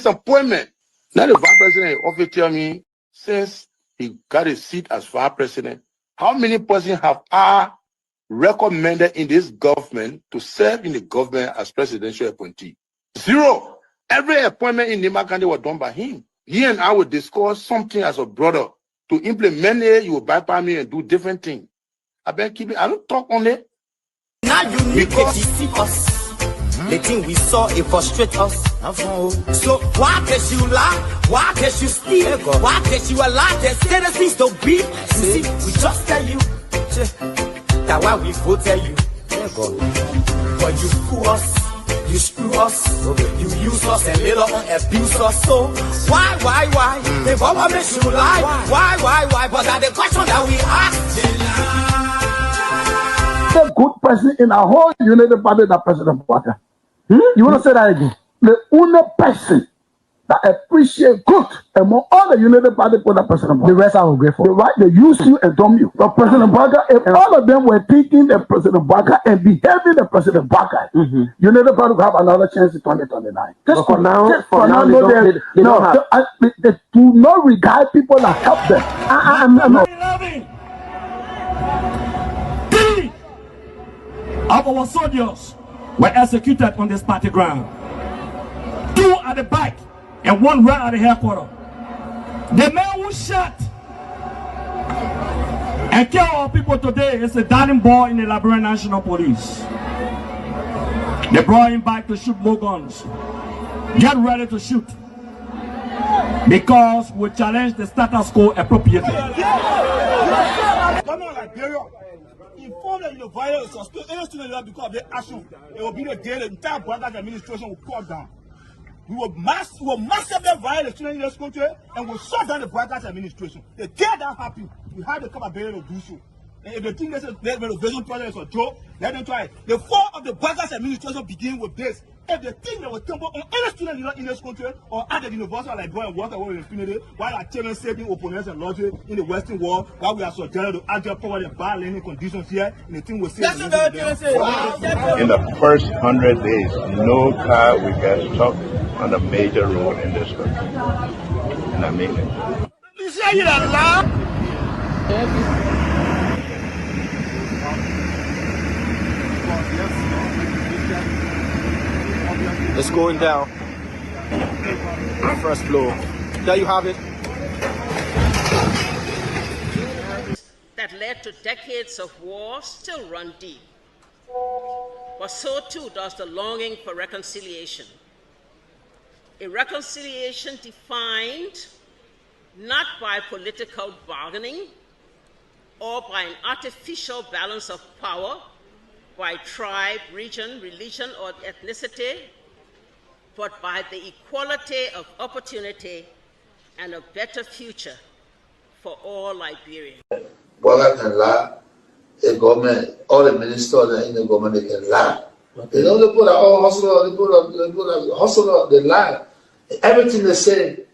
disappointment. Now the vice president often tell me, since he got a seat as vice president, how many persons have I recommended in this government to serve in the government as presidential appointee? 0. Every appointment in Nima County was done by him. He and I would discuss something as a brother. To implement it, you will bypass me and do different things. I don't talk only. Now you need to deceive us. The thing we saw, it frustrates us. So why can't you lie? Why can't you steal? Why can't you allow the citizens to be? You see, we just tell you that why we voted you. But you fool us, you screw us, you use us and later on abuse us. So why? The government should lie. Why? But that's the question that we ask. The good person in our whole United Party, that President Parker. You want to say that again? The only person that appreciate good among all the United Party for that President Parker. The rest are ungrateful. The right, they use you and dumb you. But President Parker, if all of them were taking the President Parker and behaving the President Parker, United Party will have another chance in 2029. Just for now, they do not regard people that help them. Of our soldiers were executed on this party ground. 2 at the back and 1 right at the headquarters. The man who shot and killed our people today is a darling boy in the Liberia National Police. They brought him back to shoot more guns. Get ready to shoot. Because we challenge the status quo appropriately. Inform them the violence or any student because of their action. It will be the day the entire Garguah administration will call down. We will massively violate the students in this country and will shut down the Garguah administration. The day that happens, we have the capability to do so. And if they think this renovation project is a joke, let them try it. The fall of the Garguah administration begins with this. If they think they will tumble on any student in this country or at the university like going and work away with impunity, while our children saving opponents and logic in the Western world, while we are subjected to agile power and bad learning conditions here, and the thing will say. In the first 100 days, no car will get stuck on the major road in this country. And I mean it. You say it out loud? It's going down. First floor. There you have it. That led to decades of war still run deep. But so too does the longing for reconciliation. A reconciliation defined not by political bargaining or by an artificial balance of power by tribe, region, religion, or ethnicity, but by the equality of opportunity and a better future for all Liberians. Garguah can lie. The government, all the ministers in the government, they can lie. They don't put all hustle, they put a hustle, they lie. Everything they say,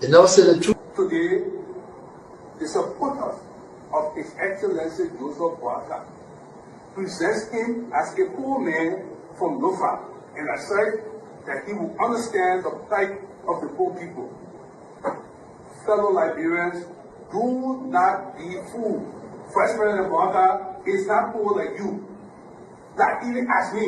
they never say the truth. Today, the supporters of His Excellency Joseph Garguah presents him as a poor man from Lofa and assert that he will understand the plight of the poor people. Fellow Liberians, do not be fooled. Vice President Garguah is not poor like you, not even as me.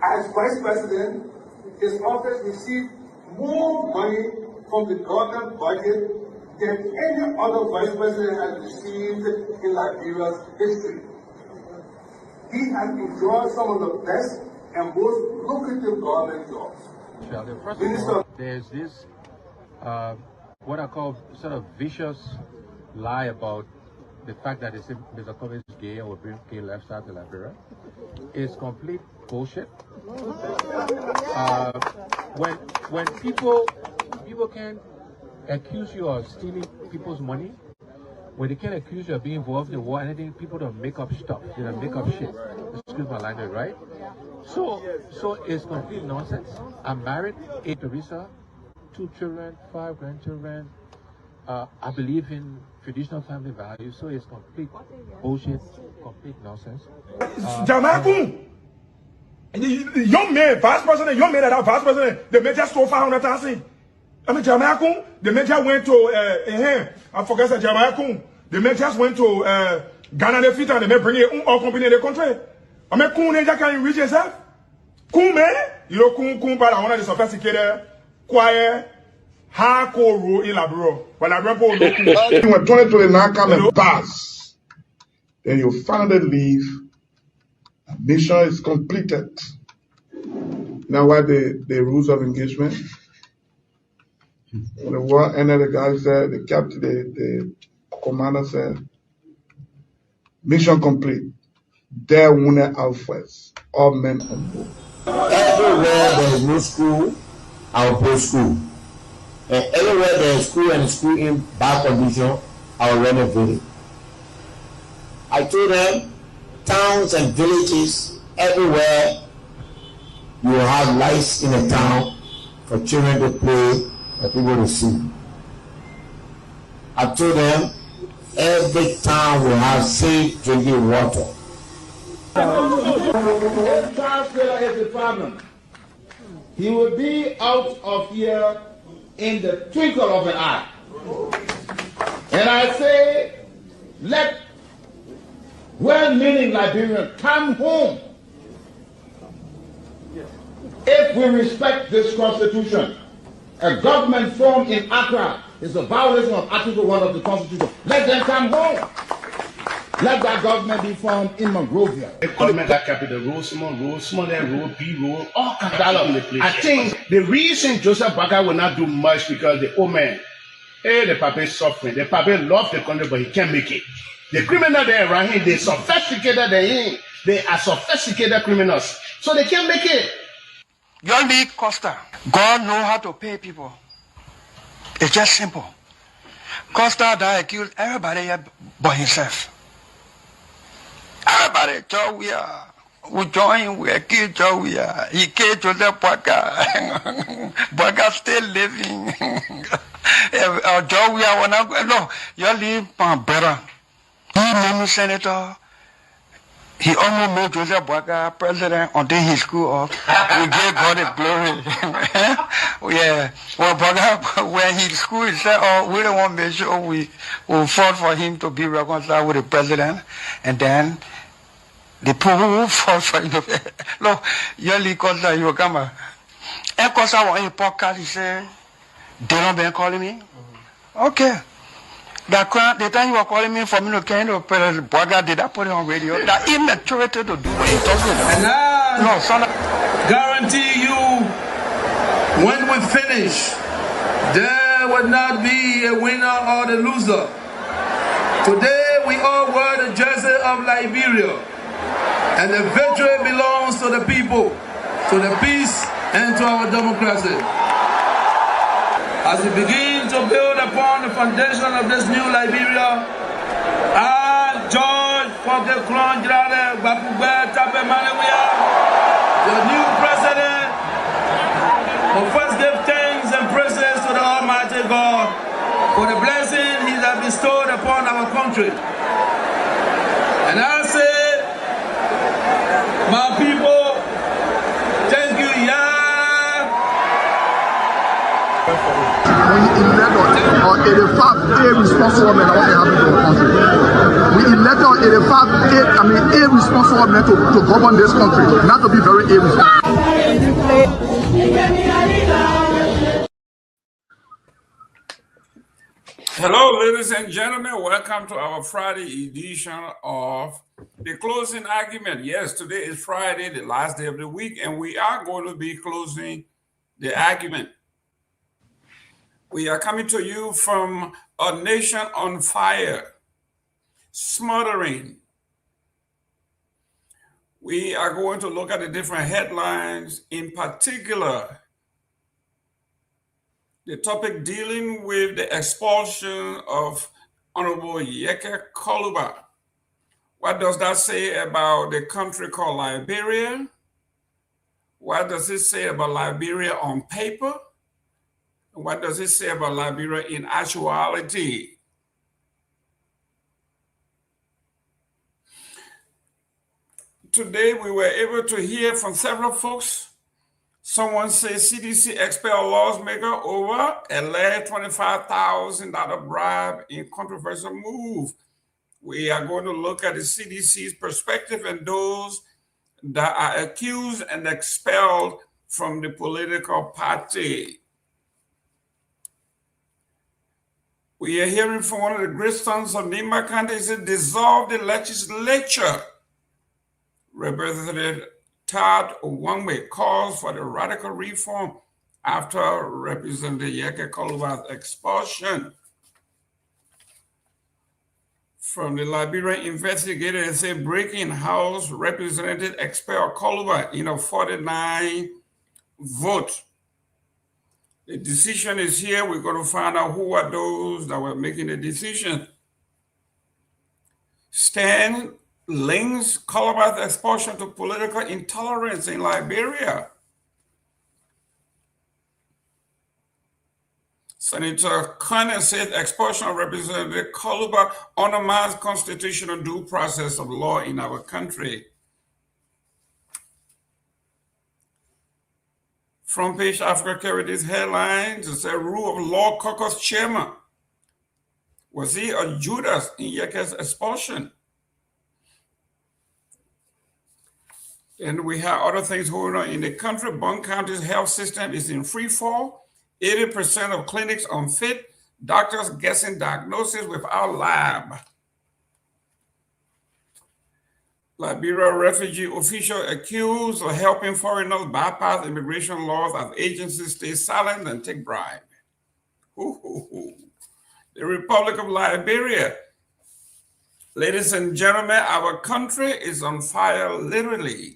As Vice President, his office received more money from the government budget than any other Vice President has received in Liberia's history. He has enjoyed some of the best and most lucrative government jobs. First of all, there's this, what I call sort of vicious lie about the fact that Mr. Pewee is gay or bring gay lifestyle to Liberia. It's complete bullshit. When people can accuse you of stealing people's money, when they can accuse you of being involved in the war, anything, people don't make up stuff. They don't make up shit. Excuse my language, right? So it's complete nonsense. I'm married, 8 Teresa, 2 children, 5 grandchildren. I believe in traditional family values, so it's complete bullshit, complete nonsense. Young man, vice president, young man that vice president, the major stole 500,000. I mean, Jamaica, the major went to, I forget that Jamaica, the majors went to Ghana, the fit, and they may bring it all company in the country. I mean, Kun, they can't reach yourself. Kun, man, you know, Kun, but I want to sophisticated, quiet, hardcore rule in Labro. But Labro, when 2029 come and pass, then you finally leave. Mission is completed. Now, what the rules of engagement? When the war ended, the guy said, the captain, the commander said, mission complete. There wounded outwards, all men on board. Everywhere there is no school, I will put school. And everywhere there is school and school in bad condition, I will renovate it. I told them, towns and villages, everywhere you will have lights in a town for children to play, for people to see. I told them, every town will have safe drinking water. If Charles Taylor is the problem, he will be out of here in the twinkle of an eye. And I say, let well-meaning Liberians come home. If we respect this constitution, a government formed in Accra is a violation of Article 1 of the Constitution. Let them come home. Let that government be formed in Monrovia. The government that capital road, small, B road, all kinds of places. I think the reason Joseph Baga will not do much because the old man, the papa is suffering. The papa loves the country, but he can't make it. The criminal there around him, they sophisticated than him. They are sophisticated criminals, so they can't make it. Your league Costa, God know how to pay people. It's just simple. Costa that accused everybody here but himself. Everybody, Joe, we join, we accuse Joe, he killed Joseph Boaga. Boaga still living. Joe, no, you leave better. He made me senator. He almost made Joseph Boaga president until he screwed up. We gave God the glory. Yeah. Well, Boaga, when he screwed, he said, oh, we don't want to make sure we will fought for him to be reconciled with the president. And then the people who fought for him. Look, Yoli Costa, you come. And Costa was in a podcast, he said, they don't been calling me. Okay. The time you were calling me for me to carry the president, Boaga, did I put it on radio? That immaturity to do what he told me. And I no, son, guarantee you, when we finish, there will not be a winner or the loser. Today, we all wear the jersey of Liberia, and the victory belongs to the people, to the peace, and to our democracy. As we begin to build upon the foundation of this new Liberia, I, George Seleke Kromah, the new president, will first give thanks and praises to the Almighty God for the blessing He has bestowed upon our country. And I say, my people, thank you, We elected on 85 irresponsible men what happened to our country. We elected on 85 irresponsible men to govern this country, not to be very irresponsible. Hello, ladies and gentlemen. Welcome to our Friday edition of the closing argument. Yes, today is Friday, the last day of the week, and we are going to be closing the argument. We are coming to you from a nation on fire, smothering. We are going to look at the different headlines, in particular, the topic dealing with the expulsion of Honorable Seleke Kromah. What does that say about the country called Liberia? What does it say about Liberia on paper? What does it say about Liberia in actuality? today we were able to hear from several folks. Someone says CDC expel lawmaker over alleged $25,000 bribe in controversial move. We are going to look at the CDC's perspective and those that are accused and expelled from the political party. We are hearing from one of the great sons of Nimba County. He said, dissolve the legislature. Representative Todd Wangwe calls for the radical reform after Representative Seleke Kromah's expulsion. From the Liberian investigator, they say breaking House representative expel Kromah in a 49 vote. The decision is here. We're going to find out who are those that were making the decision. Stan links Kromah's expulsion to political intolerance in Liberia. Senator Connor said expulsion of Representative Kromah undermines constitutional due process of law in our country. Front page Africa carried these headlines. It said rule of law caucus chairman. Was he a Judas in Yeke's expulsion? And we have other things going on in the country. Bond County's health system is in free fall. 80% of clinics unfit. Doctors guessing diagnosis without lab. Liberia refugee official accused of helping foreigners bypass immigration laws as agencies stay silent and take bribe. The Republic of Liberia. Ladies and gentlemen, our country is on fire, literally.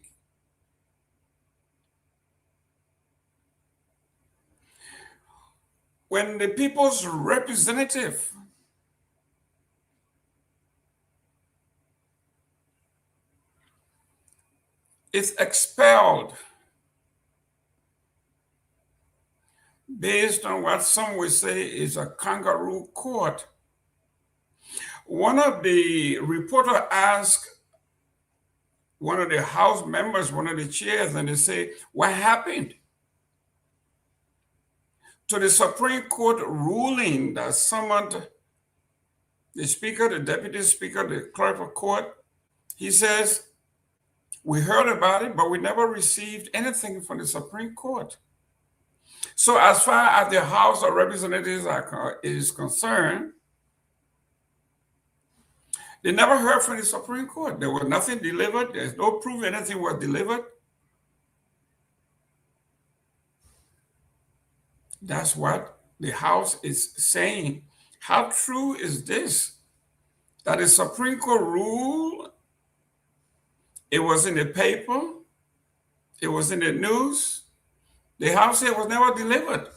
When the people's representative is expelled based on what some would say is a kangaroo court, one of the reporters asked one of the House members, one of the chairs, and they say, what happened to the Supreme Court ruling that summoned the Speaker, the Deputy Speaker, the Clerk of Court? He says, we heard about it, but we never received anything from the Supreme Court. So as far as the House of Representatives is concerned, they never heard from the Supreme Court. There was nothing delivered. There's no proof anything was delivered. That's what the House is saying. How true is this? That the Supreme Court ruled, it was in the paper, it was in the news. The House said it was never delivered.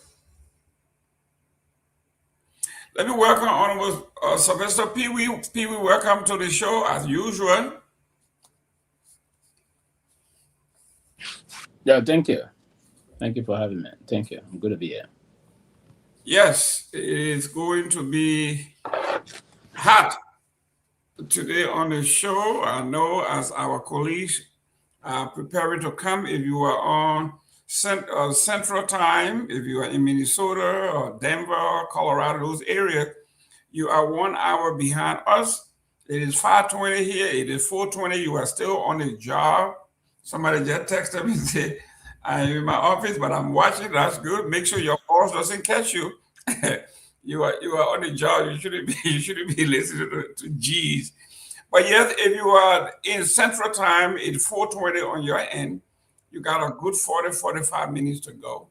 Let me welcome Honorable Sylvester Pewee. Pewee, welcome to the show as usual. Yeah, thank you. Thank you for having me. Thank you. I'm good to be here. Yes, it is going to be hot today on the show. I know as our colleagues are preparing to come, if you are on Central Time, if you are in Minnesota or Denver, Colorado, those areas, you are 1 hour behind us. It is 5:20 here. It is 4:20. You are still on the job. Somebody just texted me and said, I'm in my office, but I'm watching. That's good. Make sure your boss doesn't catch you. you are on the job. You shouldn't be listening to G's. But yes, if you are in Central Time, it's 4:20 on your end. You got a good 45 minutes to go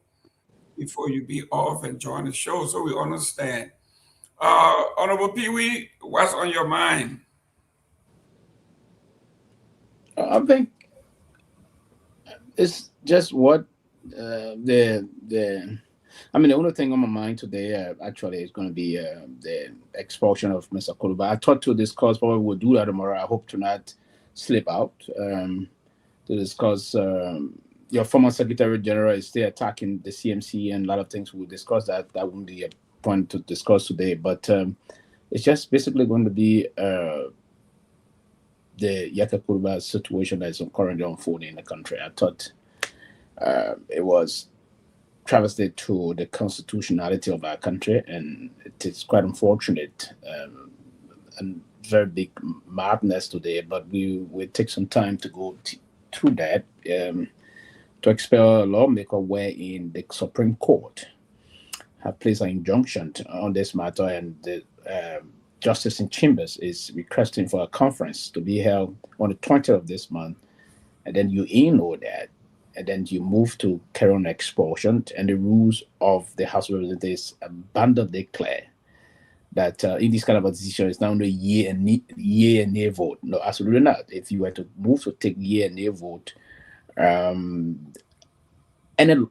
before you be off and join the show. So we understand. Honorable Pewee, what's on your mind? I think it's just what the only thing on my mind today actually is going to be the expulsion of Mr. Kromah. I thought to discuss, probably we'll do that tomorrow. I hope to not slip out to discuss. Your former Secretary General is still attacking the CMC and a lot of things. We'll discuss that. That won't be a point to discuss today, but it's just basically going to be the Yaka Kuluba situation that is currently unfolding in the country. I thought it was travesty to the constitutionality of our country, and it is quite unfortunate and very big madness today. But we will take some time to go through that to expel a lawmaker wherein the Supreme Court have placed an injunction on this matter, and the Justice in Chambers is requesting for a conference to be held on the 20th of this month, and then you know that, and then you move to carry on expulsion, and the rules of the House of Representatives abundantly clear that in this kind of a decision, it's not only yea and nay vote. No, absolutely not. If you were to move to take yea and nay vote, any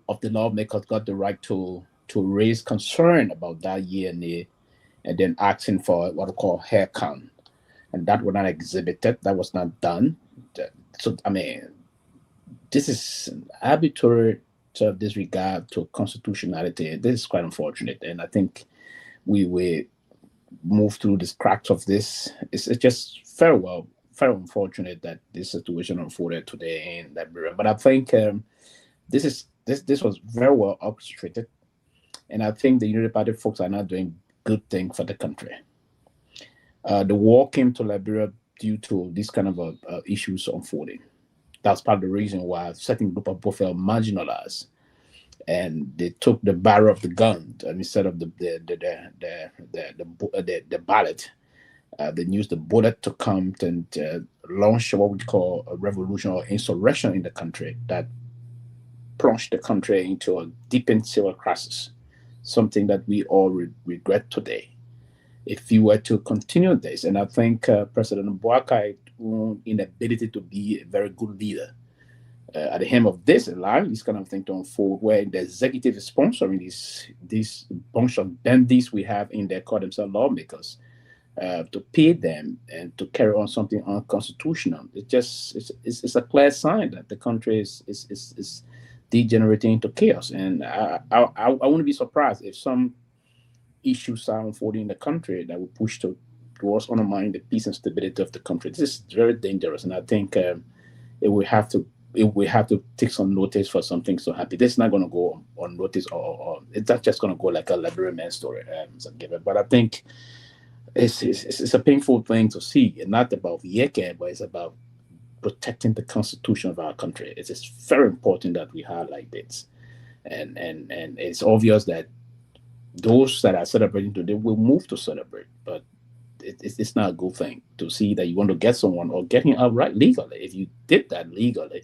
of the lawmakers got the right to raise concern about that yea and nay, and then asking for what we call hair count, and that was not exhibited. That was not done. So I mean, this is an arbitrary sort of disregard to constitutionality. This is quite unfortunate, and I think we will move through this cracks of this. It's just very unfortunate that this situation unfolded today in Liberia. But I think this was very well orchestrated, and I think the Unity Party folks are not doing good thing for the country. The war came to Liberia due to this kind of issues unfolding. That's part of the reason why a certain group of people felt marginalized, and they took the barrel of the gun instead of the ballot. They used the bullet to come and launch what we call a revolution or insurrection in the country that plunged the country into a deepened civil crisis, something that we all regret today. If you were to continue this, and I think President Mbaka's inability to be a very good leader, at the helm of this, allowing this kind of thing to unfold, where the executive is sponsoring this bunch of dandies we have in there, call themselves lawmakers, to pay them and to carry on something unconstitutional. It's a clear sign that the country is degenerating into chaos. And I wouldn't be surprised if some issues are unfolding in the country that will push towards undermining the peace and stability of the country. This is very dangerous, and I think it will have to take some notice for some things to happen. This is not going to go on notice, or it's not just going to go like a Liberian man story. But I think it's a painful thing to see, and not about Yeke, but it's about protecting the constitution of our country. It is very important that we highlight this, and it's obvious that those that are celebrating today will move to celebrate, but it's not a good thing to see that you want to get someone or get him outright legally. If you did that legally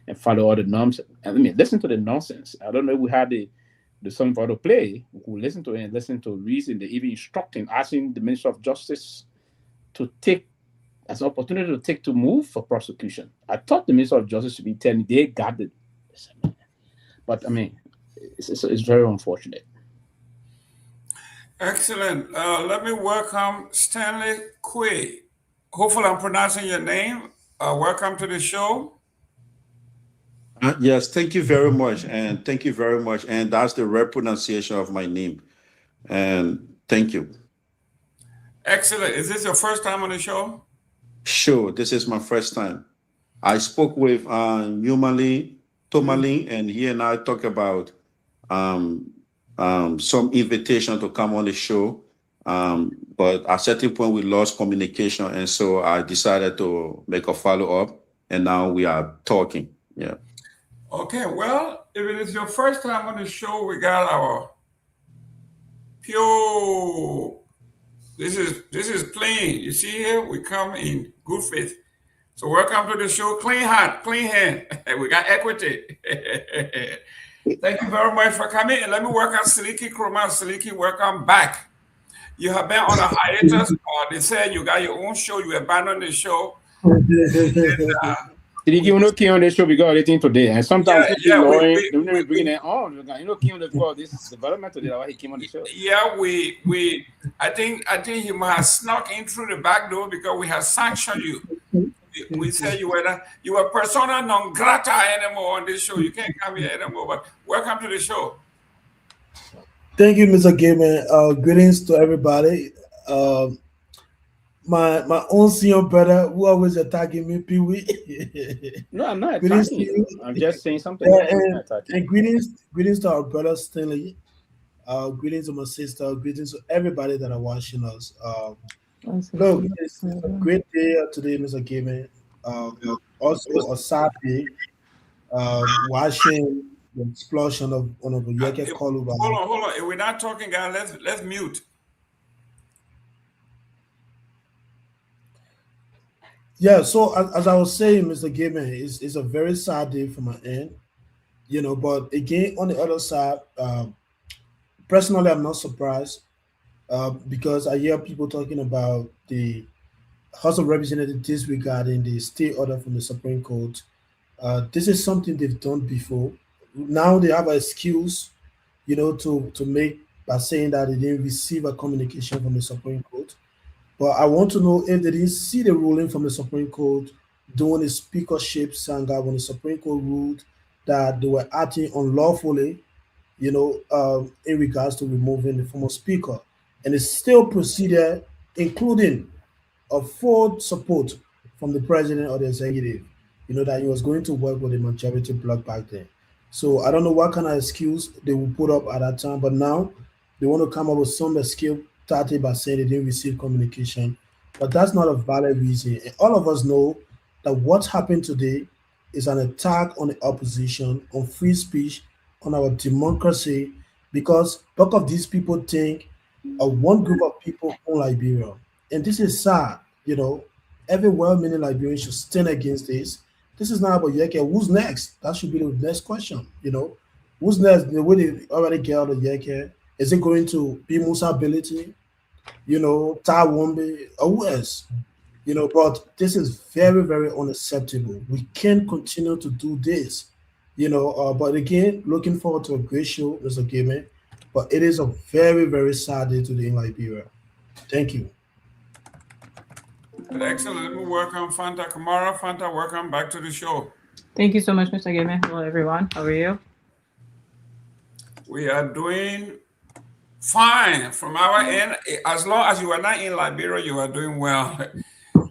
and follow all the norms, I mean, listen to the nonsense. I don't know if we had the song for to play, who listen to it and listen to reason, they even instructing, asking the Minister of Justice to take as an opportunity to move for prosecution. I thought the Minister of Justice should be telling they got it. But I mean, it's very unfortunate. Excellent. Let me welcome Stanley Pewee. Hopefully I'm pronouncing your name. Welcome to the show. Yes, thank you very much. And thank you very much. And that's the right pronunciation of my name. And thank you. Excellent. Is this your first time on the show? Sure, this is my first time. I spoke with Tomalin, and he and I talked about some invitation to come on the show, but at a certain point we lost communication, and so I decided to make a follow-up, and now we are talking. Yeah. Okay, well, if it is your first time on the show, we got our pure. This is plain. You see here, we come in good faith. So welcome to the show. Clean heart, clean hand. We got equity. Thank you very much for coming. And let me welcome Seleke Kromah. Seleke, welcome back. You have been on a hiatus, or they said you got your own show, you abandoned the show. Seleke, you know, came on the show because everything today. And sometimes we bring it on. You know, came on the show, this development today, why he came on the show. Yeah, I think he might have snuck in through the back door because we have sanctioned you. We said you were persona non grata anymore on this show. You can't come here anymore. But welcome to the show. Thank you, Mr. Gayman. Greetings to everybody. my own senior brother who always attacking me, Pewee. No, I'm not Greetings attacking to you. you. I'm just saying something. I'm not attacking And greetings to our brother Stanley. Greetings to my sister. Greetings to everybody that are watching us. Look, it's a great day today, Mr. Gayman. Also a sad day. Watching the explosion of one of the Yeke Koluba. Hold on. If we're not talking, guys, let's mute. Yeah, so as I was saying, Mr. Gayman, it's a very sad day for my end, but again, on the other side, personally, I'm not surprised because I hear people talking about the House of Representatives disregarding the stay order from the Supreme Court. This is something they've done before. Now they have an excuse, to make by saying that they didn't receive a communication from the Supreme Court. But I want to know if they didn't see the ruling from the Supreme Court during the speakership sanga when the Supreme Court ruled that they were acting unlawfully, in regards to removing the former speaker. And it still proceeded, including a full support from the president or the executive, that he was going to work with the majority bloc back then. So I don't know what kind of excuse they will put up at that time, but now they want to come up with some excuse started by saying they didn't receive communication. But that's not a valid reason. And all of us know that what happened today is an attack on the opposition, on free speech, on our democracy, because both of these people think of one group of people own Liberia. And this is sad, Every well-meaning Liberian should stand against this. This is not about Yeke. Who's next? That should be the next question, Who's next? The way they already get out of Yeke, is it going to be Musa Ability, Tai Wombe, or who else? But this is very, very unacceptable. We can't continue to do this, but again, looking forward to a great show, Mr. Gayman. But it is a very, very sad day today in Liberia. Thank you. Excellent. Let me welcome Fanta Kamara. Fanta, welcome back to the show. Thank you so much, Mr. Gayman. Hello, everyone. How are you? We are doing fine from our end. As long as you are not in Liberia, you are doing well.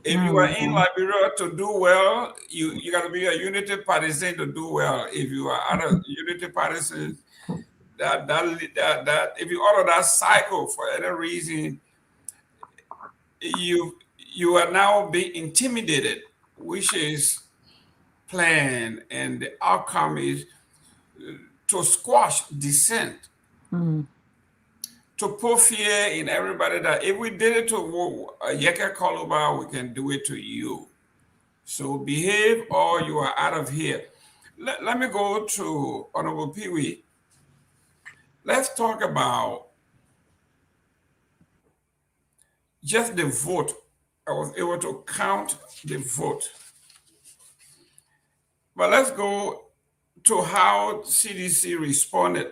If you are in Liberia to do well, you got to be a unity partisan to do well. If you are out of unity partisan, that if you order that cycle for any reason, you are now being intimidated, which is planned, and the outcome is to squash dissent. To put fear in everybody that if we did it to Yeke Koluba, we can do it to you. So behave or you are out of here. Let me go to Honorable Pewee. Let's talk about just the vote. I was able to count the vote. But let's go to how CDC responded.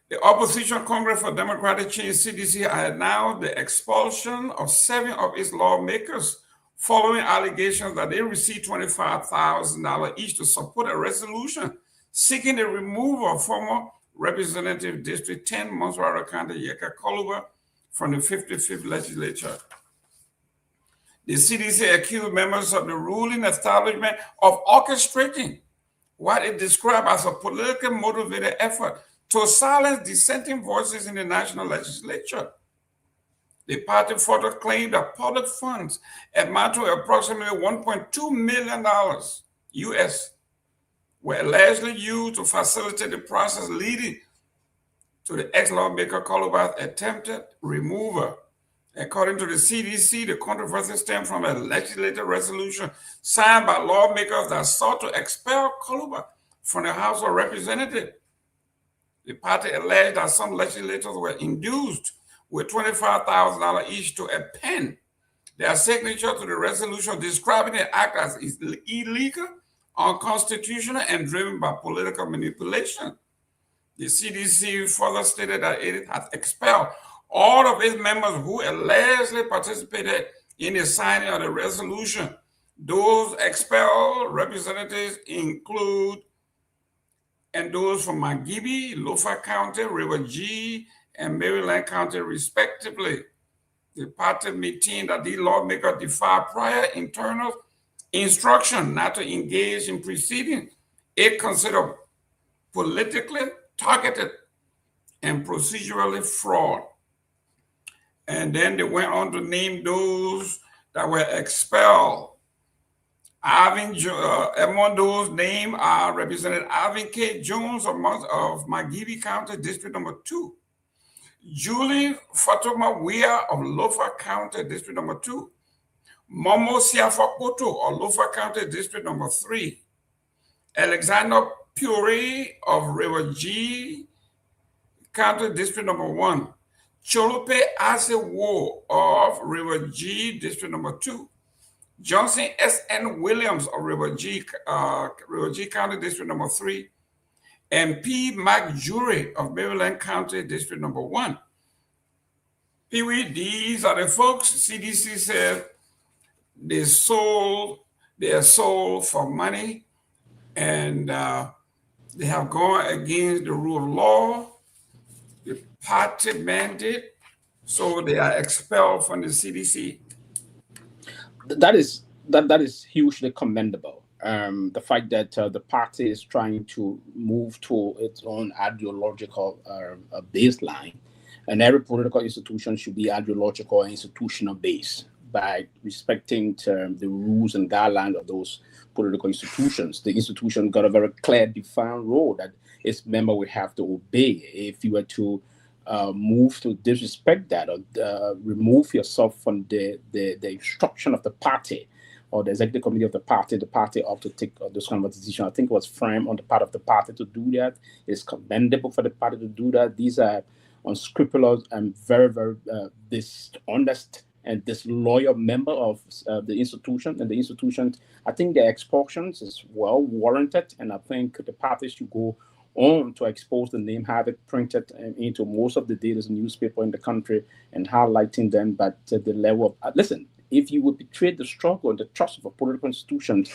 The Opposition Congress for Democratic Change, CDC, announced the expulsion of 7 of its lawmakers following allegations that they received $25,000 each to support a resolution seeking the removal of former Representative District 10 Montserrat County Yeke Koluba from the 55th Legislature. The CDC accused members of the ruling establishment of orchestrating what it described as a politically motivated effort to silence dissenting voices in the national legislature. The party further claimed that public funds amount to approximately $1.2 million US were allegedly used to facilitate the process leading to the ex-lawmaker Koluba's attempted removal. According to the CDC, the controversy stemmed from a legislative resolution signed by lawmakers that sought to expel Koluba from the House of Representatives. The party alleged that some legislators were induced with $25,000 each to append their signature to the resolution describing the act as illegal, unconstitutional, and driven by political manipulation. The CDC further stated that it had expelled all of its members who allegedly participated in the signing of the resolution. Those expelled representatives include and those from Nagbe, Lofa County, River G, and Maryland County, respectively. the party maintained that the lawmaker defied prior internal instruction not to engage in proceedings it considered politically targeted and procedurally fraud. And then they went on to name those that were expelled. Among those named are Representative Alvin K. Jones of Magidi County, District Number 2. Julie Fatuma Weir of Lofa County, District Number 2. Momo Siafakoto of Lofa County, District Number 3. Alexander Pewee of River G County, District Number 1. Cholope Asewo of River G, District Number 2. Johnson S.N. Williams of River G County, District Number 3. And P. McJury of Maryland County, District Number 1. Pewee, these are the folks CDC said they are sold for money, and they have gone against the rule of law, the party mandate, so they are expelled from the CDC. That is hugely commendable. The fact that the party is trying to move to its own ideological baseline, and every political institution should be ideological and institutional based by respecting the rules and guidelines of those political institutions. The institution got a very clear, defined role that its member will have to obey. If you were to move to disrespect that or remove yourself from the instruction of the party or the executive committee of the party ought to take this kind of decision. I think it was framed on the part of the party to do that. It's commendable for the party to do that. These are unscrupulous and very, very dishonest and disloyal member of the institution. And the institution, I think the expulsions is well warranted, and I think the party should go on to expose the name, have it printed into most of the daily newspaper in the country and highlighting them. But the level of, listen, if you would betray the struggle and the trust of a political institution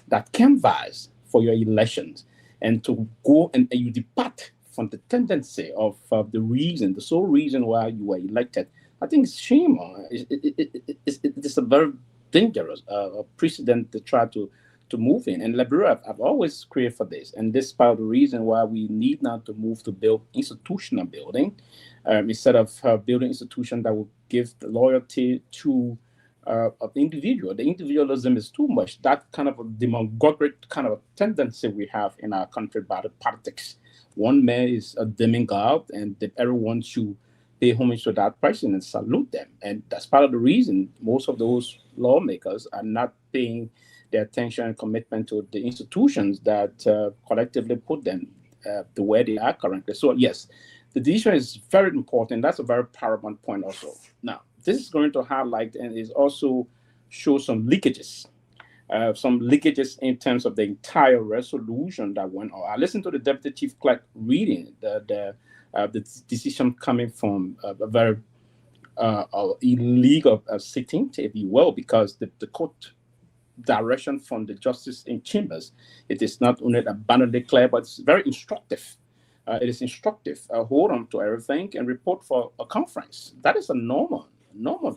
that canvass for your elections and to go and you depart from the tendency of the sole reason why you were elected, I think it's shame. It's a very dangerous precedent to try to move in. And Liberia, I've always created for this. And this is part of the reason why we need now to move to build institutional building instead of building institutions that will give the loyalty to of the individual. The individualism is too much. That kind of a demagogic kind of a tendency we have in our country about the politics. One man is a demigod, and everyone should pay homage to that person and salute them. And that's part of the reason most of those lawmakers are not paying their attention and commitment to the institutions that collectively put them the way they are currently. So yes, the decision is very important. That's a very paramount point also. Now, this is going to highlight and is also show some leakages. In terms of the entire resolution that went on. I listened to the Deputy Chief Clerk reading the decision coming from a very illegal sitting, if you will, because the court direction from the justice in chambers, it is not only abundantly clear, but it's very instructive. It is instructive. Hold on to everything and report for a conference. That is a normal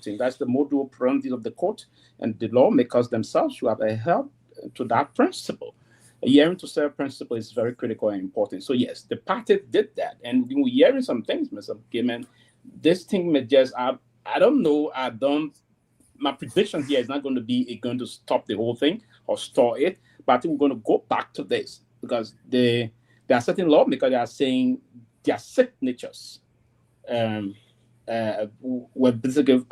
thing. That's the modus operandi of the court, and the lawmakers themselves should have a help to that principle. A hearing to serve principle is very critical and important. So yes, the party did that, and we're hearing some things, Mr. Gayman. This thing may just, I don't know, my prediction here is not going to be going to stop the whole thing or stall it, but I think we're going to go back to this because there are certain lawmakers that are saying their signatures were basically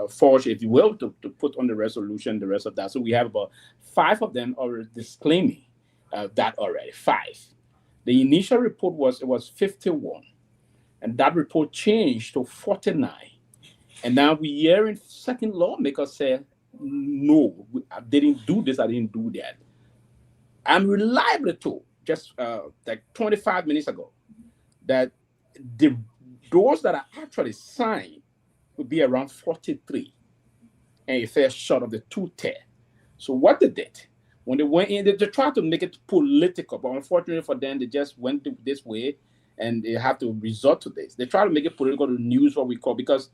forged, if you will, to put on the resolution, the rest of that. So we have about 5 of them already disclaiming that already, 5. The initial report was 51, and that report changed to 49. And now we're hearing second lawmakers say, no, I didn't do this, I didn't do that. I'm reliably told, just like 25 minutes ago, that those that are actually signed will be around 43, and it fell short of the 210. So what they did, when they went in, they tried to make it political, but unfortunately for them, they just went this way, and they have to resort to this. They try to make it political to news, what we call, because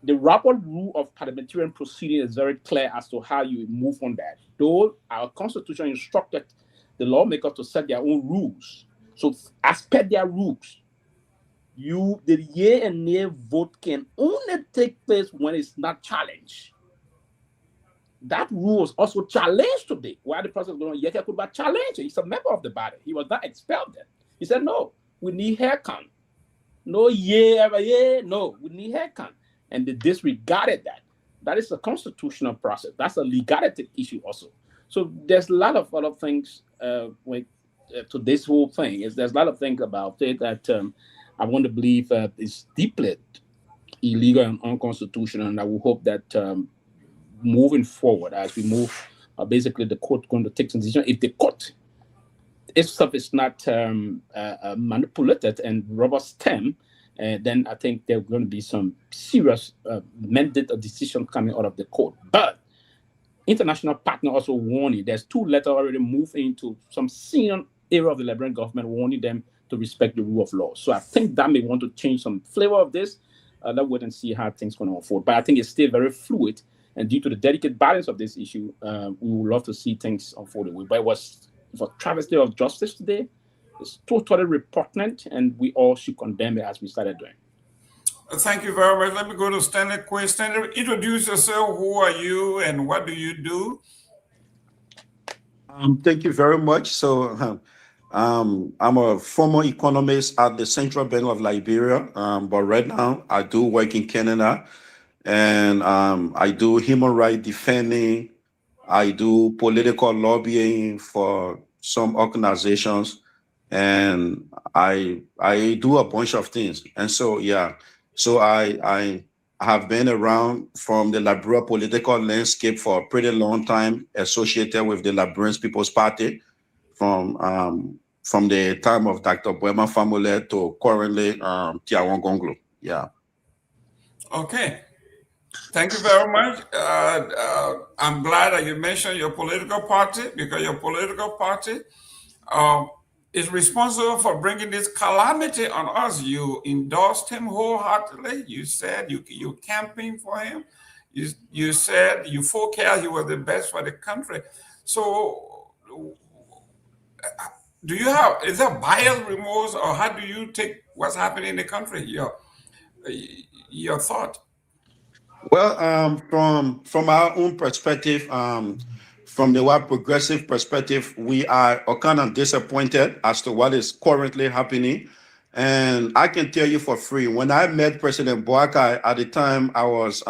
The rapid rule of parliamentarian proceeding is very clear as to how you move on that. Though our constitution instructed the lawmakers to set their own rules. So as per their rules, the yea and nay vote can only take place when it's not challenged. That rule was also challenged today. Why the president was going to Yeke Kurubah challenge it? He's a member of the body. He was not expelled then. He said, no, we need hair count. No, no, we need hair count. And they disregarded that. That is a constitutional process. That's a legality issue also. So there's a lot of other things to this whole thing. There's a lot of things about it that I want to believe is deeply illegal and unconstitutional. And I will hope that moving forward, as we move, basically the court going to take some decision. If the court, if stuff is not manipulated and rubber stamp, then I think there are going to be some serious mandate or decision coming out of the court. But international partner also warning. There's 2 letters already moved into some senior area of the Liberian government warning them to respect the rule of law. So I think that may want to change some flavor of this. Let's wait and see how things going to unfold. But I think it's still very fluid. And due to the delicate balance of this issue, we would love to see things unfolding. But it was a travesty of justice today. It's totally repugnant, and we all should condemn it as we started doing. Thank you very much. Let me go to Stanley Quinn. Stanley, introduce yourself. Who are you, and what do you do? Thank you very much. So I'm a former economist at the Central Bank of Liberia, but right now I do work in Canada, and I do human rights defending. I do political lobbying for some organizations, and I do a bunch of things. And so, yeah, so I have been around from the Liberia political landscape for a pretty long time, associated with the Liberian People's Party from the time of Dr. Boema Famule to currently Kehleboe Gongloe. Yeah. Okay. Thank you very much. I'm glad that you mentioned your political party, because your political party is responsible for bringing this calamity on us. You endorsed him wholeheartedly. You said you're camping for him. You said you forecast he was the best for the country. So is there bias remorse, or how do you take what's happening in the country? Your thought? Well, from our own perspective, from the white progressive perspective, we are kind of disappointed as to what is currently happening. And I can tell you for free, when I met President Boakai at the time, I was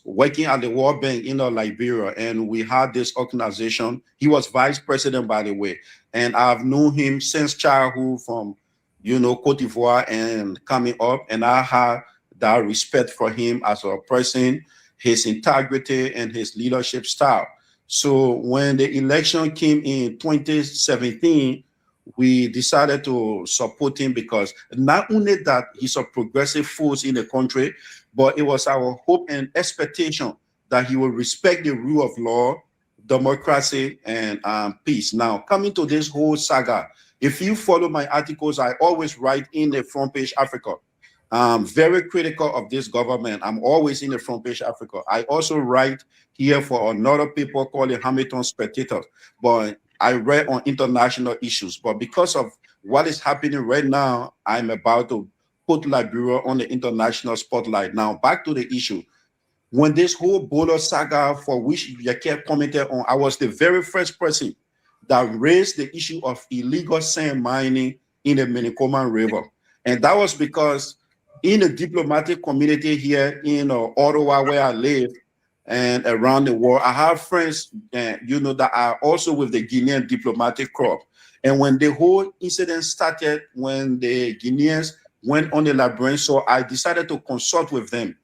working at the World Bank in Liberia, and we had this organization. He was vice president, by the way, and I've known him since childhood, from Cote d'Ivoire and coming up, and I had that respect for him as a person, his integrity, and his leadership style. So when the election came in 2017, we decided to support him, because not only that he's a progressive force in the country, but it was our hope and expectation that he will respect the rule of law, democracy, and peace. Now, coming to this whole saga, if you follow my articles, I always write in the front page Africa. Very critical of this government. I'm always in the front page Africa. I also write here for another people called the Hamilton Spectator, but I write on international issues. But because of what is happening right now, I'm about to put Liberia on the international spotlight. Now, back to the issue. When this whole border saga, for which Yeke commented on, I was the very first person that raised the issue of illegal sand mining in the Myean River. And that was because in the diplomatic community here in Ottawa, where I live, and around the world, I have friends, that are also with the Guinean diplomatic corps. And when the whole incident started, when the Guineans went on the Liberian soil, I decided to consult with them.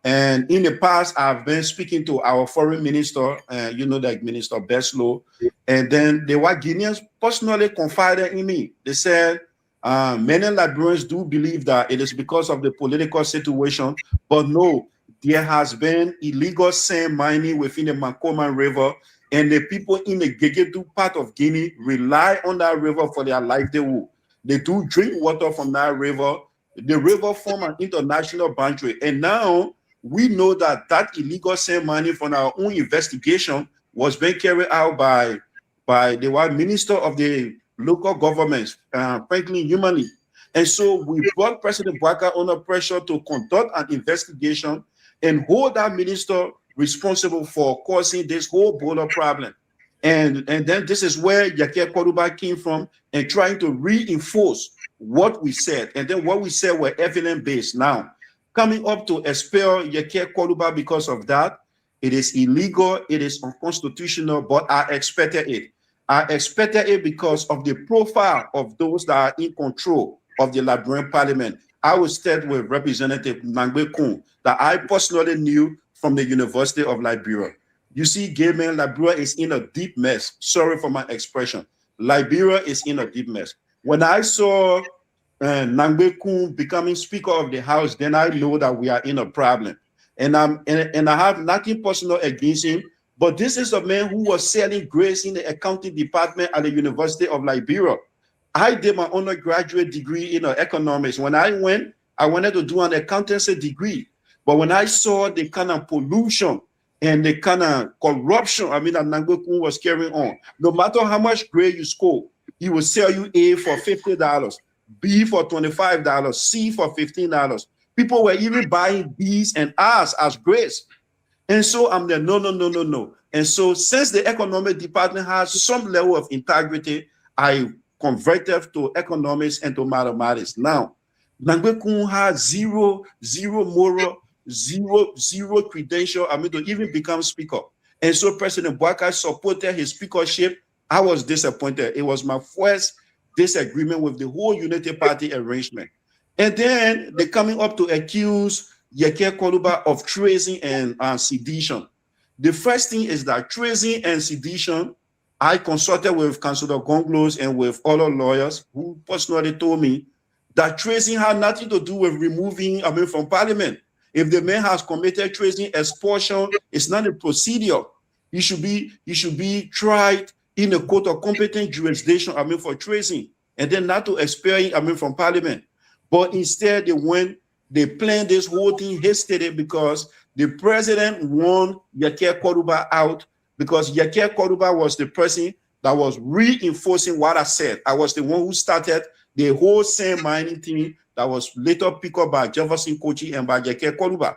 And in the past, I've been speaking to our foreign minister, like Minister Beslow, and then the white Guineans personally confided in me. They said, many Liberians do believe that it is because of the political situation, but no, there has been illegal sand mining within the Myean River, and the people in the Gegedu part of Guinea rely on that river for their livelihood. They do drink water from that river, The river formed an international boundary. And now we know that that illegal sand mining from our own investigation was being carried out by the one minister of the local governments, Franklin Humanly. And so we brought President Bouaka under pressure to conduct an investigation and hold that minister responsible for causing this whole border problem. And then this is where Yake Koruba came from and trying to reinforce what we said. And then what we said were evidence-based. Now, coming up to expel Yake Koruba because of that, it is illegal, it is unconstitutional, but I expected it. I expected it because of the profile of those that are in control of the Liberian parliament. I was start with Representative Nagbe Kun that I personally knew from the University of Liberia. You see, Gayman, Liberia is in a deep mess. Sorry for my expression. Liberia is in a deep mess. When I saw Nagbe Kun becoming Speaker of the House, then I know that we are in a problem. And I have nothing personal against him, but this is a man who was selling grades in the accounting department at the University of Liberia. I did my undergraduate degree in economics. When I went, I wanted to do an accountancy degree. But when I saw the kind of pollution and the kind of corruption, that Nagbe Kun was carrying on, no matter how much grade you score, he will sell you A for $50, B for $25, C for $15. People were even buying B's and R's as grades. And so I'm there, no. And so since the economic department has some level of integrity, I converted to economics and to mathematics. Now, Nagbe Kun has zero moral, zero credential, to even become speaker. And so President Bouaka supported his speakership. I was disappointed. It was my first disagreement with the whole Unity Party arrangement. And then they're coming up to accuse Yake Koruba of treason and sedition. The first thing is that treason and sedition, I consulted with Councillor Gongloe and with other lawyers who personally told me that treason had nothing to do with removing from parliament. If the man has committed treason, expulsion is not a procedure. He should be tried in a court of competent jurisdiction, for treason, and then not to expel him, from parliament. But instead, they planned this whole thing hastily because the president wanted Yake Koruba out, because Yake Koruba was the person that was reinforcing what I said. I was the one who started the whole sand mining thing that was later picked up by Jefferson Kochi and by Yake Koruba.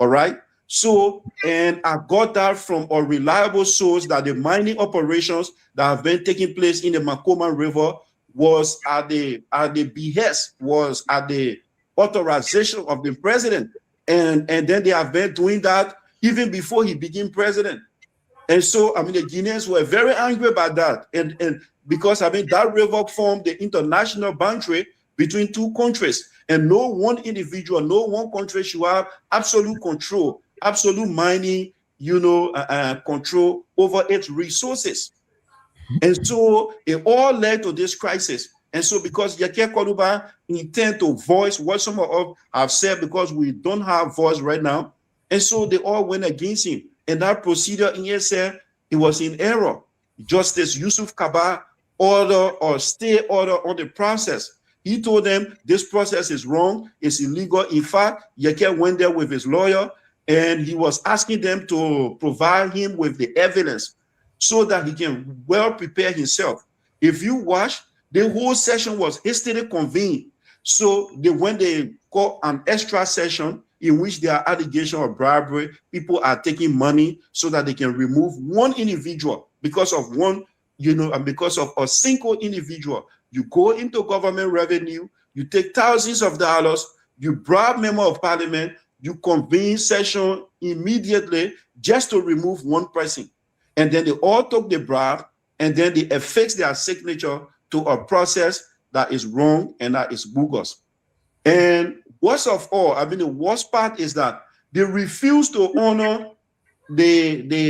All right? So, and I got that from a reliable source that the mining operations that have been taking place in the Makoma River was at the behest, was at the authorization of the president. And then they have been doing that even before he became president. And so, the Guineans were very angry about that. And because, that river formed the international boundary between two countries. And no one individual, no one country should have absolute control, absolute mining, control over its resources. And so it all led to this crisis. And so because Yake Koruba intend to voice what some of us have said, because we don't have voice right now, and so they all went against him. And that procedure in itself, it was in error. Justice Yusuf Kaba order or stay order on the process. He told them this process is wrong, it's illegal. In fact, Yake went there with his lawyer and he was asking them to provide him with the evidence so that he can well prepare himself. If you watch, the whole session was hastily convened. So when they call an extra session in which there are allegations of bribery, people are taking money so that they can remove one individual because of one, and because of a single individual. You go into government revenue, you take thousands of dollars, you bribe member of parliament, you convene session immediately just to remove one person. And then they all took the bribe and then they affix their signature to a process that is wrong and that is bogus. And worst of all, the worst part is that they refuse to honor the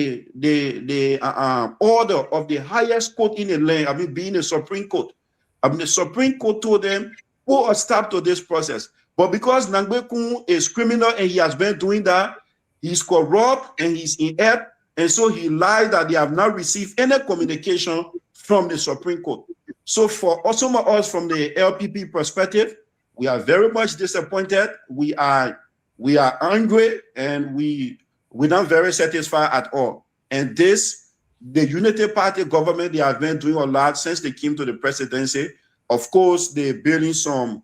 order of the highest court in the land, being the Supreme Court. The Supreme Court told them, put a stop to this process. But because Nagbe Kun is criminal and he has been doing that, he's corrupt and he's inept, and so he lied that they have not received any communication from the Supreme Court. So for some of us from the LPP perspective, We are very much disappointed. We are angry, and we're not very satisfied at all. And the Unity Party government, they have been doing a lot since they came to the presidency. Of course, they're building some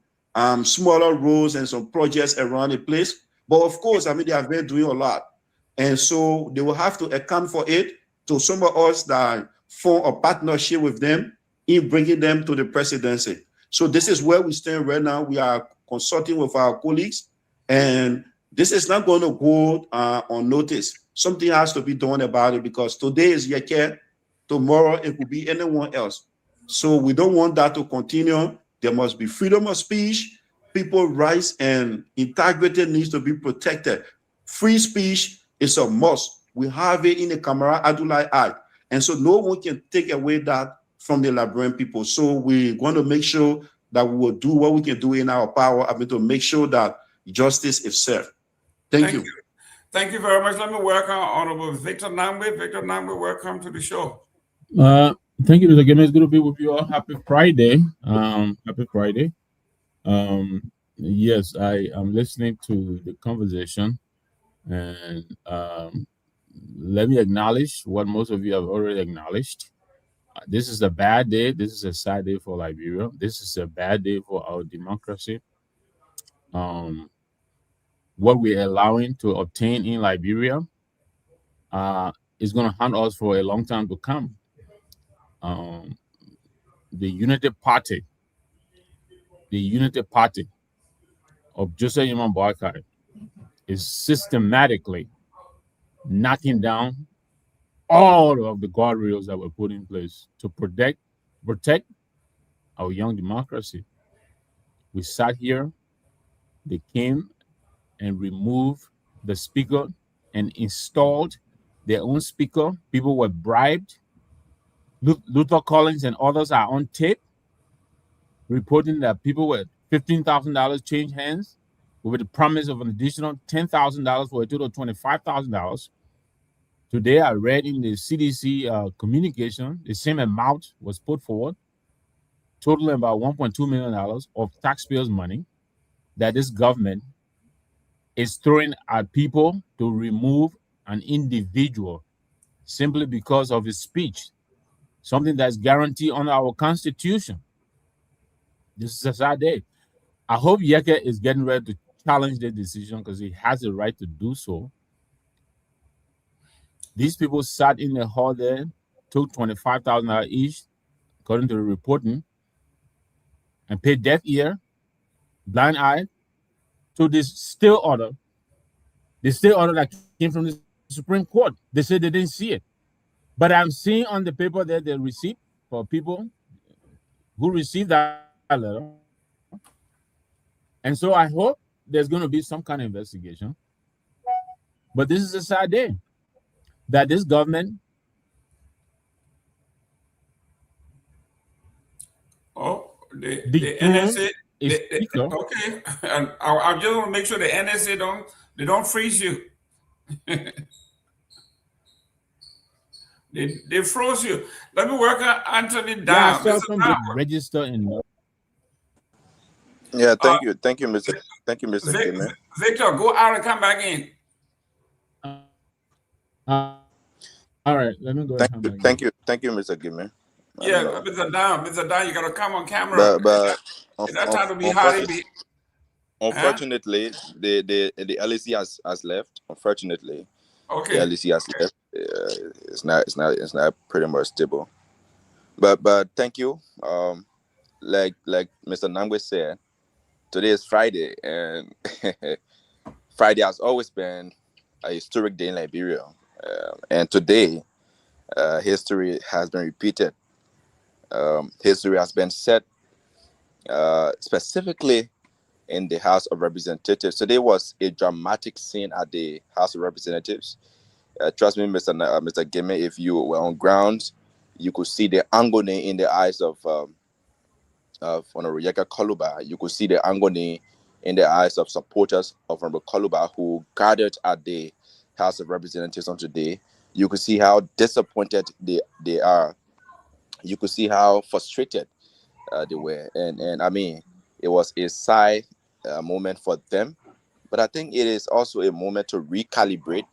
smaller roads and some projects around the place. But of course, I mean, they have been doing a lot. And so they will have to account for it to some of us that form a partnership with them in bringing them to the presidency. So this is where we stand right now. We are consulting with our colleagues, and this is not going to go unnoticed. Something has to be done about it, because today is Yeke, tomorrow it could be anyone else. So we don't want that to continue. There must be freedom of speech. People's rights and integrity needs to be protected. Free speech is a must. We have it in the Kamara Adulai Act. And so no one can take away that from the Liberian people. So we're going to make sure that we will do what we can do in our power, to make sure that justice is served. Thank you. Thank you very much. Let me welcome Honorable Victor Nagbe. Victor Nagbe, welcome to the show. Thank you, Mr. Gayman. It's good to be with you all. Happy Friday. Happy Friday. Yes, I am listening to the conversation, and let me acknowledge what most of you have already acknowledged. This is a bad day. This is a sad day for Liberia. This is a bad day for our democracy. What we're allowing to obtain in Liberia is going to haunt us for a long time to come. The Unity Party of Joseph Yaman Boakai is systematically knocking down all of the guardrails that were put in place to protect our young democracy. We sat here, they came and removed the speaker and installed their own speaker. People were bribed. Luther Collins and others are on tape reporting that people with $15,000 changed hands with the promise of an additional $10,000 for a total of $25,000. Today, I read in the CDC communication, the same amount was put forward, totaling about $1.2 million of taxpayers' money that this government is throwing at people to remove an individual simply because of his speech, something that's guaranteed under our Constitution. This is a sad day. I hope Yeke is getting ready to challenge the decision, because he has the right to do so. These people sat in the hall there, took $25,000 each, according to the reporting, and paid deaf ear, blind eye, to this stay order. The stay order that came from the Supreme Court. They said they didn't see it. But I'm seeing on the paper there the receipt for people who received that letter. And so I hope there's going to be some kind of investigation. But this is a sad day that this government. Oh, the NSA. Okay, and I just want to make sure the NSA don't freeze you. They froze you. Let me work on Anthony down. Yeah, so register in. Yeah, thank you, Mr. Gayman. Victor, go out and come back in. All right, let me go. Thank you, Mr. Gayman. Yeah, Mr. Down, you gotta come on camera. But that time to be hard. Unfortunately, the LEC has left. Unfortunately, okay, the LEC has left. It's not pretty much stable. But thank you. Like Mr. Nagbe said, today is Friday, and Friday has always been a historic day in Liberia. And today, history has been repeated. History has been set specifically in the House of Representatives. Today was a dramatic scene at the House of Representatives. Trust me, Mr. Gayman, if you were on ground, you could see the agony in the eyes of Honorable Kehleboe. You could see the agony in the eyes of supporters of Honorable Kehleboe who gathered at the House of Representatives on today. You could see how disappointed they are. You could see how frustrated they were. And I mean, It was a sigh moment for them, but I think it is also a moment to recalibrate,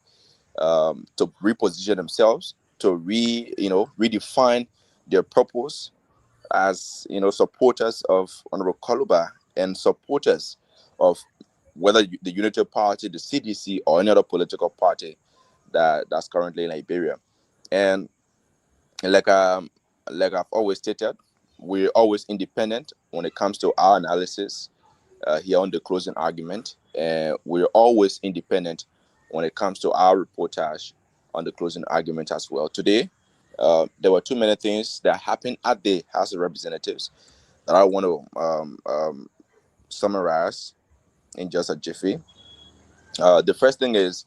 to reposition themselves, to redefine their purpose as supporters of Honorable Koluba and supporters of whether the Unity Party, the CDC, or any other political party that's currently in Liberia. And like I've always stated, we're always independent when it comes to our analysis here on the closing argument, and we're always independent when it comes to our reportage on the closing argument as well. Today, there were too many things that happened at the House of Representatives that I want to summarize in just a jiffy. The first thing is,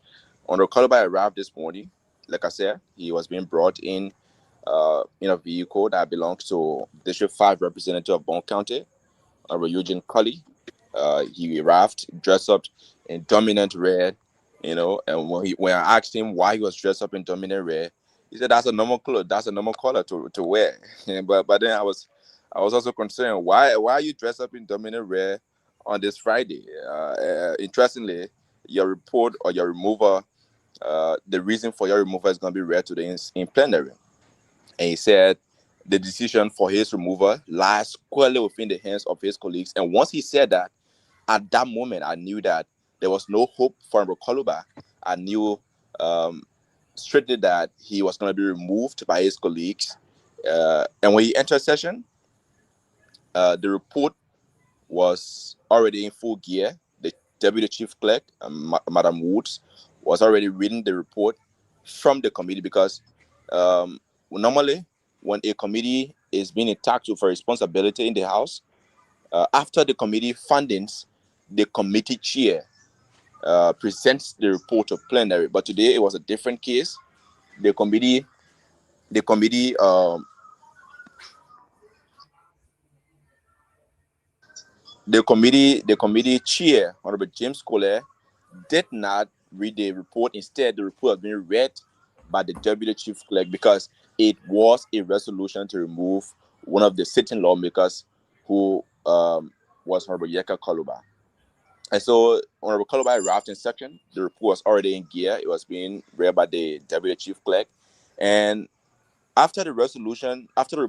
Honorable Koluba arrived this morning. Like I said, he was being brought in a vehicle that belongs to District 5 representative of Bon County, Eugene Cully. He arrived dressed up in dominant red, and when I asked him why he was dressed up in dominant red, he said that's a normal color to wear. but then I was also concerned, why are you dressed up in dominant red on this Friday? Interestingly, your report or your removal, the reason for your removal is going to be read today in plenary. And he said the decision for his removal lies squarely within the hands of his colleagues. And once he said that, at that moment, I knew that there was no hope for Honorable Koluba. I knew strictly that he was going to be removed by his colleagues. And when he entered session, the report was already in full gear. The Deputy Chief Clerk, Madam Woods, was already reading the report from the committee because normally when a committee is being attacked for responsibility in the House, after the committee fundings, the committee chair presents the report to plenary. But today it was a different case. The committee chair, Honorable James Collier, did not read the report. Instead, the report was being read by the Deputy Chief Clerk because it was a resolution to remove one of the sitting lawmakers who was Honorable Yeka Koluba. And so Honorable Koluba arrived in session. The report was already in gear. It was being read by the Deputy Chief Clerk. And after the report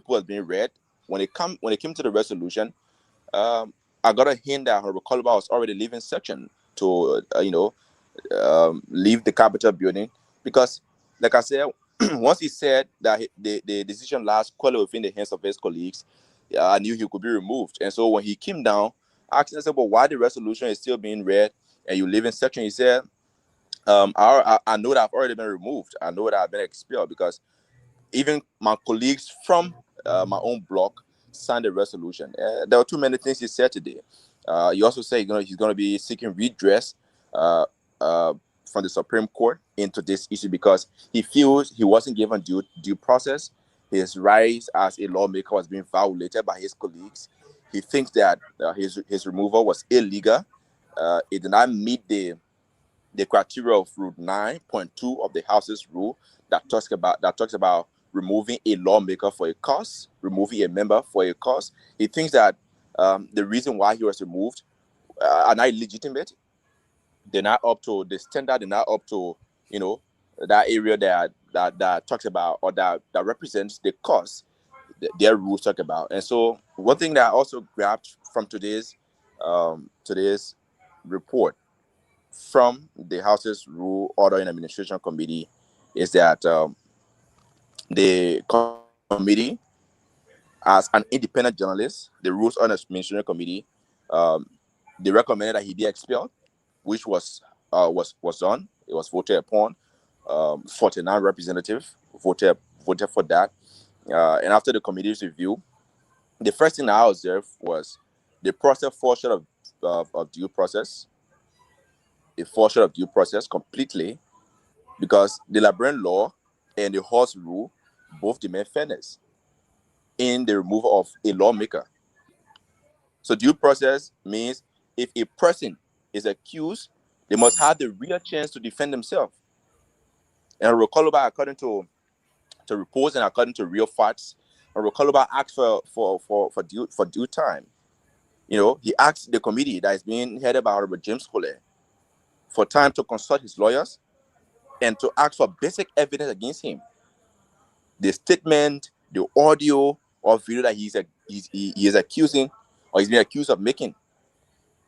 was being read, when it came to the resolution, I got a hint that Honorable Koluba was already leaving session to leave the Capitol building because, like I said, once he said that the decision lies squarely within the hands of his colleagues, I knew he could be removed. And so when he came down, I asked him, I said, "Well, why the resolution is still being read and you leave in session?" He said, I know that I've already been removed. I know that I've been expelled because even my colleagues from my own block signed the resolution. There were too many things he said today. He also said he's going to be seeking redress from the Supreme Court into this issue because he feels he wasn't given due process. His rights as a lawmaker was being violated by his colleagues. He thinks that his removal was illegal. It did not meet the criteria of Rule 9.2 of the House's rule that talks about removing a lawmaker for a cause, removing a member for a cause. He thinks that the reason why he was removed are not legitimate. They're not up to the standard. They're not up to that area that talks about or that represents the cause their rules talk about. And so one thing that I also grabbed from today's report from the House's Rule, Order, and Administration Committee is that the committee, as an independent journalist, the Rules, Order, and Administration Committee, they recommended that he be expelled, which was done. It was voted upon. 49 representatives voted for that. And after the committee's review, the first thing I observed was the process fall short of due process. It falls short of due process completely because the Liberian law and the Horse Rule both demand fairness in the removal of a lawmaker. So due process means if a person is accused, they must have the real chance to defend themselves. And Koluba, according to reports and according to real facts, Koluba asked for due time. He asked the committee that is being headed by Honorable James Hole for time to consult his lawyers and to ask for basic evidence against him. The statement, the audio or video that he is accusing or he's being accused of making.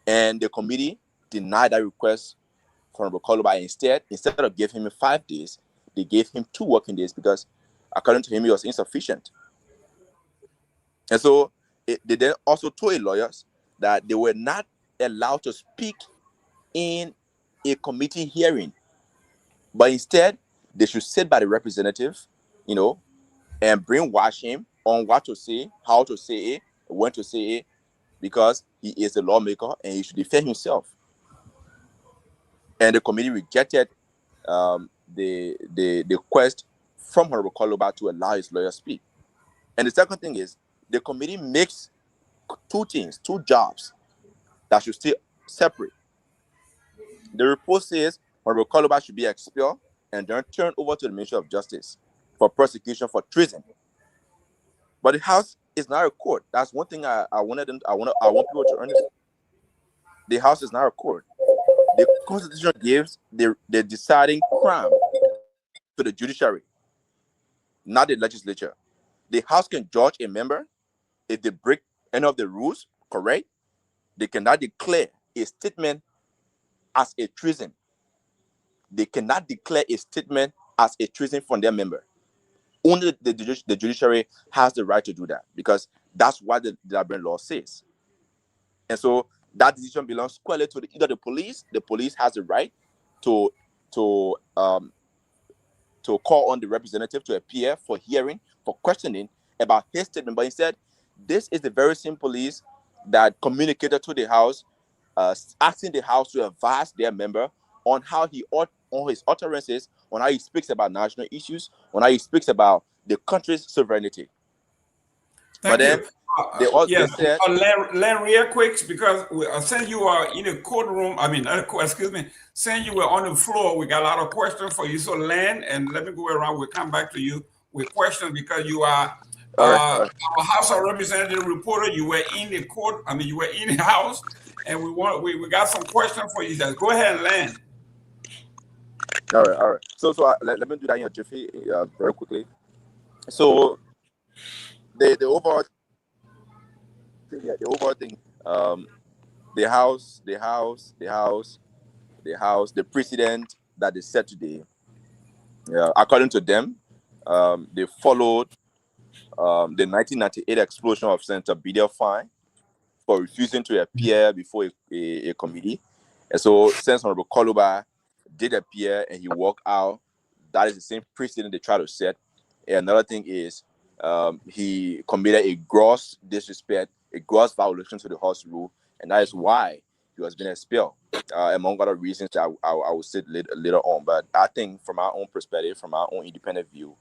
And the committee denied that request from Honorable Koloba. Instead of giving him 5 days, they gave him 2 working days because, according to him, it was insufficient. And so they then also told lawyers that they were not allowed to speak in a committee hearing, but instead they should sit by the representative, and brainwash him on what to say, how to say it, when to say it, because he is a lawmaker and he should defend himself. And the committee rejected the request from Honorable Koloba to allow his lawyer speak. And the second thing is, the committee makes 2 things, 2 jobs that should stay separate. The report says Honorable Koloba should be expelled and then turned over to the Ministry of Justice for prosecution for treason. But the House is not a court. That's one thing I want people to understand. The House is not a court. The Constitution gives the deciding crown to the judiciary, not the legislature. The House can judge a member if they break any of the rules, correct? They cannot declare a statement as a treason. They cannot declare a statement as a treason from their member. Only the judiciary has the right to do that because that's what the Liberian law says. And so that decision belongs squarely to either the police. The police has the right to call on the representative to appear for hearing, for questioning about his statement. But instead, this is the very same police that communicated to the House, asking the House to advise their member on how on his utterances, on how he speaks about national issues, on how he speaks about the country's sovereignty. Thank you. They said, Len, real quick, because since you are in the courtroom, since you were on the floor, we got a lot of questions for you. So Len, and let me go around, we'll come back to you with questions because you are a House of Representative reporter. You were in the court, you were in the House, and we got some questions for you guys. Go ahead, Len. All right. So let me do that in a jiffy very quickly. So the overall thing, the precedent that they set today, according to them, they followed the 1998 expulsion of Senator Bidia Fine for refusing to appear before a committee. And so since Honorable Koloba did appear and he walked out, that is the same precedent they try to set. And another thing is he committed a gross disrespect, a gross violation to the House rule, and that is why he was being expelled, among other reasons that I will say later on. But I think from our own perspective, from our own independent view,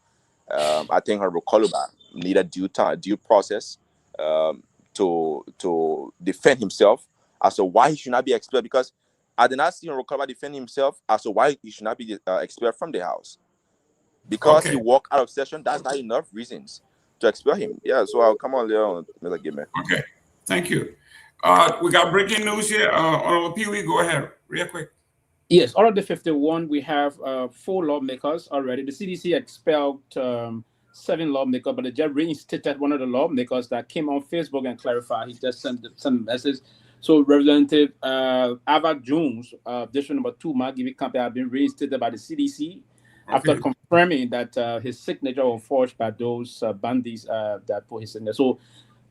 I think Honorable Koloba needed due process to defend himself as to why he should not be expelled, because I did not see Honorable Koloba defend himself as to why he should not be expelled from the House. Because he walked out of session, that's not enough reasons to expel him. Yeah, so I'll come on later on, Mr. Gayman. Okay, thank you. We got breaking news here. Honorable Pewee, go ahead, real quick. Yes, out of the 51, we have 4 lawmakers already. The CDC expelled 7 lawmakers, but they just reinstated one of the lawmakers that came on Facebook and clarified. He just sent a message. So Representative Ava Jones, District Number 2, Margibi Campaign, have been reinstated by the CDC after confirming that his signature was forged by those bandits that put his signature. So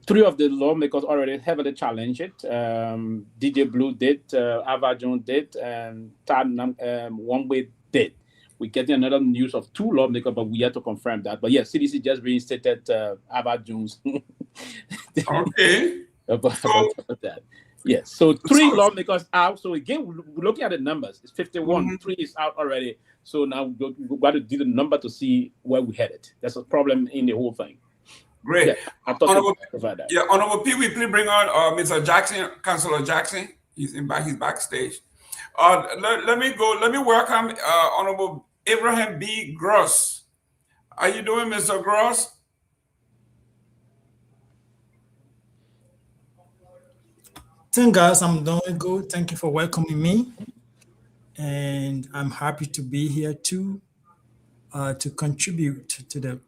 3 of the lawmakers already heavily challenged it. DJ Blue did, Ava Jones did, and Tad Wangwe did. We're getting another news of 2 lawmakers, but we have to confirm that. But yes, CDC just reinstated Ava Jones. Okay. about that. Yes, so 3 lawmakers out. So again, we're looking at the numbers. It's 51. 3 is out already. So now we've got to do the number to see where we headed. That's a problem in the whole thing. Great. Yeah, I thought provide that. Yeah, Honorable Pewee, please bring on Mr. Jackson, Councilor Jackson. He's backstage. Let me welcome Honorable Abraham B. Gross. How you doing, Mr. Gross? Thank guys, I'm doing good. Thank you for welcoming me. And I'm happy to be here too, to contribute to the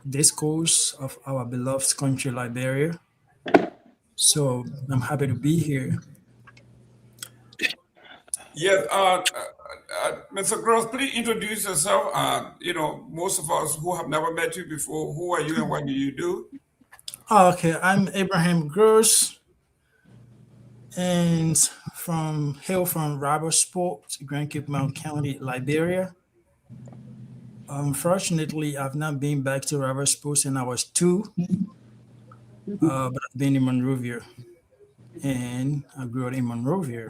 discourse of our beloved country, Liberia. So I'm happy to be here. Yes, Mr. Gross, please introduce yourself. Most of us who have never met you before, who are you and what do you do? Okay, I'm Abraham Gross, and hail from Robertsport, Grand Cape Mount County, Liberia. Unfortunately, I've not been back to Robertsport since I was 2, but I've been in Monrovia, and I grew up in Monrovia.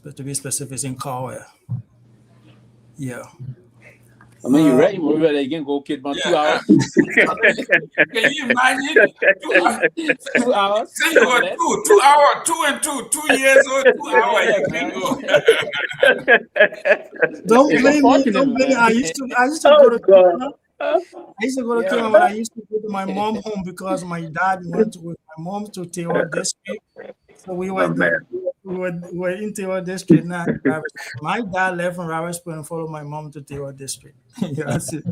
To be specific, in Garguah. Yeah. I mean, you're right. Monrovia, they can go kid about 2 hours. Can you imagine? 2 hours. Say you were 2 hours, 2 and 2, 2 years old, 2 hours. You can go. Don't blame me. Don't blame me. I used to go to Kenya. I used to go to Kenya, but I used to go to my mom's home because my dad went with my mom to Tewa district. So we were in Tewa district now. My dad left from Robertsport and followed my mom to Tewa district. Yeah, that's it.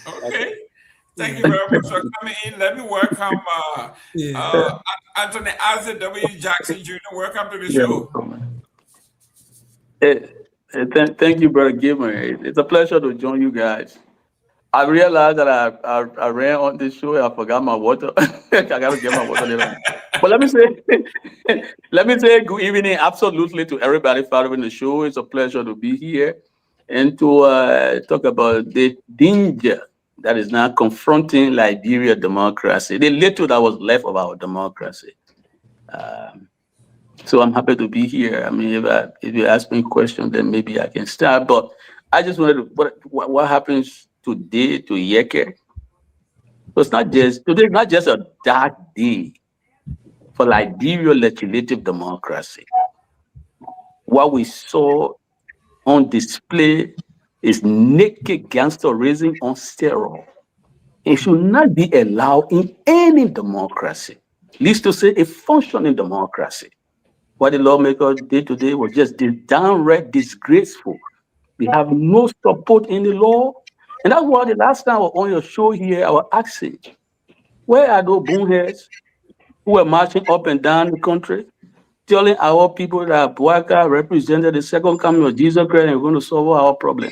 Okay. Thank you very much for coming in. Let me welcome Anthony Isaac W. Jackson Jr. Welcome to the show. Thank you, Brother Gayman. It's a pleasure to join you guys. I realized that I ran on this show and I forgot my water. I gotta get my water later. But let me say good evening absolutely to everybody following the show. It's a pleasure to be here and to talk about the danger that is now confronting Liberia democracy, the little that was left of our democracy. So I'm happy to be here. I mean, if you ask me a question, then maybe I can start. But I just wanted to, what happens today to Yeke? So today's not just a dark day for Liberia legislative democracy. What we saw on display is naked gangsterism on steroids. It should not be allowed in any democracy. Least to say a functioning democracy. What the lawmakers did today was just downright disgraceful. We have no support in the law. And that's why the last time I was on your show here, I was asking, where are those boneheads who were marching up and down the country, telling our people that Bouaka represented the second coming of Jesus Christ and we're going to solve our problem?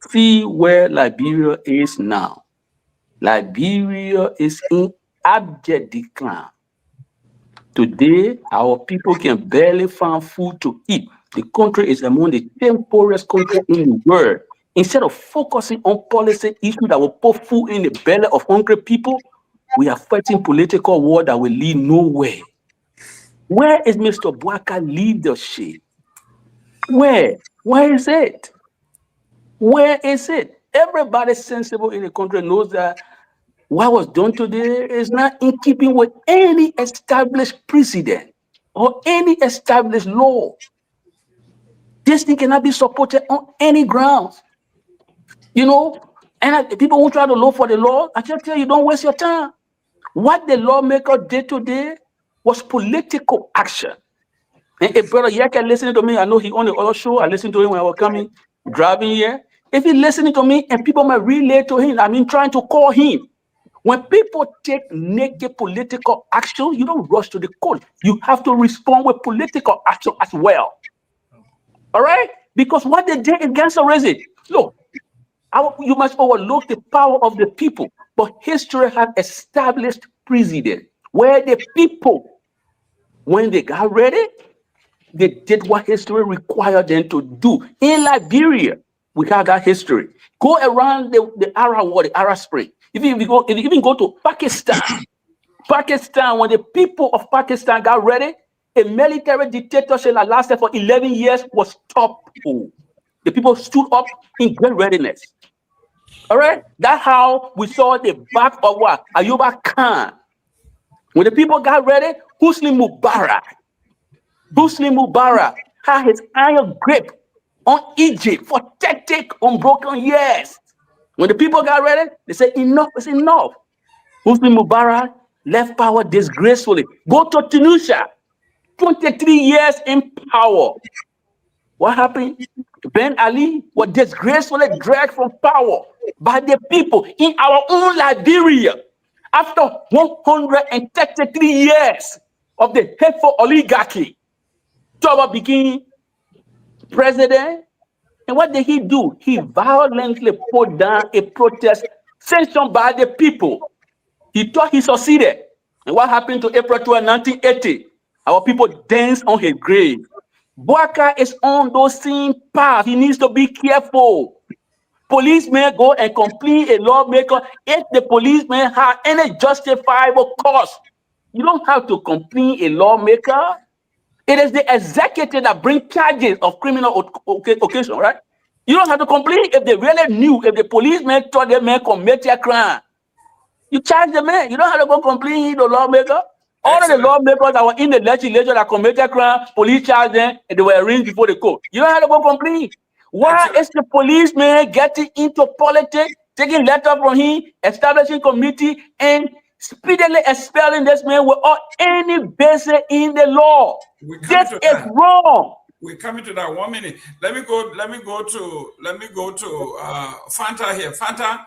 See where Liberia is now. Liberia is in abject decline. Today, our people can barely find food to eat. The country is among the 10 poorest countries in the world. Instead of focusing on policy issues that will put food in the belly of hungry people, we are fighting political war that will lead nowhere. Where is Mr. Bouaka leadership? Where is it? Where is it? Everybody sensible in the country knows that what was done today is not in keeping with any established precedent or any established law. This thing cannot be supported on any grounds. And people who try to look for the law, I just tell you, don't waste your time. What the lawmaker did today was political action. And a brother Yeke listening to me, I know he on the other show, I listened to him when I was coming, driving here. If he's listening to me and people might relate to him, trying to call him. When people take naked political action, you don't rush to the court. You have to respond with political action as well. All right? Because what they did against the race, look, you must overlook the power of the people. But history has established precedent where the people, when they got ready, they did what history required them to do. In Liberia, we have that history. Go around the Arab War, the Arab Spring. If you even go to Pakistan, when the people of Pakistan got ready, a military dictatorship that lasted for 11 years was toppled. The people stood up in great readiness. All right? That's how we saw the back of what? Ayuba Khan. When the people got ready, Hosni Mubarak had his iron grip on Egypt for 30 unbroken years. When the people got ready, they said, enough is enough. Hosni Mubarak left power disgracefully. Go to Tunisia. 23 years in power. What happened? Ben Ali was disgracefully dragged from power by the people in our own Liberia after 133 years of the hateful oligarchy. Tomalin became president, and what did he do? He violently put down a protest sanctioned by the people. He thought he succeeded. And what happened to April 12, 1980? Our people danced on his grave. Bouakai is on those same paths. He needs to be careful. Policemen go and complain a lawmaker if the policeman have any justifiable cause. You don't have to complain a lawmaker. It is the executive that brings charges of criminal occasion, right? You don't have to complain if they really knew, if the policeman thought the man committed a crime. You charge the man. You don't have to go complain the lawmaker. All of the lawmakers that were in the legislature that committed crime, police charged them, and they were arraigned before the court. You don't have to go complain. Why is the policeman getting into politics, taking letters from him, establishing committee, and speedily expelling this man without any basis in the law? This is wrong. We're coming to that 1 minute. Let me go to Fanta here. Fanta,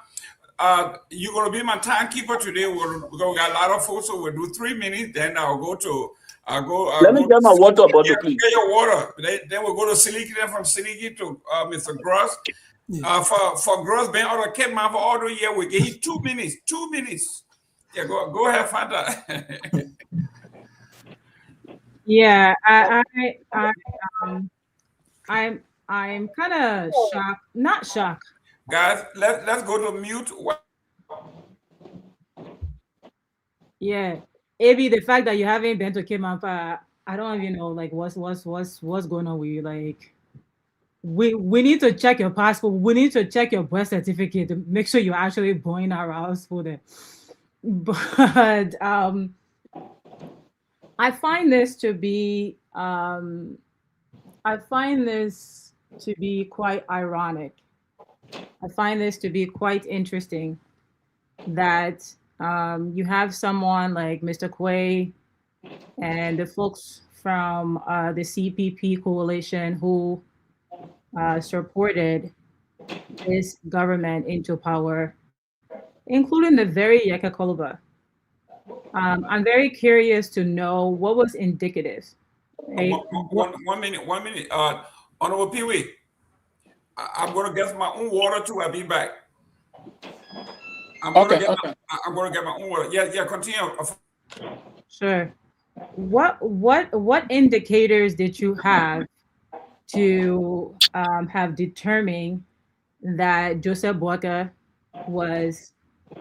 you're gonna be my timekeeper today. We got a lot of folks, so we'll do 3 minutes. Then I'll go to let me get my water bottle, please. Get your water. Then we'll go to Seleke. Then from Seleke to Mr. Gross. For Gross being out of Kidman for all the year, we give you 2 minutes. 2 minutes. Yeah, go ahead, Fanta. Yeah, I'm kind of shocked. Not shocked. Guys, let's go to mute. Yeah, Abby, the fact that you haven't been to Kidman, I don't even know like what's going on with you. Like, we need to check your passport. We need to check your birth certificate to make sure you're actually born our house for them. But I find this to be quite ironic. I find this to be quite interesting that you have someone like Mr. Pewee and the folks from the CPP coalition who supported this government into power, including the very Yeka Koluba. I'm very curious to know what was indicative. Right? One minute. Honorable Pewee, I'm going to get my own water too. I'll be back. I'm going to get my own water. Yeah, continue. Sure. What indicators did you have to have determined that Joseph Bouakai was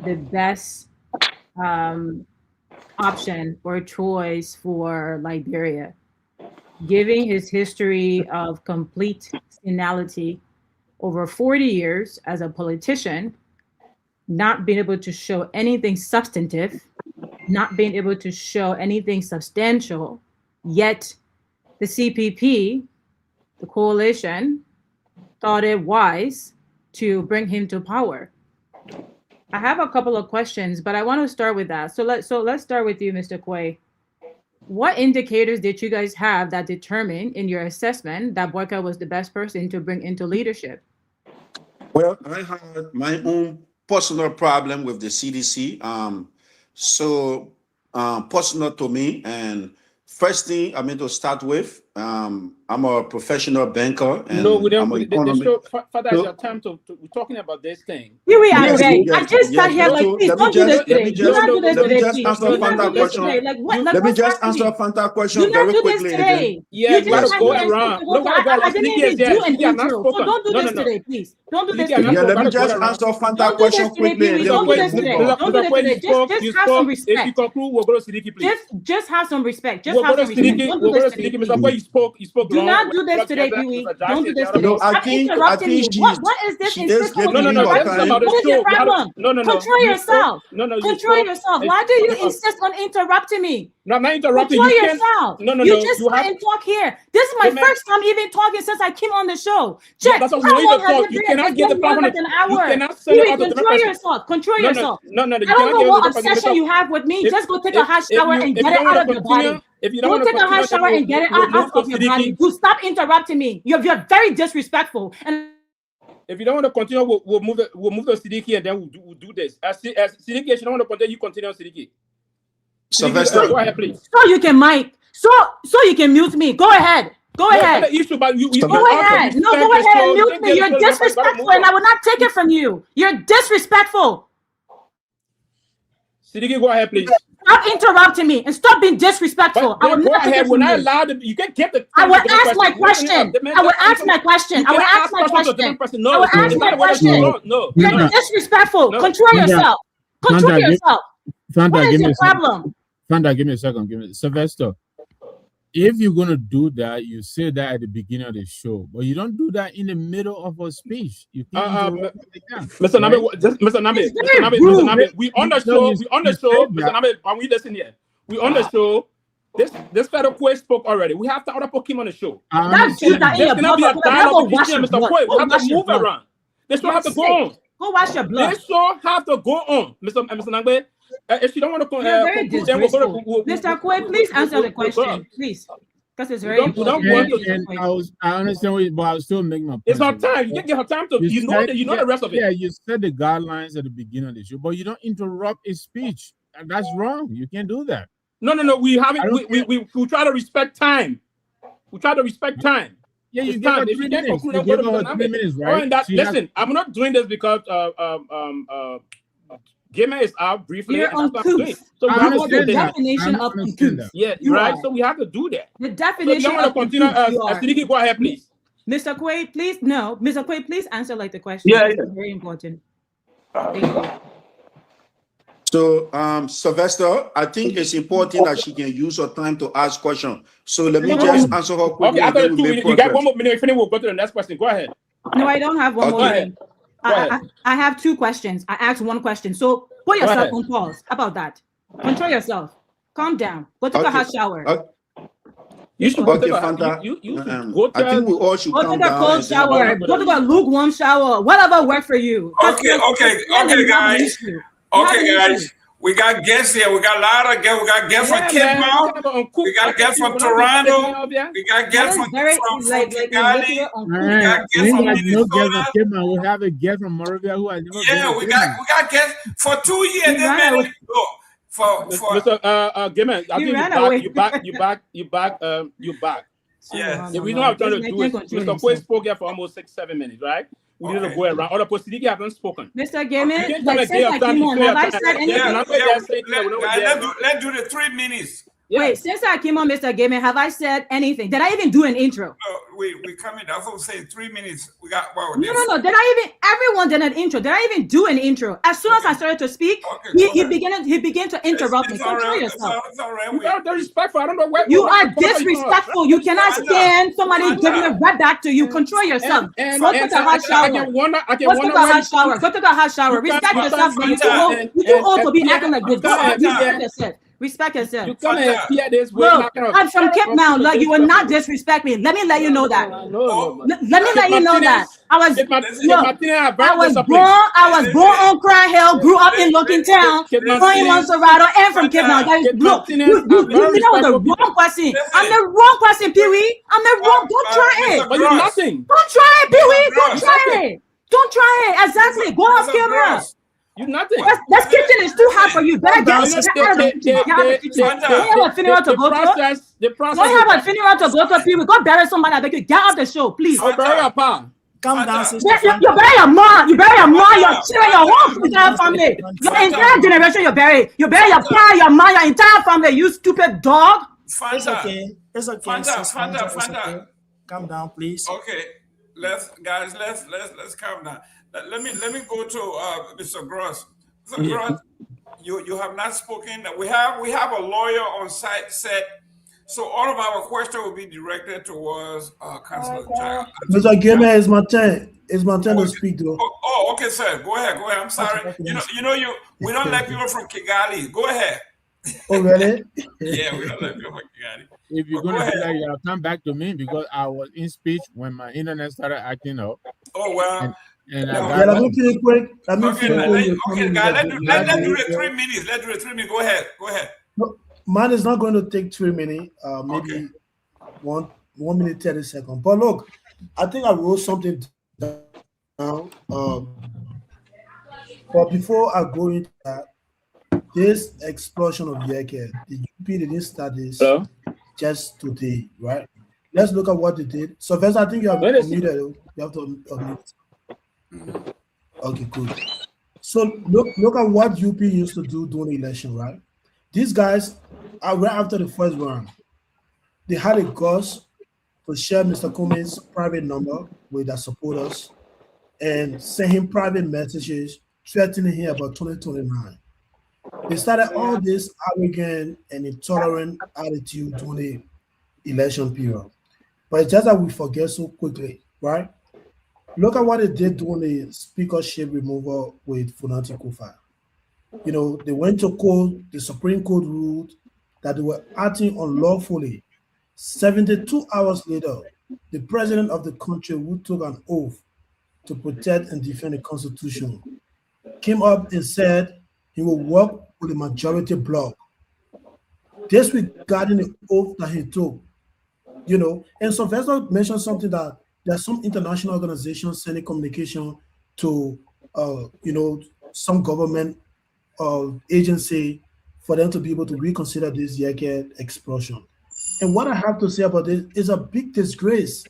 the best option or choice for Liberia, given his history of complete senility over 40 years as a politician, not being able to show anything substantive, not being able to show anything substantial, yet the CPP, the coalition, thought it wise to bring him to power. I have a couple of questions, but I want to start with that. So let's start with you, Mr. Pewee. What indicators did you guys have that determined in your assessment that Bouakai was the best person to bring into leadership? Well, I had my own personal problem with the CDC. Personal to me, and first thing I mean to start with, I'm a professional banker. And no, we don't. Father, it's your time to we're talking about this thing. Here we are. I just sat here like, please don't do this today. Let me just answer Fanta question. Let me just answer Fanta question very quickly again. Yeah, you gotta go around. I didn't even do an intro, so don't do this today, please. Don't do this today. Yeah, let me just answer Fanta question quickly. Don't do this today. Don't do this today. Just have some respect. If you conclude, we'll go to Seleke, please. Just have some respect. Just have some respect. Don't do this today. Mr. Pewee, you spoke. Do not do this today, Pewee. Don't do this today. No, I think what is this? No. What is your problem? No. Control yourself. Control yourself. Why do you insist on interrupting me? No, I'm not interrupting. Control yourself. No. You just sit and talk here. This is my first time even talking since I came on the show. Check. That's what we need to talk. You cannot get the problem. You cannot send it out to the control yourself. Control yourself. No. I don't know what obsession you have with me. Just go take a hot shower and get it out of your body. if you don't go want take to a hot shower and get it out of your body. You stop interrupting me. You're very disrespectful. And if you don't want to continue, we'll move the Siddiqui and then we'll do this. As Siddiqui, if you don't want to continue, you continue on Siddiqui. Sylvester, go ahead, please. So you can mic. So you can mute me. Go ahead. Go ahead. Issue, but you go ahead. No, go ahead and mute me. You're disrespectful, and I will not take it from you. You're disrespectful. Siddiqui, go ahead, please. Stop interrupting me and stop being disrespectful. I will go not take ahead. it We're from not you. allowed to. You can get the. I will ask my question. I will ask my question. I will ask my question. No, I will ask my question. No. You're disrespectful. Control yourself. Control yourself. What is your problem? Fanta, give me a second. Sylvester, if you're gonna do that, you say that at the beginning of the show, but you don't do that in the middle of a speech. You can't Mr. Nagbe, we on the show, Mr. Nagbe, and we listen here. We on the show. This federal Kwei spoke already. We have to other Pokemon on the show. That's you that in your blood. Be a dialogue between Mr. Kwei. We have to move blood. around. This show have to go on. Go wash your blood. This show have to go on, Mr. Nagbe. If you don't want to conclude, then Mr. Kwei, please answer the question, please. Because it's very important. I understand, but I'll still make my point. It's not time. You can get her time to. You know the rest of it. Yeah, you said the guidelines at the beginning of the show, but you don't interrupt his speech. And that's wrong. You can't do that. No. We haven't. We try to respect time. We try to respect time. Yeah, you give her 3 minutes. You give her 3 minutes, right? Listen, I'm not doing this because Gayman is out briefly. You're uncouth. So we have the definition of uncouth. Yeah, right. So we have to do that. The definition of continue. Siddiqui, go ahead, please. Mr. Kwei, please. No, Mr. Kwei, please answer like the question. Yeah. It's very important. Thank you. So, Sylvester, I think it's important that she can use her time to ask questions. So let me just answer her quickly. Okay, after 2 minutes, you got 1 more minute. If we'll go to the next question. Go ahead. No, I don't have one more minute. I have 2 questions. I asked 1 question. So put yourself on pause. How about that? Control yourself. Calm down. Go take a hot shower. You should go take Fanta. I think we all should go take a cold shower. Go take a lukewarm shower. Whatever works for you. Okay, guys. Okay, guys. We got guests here. We got a lot of guests. We got guests from Kehleboe. We got guests from Toronto. We got guests from Kigali. We got guests from Minnesota. We have a guest from Moravia who has never been. We got guests for 2 years. Mr. Gayman, I think you back. Yes. We know how I'm trying to do it. Mr. Kwei spoke here for almost 6-7 minutes, right? We need to go around. Other Siddiqui haven't spoken. Mr. Gayman, have I said anything? Let's do the 3 minutes. Yeah. Wait, since I came on, Mr. Gayman, have I said anything? Did I even do an intro? No, we come in. That's what we say. 3 minutes. We got. Well, no. Did I even? Everyone did an intro. Did I even do an intro? As soon as I started to speak, he began to interrupt me. Control yourself. It's all right. You are disrespectful. I don't know what you are disrespectful. You cannot stand somebody giving it right back to you. Control yourself. Go take a hot shower. Go take a hot shower. Respect yourself, man. You too old to be acting like this. Respect yourself. Respect yourself. You come and hear this. Look, I'm from Cape now. Like, you will not disrespect me. Let me let you know that. Let me let you know that. I was born on Crown Hill, grew up in Looking Town, going on Serrato, and from Cape now. Look, you know the wrong question. I'm the wrong question, Pewee. I'm the wrong. Don't try it. But you're nothing. Don't try it, Pewee. Don't try it. Don't try it. Exactly. Go off camera. You nothing. That kitchen is too hot for you. Better get out of the kitchen. Don't have a funeral to go to. Don't have a funeral to go to. People go bury somebody. I beg you, get out the show, please. I'll bury your pa. Calm down, sister. You bury your mom. You bury your mom. Your children, your whole entire family. Your entire generation, you bury. You bury your pa, your mom, your entire family. You stupid dog. It's okay. It's okay. Fanta. Calm down, please. Okay, let's calm down. Let me go to Mr. Gross. Mr. Gross, you have not spoken. We have a lawyer on site set, so all of our questions will be directed towards Councilor Child. Mr. Gayman, it's my turn. It's my turn to speak, though. Oh, okay, sir. Go ahead. I'm sorry. We don't let people from Kigali. Go ahead. Oh, really? Yeah, we don't let people from Kigali. If you're going to do that, you have to come back to me because I was in speech when my internet started acting up. Oh, well. Let me finish quick. Let's do the 3 minutes. Let's do the 3 minutes. Go ahead. mine is not going to take 3 minutes, maybe Okay. 1 minute 30 seconds. But look, I think I wrote something down. But before I go into that, this explosion of Yeke, the UP didn't start this just today, right? Let's look at what they did. So first, I think you have muted. You have to unmute. Okay, good. So look at what UP used to do during the election, right? These guys, right after the first round, they had a guts to share Mr. Cummings' private number with their supporters and send him private messages threatening him about 2029. They started all this arrogant and intolerant attitude during the election period. But it's just that we forget so quickly, right? Look at what they did during the speakership removal with Funanti Kufa. You know, they went to court, the Supreme Court ruled that they were acting unlawfully. 72 hours later, the president of the country, who took an oath to protect and defend the Constitution, came up and said he will work with the majority bloc, disregarding the oath that he took. You know, and Sylvester mentioned something that there are some international organizations sending communication to, you know, some government agency for them to be able to reconsider this Yeke explosion. And what I have to say about this is a big disgrace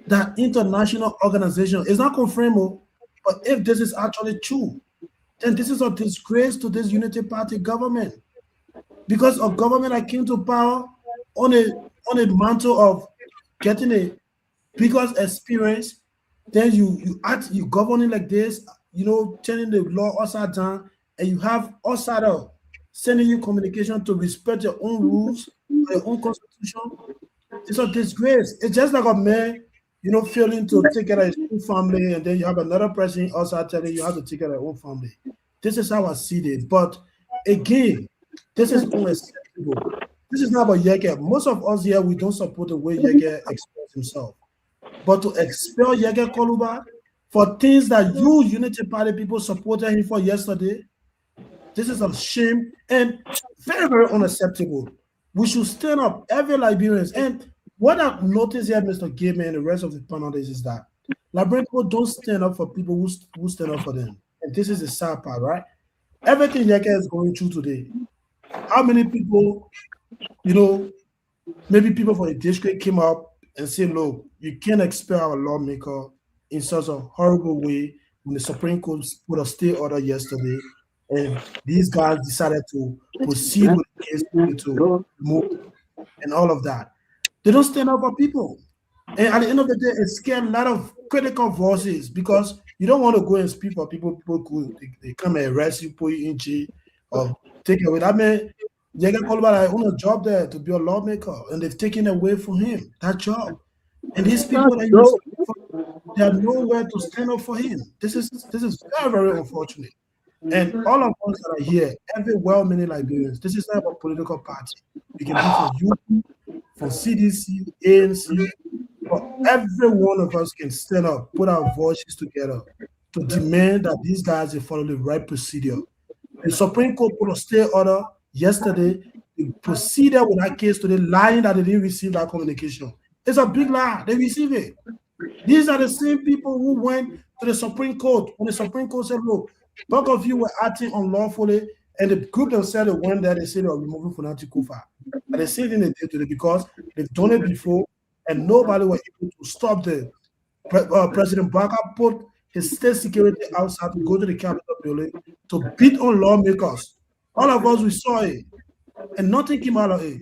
that international organization is not confirmed, but if this is actually true, then this is a disgrace to this Unity Party government, because a government that came to power on a mantle of getting a biggest experience, then you governing like this, you know, turning the law upside down, and you have outsider sending you communication to respect your own rules, your own constitution. It's a disgrace. It's just like a man, you know, failing to take care of his own family, and then you have another person outside telling you how to take care of your own family. This is how I see it. But again, this is unacceptable. This is not about Yeke. Most of us here, we don't support the way Yeke expressed himself. But to expel Yeke Koluba for things that you Unity Party people supported him for yesterday, this is a shame and very, very unacceptable. We should stand up, every Liberians. And what I've noticed here, Mr. Gayman and the rest of the panelists, is that Liberian people don't stand up for people who stand up for them. And this is the sad part, right? Everything Yeke is going through today. How many people, you know, maybe people from the district came up and said, look, you can't expel our lawmaker in such a horrible way when the Supreme Court put a stay order yesterday, and these guys decided to proceed with the case to move and all of that. They don't stand up for people. And at the end of the day, it scared a lot of critical voices, because you don't want to go and speak for people. People could they come and arrest you, put you in jail, or take away. I mean, Yeke Koluba own a job there to be a lawmaker, and they've taken away from him that job. And these people that they have nowhere to stand up for him. This is very, very unfortunate. And all of us that are here, every well-meaning Liberians, this is not about political party. You can be from UP, from CDC, ANC, but every one of us can stand up, put our voices together to demand that these guys follow the right procedure. The Supreme Court put a stay order yesterday. They proceeded with that case today, lying that they didn't receive that communication. It's a big lie. They received it. These are the same people who went to the Supreme Court when the Supreme Court said, look, both of you were acting unlawfully, and the group themselves went there, they said they were removing Funanti Kufa. And the same thing they did today, because they've done it before, and nobody was able to stop the President Baka put his state security outside to go to the Capitol building to beat on lawmakers. All of us, we saw it, and nothing came out of it.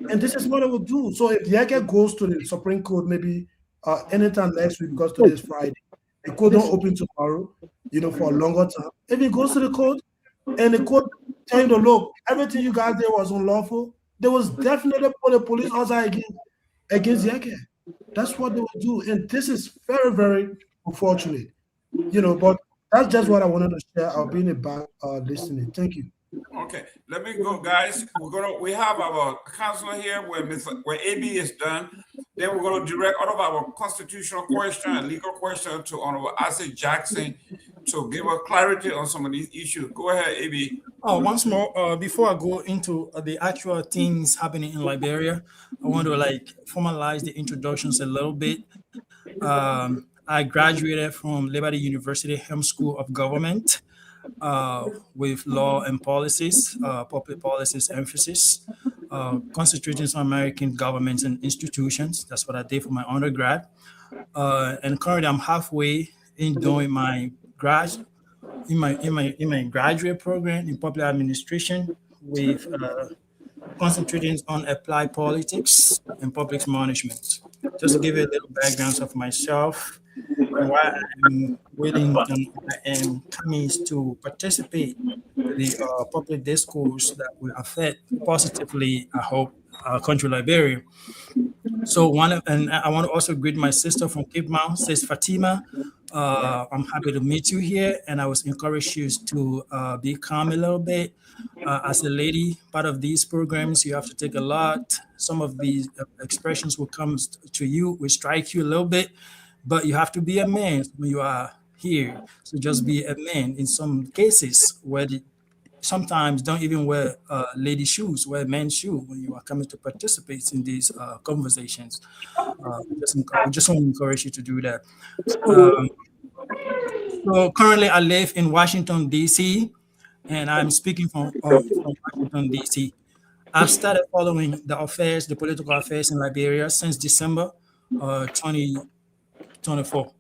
And this is what they will do. So if Yeke goes to the Supreme Court, maybe anytime next week, because today is Friday, the court don't open tomorrow, you know, for a longer time. If he goes to the court and the court tell him to look, everything you guys did was unlawful, they was definitely put the police outside against Yeke. That's what they will do. And this is very, very unfortunate. You know, but that's just what I wanted to share. I'll be in the back listening. Thank you. Okay, let me go, guys. We have our counselor here where AB is done. Then we're going to direct all of our constitutional question and legal question to Honorable Isaac Jackson. to give us clarity on some of these issues. Go ahead, AB. Once more, before I go into the actual things happening in Liberia, I want to formalize the introductions a little bit. I graduated from Liberty University Helm School of Government with law and policies, public policies emphasis, concentrating on American governments and institutions. That's what I did for my undergrad. And currently I'm halfway in doing my graduate program in public administration with concentrating on applied politics and public management. Just to give you a little background of myself and why I'm willing and I am coming to participate in the public discourse that will affect positively, I hope, our country, Liberia. So and I want to also greet my sister from Cape Mount, says Fatima. I'm happy to meet you here, and I was encouraged you to be calm a little bit. As a lady, part of these programs, you have to take a lot. Some of these expressions will come to you, will strike you a little bit, but you have to be a man when you are here. So just be a man. In some cases, where sometimes don't even wear lady shoes, wear men's shoes when you are coming to participate in these conversations. Just want to encourage you to do that. So currently I live in Washington, D.C., and I'm speaking from Washington, D.C. I've started following the political affairs in Liberia since December 2024.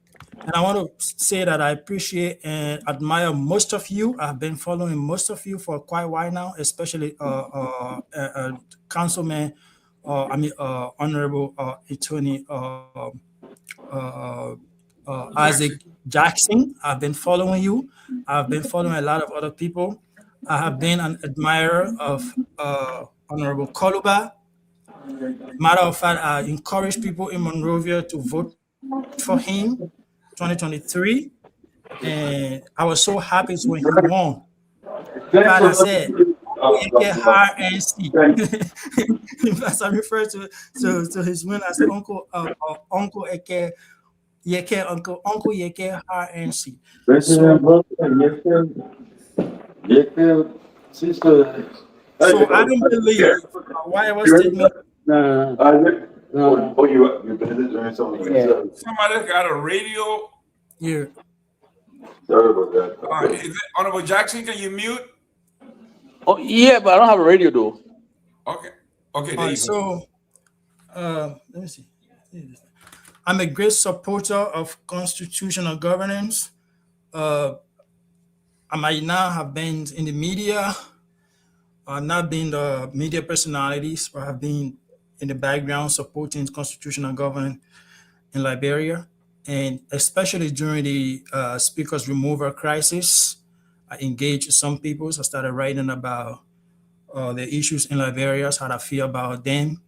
And I want to say that I appreciate and admire most of you. I've been following most of you for quite a while now, especially Councilman, Honorable Attorney Isaac Jackson. I've been following you. I've been following a lot of other people. I have been an admirer of Honorable Koluba. Matter of fact, I encourage people in Monrovia to vote for him 2023, and I was so happy when he won. But I said, as I refer to his win as Uncle Eke Yeke, Uncle Yeke RNC. So I don't believe whatever statement. Somebody got a radio. Yeah. Sorry about that. Honorable Jackson, can you mute? Oh yeah, but I don't have a radio though. Okay. Okay. So let me see. I'm a great supporter of constitutional governance. I might not have been in the media. I've not been the media personalities, but I've been in the background supporting constitutional governance in Liberia. And especially during the speaker's removal crisis, I engaged some people. So I started writing about the issues in Liberia, how I feel about them.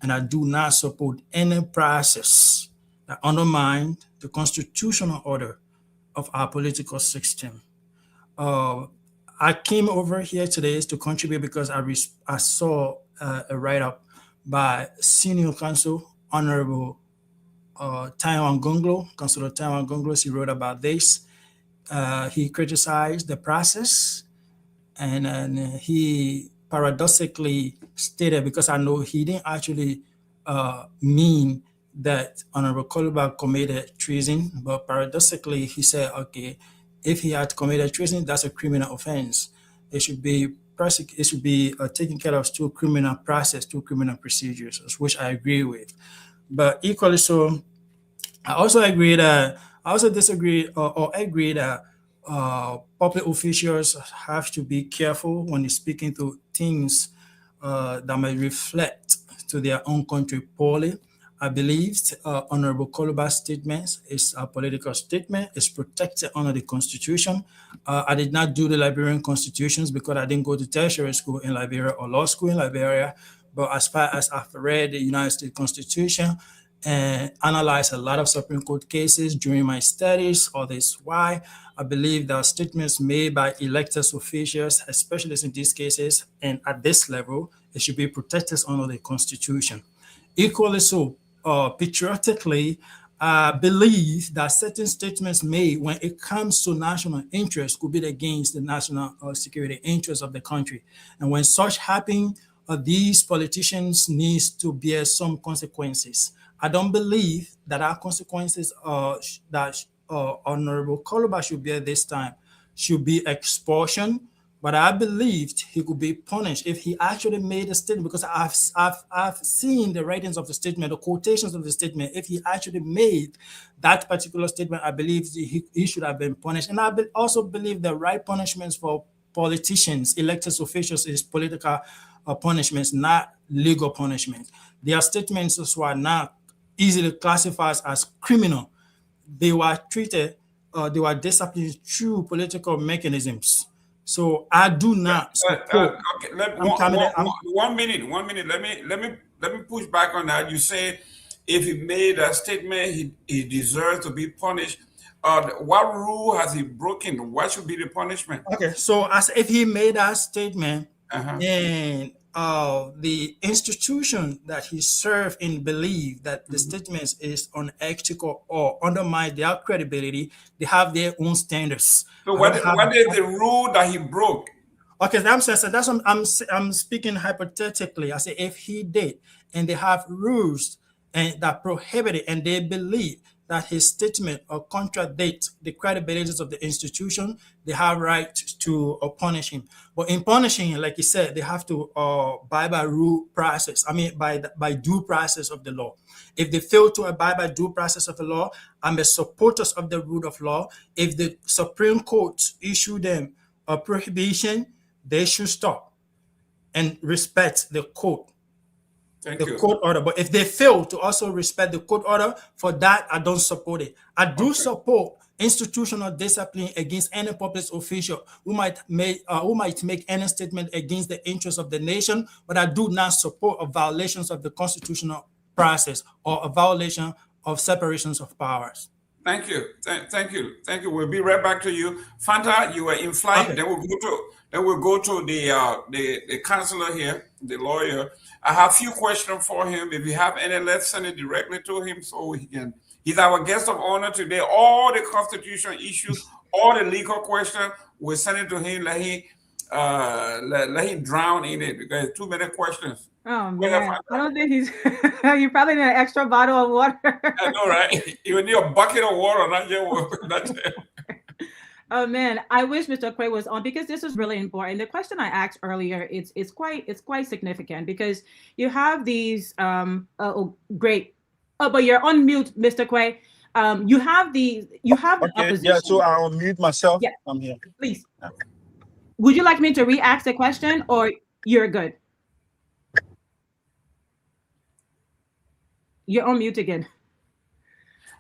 And I do not support any process that undermines the constitutional order of our political system. I came over here today to contribute because I saw a write-up by Senior Counsel Honorable Taiwan Gongloe, Councilor Taiwan Gongloe. He wrote about this. He criticized the process, and he paradoxically stated, because I know he didn't actually mean that Honorable Koluba committed treason, but paradoxically he said, okay, if he had committed treason, that's a criminal offense. It should be taken care of through criminal process, through criminal procedures, which I agree with. But equally so, I also agree that public officials have to be careful when they're speaking to things that may reflect to their own country poorly. I believe Honorable Koluba's statement is a political statement. It's protected under the Constitution. I did not do the Liberian constitutions because I didn't go to tertiary school in Liberia or law school in Liberia. But as far as I've read the United States Constitution and analyzed a lot of Supreme Court cases during my studies, all this why I believe that statements made by elected officials, especially in these cases and at this level, it should be protected under the Constitution. Equally so, patriotically, believe that certain statements made when it comes to national interest could be against the national security interests of the country. And when such happen, these politicians need to bear some consequences. I don't believe that our consequences that Honorable Koluba should bear this time should be expulsion, but I believed he could be punished if he actually made a statement, because I've seen the writings of the statement, the quotations of the statement. If he actually made that particular statement, I believe he should have been punished. And I also believe the right punishments for politicians, elected officials, is political punishments, not legal punishments. Their statements were not easily classified as criminal. They were treated, they were disciplined through political mechanisms. So I do not support. Okay, one minute. Let me push back on that. You say if he made a statement, he deserves to be punished. What rule has he broken? What should be the punishment? Okay, so as if he made a statement, and the institution that he served in believe that the statement is unethical or undermine their credibility, they have their own standards. So what is the rule that he broke? Okay, I'm speaking hypothetically. I say if he did, and they have rules and that prohibit it, and they believe that his statement contradicts the credibility of the institution, they have right to punish him. But in punishing, like you said, they have to abide by rule process. I mean, by due process of the law. If they fail to abide by due process of the law, I'm a supporter of the rule of law. If the Supreme Court issue them a prohibition, they should stop and respect the court. Court order. But if they fail to also respect the court order, for that I don't support it. I do support institutional discipline against any public official who might make any statement against the interests of the nation, but I do not support a violations of the constitutional process or a violation of separations of powers. Thank you. Thank you. We'll be right back to you. Fanta, you were in flight. Okay. Then we'll go to the counselor here, the lawyer. I have a few questions for him. If you have any, let's send it directly to him so he can. He's our guest of honor today. All the constitutional issues, all the legal questions, we'll send it to him. Let him drown in it because too many questions. Oh man, I don't think he's. You probably need an extra bottle of water. I know, right? You would need a bucket of water, not just. Oh man, I wish Mr. Quay was on because this is really important. The question I asked earlier, it's quite significant because you have these great. Oh, but you're on mute, Mr. Quay. You have the opposition. Yeah, so I'll mute myself. Yeah, I'm here. Please. Would you like me to re-ask the question or you're good? You're on mute again.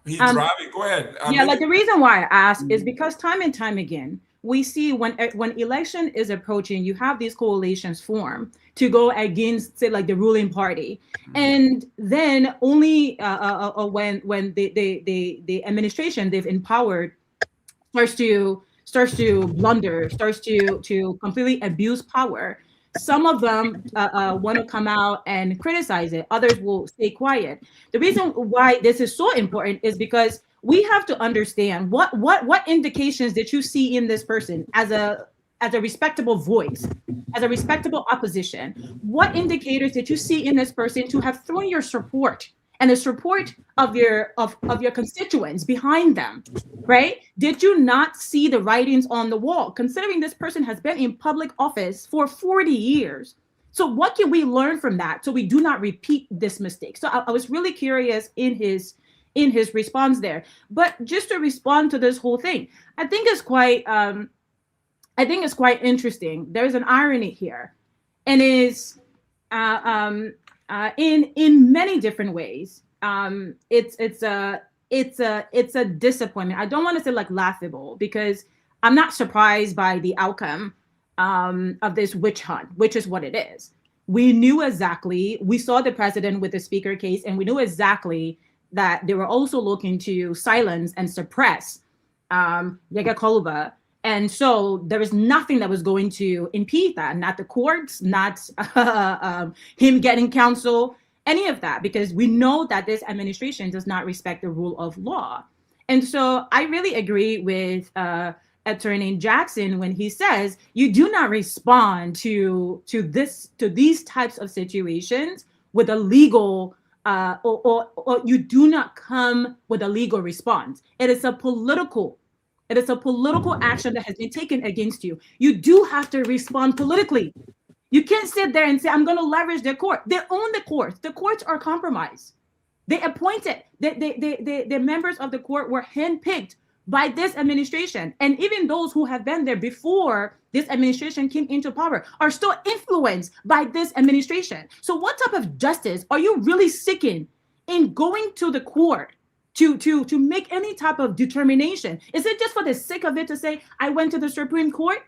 He's driving. Go ahead. Like the reason why I ask is because time and time again, we see when election is approaching, you have these coalitions form to go against, say, like the ruling party, and then only when the administration they've empowered starts to blunder, starts to completely abuse power. Some of them want to come out and criticize it. Others will stay quiet. The reason why this is so important is because we have to understand what indications did you see in this person as a respectable voice, as a respectable opposition. What indicators did you see in this person to have thrown your support and the support of your constituents behind them, right? Did you not see the writings on the wall, considering this person has been in public office for 40 years? So what can we learn from that so we do not repeat this mistake? So I was really curious in his response there. But just to respond to this whole thing, I think it's quite interesting. There's an irony here, and is in many different ways. It's a disappointment. I don't want to say like laughable because I'm not surprised by the outcome of this witch hunt, which is what it is. We knew exactly. We saw the president with the speaker case, and we knew exactly that they were also looking to silence and suppress Seleke Kromah. And so there was nothing that was going to impede that, not the courts, not him getting counsel. any of that, because we know that this administration does not respect the rule of law. And so I really agree with Attorney Jackson when he says you do not respond to these types of situations with a legal or you do not come with a legal response. It is a political action that has been taken against you. You do have to respond politically. You can't sit there and say, I'm going to leverage the court. They own the courts. The courts are compromised. They appointed, the members of the court were handpicked by this administration. And even those who have been there before this administration came into power are still influenced by this administration. So what type of justice are you really seeking in going to the court to make any type of determination? Is it just for the sake of it to say, I went to the Supreme Court?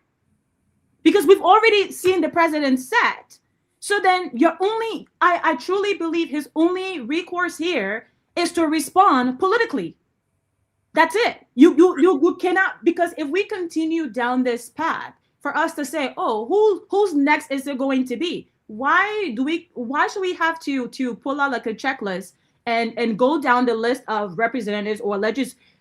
Because we've already seen the president set. So then I truly believe his only recourse here is to respond politically. That's it. You cannot, because if we continue down this path, for us to say, oh, who's next is it going to be? Why should we have to pull out like a checklist and go down the list of representatives or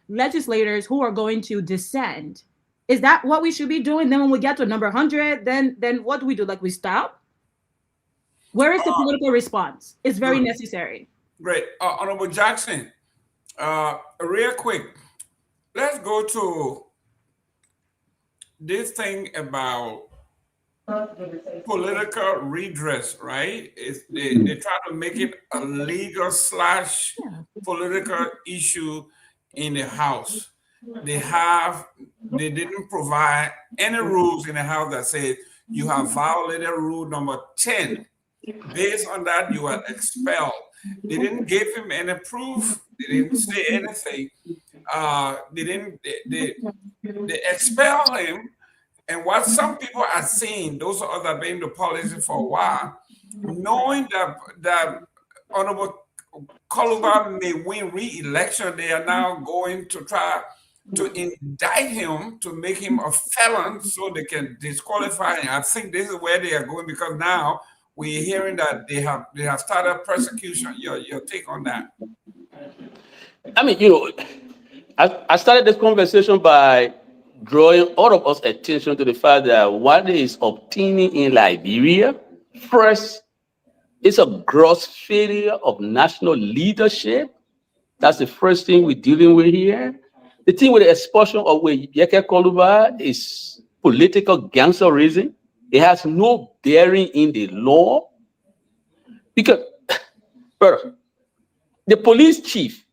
legislators who are going to descend? Is that what we should be doing? Then when we get to number 100, then what do we do? Like we stop? Where is the political response? It's very necessary. Great. Honorable Jackson, real quick, let's go to this thing about political redress, right? They try to make it a legal / political issue in the House. They didn't provide any rules in the House that said you have violated rule number 10. Based on that, you are expelled. They didn't give him any proof. They didn't say anything. They expel him. And what some people are saying, those that have been in the policy for a while, knowing that Honorable Koluba may win re-election, they are now going to try to indict him to make him a felon so they can disqualify him. I think this is where they are going, because now we're hearing that they have started persecution. Your take on that? I mean, I started this conversation by drawing all of us attention to the fact that what is obtaining in Liberia, first, it's a gross failure of national leadership. That's the first thing we're dealing with here. The thing with the expulsion of Yeke Koluba is political gangsterism. It has no bearing in the law. Because the police chief,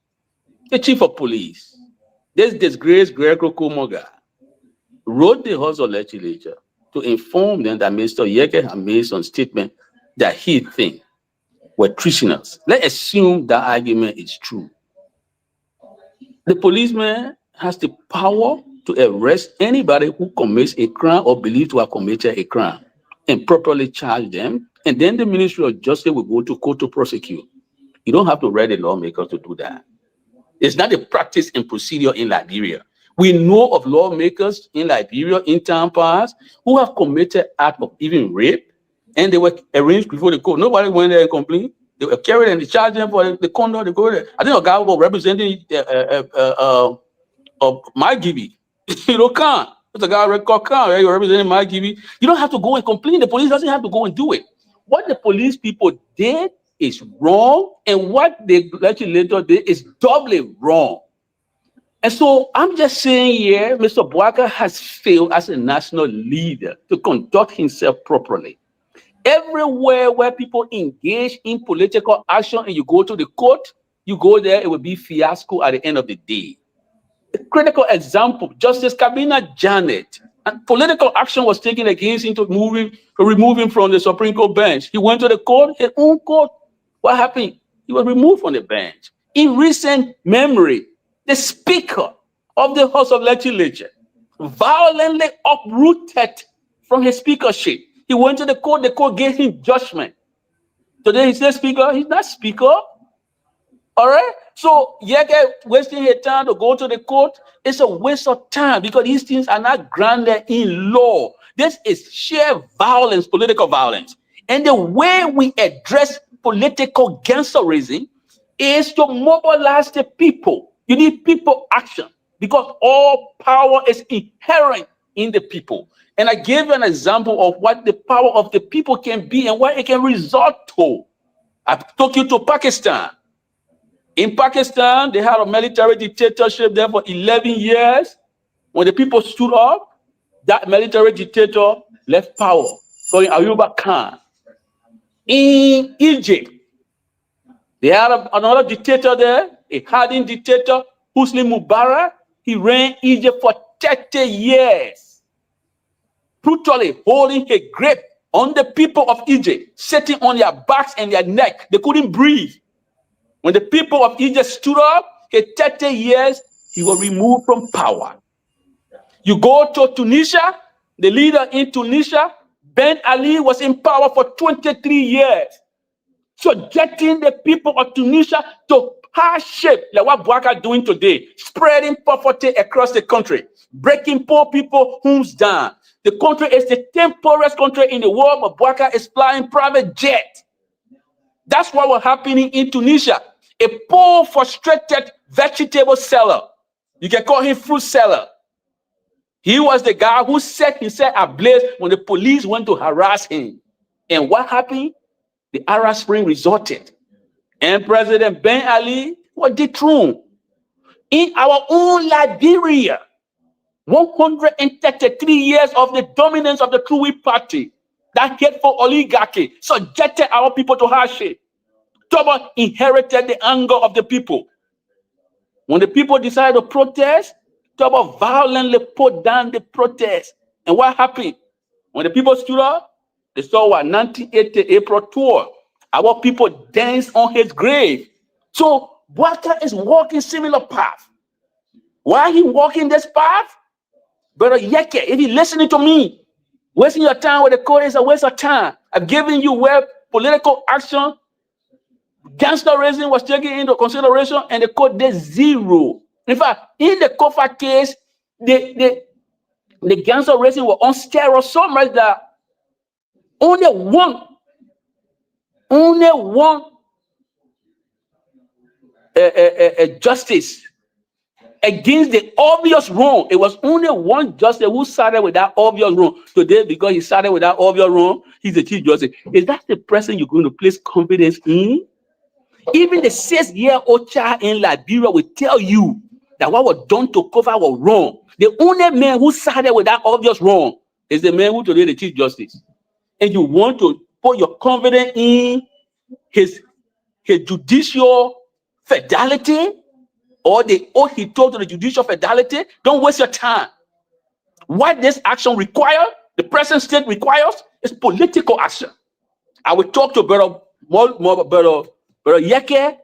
the chief of police, this disgraced Gregory Komoga, wrote the House of Legislature to inform them that Mr. Yeke had made some statement that he thinks were treasonous. Let's assume that argument is true. The policeman has the power to arrest anybody who commits a crime or believed to have committed a crime and properly charge them. And then the Ministry of Justice will go to court to prosecute. You don't have to read the lawmakers to do that. It's not a practice and procedure in Liberia. We know of lawmakers in Liberia in time past who have committed acts of even rape, and they were arraigned before the court. Nobody went there and complained. They were carried and they charged them for the conduct. They go there. I think a guy was representing of Nagbe. Khan. It's a guy called Khan, right? You're representing Nagbe. You don't have to go and complain. The police doesn't have to go and do it. What the police people did is wrong, and what the legislator did is doubly wrong. And so I'm just saying here, Mr. Bouaka has failed as a national leader to conduct himself properly. Everywhere where people engage in political action and you go to the court, you go there, it will be fiasco at the end of the day. A critical example, Justice Kabina Janet, and political action was taken against him to remove him from the Supreme Court bench. He went to the court, his own court. What happened? He was removed from the bench. In recent memory, the Speaker of the House of Legislature violently uprooted from his speakership. He went to the court gave him judgment. Today he says speaker, he's not speaker. All right? So Yeke wasting his time to go to the court, it's a waste of time because these things are not grounded in law. This is sheer violence, political violence. And the way we address political gangsterism is to mobilize the people. You need people action because all power is inherent in the people. And I gave you an example of what the power of the people can be and what it can result to. I took you to Pakistan. In Pakistan, they had a military dictatorship there for 11 years. When the people stood up, that military dictator left power, going Ayuba Khan. In Egypt, they had another dictator there, a hardened dictator, Hosni Mubarak. He ran Egypt for 30 years, brutally holding a grip on the people of Egypt, sitting on their backs and their neck. They couldn't breathe. When the people of Egypt stood up, for 30 years, he was removed from power. You go to Tunisia, the leader in Tunisia, Ben Ali, was in power for 23 years, subjecting the people of Tunisia to hardship, like what Bouaka doing today, spreading poverty across the country, breaking poor people homes down. The country is the 10th poorest country in the world, but Bouaka is flying private jet. That's what was happening in Tunisia. A poor, frustrated vegetable seller. You can call him fruit seller. He was the guy who set himself ablaze when the police went to harass him. And what happened? The Arab Spring resulted. And President Ben Ali was dethroned. In our own Liberia, 133 years of the dominance of the Pewee party, that hateful oligarchy, subjected our people to hardship. Tomalin inherited the anger of the people. When the people decided to protest, Tomalin violently put down the protest. And what happened? When the people stood up, they saw what 1980 April 12. Our people danced on his grave. So Bouaka is walking similar path. Why he walking this path? Brother Yeke, if you listening to me, wasting your time with the court is a waste of time. I've given you where political action, gangsterism was taken into consideration, and the court did zero. In fact, in the Kofa case, the gangsterism was on steroids so much that only one justice against the obvious wrong. It was only one justice who sided with that obvious wrong. Today, because he sided with that obvious wrong, he's the chief justice. Is that the person you're going to place confidence in? Even the 6-year-old child in Liberia will tell you that what was done to cover was wrong. The only man who sided with that obvious wrong is the man who today is the chief justice. And you want to put your confidence in his judicial fidelity or the oath he told to the judicial fidelity? Don't waste your time. What this action requires, the present state requires, is political action. I will talk to Brother Yeke,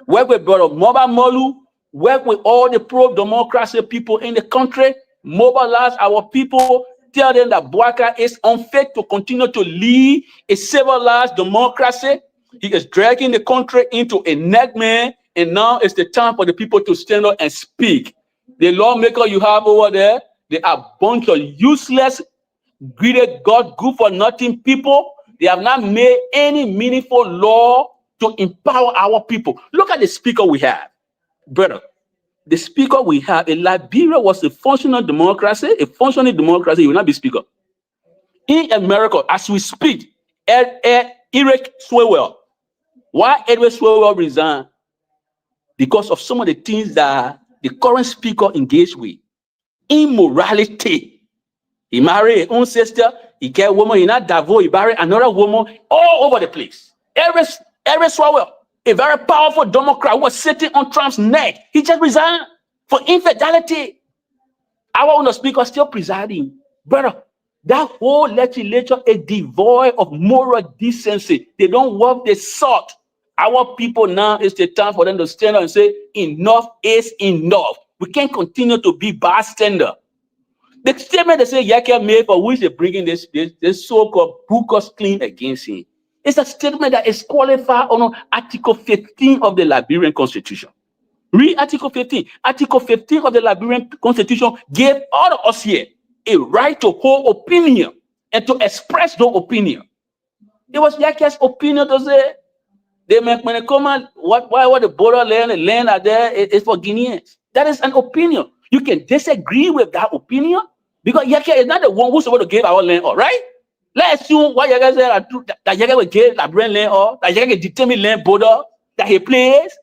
work with Brother Moba Molu, work with all the pro-democracy people in the country, mobilize our people, tell them that Bouaka is unfit to continue to lead a civilized democracy. He is dragging the country into a nightmare, and now it's the time for the people to stand up and speak. The lawmaker you have over there, they are a bunch of useless, greedy, God, good for nothing people. They have not made any meaningful law to empower our people. Look at the speaker we have, brother. The speaker we have in Liberia was a functional democracy. A functioning democracy, you will not be speaker. In America, as we speak, Eric Swalwell. Why Eric Swalwell resigned? Because of some of the things that the current speaker engaged with. Immorality. He married his own sister. He get a woman in Dopoh. He married another woman all over the place. Eric Swalwell, a very powerful Democrat, was sitting on Trump's neck. He just resigned for infidelity. Our own speaker still presiding. Brother, that whole legislature is devoid of moral decency. They don't work the salt. Our people now, is the time for them to stand up and say, enough is enough. We can't continue to be bystander. The statement they say Yeke made, for which they're bringing this so-called bogus claim against him, it's a statement that is qualified under Article 15 of the Liberian Constitution. Read Article 15. Article 15 of the Liberian Constitution gave all of us here a right to hold opinion and to express their opinion. It was Yake's opinion to say They make Kromah, what the borderland and land are there is for Guineans. That is an opinion. You can disagree with that opinion because Yeke is not the one who's supposed to give our land, all right? Let's assume what Yeke said that Yeke will give Liberian land or that Yeke determine land border that he plays.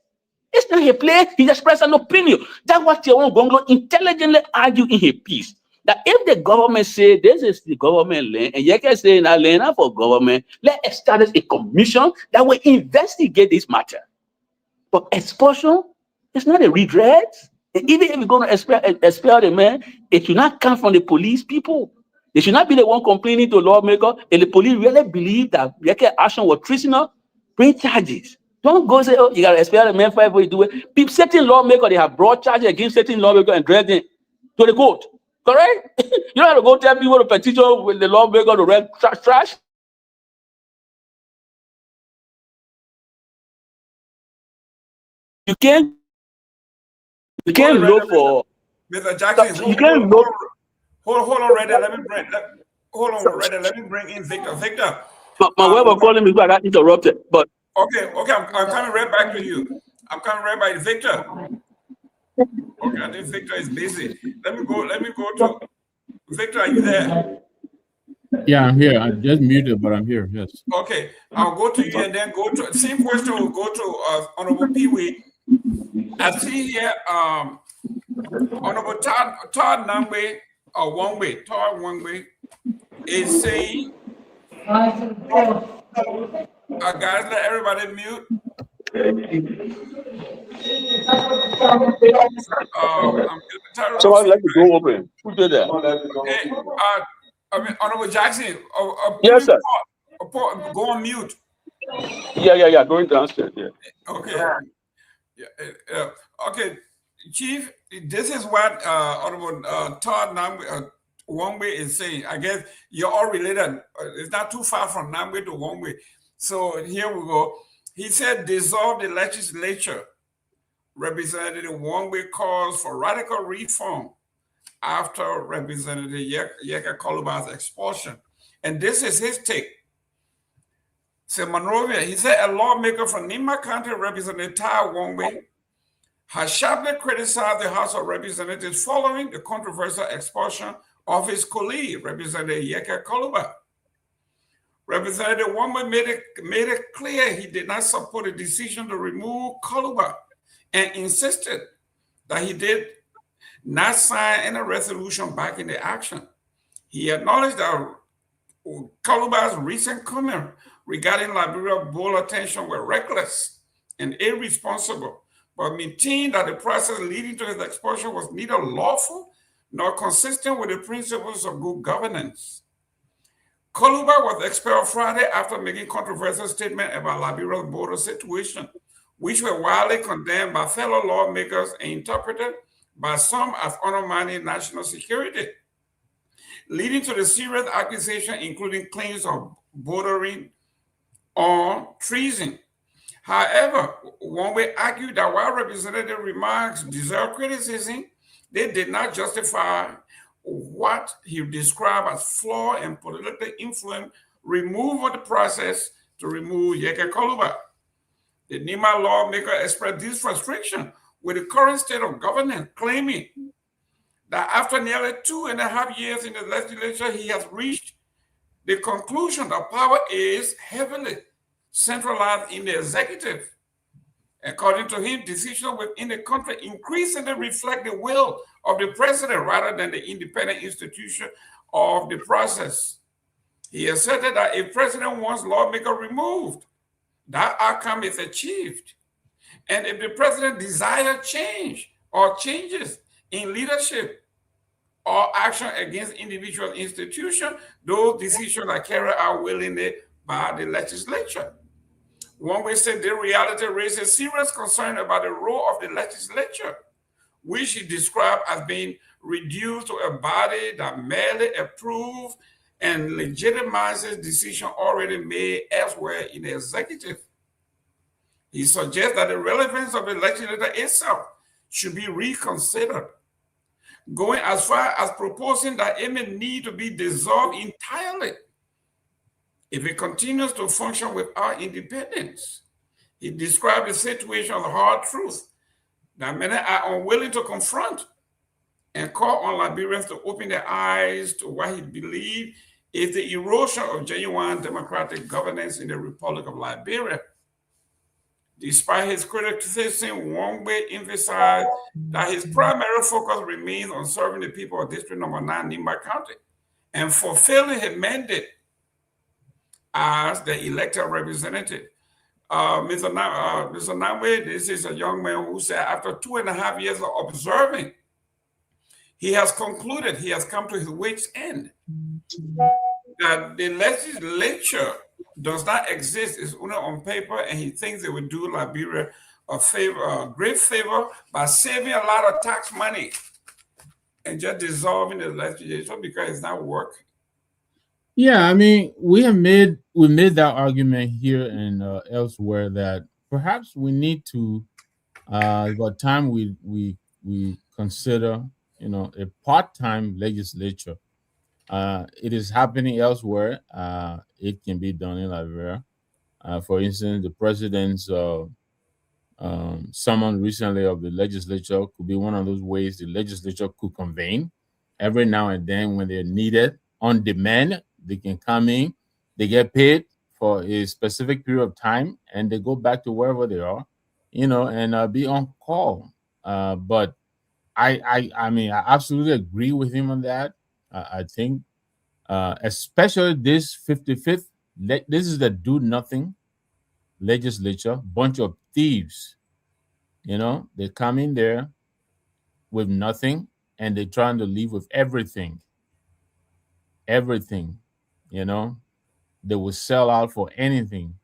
It's not his place. He expressed an opinion. That's what Jerome Gayman intelligently argued in his piece. That if the government say this is the government land, and Yeke say that land not for government, let's establish a commission that will investigate this matter. But expulsion is not a redress. And even if you're going to expel the man, it should not come from the police people. They should not be the one complaining to lawmaker. And the police really believe that Yeke action was treasonous, bring charges. Don't go say, oh, you got to expel the man before you do it. People, certain lawmakers, they have brought charges against certain lawmakers and dragged them to the court. Correct? You don't have to go tell people to petition with the lawmaker to rent trash. You can't look for. Mr. Jackson, you can't look. Hold on, Redder. Let me bring in Victor. Victor. My way of calling me, I got interrupted. But okay, I'm coming right back to you. I'm coming right back to Victor. Okay, I think Victor is busy. Let me go to Victor. Are you there? Yeah, I'm here. I'm just muted, but I'm here. Yes. Okay, I'll go to you and then go to same question. Will go to Honorable Pewee. I see here Honorable Todd Nagbe or Todd Wangbe is saying. Guys, let everybody mute. Somebody like to go open. Who did that? Okay, Honorable Jackson. Yes, sir. Go on mute. Yeah. Going downstairs. Yeah. Okay. Yeah. Okay, Chief. This is what Honorable Todd Wangbe is saying. I guess you're all related. It's not too far from Nagbe to Wangbe. So here we go. He said, dissolve the legislature. Representative Wangbe calls for radical reform after Representative Yeke Koluba's expulsion. And this is his take. So Monrovia, he said, a lawmaker from Nima County, Representative Tai Wangbe, has sharply criticized the House of Representatives following the controversial expulsion of his colleague, Representative Yeke Koluba. Representative Wangbe made it clear he did not support the decision to remove Koluba and insisted that he did not sign any resolution backing the action. He acknowledged that Koluba's recent comment regarding Liberia board attention were reckless and irresponsible, but maintained that the process leading to his expulsion was neither lawful nor consistent with the principles of good governance. Koluba was expelled Friday after making controversial statements about Liberia's border situation, which were widely condemned by fellow lawmakers and interpreted by some as undermining national security, leading to the serious accusation, including claims of bordering on treason. However, Wangbe argued that while representative remarks deserve criticism, they did not justify what he described as flawed and politically influenced removal of the process to remove Yeke Koluba. The Nima lawmaker expressed this frustration with the current state of governance, claiming that after nearly 2.5 years in the legislature, he has reached the conclusion that power is heavily centralized in the executive. According to him, decisions within the country increasingly reflect the will of the president rather than the independent institution of the process. He asserted that if president wants lawmaker removed, that outcome is achieved. And if the president desires change or changes in leadership or action against individual institutions, those decisions are carried out willingly by the legislature. Wangbe said the reality raises serious concern about the role of the legislature, which he described as being reduced to a body that merely approves and legitimizes decisions already made elsewhere in the executive. He suggests that the relevance of the legislature itself should be reconsidered, going as far as proposing that it may need to be dissolved entirely if it continues to function without independence. He described the situation as a hard truth that many are unwilling to confront and call on Liberians to open their eyes to what he believed is the erosion of genuine democratic governance in the Republic of Liberia. Despite his criticism, Gongloe emphasized that his primary focus remains on serving the people of District Number 9, Nimba County, and fulfilling his mandate as the elected representative. Mr. Nagbe, this is a young man who said after 2.5 years of observing, he has concluded, he has come to his wit's end, that the legislature does not exist, it's only on paper, and he thinks it would do Liberia a great favor by saving a lot of tax money and just dissolving the legislature because it's not working. Yeah, I mean, we made that argument here and elsewhere that perhaps we need to, by the time we consider, a part-time legislature. It is happening elsewhere. It can be done in Liberia. For instance, the president's summon recently of the legislature could be one of those ways the legislature could convene every now and then when they're needed on demand. They can come in, they get paid for a specific period of time, and they go back to wherever they are, and be on call. But I mean, I absolutely agree with him on that. I think, especially this 55th, this is the do nothing legislature, bunch of thieves. They come in there with nothing and they're trying to leave with everything. Everything, they will sell out for anything.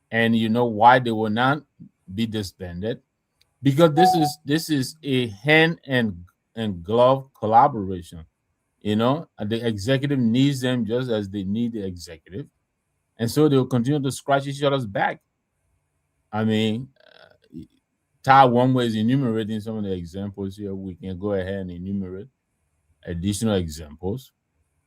And you know why they will not be disbanded? Because this is a hand and glove collaboration. The executive needs them just as they need the executive. And so they'll continue to scratch each other's back. I mean, Tai Gongloe is enumerating some of the examples here. We can go ahead and enumerate additional examples.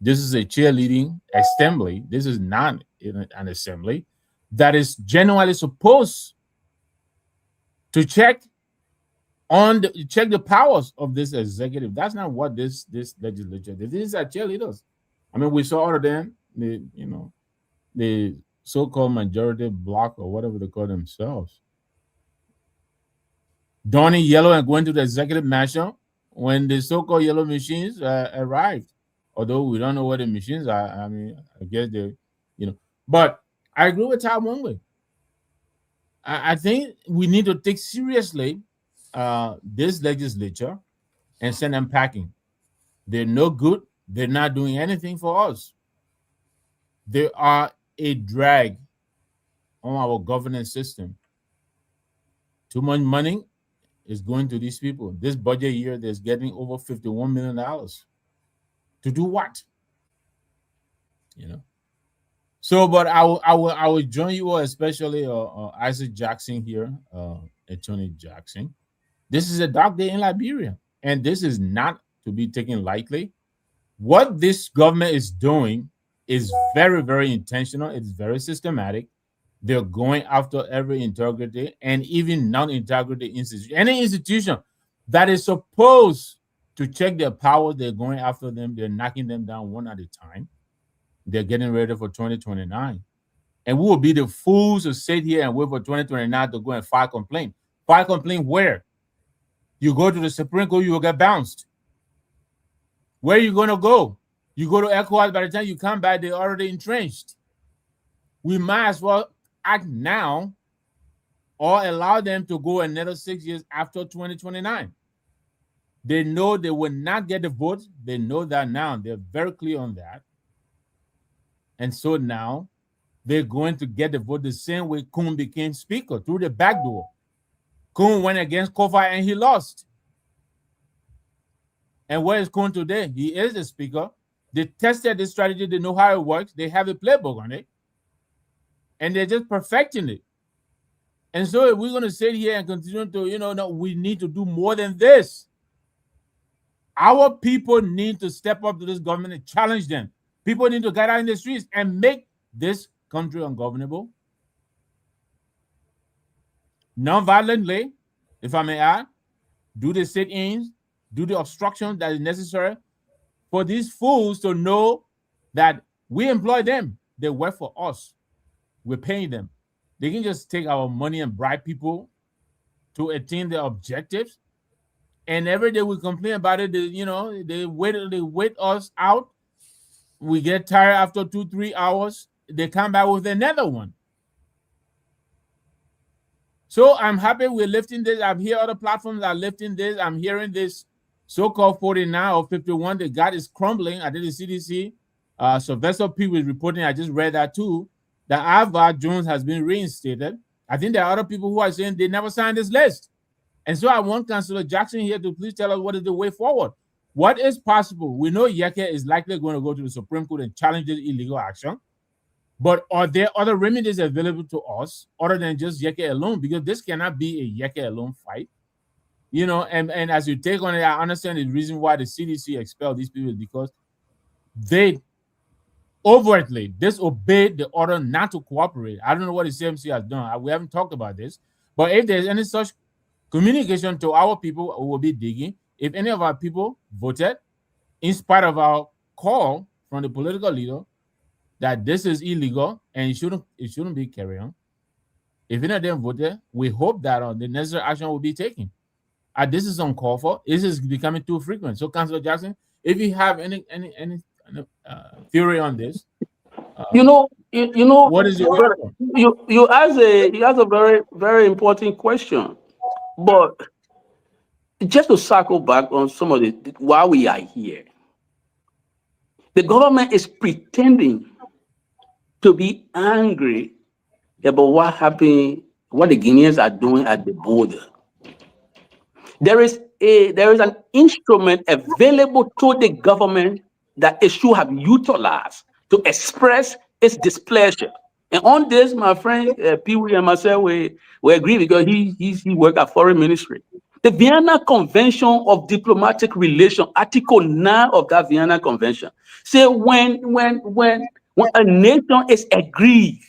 This is a cheerleading assembly. This is not an assembly that is genuinely supposed to check the powers of this executive. That's not what this legislature did. These are cheerleaders. I mean, we saw all of them, the so-called majority bloc or whatever they call themselves, donning yellow and going to the executive mansion when the so-called yellow machines arrived. Although we don't know what the machines are. I mean, I guess they, But I agree with Tai Gongloe. I think we need to take seriously this legislature and send them packing. They're no good. They're not doing anything for us. They are a drag on our governance system. Too much money is going to these people. This budget year, they're getting over $51 million. To do what? So, but I will join you all, especially Isaac Jackson here, Attorney Jackson. This is a dark day in Liberia, and this is not to be taken lightly. What this government is doing is very, very intentional. It's very systematic. They're going after every integrity and even non-integrity institution. Any institution that is supposed to check their power, they're going after them. They're knocking them down one at a time. They're getting ready for 2029. And we will be the fools to sit here and wait for 2029 to go and file complaint. File complaint where? You go to the Supreme Court, you will get bounced. Where are you going to go? You go to ECOWAS, by the time you come back, they're already entrenched. We might as well act now or allow them to go another 6 years after 2029. They know they will not get the votes. They know that now. They're very clear on that. And so now they're going to get the vote the same way Kun became speaker, through the back door. Kun went against Kofi and he lost. And where is Kun today? He is the speaker. They tested this strategy. They know how it works. They have a playbook on it. And they're just perfecting it. And so if we're going to sit here and continue to, no, we need to do more than this. Our people need to step up to this government and challenge them. People need to get out in the streets and make this country ungovernable. non-violently, if I may add, do the sit-ins, do the obstruction that is necessary for these fools to know that we employ them. They work for us. We're paying them. They can just take our money and bribe people to attain their objectives. And every day we complain about it. They wait us out. We get tired after 2-3 hours. They come back with another one. So I'm happy we're lifting this. I'm hearing other platforms are lifting this. I'm hearing this so-called 49 or 51. The God is crumbling. I did the CDC. Sylvester Pewee is reporting. I just read that too. That Alva Jones has been reinstated. I think there are other people who are saying they never signed this list. And so I want Councillor Jackson here to please tell us what is the way forward. What is possible? We know Yeke is likely going to go to the Supreme Court and challenge this illegal action. But are there other remedies available to us other than just Yeke alone? Because this cannot be a Yeke alone fight. And as you take on it, I understand the reason why the CDC expelled these people is because they overtly disobeyed the order not to cooperate. I don't know what the CMC has done. We haven't talked about this. But if there's any such communication to our people, we will be digging. If any of our people voted, in spite of our call from the political leader, that this is illegal and it shouldn't be carried on. If any of them voted, we hope that the necessary action will be taken. This is uncalled for. This is becoming too frequent. So, Councillor Jackson, if you have any theory on this, what is your you ask a very, very important question, but just to circle back on some of why we are here, the government is pretending to be angry about what happened, what the Guineans are doing at the border. There is an instrument available to the government that it should have utilized to express its displeasure. And on this, my friend Pewee and myself, we agree because he worked at Foreign Ministry. The Vienna Convention of Diplomatic Relations, Article 9 of that Vienna Convention, say when a nation is aggrieved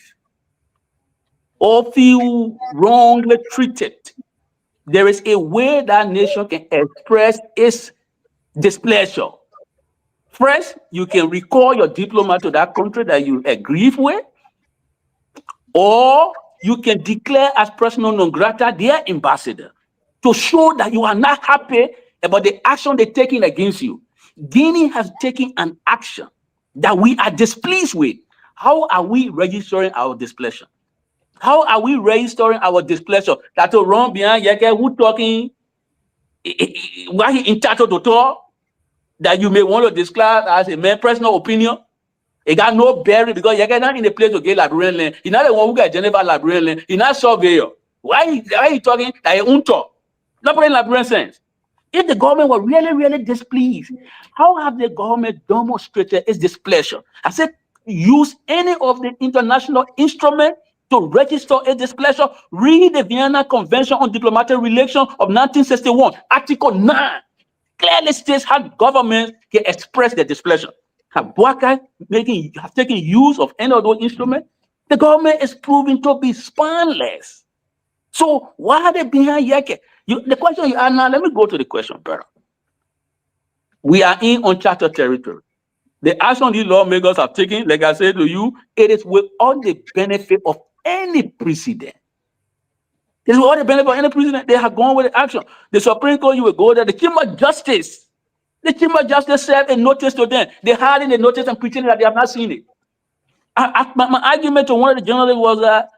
or feel wrongly treated, there is a way that nation can express its displeasure. First, you can recall your diplomat to that country that you agree with, or you can declare as persona non grata their ambassador to show that you are not happy about the action they're taking against you. Guinea has taken an action that we are displeased with. How are we registering our displeasure? How are we registering our displeasure? That to run behind Yeke, who talking, why he entitled to talk, that you may want to describe as a mere personal opinion. It got no bearing because Yeke not in a place to get Liberian land. He's not the one who got Geneva Liberian land. He's not surveyor. Why he talking like a talk? Not putting Liberian sense. If the government were really, really displeased, how have the government demonstrated its displeasure? I said, use any of the international instruments to register its displeasure. Read the Vienna Convention on Diplomatic Relations of 1961, Article 9. Clearly states how governments can express their displeasure. Have Bwaka taken use of any of those instruments? The government is proving to be spineless. So why are they behind Yeke? The question you ask now, let me go to the question, brother. We are in uncharted territory. The action these lawmakers have taken, like I said to you, it is without the benefit of any precedent. It's without the benefit of any precedent. They have gone with the action. The Supreme Court, you will go there. The Chief of Justice served a notice to them. They had in the notice and pretending that they have not seen it. My argument to one of the journalists was that,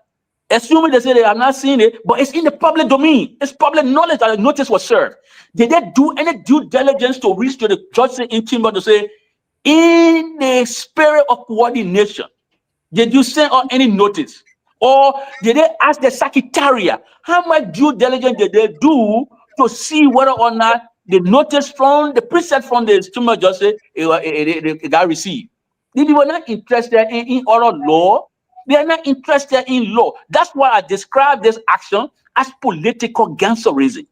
assuming they say they have not seen it, but it's in the public domain. It's public knowledge that the notice was served. Did they do any due diligence to reach to the judge in chamber to say, in the spirit of coordination, did you send out any notice? Or did they ask the Secretariat how much due diligence did they do to see whether or not the notice from the preset from the chamber of justice it got received? They were not interested in oral law. They are not interested in law. That's why I describe this action as political gangsterism.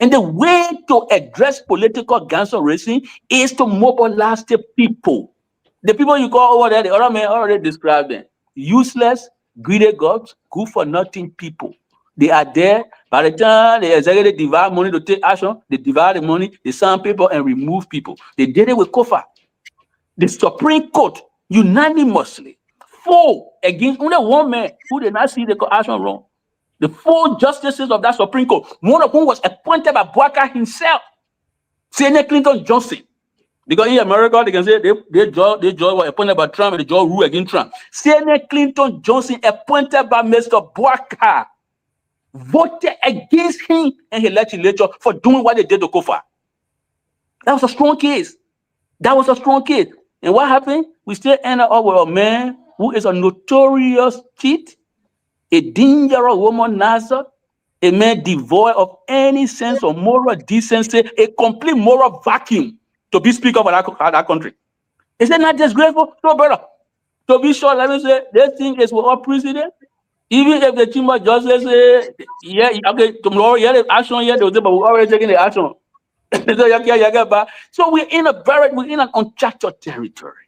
And the way to address political gangsterism is to mobilize the people. The people you call over there, the other man already described them. Useless, greedy gods, good for nothing people. They are there. By the time the executive divide money to take action, they divide the money, they sign people and remove people. They did it with Kofa. The Supreme Court unanimously fought against only one man who did not see the action wrong. The 4 justices of that Supreme Court, one of whom was appointed by Bouaka himself, Senator Clinton Johnson. Because in America, they can say they judge were appointed by Trump and the judge rule against Trump. Senator Clinton Johnson, appointed by Mr. Bouaka, voted against him and his legislature for doing what they did to Kofa. That was a strong case. That was a strong case. And what happened? We still end up with a man who is a notorious cheat, a dangerous womanizer, a man devoid of any sense of moral decency, a complete moral vacuum to be speaker of that country. Is it not disgraceful? No, brother. To be sure, let me say, this thing is for our president. Even if the chamber justice say, yeah, okay, tomorrow, yeah, the action, yeah, they will say, but we're already taking the action. So we're in an uncharted territory.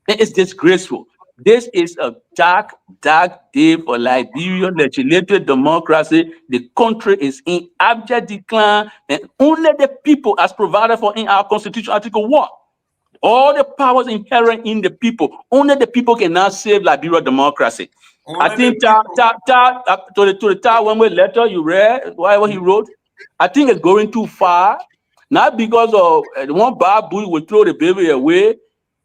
It's disgraceful. This is a dark, dark day for Liberian legislative democracy. The country is in abject decline, and only the people, as provided for in our Constitution, Article 1, all the powers inherent in the people, only the people can now save Liberia democracy. I think to the Taiwan letter you read, whatever he wrote, I think it's going too far. Not because of one bad boy will throw the baby away.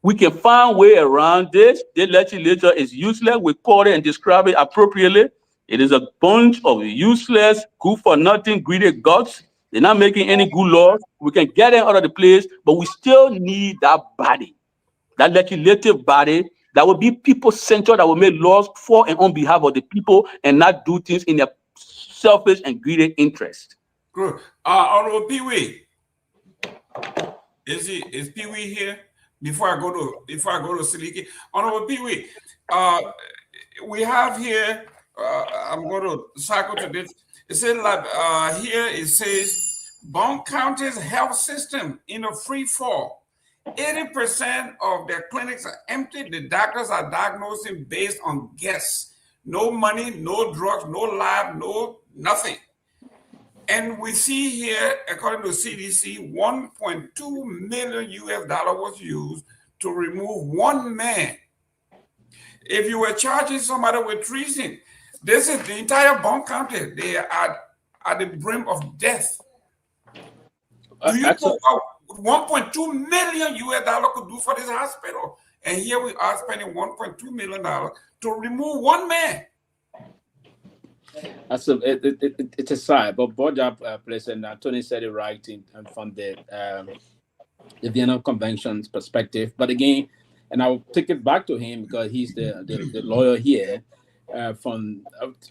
We can find a way around this. The legislature is useless. We call it and describe it appropriately. It is a bunch of useless, good for nothing, greedy gods. They're not making any good laws. We can get them out of the place, but we still need that body, that legislative body that will be people-centered, that will make laws for and on behalf of the people and not do things in their selfish and greedy interest. Good. Honorable Pewee. Is Pewee here? Before I go to Seleke, Honorable Pewee, we have here. I'm going to cycle to this. It says here. It says Bond County's health system in a free fall. 80% of their clinics are empty. The doctors are diagnosing based on guess. No money, no drugs, no lab, no nothing. And we see here, according to CDC, $1.2 million was used to remove one man. If you were charging somebody with treason, this is the entire Bond County. They are at the brim of death. Do you know what $1.2 million could do for this hospital? And here we are spending $1.2 million to remove one man. It's a side, but Boja President Tony said it right from the Vienna Convention's perspective. But again, and I'll take it back to him because he's the lawyer here. From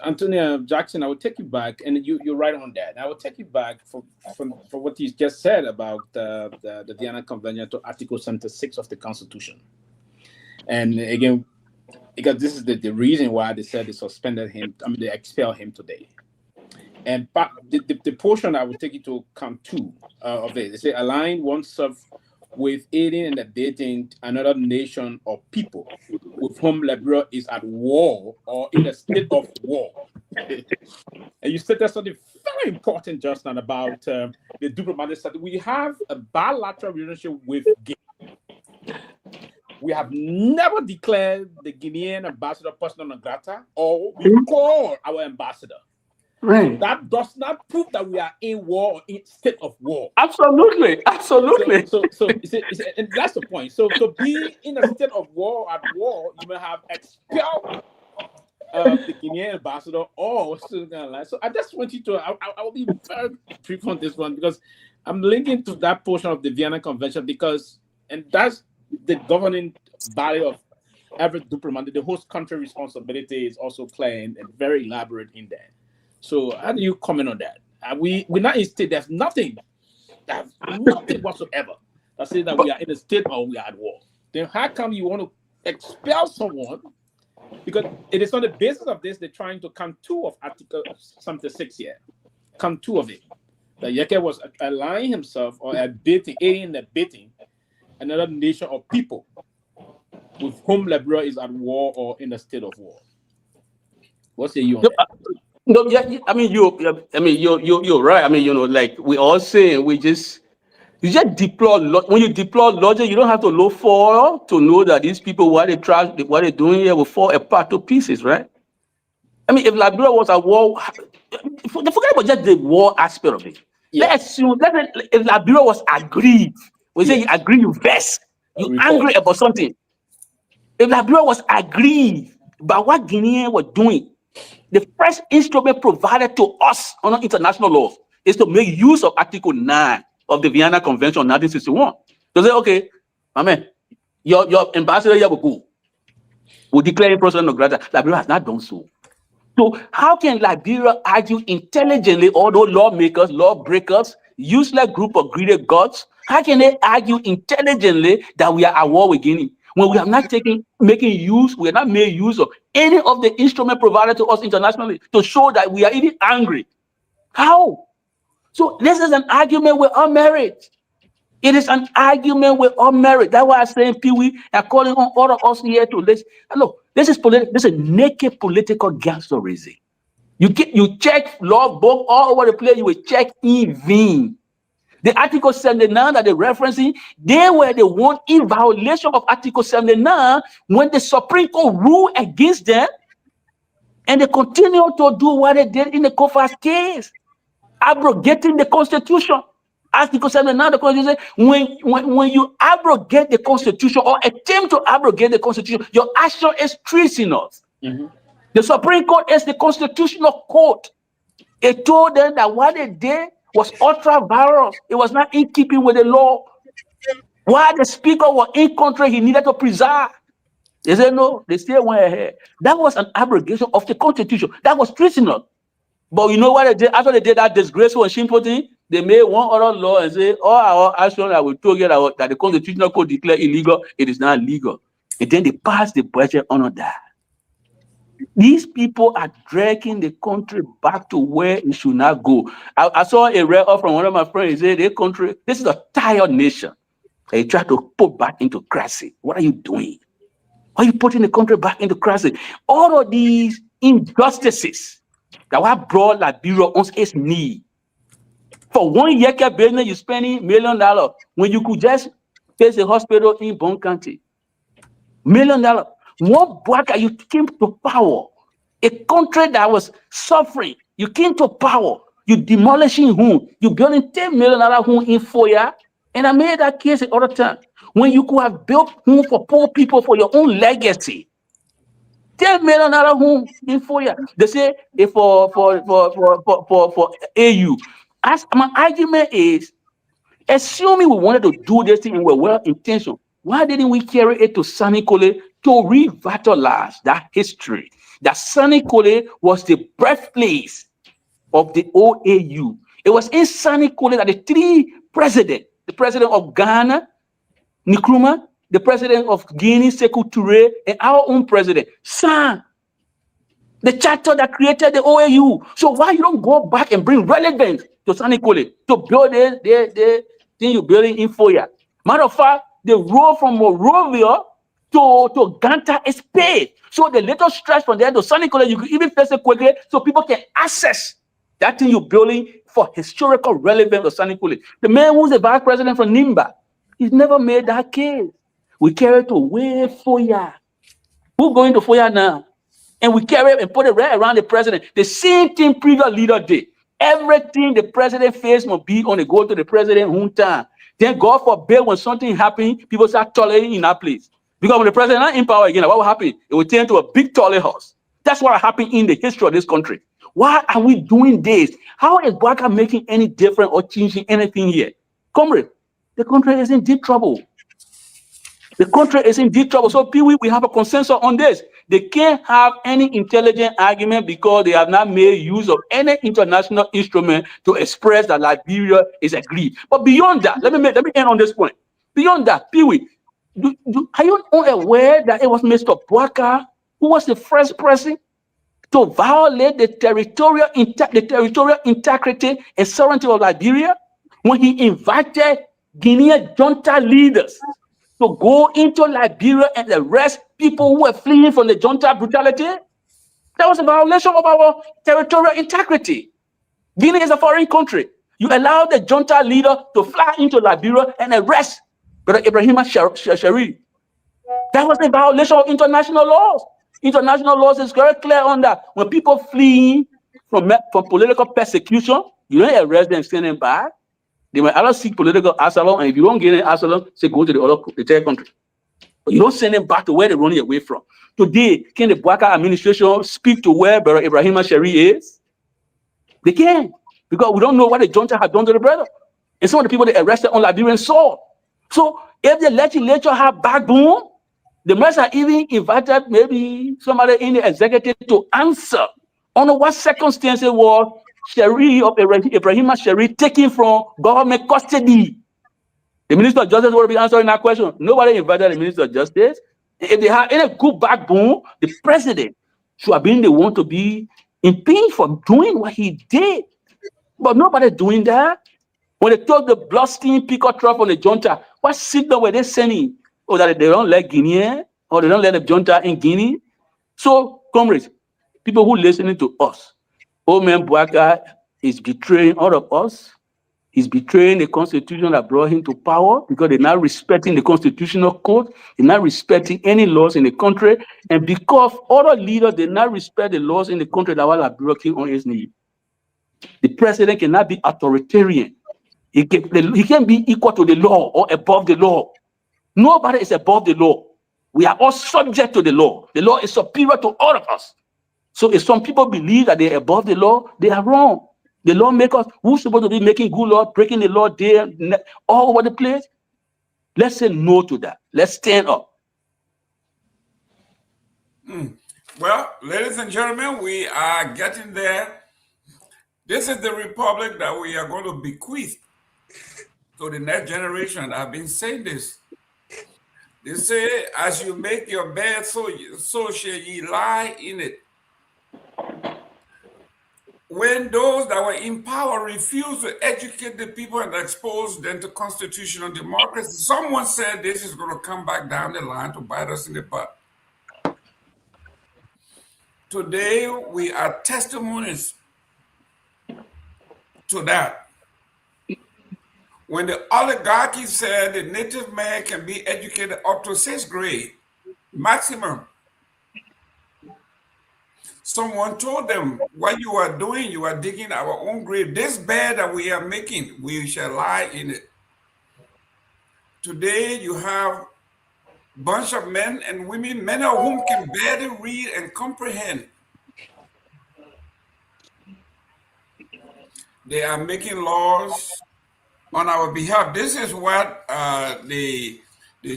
Antonio Jackson, I will take you back, and you're right on that. I will take you back for what you just said about the Vienna Convention to Article 76 of the Constitution. And again, because this is the reason why they said they suspended him, they expelled him today. And the portion I will take you to count 2 of it. They say align oneself with aiding and abetting another nation or people with whom Liberia is at war or in a state of war. And you said something very important just now about the diplomatic side. We have a bilateral relationship with Guinea. We have never declared the Guinean ambassador persona non grata, or we call our ambassador. Right. So that does not prove that we are in war or in state of war. Absolutely. So and that's the point. So being in a state of war, at war, you may have expelled the Guinean ambassador or something like that. So I just want you to, I will be very brief on this one because I'm linking to that portion of the Vienna Convention and that's the governing body of every diplomat. The host country responsibility is also clear and very elaborate in there. So how do you comment on that? We're not in state. There's nothing whatsoever that says that we are in a state or we are at war. Then how come you want to expel someone? Because it is on the basis of this they're trying to count 2 of Article 76 here. Count 2 of it. That Yeke was allying himself or aiding and abetting another nation or people with whom Liberia is at war or in a state of war. What say you on that? No, yeah, I mean, you're right. I mean, like we all saying, you just deploy. When you deploy logic, you don't have to look for to know that these people, what they're doing here, will fall apart to pieces, right? I mean, if Liberia was a war, forget about just the war aspect of it. Let's assume if Liberia was aggrieved, we say you agree, you vex, you angry about something. If Liberia was aggrieved by what Guinea were doing, the first instrument provided to us under international law is to make use of Article 9 of the Vienna Convention of 1961. To say, okay, my man, your ambassador here will go. Will declare him president of Liberia. Liberia has not done so. So how can Liberia argue intelligently, although lawmakers, lawbreakers, useless group of greedy gods, how can they argue intelligently that we are at war with Guinea when we have not we are not made use of any of the instruments provided to us internationally to show that we are even angry? How? So this is an argument with all merit. It is an argument with all merit. That's why I'm saying Pewee and calling on all of us here to listen. Look, this is naked political gangsterism. You check law book all over the place, you will check in vain. The Article 79 that they're referencing, they were the one in violation of Article 79 when the Supreme Court ruled against them, and they continue to do what they did in the Kofas case, abrogating the Constitution. Article 79 the Constitution, when you abrogate the Constitution or attempt to abrogate the Constitution, your action is treasonous. The Supreme Court is the constitutional court. It told them that what they did was ultra-virus. It was not in keeping with the law. While the speaker was in country, he needed to preserve. They said no, they still went ahead. That was an abrogation of the Constitution. That was treasonous. But you know what they did? After they did that disgraceful and shameful thing, they made one other law and say all our actions that we told you that the Constitutional Court declared illegal, it is not legal. And then they passed the budget under that. These people are dragging the country back to where it should not go. I saw a record from one of my friends. He said, this is a tired nation. They try to put back into crisis. What are you doing? Why are you putting the country back into crisis? All of these injustices that have brought Liberia on its knee. For 1 year business, you're spending $1 million when you could just face a hospital in Bon County. $1 million. One Bwaka, you came to power. A country that was suffering, you came to power. You demolishing home. You building $10 million home in 4 years. And I made that case the other time. When you could have built home for poor people for your own legacy. $10 million home in 4 years. They say for AU. As my argument is, assuming we wanted to do this thing and we're well intentioned, why didn't we carry it to Sanikole to revitalize that history? That Sanikole was the birthplace of the OAU. It was in Sanikole that the three presidents, the president of Ghana, Nkrumah, the president of Guinea, Sekou Touré, and our own president, signed the charter that created the OAU. So why you don't go back and bring relevance to Sanikole to build the thing you're building in 4 years? Matter of fact, the road from Monrovia to Ganta is paid. So the little stretch from there to Sanikole, you can even face it quickly so people can access that thing you're building for historical relevance of Sanikole. The man who's the vice president from Nimba, he's never made that case. We carry it to way 4 years. Who's going to 4 years now? And we carry it and put it right around the president. The same thing previous leader did. Everything the president faced must be on the go to the president hometown. Then God forbid when something happens, people start tolerating in that place. Because when the president is not in power again, what will happen? It will turn to a big toilet house. That's what happened in the history of this country. Why are we doing this? How is Bwaka making any difference or changing anything here? Comrade, the country is in deep trouble. The country is in deep trouble. So Pewee, we have a consensus on this. They can't have any intelligent argument because they have not made use of any international instrument to express that Liberia is aggrieved. But beyond that, let me end on this point. Beyond that, Pewee, are you aware that it was Mr. Bwaka who was the first person to violate the territorial integrity and sovereignty of Liberia when he invited Guinean junta leaders to go into Liberia and arrest people who were fleeing from the junta brutality? That was a violation of our territorial integrity. Guinea is a foreign country. You allow the junta leader to fly into Liberia and arrest Brother Ibrahim Sharif. That was a violation of international laws. International laws is very clear on that. When people flee from political persecution, you don't arrest them, send them back. They might either seek political asylum, and if you don't get an asylum, say go to the third country. But you don't send them back to where they're running away from. Today, can the Bouaka administration speak to where Brother Ibrahim Sharif is? They can, because we don't know what the junta had done to the brother. And some of the people they arrested on Liberian soil. So if the legislature have backbone, they must have even invited maybe somebody in the executive to answer on what circumstances was Sharif of Ibrahim Sharif taken from government custody. The Minister of Justice will be answering that question. Nobody invited the Minister of Justice. If they have any good backbone, the president should have been the one to be impeached for doing what he did. But nobody doing that. When they took the bloodstained peacock truck on the junta, what signal were they sending? Or that they don't let Guinea, or they don't let the junta in Guinea? So, comrades, people who listening to us, old man Bouaka is betraying all of us. He's betraying the constitution that brought him to power because they're not respecting the constitutional code. They're not respecting any laws in the country. And because other leaders did not respect the laws in the country that were broken on his knee. The president cannot be authoritarian. He can be equal to the law or above the law. Nobody is above the law. We are all subject to the law. The law is superior to all of us. So if some people believe that they're above the law, they are wrong. The lawmakers who's supposed to be making good law, breaking the law there, all over the place, let's say no to that. Let's stand up. Well, ladies and gentlemen, we are getting there. This is the republic that we are going to bequeath to the next generation. I've been saying this. They say, as you make your bed, so shall ye lie in it. When those that were in power refused to educate the people and expose them to constitutional democracy, someone said this is going to come back down the line to bite us in the butt. Today, we are testimonies to that. When the oligarchy said the native man can be educated up to 6th grade, maximum, someone told them, what you are doing, you are digging our own grave. This bed that we are making, we shall lie in it. Today, you have a bunch of men and women, many of whom can barely read and comprehend. They are making laws on our behalf. This is what the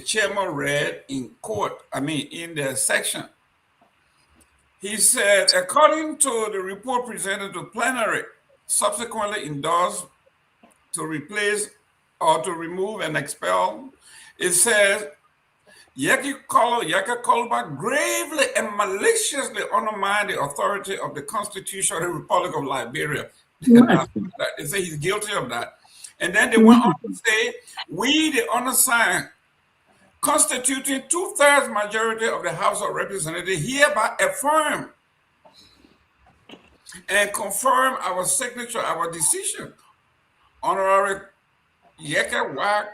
chairman read in court, in the section. He said, according to the report presented to plenary, subsequently endorsed to replace or to remove and expel, it says, Yeke Kromah gravely and maliciously undermined the authority of the Constitution of the Republic of Liberia. They say he's guilty of that. And then they went on to say, we, the undersigned, constituting 2/3 majority of the House of Representatives, hereby affirm and confirm our signature, our decision. Honorary Yeke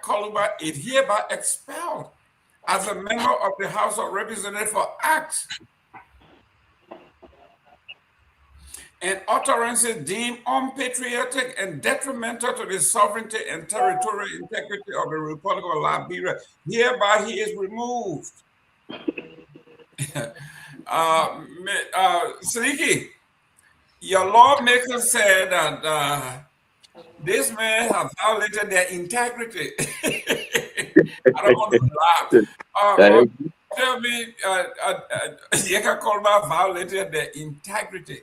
Kromah is hereby expelled as a member of the House of Representatives for acts and utterances deemed unpatriotic and detrimental to the sovereignty and territorial integrity of the Republic of Liberia. Hereby he is removed. Seleke, your lawmaker said that this man has violated their integrity. I don't want to laugh. Tell me, Yeke Kromah violated their integrity.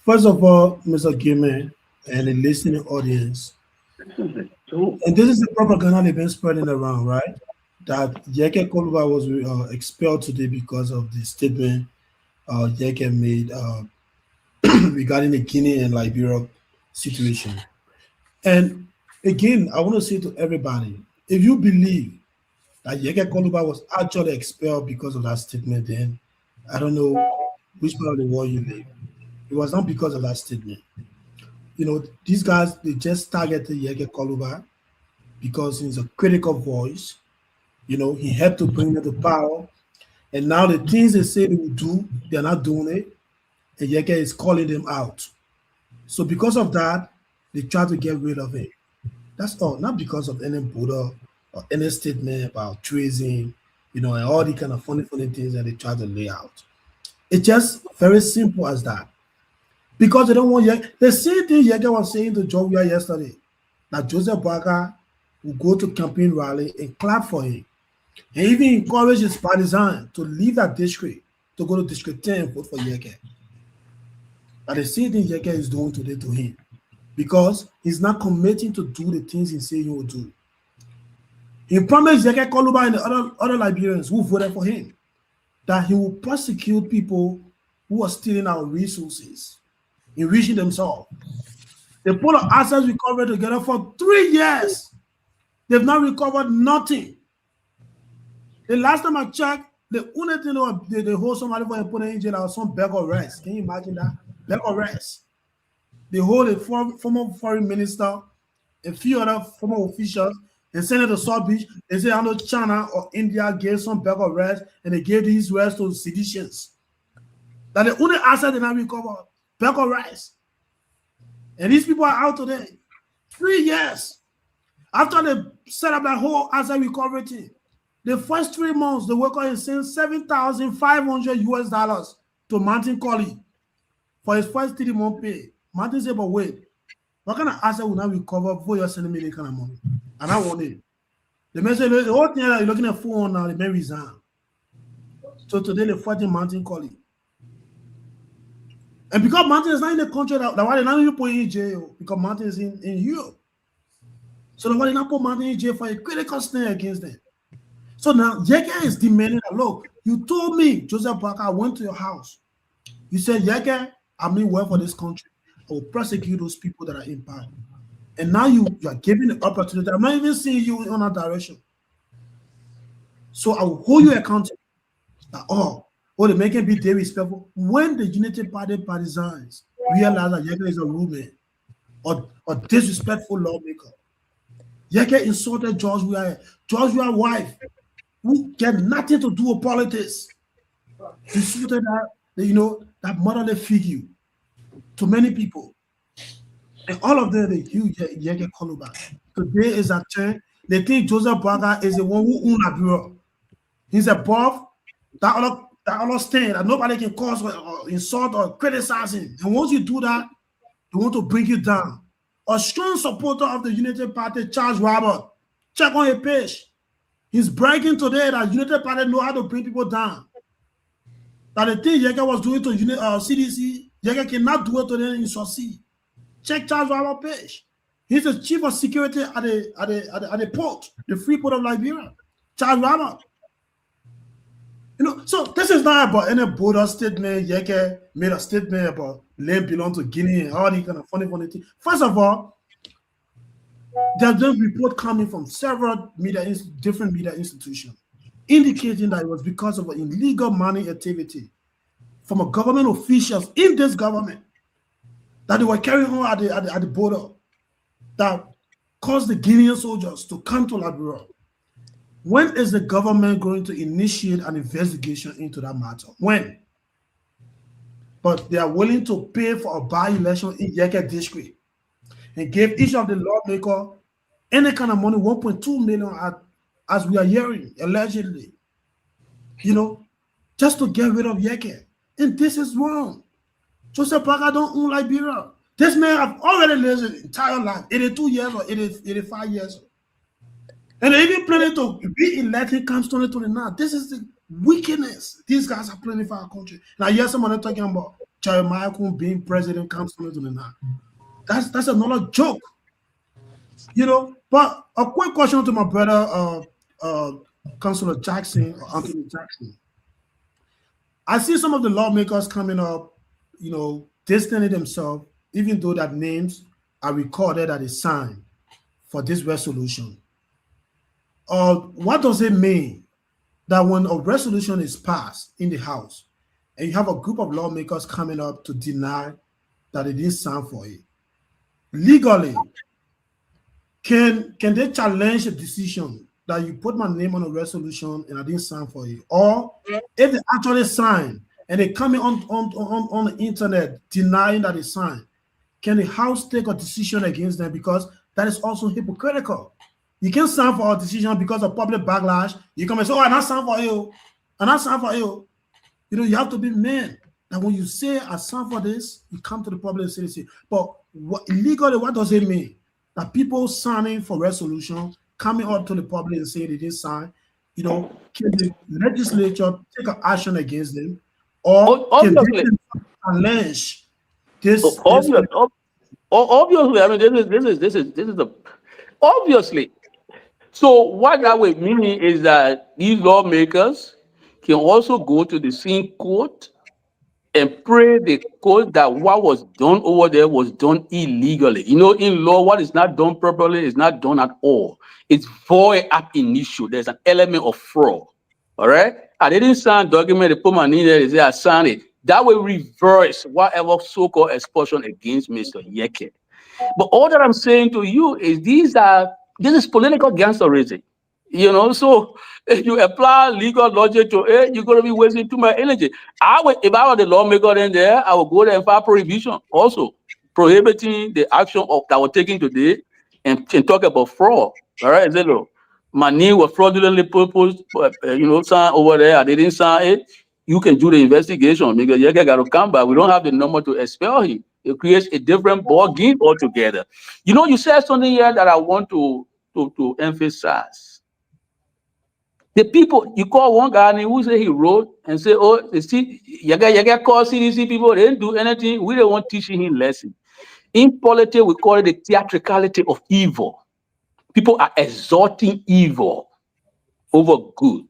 First of all, Mr. Gayman and the listening audience, and this is the propaganda they've been spreading around, right? That Yeke Kromah was expelled today because of the statement Yeke made regarding the Guinea and Liberia situation. And again, I want to say to everybody, if you believe that Yeke Kromah was actually expelled because of that statement, then I don't know which part of the world you live. It was not because of that statement. You know, these guys, they just targeted Yeke Koluba because he's a critical voice. You know, he helped to bring them to power. And now the things they say they will do, they're not doing it. And Yeke is calling them out. So because of that, they try to get rid of him. That's all, not because of any Buddha or any statement about treason, you know, and all the kind of funny things that they try to lay out. It's just very simple as that. Because they don't want Yeke. The same thing Yeke was saying to Garguah yesterday, that Joseph Boakai will go to campaign rally and clap for him. And even encourage his partisan to leave that district, to go to District 10 and vote for Yeke. But the same thing Yeke is doing today to him. Because he's not committing to do the things he said he will do. He promised Yeke Koluba and the other Liberians who voted for him that he will prosecute people who are stealing our resources, enriching themselves. They put our assets recovery together for 3 years. They've not recovered nothing. The last time I checked, the only thing they hold somebody for and put in jail was some bag of rice. Can you imagine that? Bag of rice. They hold a former foreign minister, a few other former officials, and send it to South Beach. They say, I know China or India gave some bag of rice, and they gave these rice to seditionists. That the only asset they not recover, bag of rice. And these people are out today. 3 years after they set up that whole asset recovery team. The first 3 months, the worker is sent $7,500 to Martin Colley for his first 3-month pay. Martin said, but wait, what kind of asset will not recover before you're sending me that kind of money? And I want it. The man said, the whole thing that you're looking at phone now, they may resign. So today they're fighting Martin Colley. And because Martin is not in the country, that's why they're not even putting in jail, because Martin is in Europe. So that's why they're not put Martin in jail for a critical stand against them. So now Yeke is demanding that, look, you told me, Joseph Boakai, I went to your house. You said, Yeke, I mean well for this country. I will prosecute those people that are in power. And now you are giving the opportunity. I'm not even seeing you in that direction. So I will hold you accountable. They make it be disrespectful. When the Unity Party partisans realize that Yeke is a ruler or disrespectful lawmaker, Yeke insulted Garguah's wife, who get nothing to do with politics. He insulted that, that motherly figure to many people. And all of them, they huge Yeke Koluba. Today is a turn. They think Joseph Boakai is the one who owns a bureau. He's above that other stand that nobody can cause or insult or criticize him. And once you do that, they want to bring you down. A strong supporter of the Unity Party, Charles Robert, check on his page. He's bragging today that Unity Party know how to bring people down. That the thing Yeke was doing to CDC, Yeke cannot do it to them in succeed. Check Charles Robert page. He's the chief of security at the port, the free port of Liberia. Charles Robert. So this is not about any border statement. Yeke made a statement about land belong to Guinea and all these kind of funny things. First of all, there's a report coming from several different media institutions indicating that it was because of an illegal mining activity from a government officials in this government that they were carrying on at the border that caused the Guinean soldiers to come to Liberia. When is the government going to initiate an investigation into that matter? When? But they are willing to pay for a by-election in Yeke district and give each of the lawmakers any kind of money, 1.2 million, as we are hearing, allegedly, just to get rid of Yeke. And this is wrong. Joseph Boakai don't own Liberia. This man have already lived his entire life, 82 years or 85 years. And they even planning to re-elect him comes 2029. This is the wickedness these guys are planning for our country. Now, yes, someone talking about Jeremiah being president comes 2029. That's another joke. But a quick question to my brother, Councilor Jackson or Anthony Jackson. I see some of the lawmakers coming up, distancing themselves, even though that names are recorded at a sign for this resolution. What does it mean that when a resolution is passed in the House and you have a group of lawmakers coming up to deny that they didn't sign for it. Legally, can they challenge a decision that you put my name on a resolution and I didn't sign for it? Or if they actually sign and they come in on the internet denying that they signed, can the House take a decision against them? Because that is also hypocritical. You can't sign for a decision because of public backlash. You come and say, oh, I'm not signing for you. I'm not signing for you. You know, you have to be man. And when you say I sign for this, you come to the public and say, but legally, what does it mean? That people signing for resolution, coming up to the public and saying they didn't sign, you know, can the legislature take an action against them? Or can they challenge this? Obviously, I mean, this is the obviously. So what that would mean is that these lawmakers can also go to the same court and pray the court that what was done over there was done illegally. You know, in law, what is not done properly is not done at all. It's void ab initio. There's an element of fraud. All right? I didn't sign a document, they put my name there, they say I signed it. That will reverse whatever so-called expulsion against Mr. Yeke. But all that I'm saying to you is this is political gangsterism. You know, so if you apply legal logic to it, you're going to be wasting too much energy. If I were the lawmaker in there, I would go there and file prohibition also, prohibiting the action that was taken today and talk about fraud. All right, say, look, my name was fraudulently proposed, signed over there. I didn't sign it. You can do the investigation because you got to come back. We don't have the number to expel him. It creates a different ball game altogether. You know, you said something here that I want to emphasize. The people, you call one guy and who say he wrote and say, oh, you got call CDC people, they didn't do anything. We don't want teaching him lesson. In politics, we call it the theatricality of evil. People are exalting evil over good.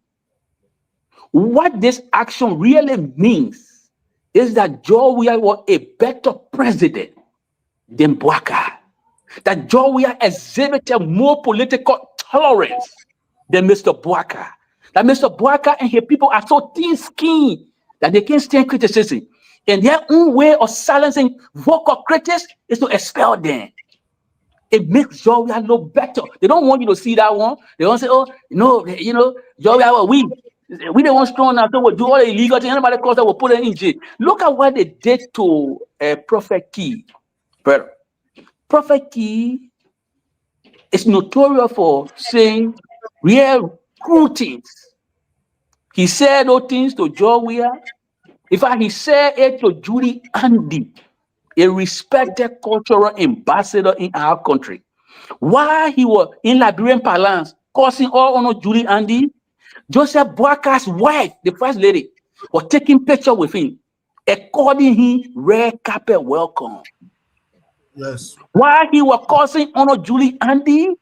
What this action really means is that Joe Weah was a better president than Bouaka. That Joe Weah exhibited more political tolerance than Mr. Bouaka. That Mr. Bouaka and his people are so thin-skinned that they can't stand criticism. And their own way of silencing vocal critics is to expel them. It makes Joe Weah look better. They don't want you to see that one. They don't say, oh, no, Joe Weah, we don't want strong enough, so we'll do all the illegal things. Anybody close that will put them in jail. Look at what they did to Prophet Key. But Prophet Key is notorious for saying real cruel things. He said those things to Joe Weah. In fact, he said it to Judy Andy, a respected cultural ambassador in our country. While he was in Liberian parlance, causing all on Judy Andy, Joseph Bouaka's wife, the first lady, was taking pictures with him, according him red carpet welcome. Yes. While he was causing honor Julie Andy,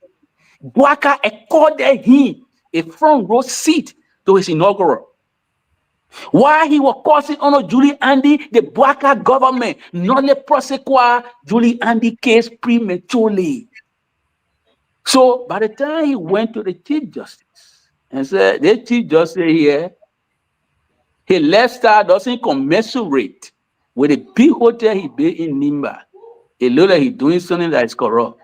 Bouaka accorded him a front row seat to his inaugural. While he was causing honor Julie Andy, the Bouaka government not prosecute Julie Andy case prematurely. So by the time he went to the Chief Justice and said, the Chief Justice here, his lifestyle doesn't commensurate with the big hotel he built in Nimba. It looks like he's doing something that is corrupt.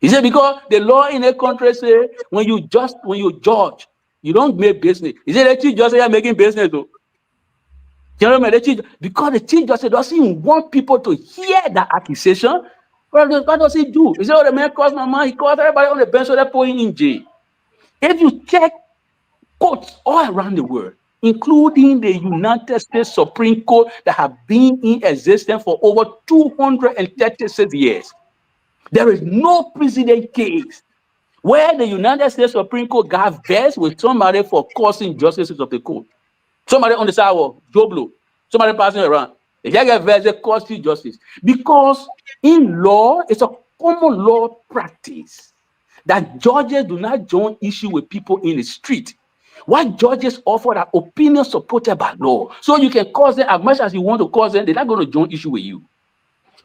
He said, because the law in a country say when you judge, you don't make business. He said, the Chief Justice are making business though. Because the Chief Justice doesn't want people to hear that accusation. What does he do? He said, oh, the man calls my man, he calls everybody on the bench, so they're putting in jail. If you check courts all around the world, including the United States Supreme Court that have been in existence for over 236 years, there is no precedent case where the United States Supreme Court got vexed with somebody for causing justices of the court. Somebody on the sidewalk, Joe Blow, somebody passing around. They get vexed, they cause you justice. Because in law, it's a common law practice that judges do not join issue with people in the street. What judges offer are opinions supported by law. So you can cause them as much as you want to cause them, they're not going to join issue with you.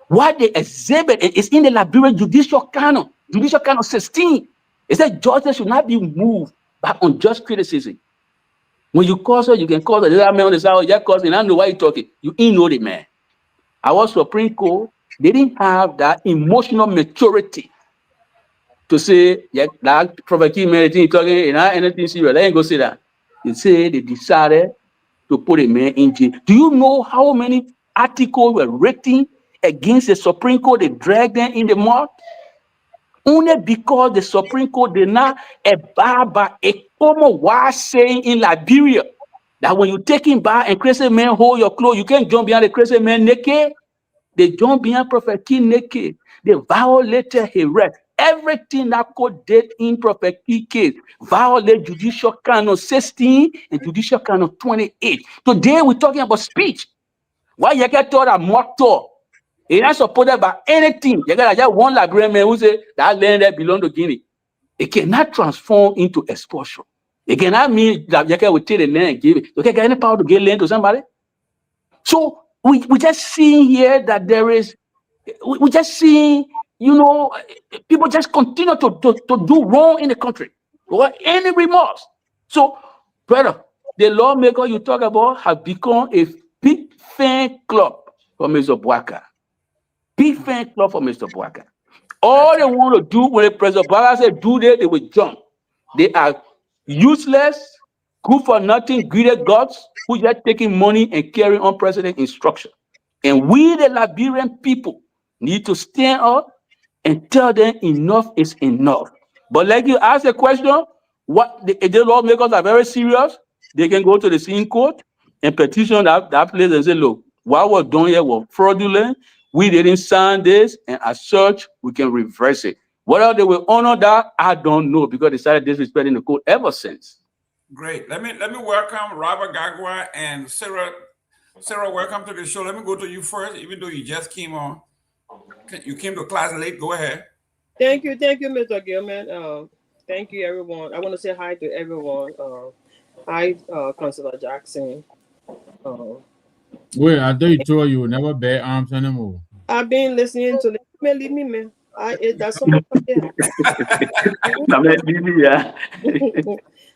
What they exhibit is in the Liberian judicial canon 16. It says judges should not be moved by unjust criticism. When you call her, you can call the other man on the side, yeah, cause and I know why you talking. You ain't know the man. Our Supreme Court, they didn't have that emotional maturity to say, yeah, that Prophet Kehleboe thing talking, and anything serious. They ain't go say that. They say they decided to put a man in jail. Do you know how many articles were written against the Supreme Court? They dragged them in the mud? Only because the Supreme Court did not abide by a common wise saying in Liberia that when you take him back and crazy man hold your clothes, you can't jump behind the crazy man naked. They jumped behind Prophet Kehleboe naked. They violated his rights. Everything that court did in Prophet Kehleboe case violated Judicial Canon 16 and Judicial Canon 28. Today we're talking about speech. Why you get told a motto? It's not supported by anything. You got just one Liberian man who say that land that belongs to Guinea. It cannot transform into expulsion. It cannot mean that you will take the land and give it. You can't get any power to give land to somebody. So we just see here that there is, we just see, you know, people just continue to do wrong in the country without any remorse. So, brother, the lawmaker you talk about have become a big fan club for Mr. Bouaka. Big fan club for Mr. Bouaka. All they want to do when the President Bouaka said do that, they will jump. They are useless, good for nothing, greedy gods who just taking money and carrying on president instruction. And we, the Liberian people, need to stand up and tell them enough is enough. But like you ask a question, what the lawmakers are very serious, they can go to the Supreme Court and petition that place and say, look, what was done here was fraudulent. We didn't sign this, and as such, we can reverse it. Whether they will honor that, I don't know, because they started disrespecting the court ever since. Great. Let me welcome Robert Garguah and Sarah. Sarah, welcome to the show. Let me go to you first, even though you just came on. You came to class late. Go ahead. Thank you, Mr. Gayman. Thank you, everyone. I want to say hi to everyone. Hi, Councilor Jackson. Wait, I thought you told you would never bear arms anymore. I've been listening to them. Leave me, man. That's so much.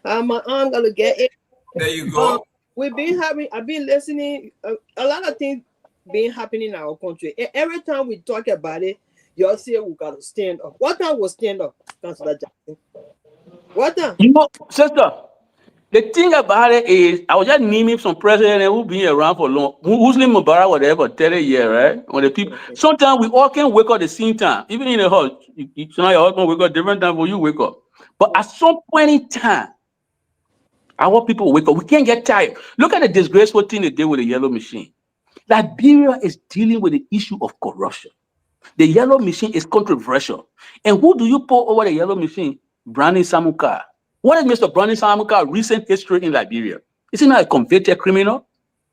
I'm gonna get it. There you go. I've been listening. A lot of things been happening in our country. And every time we talk about it, you all say we gotta stand up. What time was stand up, Councilor Jackson? What time? You know, sister, the thing about it is, I was just naming some president who've been around for long. Muslim Mubarak, whatever, 30 years, right? When the people, sometimes we all can wake up at the same time. Even in the house, tonight your husband wake up different time for you wake up. But at some point in time, our people wake up. We can't get tired. Look at the disgraceful thing they did with the yellow machine. Liberia is dealing with the issue of corruption. The yellow machine is controversial. And who do you put over the yellow machine? Brandon Samuka. What is Mr. Brandon Samuka's recent history in Liberia? Is he not a convicted criminal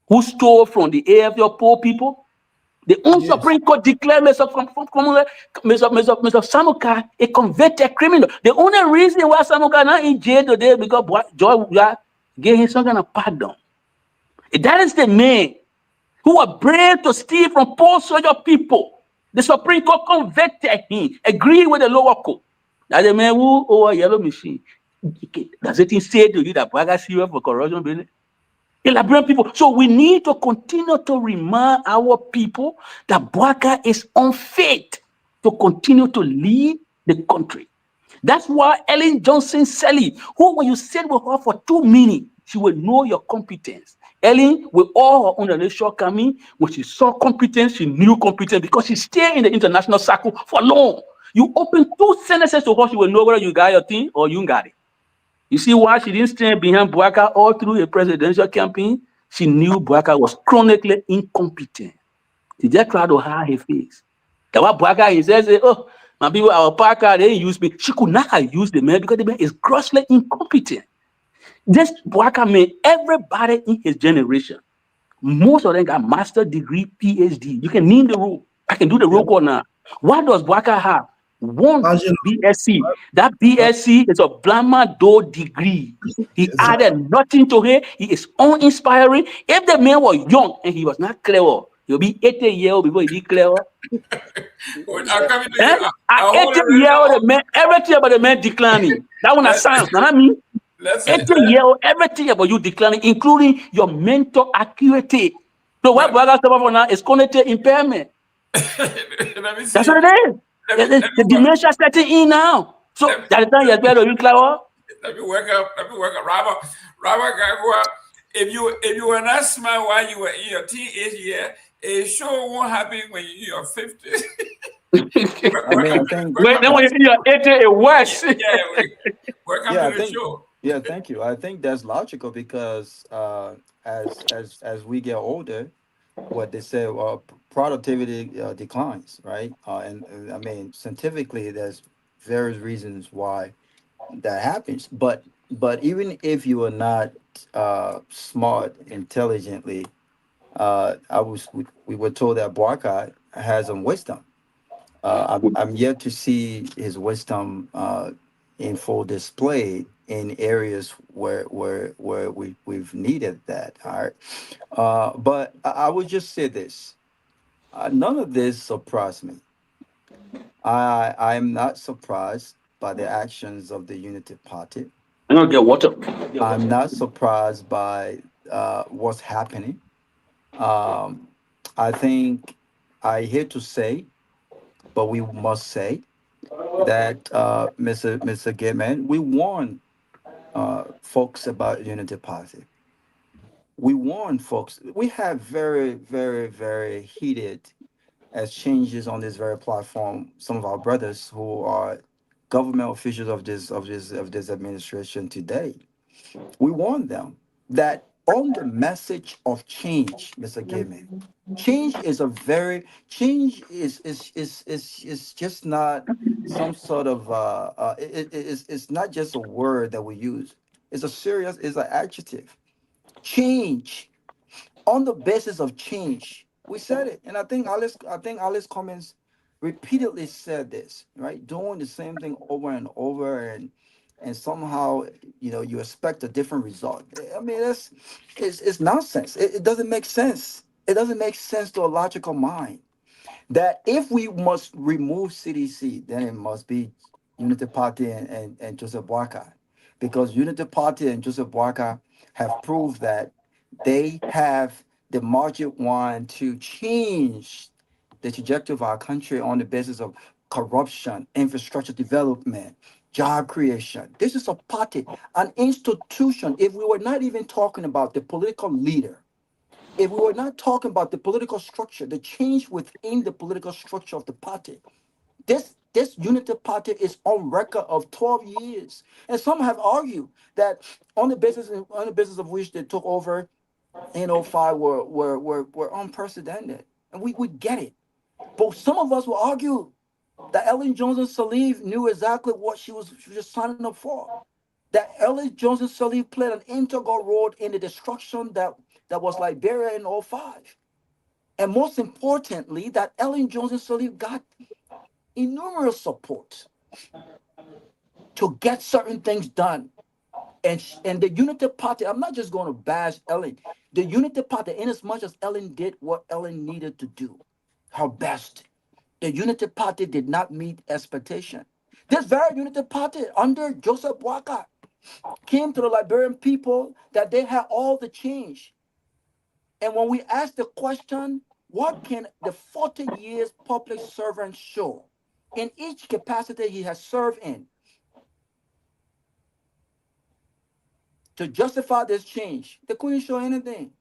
who stole from the AFL poor people? The own Supreme Court declared Mr. Samuka a convicted criminal. The only reason why Samuka is not in jail today because George gave him some kind of pardon. That is the man who was brave to steal from poor soldier people. The Supreme Court convicted him, agreed with the lower court. That the man who over yellow machine. Does it say to you that Bouaka serious for corruption business? The Liberian people. So we need to continue to remind our people that Bouaka is unfit to continue to lead the country. That's why Ellen Johnson Sally, who when you sit with her for 2 minutes, she will know your competence. Ellen, with all her underlying shortcomings, when she saw competence, she knew competence because she stayed in the international circle for long. You open 2 sentences to her, she will know whether you got your thing or you got it. You see why she didn't stand behind Bouaka all through a presidential campaign? She knew Bouaka was chronically incompetent. She just tried to hide her face. That's why Bouaka, he says, oh, my people, our Parker, they use me. She could not have used the man because the man is grossly incompetent. This Bouaka made everybody in his generation. Most of them got master's degree, PhD. You can name the role. I can do the roll call now. What does Bouaka have? One BSc. That BSc is a Blamado degree. He added nothing to it. He is uninspiring. If the man was young and he was not clever, he'll be 80 years old before he be clever. At 80 years old, the man, everything about the man declining. That one has science. Now I mean. Everything about you declining, including your mental acuity. So why Braga Fofana is cognitive impairment? Let me see. That's what it is. The dementia setting in now. So that's the time you're better you clever. Let me work up. Robert Garguah, if you were not smart while you were in your teenage year, it sure won't happen when you're in your 50s. I mean, I think when you're in your 80s, it works. Welcome to the show. Yeah, thank you. I think that's logical because as we get older, what they say, productivity declines, right? And I mean, scientifically, there's various reasons why that happens. But even if you are not smart intelligently, we were told that Barca has some wisdom. I'm yet to see his wisdom in full display in areas where we've needed that. All right, but I would just say this: none of this surprised me. I'm not surprised by the actions of the Unity Party. I'm gonna get water. I'm not surprised by what's happening. I think I hate to say, but we must say that Mr. Gayman, we warned folks about Unity Party. We warned folks. We have very, very, very heated exchanges on this very platform. Some of our brothers who are government officials of this administration today. We warned them that on the message of change, Mr. Gayman, change is just not some sort of it's not just a word that we use. It's an adjective. Change, on the basis of change. We said it, and I think Alice Cummings repeatedly said this, right? Doing the same thing over and over, and somehow you expect a different result. I mean, it's nonsense. It doesn't make sense. It doesn't make sense to a logical mind that if we must remove CDC, then it must be Unity Party and Joseph Boakai, because Unity Party and Joseph Boakai have proved that they have the margin one to change the trajectory of our country on the basis of corruption, infrastructure development, job creation. This is a party, an institution. If we were not even talking about the political leader, if we were not talking about the political structure, the change within the political structure of the party, this Unity Party is on record of 12 years. And some have argued that on the basis of which they took over in 05 were unprecedented. And we get it. But some of us will argue that Ellen Johnson Sirleaf knew exactly what she was just signing up for. That Ellen Johnson Sirleaf played an integral role in the destruction that was Liberia in 05. And most importantly, that Ellen Johnson Sirleaf got innumerable support to get certain things done. And the Unity Party, I'm not just going to bash Ellen. The Unity Party, in as much as Ellen did what Ellen needed to do, her best, the Unity Party did not meet expectation. This very Unity Party under Joseph Boakai came to the Liberian people that they had all the change. And when we ask the question, what can the 40 years public servant show in each capacity he has served in to justify this change? They couldn't show anything.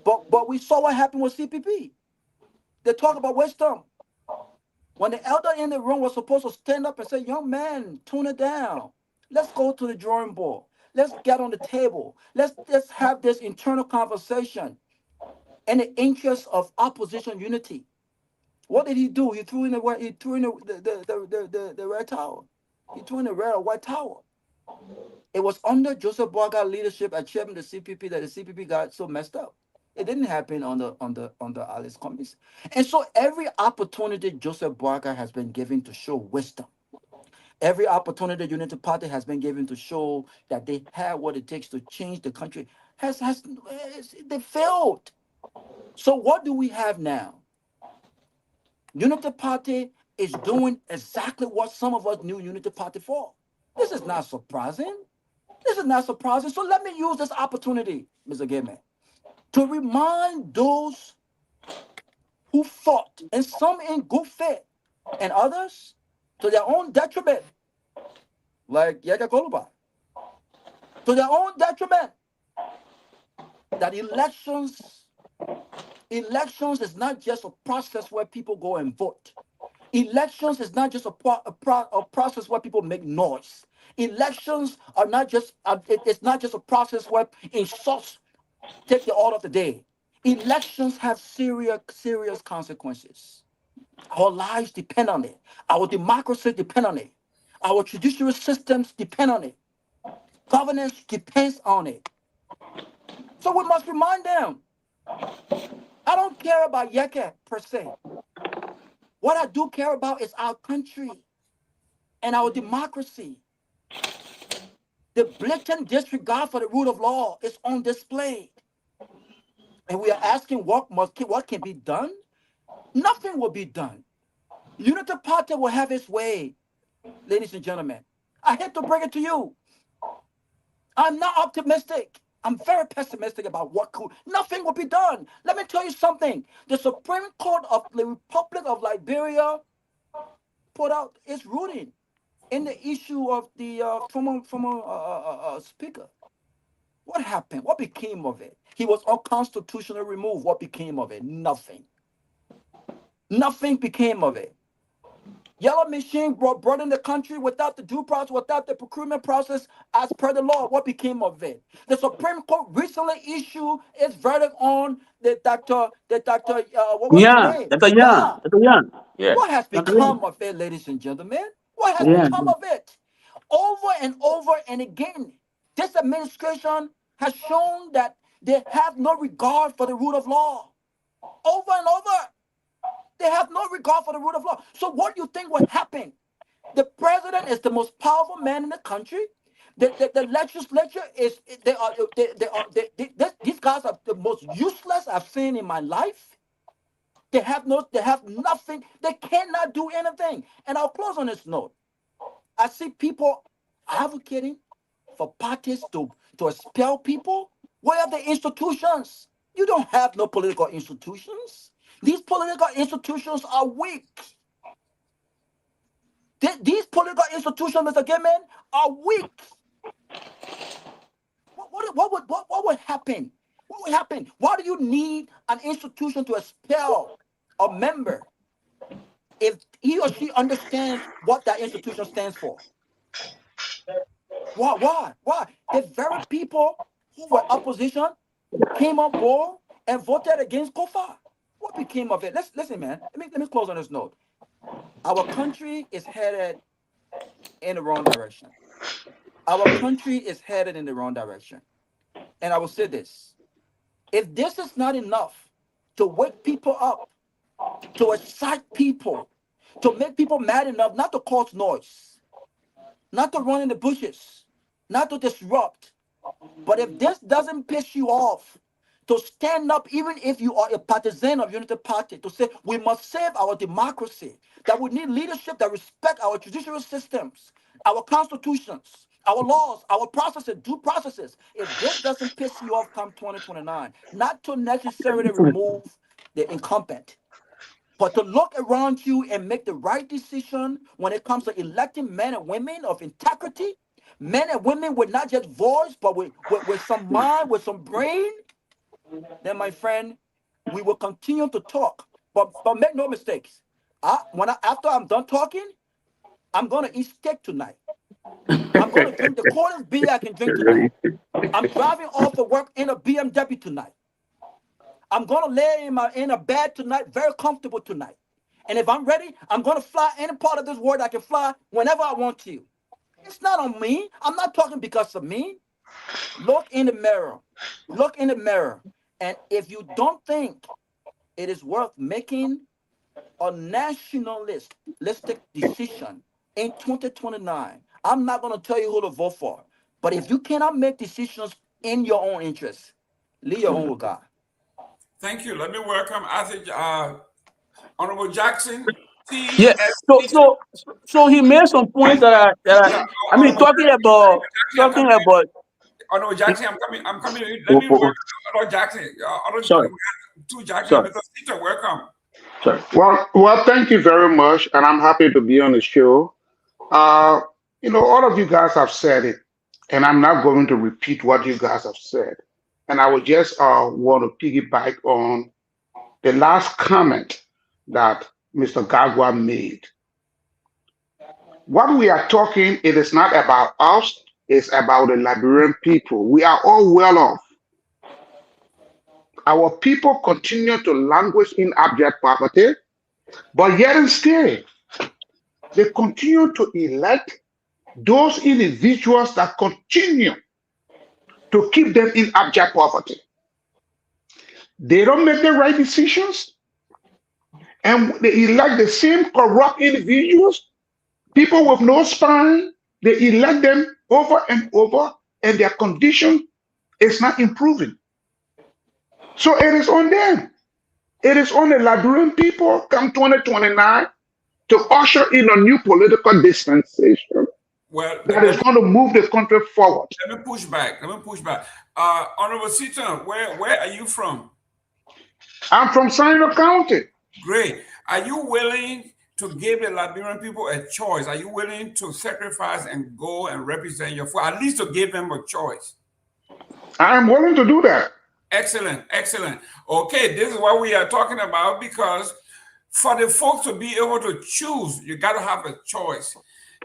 But we saw what happened with CPP. They talk about wisdom. When the elder in the room was supposed to stand up and say, young man, tune it down. Let's go to the drawing board. Let's get on the table. Let's have this internal conversation in the interest of opposition unity. What did he do? He threw in the red towel. He threw in the red or white towel. It was under Joseph Boakai leadership as chairman of the CPP that the CPP got so messed up. It didn't happen under Alice Cummings. And so every opportunity Joseph Boakai has been given to show wisdom, every opportunity the Unity Party has been given to show that they have what it takes to change the country, they failed. So what do we have now? Unity Party is doing exactly what some of us knew Unity Party for. This is not surprising. This is not surprising. So let me use this opportunity, Mr. Gayman, to remind those who fought, and some in good faith, and others to their own detriment, like Yeka Koluba, to their own detriment, that elections is not just a process where people go and vote. Elections is not just a process where people make noise. Elections are not just it's not just a process where insults take the order of the day. Elections have serious consequences. Our lives depend on it. Our democracy depend on it. Our judicial systems depend on it. Governance depends on it. So we must remind them. I don't care about Yeke per se. What I do care about is our country and our democracy. The blatant disregard for the rule of law is on display. And we are asking what can be done? Nothing will be done. Unity Party will have its way, ladies and gentlemen. I hate to bring it to you. I'm not optimistic. I'm very pessimistic about nothing will be done. Let me tell you something. The Supreme Court of the Republic of Liberia put out its ruling in the issue of the former speaker. What happened? What became of it? He was unconstitutionally removed. What became of it? Nothing. Nothing became of it. Yellow machine brought in the country without the due process, without the procurement process as per the law. What became of it? The Supreme Court recently issued its verdict on the doctor, what was his name? Myean. Yeah. What has become of it, ladies and gentlemen? What has become of it? Over and again, this administration has shown that they have no regard for the rule of law. Over and over. They have no regard for the rule of law. So what do you think will happen? The president is the most powerful man in the country. The legislature is these guys are the most useless I've seen in my life. They have nothing. They cannot do anything. And I'll close on this note. I see people advocating for parties to expel people. Where are the institutions? You don't have no political institutions. These political institutions are weak. These political institutions, Mr. Gayman, are weak. What would happen? What would happen? Why do you need an institution to expel a member if he or she understands what that institution stands for? Why? The very people who were opposition came on board and voted against Kofa. What became of it? Listen, man. Let me close on this note. Our country is headed in the wrong direction. Our country is headed in the wrong direction. And I will say this. If this is not enough to wake people up, to excite people, to make people mad enough not to cause noise, not to run in the bushes, not to disrupt, but if this doesn't piss you off, to stand up, even if you are a partisan of Unity Party, to say we must save our democracy, that we need leadership that respect our judicial systems, our constitutions, our laws, our processes, due processes. If this doesn't piss you off come 2029, not to necessarily remove the incumbent, but to look around you and make the right decision when it comes to electing men and women of integrity, men and women with not just voice, but with some mind, with some brain, then, my friend, we will continue to talk. But make no mistakes. After I'm done talking, I'm going to eat steak tonight. I'm going to drink the coldest beer I can drink tonight. I'm driving off for work in a BMW tonight. I'm going to lay in a bed tonight, very comfortable tonight. And if I'm ready, I'm going to fly any part of this world I can fly whenever I want to. It's not on me. I'm not talking because of me. Look in the mirror. Look in the mirror. And if you don't think it is worth making a nationalistic decision in 2029, I'm not going to tell you who to vote for. But if you cannot make decisions in your own interest, leave your own with God. Thank you. Let me welcome Honorable Jackson. Yeah. So he made some points that I mean, talking about. Oh no, Jackson, I'm coming. Let me work. Oh, Jackson. Sorry. Two Jackson. Sorry. Mr. Seaton, welcome. Sorry. Well, thank you very much, and I'm happy to be on the show. All of you guys have said it, and I'm not going to repeat what you guys have said. And I would just want to piggyback on the last comment that Mr. Garguah made. What we are talking, it is not about us, it's about the Liberian people. We are all well off. Our people continue to languish in abject poverty, but yet and still, they continue to elect those individuals that continue to keep them in abject poverty. They don't make the right decisions, and they elect the same corrupt individuals, people with no spine. They elect them over and over, and their condition is not improving. So it is on them. It is on the Liberian people come 2029 to usher in a new political dispensation that is going to move the country forward. Let me push back. Honorable Seaton, where are you from? I'm from Sino County. Great. Are you willing to give the Liberian people a choice? Are you willing to sacrifice and go and represent your folk, at least to give them a choice? I am willing to do that. Excellent, excellent. Okay, this is what we are talking about, because for the folks to be able to choose, you got to have a choice.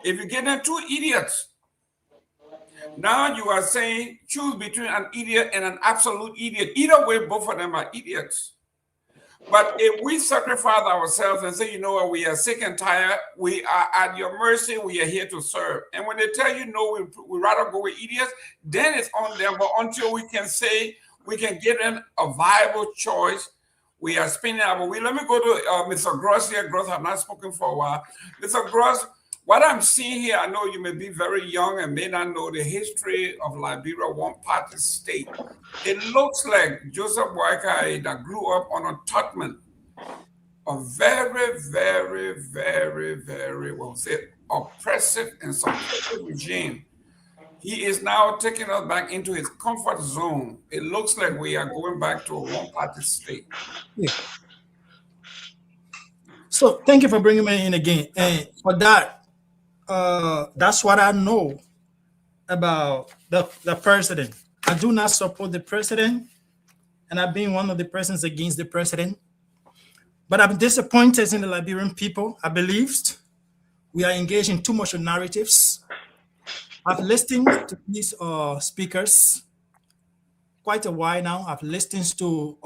If you get them two idiots, now you are saying choose between an idiot and an absolute idiot. Either way, both of them are idiots. But if we sacrifice ourselves and say, you know what, we are sick and tired, we are at your mercy, we are here to serve. And when they tell you no, we rather go with idiots, then it's on them. But until we can say, we can give them a viable choice, we are spinning our wheel. Let me go to Mr. Gross here. Gross, I've not spoken for a while. Mr. Gross, what I'm seeing here, I know you may be very young and may not know the history of Liberia, one-party state. It looks like Joseph Boakai that grew up on a Totman, a very, very, very, very, well said, oppressive and subversive regime. He is now taking us back into his comfort zone. It looks like we are going back to a one-party state. Yeah. So thank you for bringing me in again. And for that, that's what I know about the president. I do not support the president, and I've been one of the persons against the president. But I'm disappointed in the Liberian people. I believe we are engaged in too much narratives. I've listened to these speakers quite a while now. I've listened to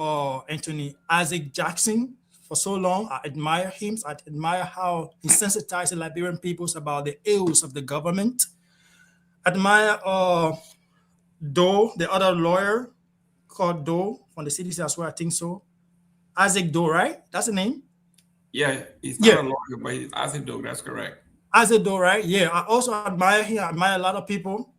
Anthony Isaac Jackson for so long. I admire him. I admire how he sensitized the Liberian peoples about the ills of the government. I admire Doe, the other lawyer called Doe from the CDC as well, I think so. Isaac Doe, right? That's the name? Yeah, he's not a lawyer, but he's Isaac Doe, that's correct. Isaac Doe, right? Yeah, I also admire him. I admire a lot of people.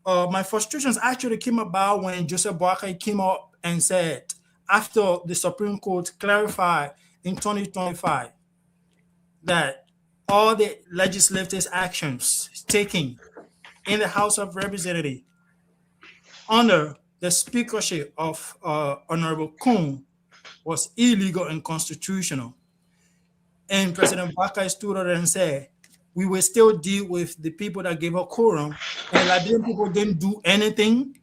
My frustrations actually came about when Joseph Boakai came up and said, after the Supreme Court clarified in 2025 that all the legislative actions taken in the House of Representatives under the speakership of Honorable Kuhn was illegal and unconstitutional. And President Boakai stood up and said, we will still deal with the people that gave a quorum, and Liberian people didn't do anything.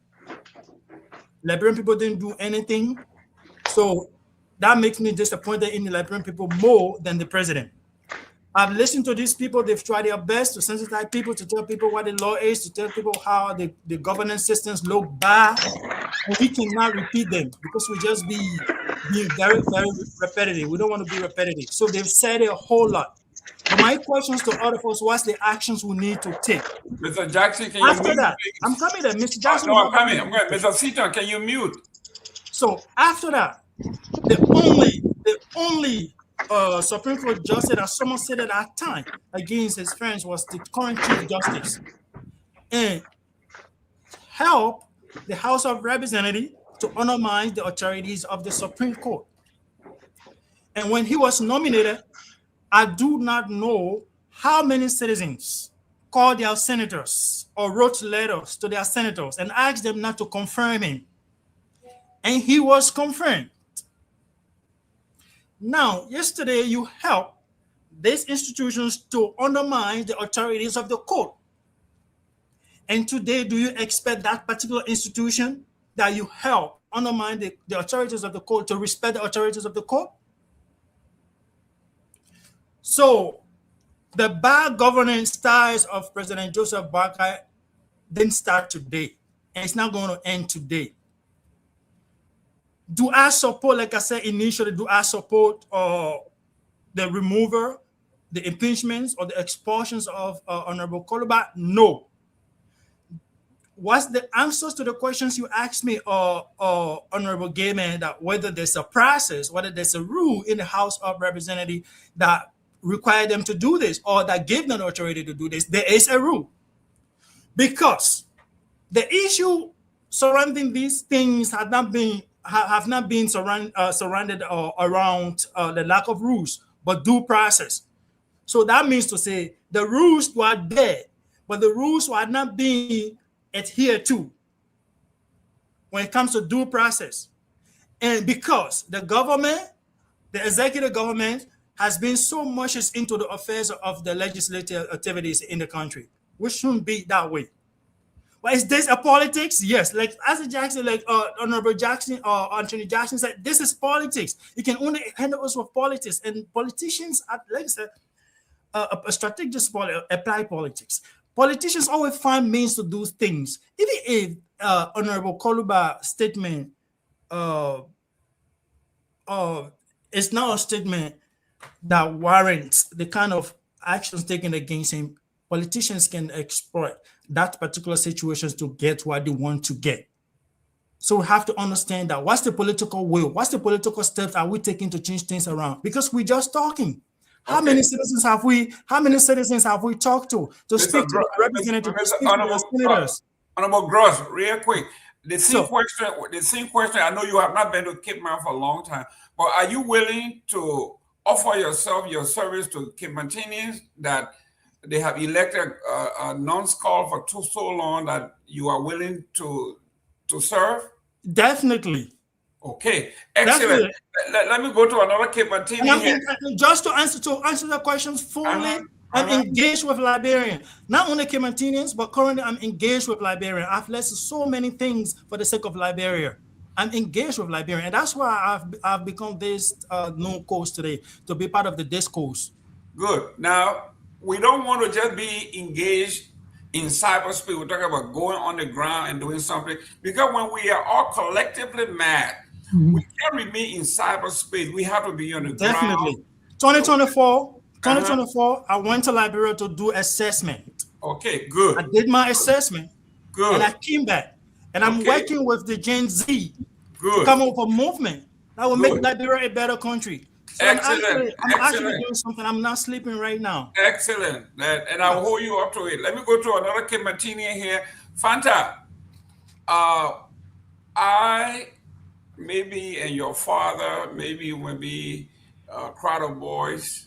So that makes me disappointed in the Liberian people more than the president. I've listened to these people. They've tried their best to sensitize people, to tell people what the law is, to tell people how the governance systems look bad. And we cannot repeat them because we just be very, very repetitive. We don't want to be repetitive. So they've said a whole lot. But my questions to all of us, what's the actions we need to take? Mr. Jackson, can you after mute? that, I'm coming there. Mr. Jackson. No, I'm coming. Mr. Seaton, can you mute? So after that, the only Supreme Court justice that someone said at that time against his friends was the current Chief Justice, and help the House of Representatives to undermine the authorities of the Supreme Court. And when he was nominated, I do not know how many citizens called their senators or wrote letters to their senators and asked them not to confirm him. And he was confirmed. Now, yesterday you helped these institutions to undermine the authorities of the court. And today, do you expect that particular institution that you help undermine the authorities of the court to respect the authorities of the court? So the bad governance styles of President Joseph Boakai didn't start today, and it's not going to end today. Do I support, like I said initially, do I support the removal, the impeachments, or the expulsions of Honorable Koloba? No. What's the answers to the questions you asked me, Honorable Gayman, that whether there's a process, whether there's a rule in the House of Representatives that require them to do this or that give them the authority to do this? There is a rule. Because the issue surrounding these things have not been surrounded around the lack of rules, but due process. So that means to say the rules were there, but the rules were not being adhered to when it comes to due process. And because the government, the executive government, has been so much into the affairs of the legislative activities in the country, which shouldn't be that way. But is this a politics? Yes. Like as Jackson, like Honorable Jackson or Anthony Jackson said, this is politics. You can only handle us with politics, and politicians, like I said, a strategist apply politics. Politicians always find means to do things. Even if Honorable Koloba's statement is not a statement that warrants the kind of actions taken against him, politicians can exploit that particular situation to get what they want to get. So we have to understand that what's the political will? What's the political steps are we taking to change things around? Because we're just talking. How many citizens have we talked to speak to the representatives, to speak to the senators? Honorable Gross, real quick. The same question. I know you have not been to Cape Mount for a long time, but are you willing to offer your service to Cape Mountaineans that they have elected a non-call for so long that you are willing to serve? Definitely. Okay, excellent. Let me go to another Cape Mountainean. Just to answer the questions fully, I'm engaged with Liberian. Not only Cape Mountaineans, but currently I'm engaged with Liberian. I've listened to so many things for the sake of Liberia. I'm engaged with Liberian, and that's why I've become this known course today, to be part of the discourse. Good. Now, we don't want to just be engaged in cyberspace. We're talking about going on the ground and doing something, because when we are all collectively mad, we can't remain in cyberspace. We have to be on the Definitely. ground. 2024, I went to Liberia to do assessment. Okay, good. I did my assessment. Good. And I came back. And I'm working with the Gen Z to come up with a movement that will make Liberia a better country. So Excellent. I'm actually doing something. I'm not sleeping right now. Excellent. And I'll hold you up to it. Let me go to another Cape Mountainean here. Fanta, maybe and your father, maybe you will be a crowd of boys.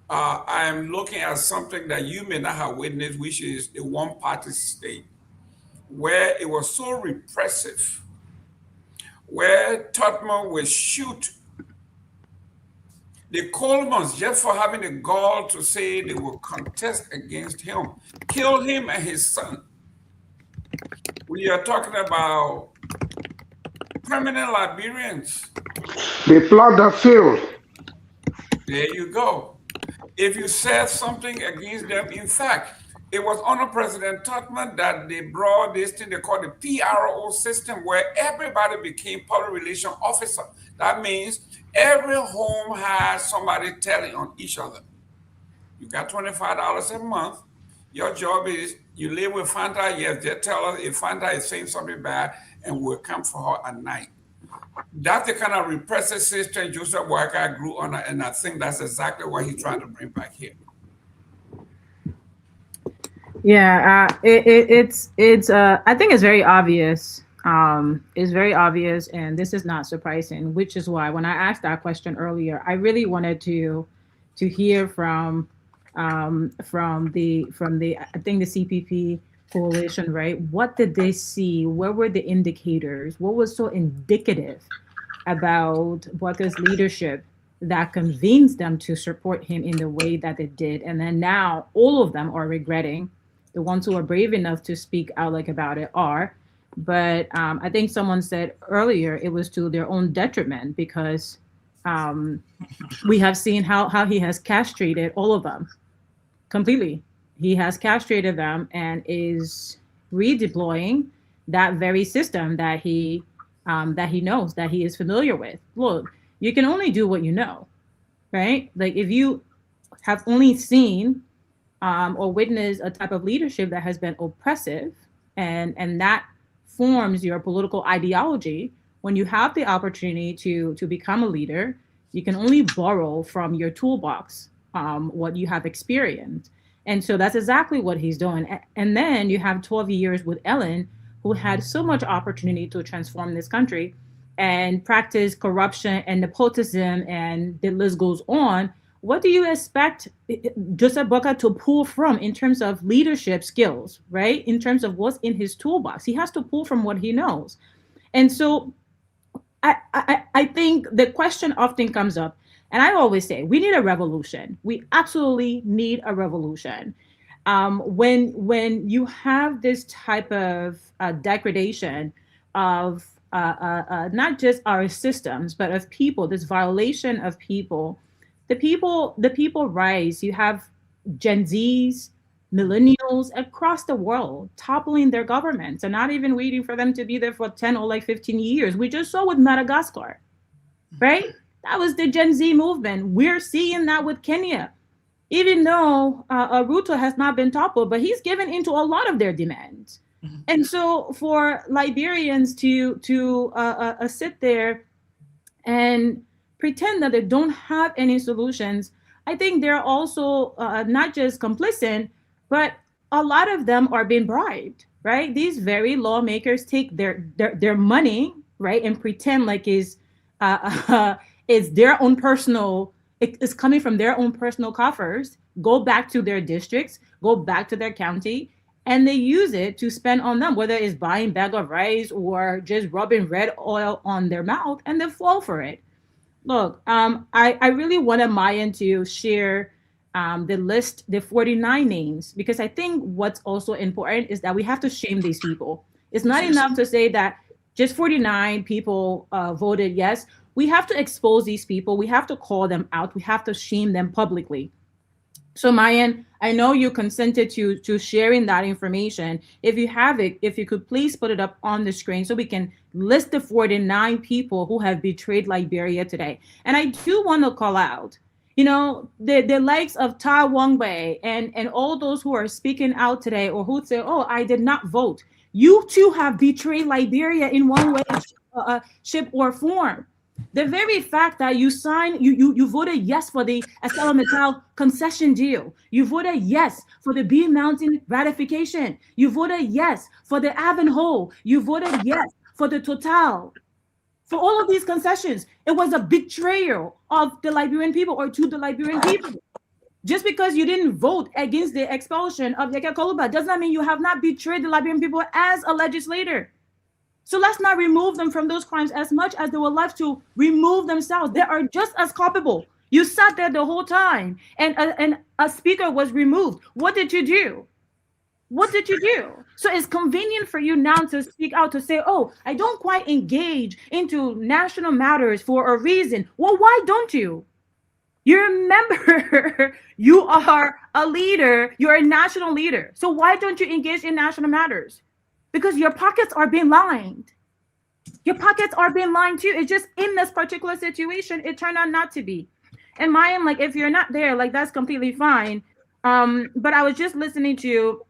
I'm looking at something that you may not have witnessed, which is a one-party state, where it was so repressive, where Totman will shoot the Colemans just for having the gall to say they will contest against him, kill him and his son. We are talking about permanent Liberians. They plowed the field. There you go. If you said something against them, in fact, it was under President Totman that they brought this thing they call the PRO system, where everybody became public relation officer. That means every home has somebody telling on each other. You got $25 a month. Your job is you live with Fanta. Yes, just tell us if Fanta is saying something bad, and we'll come for her at night. That's the kind of repressive system Joseph Boakai grew on, and I think that's exactly what he's trying to bring back here. Yeah, it's I think it's very obvious. It's very obvious, and this is not surprising, which is why when I asked that question earlier, I really wanted to to hear from the I think the CPP coalition, right? What did they see? Where were the indicators? What was so indicative about Bwaka's leadership that convinced them to support him in the way that they did? And then now all of them are regretting. The ones who are brave enough to speak out like about it are. But I think someone said earlier it was to their own detriment, because we have seen how he has castrated all of them completely. He has castrated them and is redeploying that very system that he knows, that he is familiar with. Look, you can only do what you know, right? Like if you have only seen or witnessed a type of leadership that has been oppressive, and that forms your political ideology, when you have the opportunity to become a leader, you can only borrow from your toolbox what you have experienced. And so that's exactly what he's doing. And then you have 12 years with Ellen, who had so much opportunity to transform this country and practice corruption and nepotism, and the list goes on. What do you expect Joseph Boakai to pull from in terms of leadership skills, right? In terms of what's in his toolbox, he has to pull from what he knows. And so I think the question often comes up, and I always say, we need a revolution. We absolutely need a revolution. When you have this type of degradation of not just our systems, but of people, this violation of people, the people rise. You have Gen Zs, millennials across the world toppling their governments and not even waiting for them to be there for 10 or like 15 years. We just saw with Madagascar, right? That was the Gen Z movement. We're seeing that with Kenya, even though Ruto has not been toppled, but he's given into a lot of their demands. And so for Liberians to sit there and pretend that they don't have any solutions, I think they're also not just complicit, but a lot of them are being bribed, right? These very lawmakers take their money, right, and pretend like is their own personal, it's coming from their own personal coffers, go back to their districts, go back to their county, and they use it to spend on them, whether it's buying bag of rice or just rubbing red oil on their mouth, and they fall for it. Look, I really wanted Myean to share the list, the 49 names, because I think what's also important is that we have to shame these people. It's not enough to say that just 49 people voted yes. We have to expose these people. We have to call them out. We have to shame them publicly. So Myean, I know you consented to sharing that information. If you have it, if you could please put it up on the screen so we can list the 49 people who have betrayed Liberia today. And I do want to call out, you know, the likes of Ta Wongbe and all those who are speaking out today, or who say, oh, I did not vote. You too have betrayed Liberia in one way, shape, or form. The very fact that you signed, you voted yes for the ArcelorMittal concession deal. You voted yes for the Bean Mountain ratification. You voted yes for the Ivanhoe. You voted yes for the Total. For all of these concessions, it was a betrayal of the Liberian people, or to the Liberian people. Just because you didn't vote against the expulsion of Yeke Koluba does not mean you have not betrayed the Liberian people as a legislator. So let's not remove them from those crimes as much as they would like to remove themselves. They are just as culpable. You sat there the whole time, and a speaker was removed. What did you do? What did you do? So it's convenient for you now to speak out, to say, oh, I don't quite engage into national matters for a reason. Well, why don't you? You remember, you are a leader. You're a national leader. So why don't you engage in national matters? Because your pockets are being lined. Your pockets are being lined too. It's just in this particular situation, it turned out not to be. And Myean, like, if you're not there, like, that's completely fine. But I was just listening to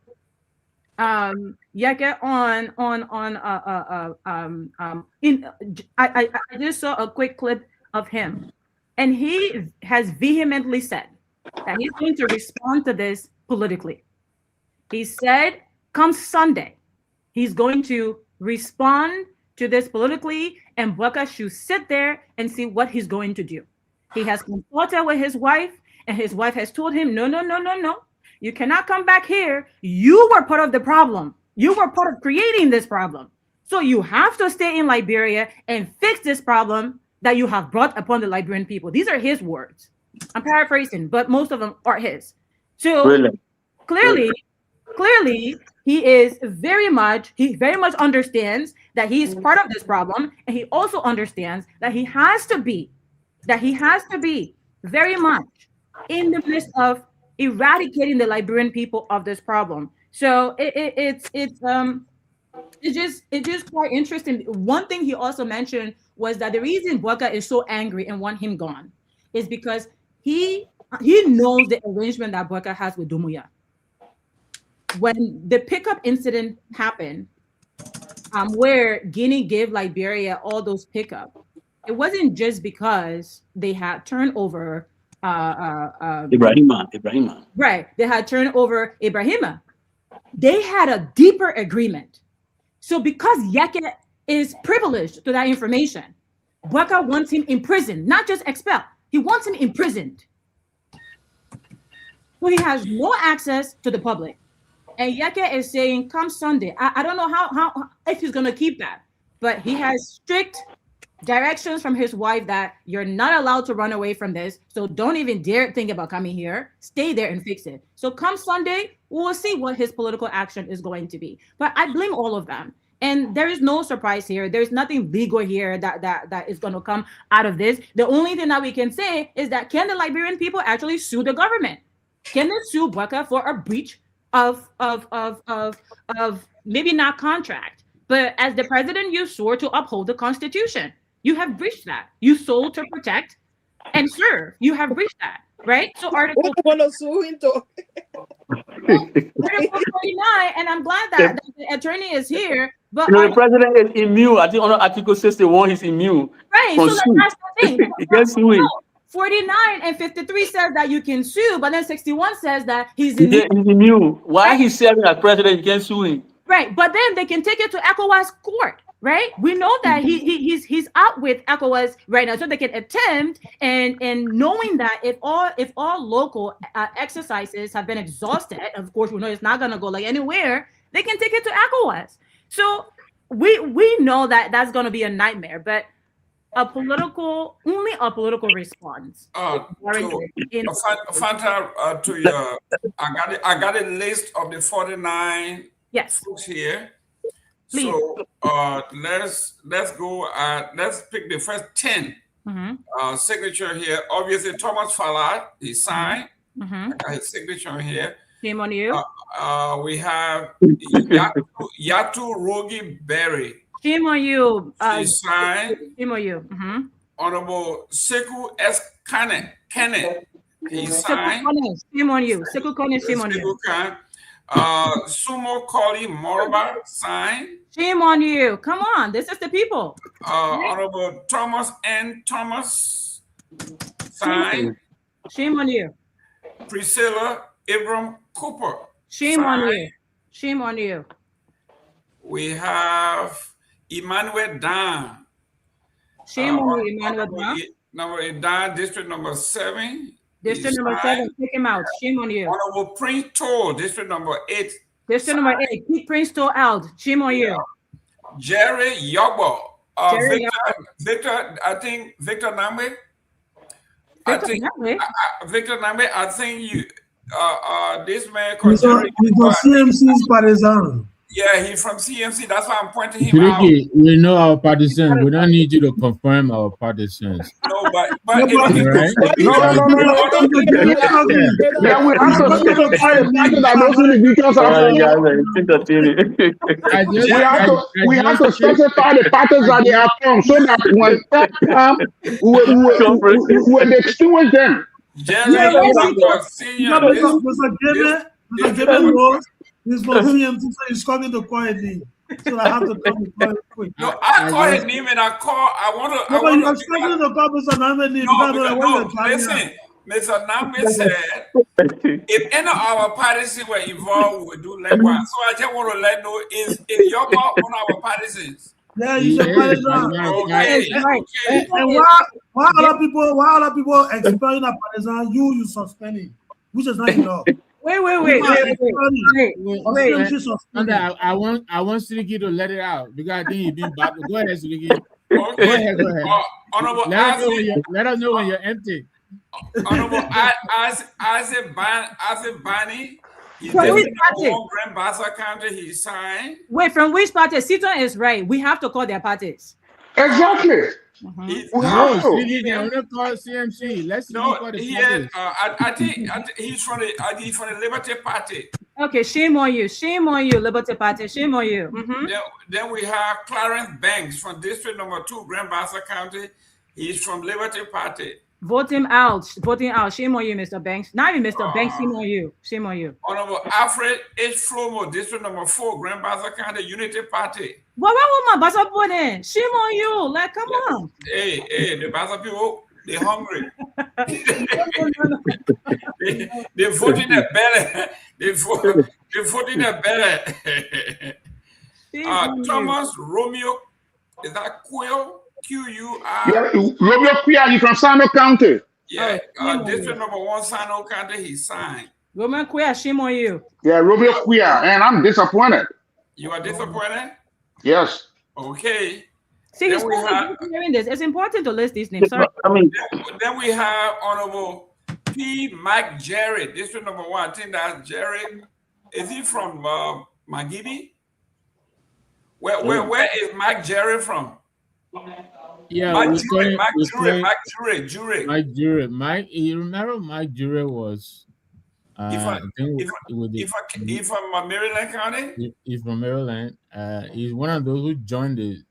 Yeke I just saw a quick clip of him, and he has vehemently said that he's going to respond to this politically. He said, come Sunday, he's going to respond to this politically, and Boakai should sit there and see what he's going to do. He has consulted with his wife, and his wife has told him, no, you cannot come back here. You were part of the problem. You were part of creating this problem. So you have to stay in Liberia and fix this problem that you have brought upon the Liberian people. These are his words. I'm paraphrasing, but most of them are his. So clearly, he very much understands that he's part of this problem, and he also understands that he has to be very much in the midst of eradicating the Liberian people of this problem. So it's just quite interesting. One thing he also mentioned was that the reason Bouaka is so angry and want him gone is because he knows the arrangement that Bouaka has with Doumbouya. When the pickup incident happened, where Guinea gave Liberia all those pickup, it wasn't just because they had turned over Ibrahima. Right, they had turned over Ibrahima. They had a deeper agreement. So because Yeke is privileged to that information, Bouaka wants him imprisoned, not just expelled. He wants him imprisoned. So he has no access to the public. And Yeke is saying, come Sunday. I don't know how if he's going to keep that, but he has strict directions from his wife that you're not allowed to run away from this. So don't even dare think about coming here. Stay there and fix it. So come Sunday, we'll see what his political action is going to be. But I blame all of them. And there is no surprise here. There's nothing legal here that is going to come out of this. The only thing that we can say is that can the Liberian people actually sue the government? Can they sue Bouaka for a breach of maybe not contract, but as the president, you swore to uphold the Constitution. You have breached that. You sold to protect and serve. You have breached that, right? So Article 49, and I'm glad that the attorney is here. But the president is immune. I think under Article 61, he's immune. Right. So that's the thing. He can sue him. 49 and 53 says that you can sue, but then 61 says that he's immune. He's immune. Why he's serving as president, you can't sue him. Right, but then they can take it to ECOWAS court, right? We know that he's out with ECOWAS right now, so they can attempt and knowing that if all local exercises have been exhausted, of course we know it's not gonna go like anywhere. They can take it to ECOWAS. So we know that that's gonna be a nightmare, but only a political response. Fanta, to your, I got a list of the 49 folks here. Please. So let's go. Let's pick the first 10 signature here. Obviously, Thomas Fallard, he signed. I got his signature here. Shame on you. We have Yatu Rogi Berry. Shame on you. He signed. Shame on you. Honorable Sekou S. Kenneth. He signed. Shame on you. Sekou Kone, shame on you. Sumo Koli Moroba signed. Shame on you. Come on. This is the people. Honorable Thomas N. Thomas signed. Shame on you. Priscilla Abram Cooper. Shame on you. Shame on you. We have Emmanuel Dan. Shame on you, Emmanuel Dan. Number Dan, district number 7. District number 7, take him out. Shame on you. Honorable Prince Toll, district number 8. District number 8, keep Prince Toll out. Shame on you. Jerry Yobo. Victor, I think Victor Nagbe. Victor Nagbe, I think you this man called Jerry. He's a CMC's partisan. Yeah, he's from CMC. That's why I'm pointing him out. We know our partisans. We don't need you to confirm our partisans. No, but right? Yeah, we have to specify the party that knows who the details are. We have to specify the parties that they are from so that when that comes, we distinguish them. He's for him, so he's coming to quietly. So I have to come quick. No, I call his name and I want to. No, but you're expecting to come with Mr. Nagbe. Listen, Mr. Nagbe said if any of our partisans were involved, we would do likewise. So I just want to let know is Yoba one of our partisans? Yeah, he's a partisan. Okay. And why other people expelling a partisan, you suspending, which is not enough. Wait. I want Seleke to let it out because I think he's been battled. Go ahead, Seleke. Okay. Go ahead. Honorable Let us know when you're empty. Honorable Isaac Bani. He's from which party? Grand Bassa County. He signed. Wait, from which party? Seaton is right. We have to call their parties. Exactly. No, Seleke can only call CMC. Let's call the parties. I think he's from the Liberty Party. Okay, shame on you, Liberty Party, shame on you. Then we have Clarence Banks from District Number 2, Grand Bassa County. He's from Liberty Party. Vote him out. Shame on you, Mr. Banks. Not even Mr. Banks, shame on you. Honorable Alfred H. Flomo, District Number 4, Grand Bassa County, Unity Party. Why would my Bassa put in? Shame on you. Like, come on. Hey, the Bassa people, they're hungry. They vote in their belly. They vote in their belly. Thomas Romeo, is that Quill? Q-U-R. Yeah, Romeo Quia, he's from Sano County. Yeah, District Number 1, Sano County, he signed. Romeo Quia, shame on you. Yeah, Romeo Quia, and I'm disappointed. You are disappointed? Yes. Okay. See, he's hearing this. It's important to list these names. Sorry. Then we have Honorable P. Mike Jarrett, District Number 1. I think that's Jarrett. Is he from Magidi? Where is Mike Jarrett from? Yeah, Mike Jure. Mike, you remember Mike Jure was He's from Maryland County? He's from Maryland. He's one of those who joined the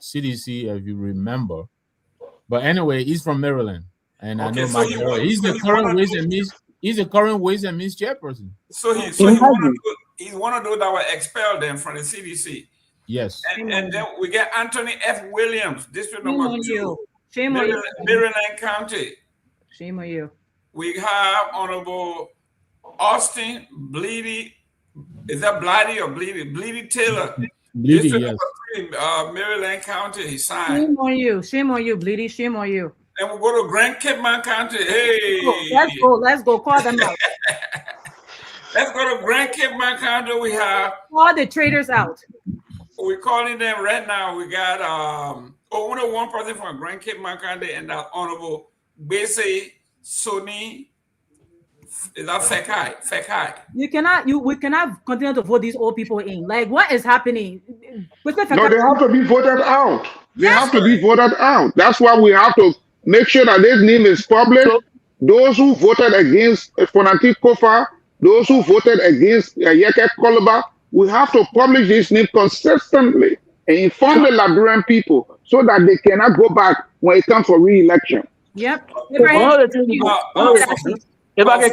CDC, if you remember. But anyway, he's from Maryland. And I know Mike Jure. He's the current Ways and Means chairperson. So he's one of those that were expelled then from the CDC. Yes. And then we get Anthony F. Williams, District Number 2. Shame on you. Maryland County. Shame on you. We have Honorable Austin Bleedy. Is that Blighty or Bleedy? Bleedy Taylor. Bleedy, District yes. Number 3, Maryland County. He signed. Shame on you, Bleedy. Shame on you. And we go to Grand Cape County. Hey. Let's go. Call them out. Let's go to Grand Cape County. We have all the traitors out. We're calling them right now. We got only one person from Grand Cape County, and that Honorable Bese Soni. Is that Fekai? We cannot continue to vote these old people in. Like, what is happening? No, they have to be voted out. They have to be voted out. That's why we have to make sure that this name is public. Those who voted against Fonanti Kofa, those who voted against Yeke Koloba, we have to publish this name consistently and inform the Liberian people so that they cannot go back when it comes for re-election. Yep. If I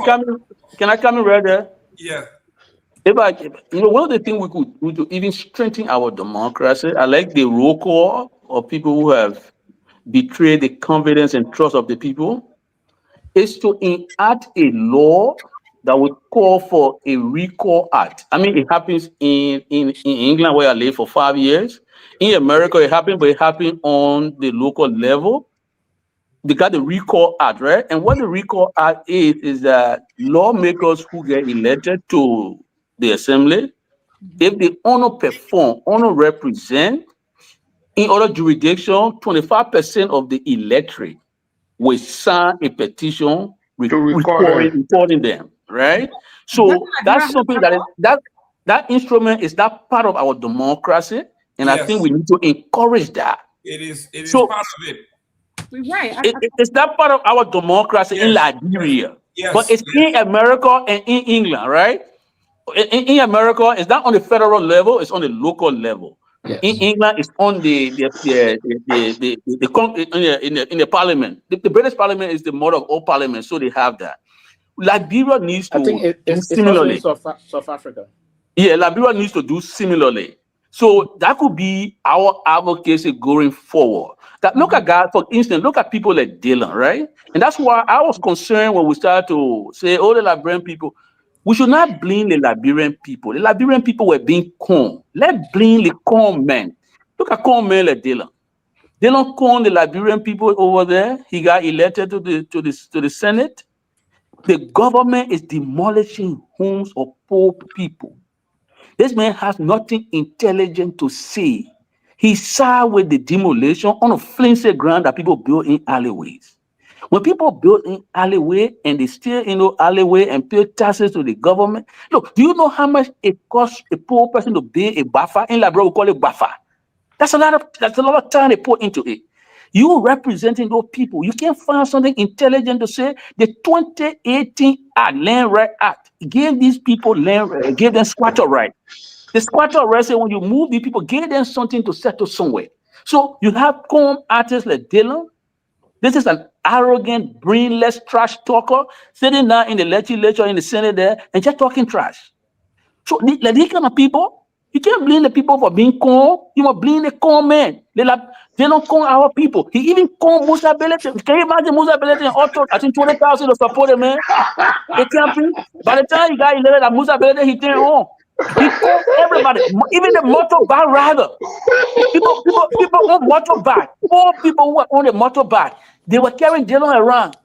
can I come in right there? Yeah. One of the things we could even strengthen our democracy, I like the roll call of people who have betrayed the confidence and trust of the people, is to enact a law that would call for a recall act. I mean, it happens in England where I lived for 5 years. In America, it happened, but it happened on the local level. They got the recall act, right? And what the recall act is that lawmakers who get elected to the assembly, if they honor represent in other jurisdiction, 25% of the electorate will sign a petition recording them, right? So that's something that instrument is that part of our democracy, and I think we need to encourage that. It is part of it. Right. It's that part of our democracy in Liberia, but it's in America and in England, right? In America, it's not on the federal level; it's on the local level. Yes. In England, it's on in the parliament. The British parliament is the mother of all parliaments, so they have that. Liberia needs to. I think it's similarly South Africa. Yeah, Liberia needs to do similarly. So that could be our advocacy going forward. That look at God, for instance, look at people like Dylan, right? And that's why I was concerned when we started to say, oh, the Liberian people. We should not blame the Liberian people. The Liberian people were being conned. Let's blame the con men. Look at Coleman like Dylan. Dylan Cohn, the Liberian people over there, he got elected to the Senate. The government is demolishing homes of poor people. This man has nothing intelligent to say. He side with the demolition on a flimsy ground that people build in alleyways. When people build in alleyway and they stay in the alleyway and pay taxes to the government, look, do you know how much it costs a poor person to build a buffer? In Liberia, we call it buffer. That's a lot of time they put into it. You representing those people, you can't find something intelligent to say. The 2018 Land Right Act gave these people land, gave them squatter right. The squatter right said when you move these people, give them something to settle somewhere. So you have come artists like Dylan. This is an arrogant, brainless trash talker sitting down in the legislature, in the Senate there, and just talking trash. So like these kind of people, you can't blame the people for being calm. You must blame the calm man. They don't call our people. He even called Musa Belete. Can you imagine Musa Belete and Otto? I think 20,000 to support him, man. They can't be. By the time he got elected, Musa Belete, he turned on. He called everybody, even the motorbike rider. People on motorbike. Poor people who were on the motorbike, they were carrying Dylan around.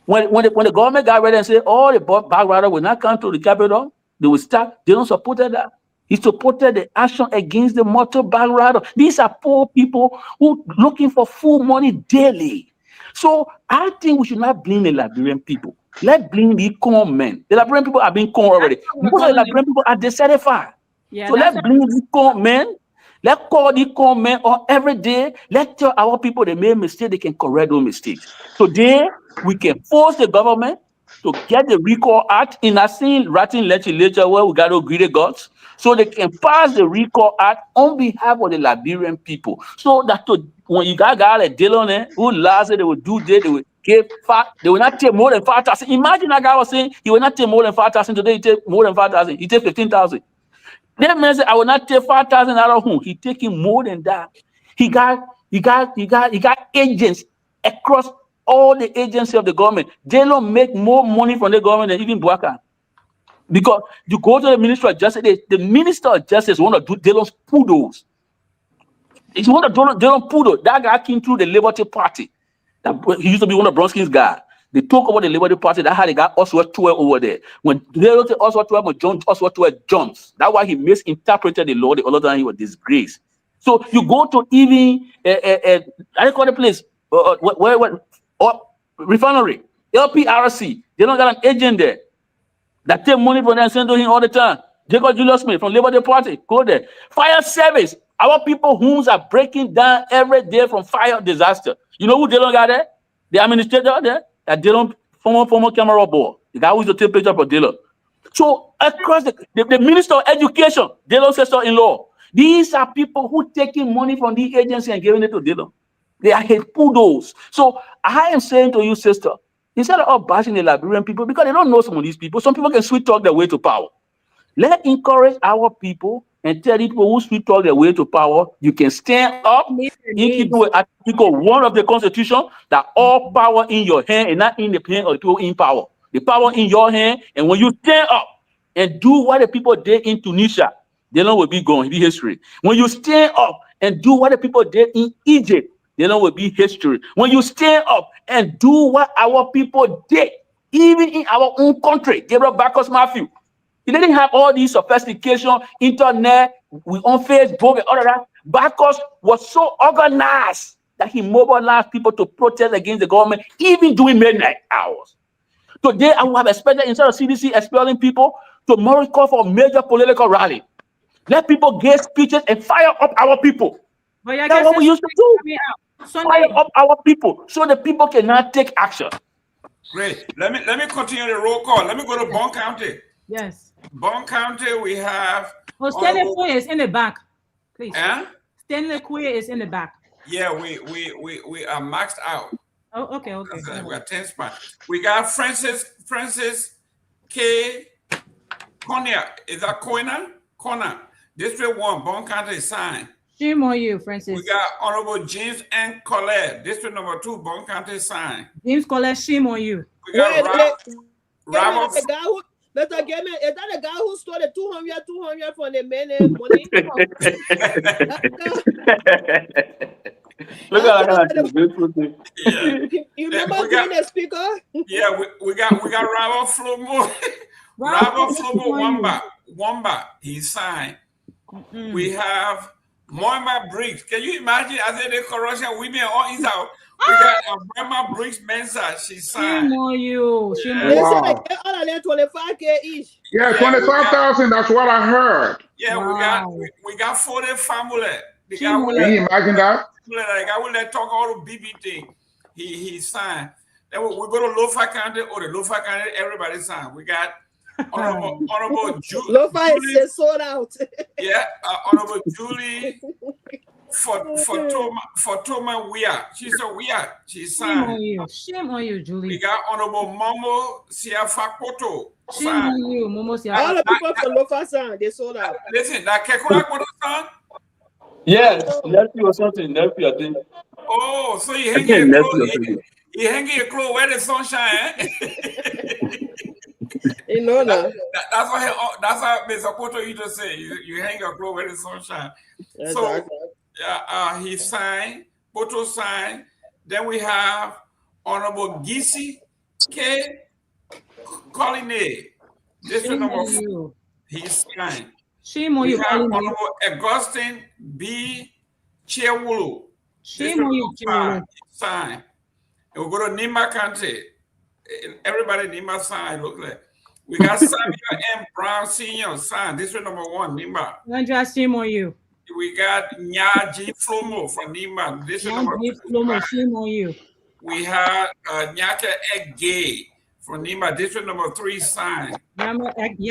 When the government got ready and said, all the bike riders will not come to the capital, they will start. Dylan supported that. He supported the action against the motorbike rider. These are poor people who looking for full money daily. So I think we should not blame the Liberian people. Let's blame the con men. The Liberian people are being con already. Most of the Liberian people are dissatisfied. Yeah, so let's blame the con men. Let's call the con men on every day. Let's tell our people they made mistakes, they can correct those mistakes. Today, we can force the government to get the Recall Act in a scene writing legislature where we got to agree the gods, so they can pass the Recall Act on behalf of the Liberian people. So that when you got a like Dylan who last they will do this, they will give they will not take more than 5,000. Imagine that guy was saying he will not take more than 5,000. Today he take more than 5,000. He take 15,000. That man said I will not take 5,000 out of whom? He taking more than that. He got agents across all the agencies of the government. They don't make more money from the government than even Buaka. Because you go to the Minister of Justice, the Minister of Justice want to do Dylan's poodles. He want to do Dylan poodle. That guy came through the Liberty Party. He used to be one of Bronski's guys. They talk about the Liberty Party. That's how they got Oswald 12 over there. When they wrote the Oswald 12, Oswald 12 Jones. That's why he misinterpreted the law. The other time he was disgraced. So you go to even I call the place refinery, LPRC. They don't got an agent there that take money from them and send to him all the time. Jacob Julius Smith from Liberty Party, go there. Fire service. Our people homes are breaking down every day from fire disaster. You know who they don't got there? The administrator there, that they don't former Kamara boy. The guy who used to take picture for Dylan. So across the Minister of Education, Dylan's sister-in-law. These are people who taking money from the agency and giving it to Dylan. They are hate poodles. So I am saying to you, sister, instead of bashing the Liberian people, because they don't know some of these people, some people can sweet talk their way to power. Let's encourage our people and tell the people who sweet talk their way to power, you can stand up in keeping with Article 1 of the Constitution, that all power in your hand and not in the hand of the people in power. The power in your hand, and when you stand up and do what the people did in Tunisia, Dylan will be gone, it'll be history. When you stand up and do what the people did in Egypt, Dylan will be history. When you stand up and do what our people did, even in our own country, Gabriel Bacchus Matthew, he didn't have all these sophistication, internet, we on Facebook and all of that. Bacchus was so organized that he mobilized people to protest against the government, even during midnight hours. Today, I would have expected, instead of CDC expelling people, tomorrow call for a major political rally. Let people give speeches and fire up our people. But that's what we used to do. Fire up our people so the people cannot take action. Great. Let me continue the roll call. Let me go to Bond County. Yes. Bond County, we have. Oh, Stanley Quay is in the back, please. Eh? Stanley Quay is in the back. Yeah, we are maxed out. Oh, okay. We got 10 spots. We got Francis K. Konya. Is that Kona? District 1, Bond County is signed. Shame on you, Francis. We got Honorable James N. Colette, District number 2, Bond County is signed. James Colette, shame on you. We got Mr. Gayman, is that the guy who stole the 200 from the men and money? Look at that beautiful thing. You remember being the speaker? Yeah, we got Robert Flomo. Robert Flomo Wamba, he signed. We have Moima Briggs. Can you imagine? I said the corruption women all is out. We got Moima Briggs Mensa. She signed. Shame on you. Shame on They you. said they get all of them 25K each. Yeah, 25,000. That's what I heard. Yeah, we got 40 family. The guy Can you imagine that? The guy will let talk all the BB thing. He signed. Then we go to Lofa County or the Lofa County. Everybody signed. We got Honorable Julie. Lofa is sold out. Yeah, Honorable Julie for Toma Weir. She's a Weir. She signed. Shame on you, Julie. We got Honorable Momo Siafakoto. Shame on you, Momo Siafakoto. All the people from Lofa signed. They sold out. Listen, that Kekuna Koto son. Yes, nephew or something. Nephew, I think. Oh, so you hanging your clothes? You hanging your clothes where the sun shine? You know that. That's how Mr. Koto used to say. You hang your clothes where the sun shine. So he signed. Koto signed. Then we have Honorable Gisi K. Colline. This is number 4. He signed. Shame on you, Honorable Augustine B. Nyenwolo. Shame on you, Nyenwolo. Sign. And we go to Nima County. Everybody Nima sign. Look like we got Samuel M. Brown Sr. sign. This is number 1, Nima. Andrea, shame on you. We got Nyaji Flomo from Nima. This is number 2. Shame on you. We have Nyaka Egge from Nima. This is number 3 sign. NSM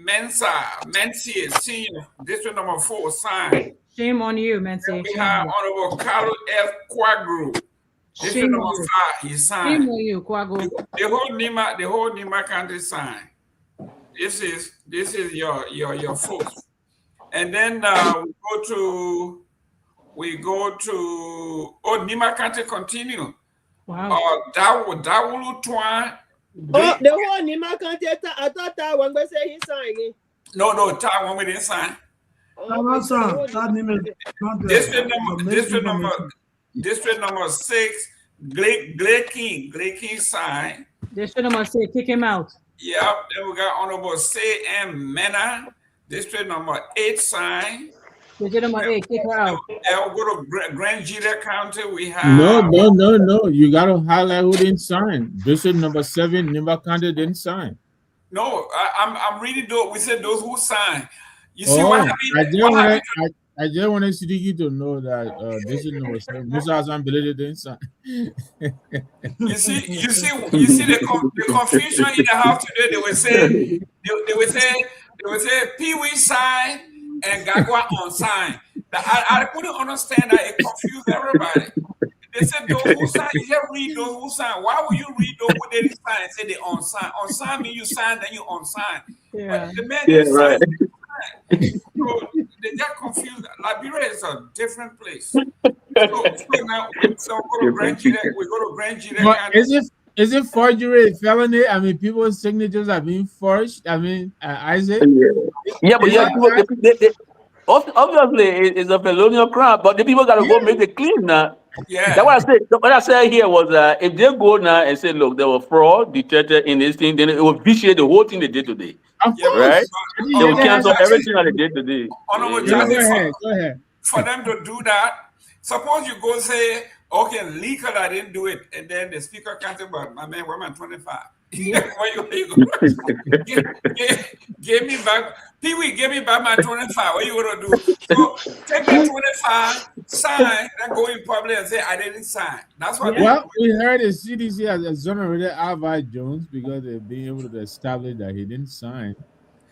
Mensa Senior. This is number 4 sign. Shame on you, Mensa. We have Honorable Carlos F. Quagru. This is number 5. He signed. Shame on you, Quagru. The whole Nima County sign. This is your folks. And then we go to Nima County continue. Wow. Dawulu Twan. Oh, the whole Nima County. I thought that one was saying he signed. No, Taiwan we didn't sign. District number 6, Glay King signed. District number 6, kick him out. Yep. Then we got Honorable C.M. Mena. District number 8 signed. District number 8, kick her out. And we'll go to Grand Gila County. We have No. You gotta highlight who didn't sign. District number 7, Nima County didn't sign. No, I'm reading those. We said those who signed. You see what happened? I just wanted you to know that this is number 7. Musa Hassan Belede didn't sign. You see the confusion in the house today. They would say Pewee signed and Garguah unsigned. I couldn't understand that. It confused everybody. They said those who signed. You just read those who signed. Why would you read those who didn't sign and say they unsigned? Unsigned means you signed, then you unsigned. Yeah. But the man didn't sign. So they got confused. Liberia is a different place. So now we go to Grand Gila. But is it forgery, felony? I mean, people's signatures are being forged. I mean, Isaac. Yeah, but obviously it's a felonious crime. But the people gotta go make it clean now. Yeah. That's what I said. What I said here was if they go now and say, look, there was fraud detected in this thing, then it will vitiate the whole thing they did today. Right? They will cancel everything that they did today. Go ahead. For them to do that, suppose you go say, okay, legal, I didn't do it, and then the speaker can't say, but my man, where am I 25? Where you go? Give me back. Pewee, give me back my 25. What you gonna do? So take my 25, sign, and go in public and say I didn't sign. That's what. Well, we heard the CDC has exonerated Alvi Jones because they've been able to establish that he didn't sign.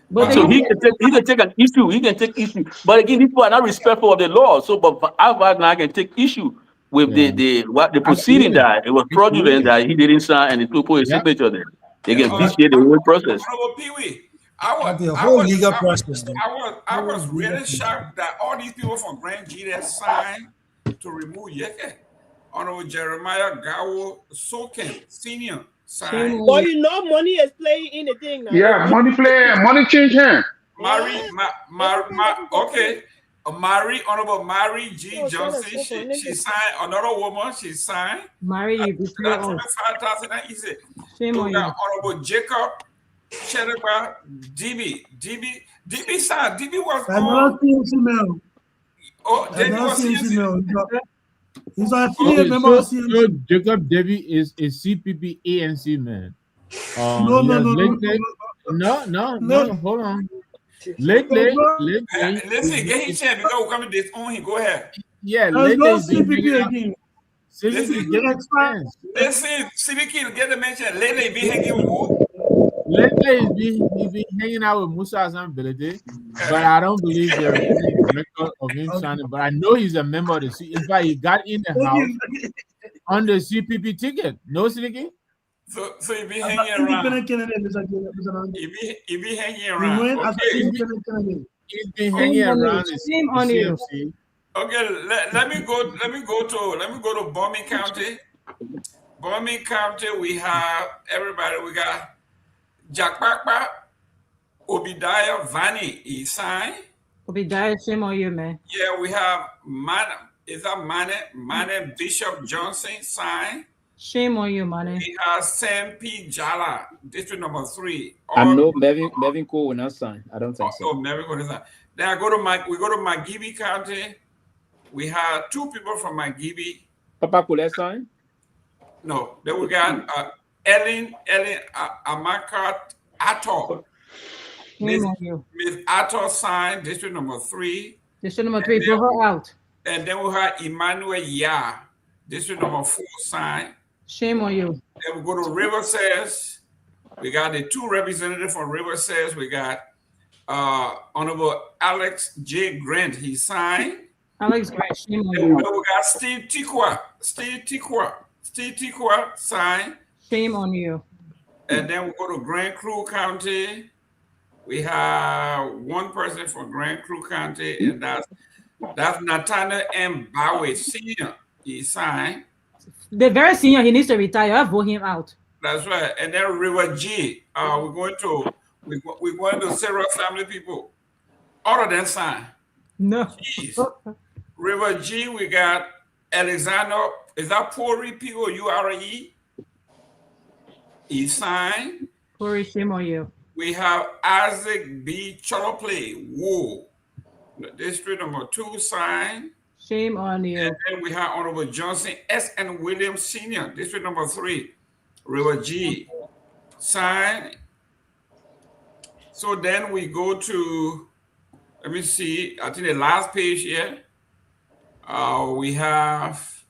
But so he can take an issue. He can take issue. But again, these people are not respectful of the law. So, but Alvi now can take issue with the proceeding that it was fraudulent that he didn't sign and the people put his signature there. They can vitiate the whole process. I was really shocked that all these people from Grand Gila signed to remove Yeke. Honorable Jeremiah Gawo Soken Senior. Sign. But you know, money is playing in the thing now. Yeah, money play, money change hand. Okay. Honorable Mary G. Johnson, she signed. Another woman, she signed. Mary, you be clear. 25,000. Easy. Shame on you. Honorable Jacob Kehleboe DB signed. DB was I never seen email. Oh, I never seen email. He's an Okay, affiliate member of so CNC. Jacob Davy is a CPP ANC man. No, Hold on. Lately, listen, get his chance because we're coming this on. He go ahead. Yeah, Let's lately go CPP again. Listen, CPP get the mention. Lately, be hanging with who? Lately, he's been hanging out with Musa Zambelede, but I don't believe there is any record of him signing. But I know he's a member of the C. In fact, he got in the house on the CPP ticket. No, Seleke? So you be hanging around. You be hanging around. Okay. He's been hanging around the CMC. Okay, let me go to Bombing County. Bombing County, we have everybody. We got Jack Pakpa, Obadiah Vani, he signed. Obadiah, shame on you, man. Yeah, we have Mane Bishop Johnson signed. Shame on you, man. We have Sam P. Jala, district number 3. I know Mervin Cole will not sign. I don't think so. Oh, Mervin Cole will not sign. Then we go to Magibie County. We have 2 people from Magibie. Papa Cole sign? No. Then we got Ellen Amakat Ato. Miss Ato signed, district number 3. District number 3, throw her out. And then we have Emmanuel Ya, district number 4 signed. Shame on you. Then we go to River Says. We got the 2 representatives from River Says. We got Honorable Alex J. Grant, he signed. Alex Grant, shame on and you. we got Steve Tikwa signed. Shame on you. And then we go to Grand Cru County. We have 1 person from Grand Cru County, and that's Nathaniel M. Bowie Sr. He signed. The very senior, he needs to retire. I vote him out. That's right. And then River G. We're going to several family people. All of them signed. No. Jeez. River G. We got Alexander. Is that Pori P-O-U-R-E? He signed. Pori, shame on you. We have Isaac B. Cholople. Whoa. District number 2 signed. Shame on you. And then we have Honorable Johnson S. and Williams Sr., District number 3, River G. Signed. So then we go to, let me see, I think the last page here. We have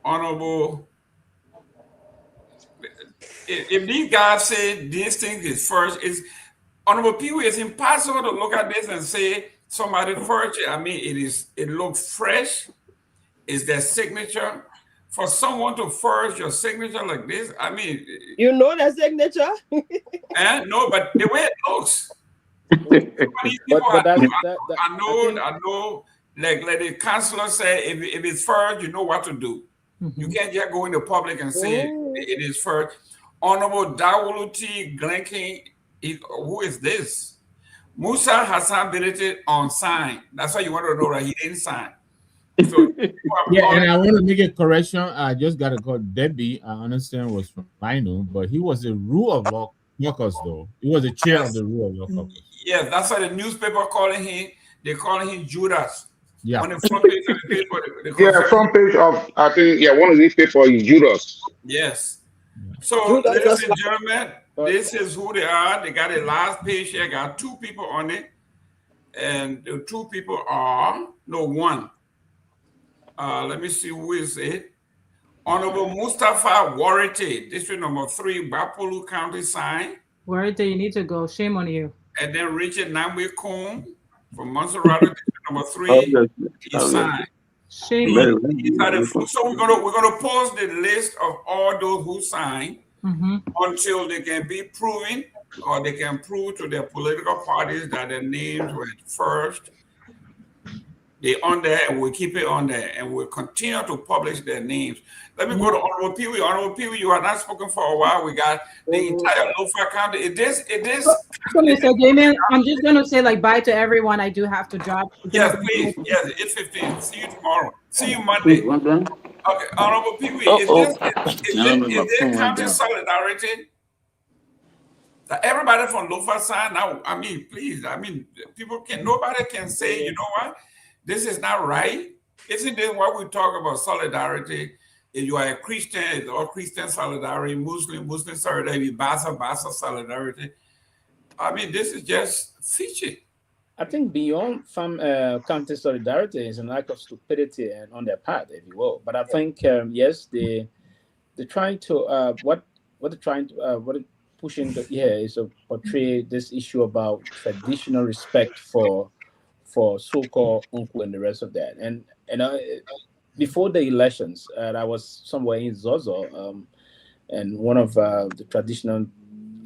Honorable, if these guys say this thing is first, it's Honorable Pewee, it's impossible to look at this and say somebody first. I mean, it looks fresh. Is their signature? For someone to forge your signature like this, I mean, you know that signature? No, but the way it looks. I know. Like the councilor said, if it's first, you know what to do. Mm-hmm. You can't just go in the public and say it is first. Honorable Dawuluti Glenking, who is this? Musa Hassan Bility on sign. That's why you want to know that he didn't sign. So, yeah, and I want to make a correction. I just got to call Debbie. I understand was from Lino, but he was a rule of law caucus, though. He was the chair of the rule of law caucus. Yes, that's why the newspaper calling him. They're calling him Judas. Yeah. On the front page of the paper. Front page of, I think, one of these papers is Judas. Yes. So, ladies and gentlemen, this is who they are. They got a last page here. Got 2 people on it. And the 2 people are, one. Let me see who is it. Honorable Mustafa Warite, District number 3, Bapolu County sign. Warite, you need to go. Shame on you. And then Richard Nagbe Combe from Montserrat, District number 3, he signed. Shame on you. So we're gonna post the list of all those who signed until they can be proven, or they can prove to their political parties that their names were first. They're on there, and we'll keep it on there, and we'll continue to publish their names. Let me go to Honorable Pewee. Honorable Pewee, you are not spoken for a while. We got the entire Lofa County. It is. So, Mr. Gayman, I'm just going to say like bye to everyone. I do have to drop. Yes, please. Yes, it's 15. See you tomorrow. See you Monday. Okay, Honorable Pewee, is there county solidarity? Everybody from Lofa side now, I mean, please, I mean, nobody can say, you know what, this is not right. Isn't this what we talk about solidarity? If you are a Christian, it's all Christian solidarity, Muslim solidarity, Basa solidarity. I mean, this is just fishy. I think beyond county solidarity is an act of stupidity and on their part, if you will. But I think yes, they're trying to what they're pushing here is to portray this issue about traditional respect for so-called uncle and the rest of that. And before the elections, I was somewhere in Zozo, and one of the traditional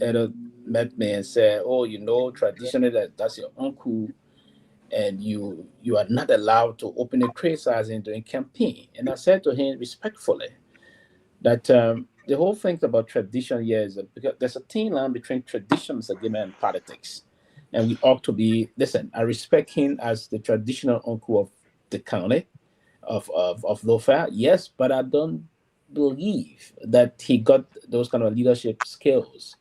elder met me and said, "Oh, you know, traditionally that's your uncle, and you are not allowed to openly criticize him during campaign." And I said to him respectfully that the whole thing about tradition here is because there's a thin line between tradition, Mr. Gayman, and politics, and we ought to be. Listen, I respect him as the traditional uncle of the county of Lofa, yes, but I don't believe that he got those kind of leadership skills.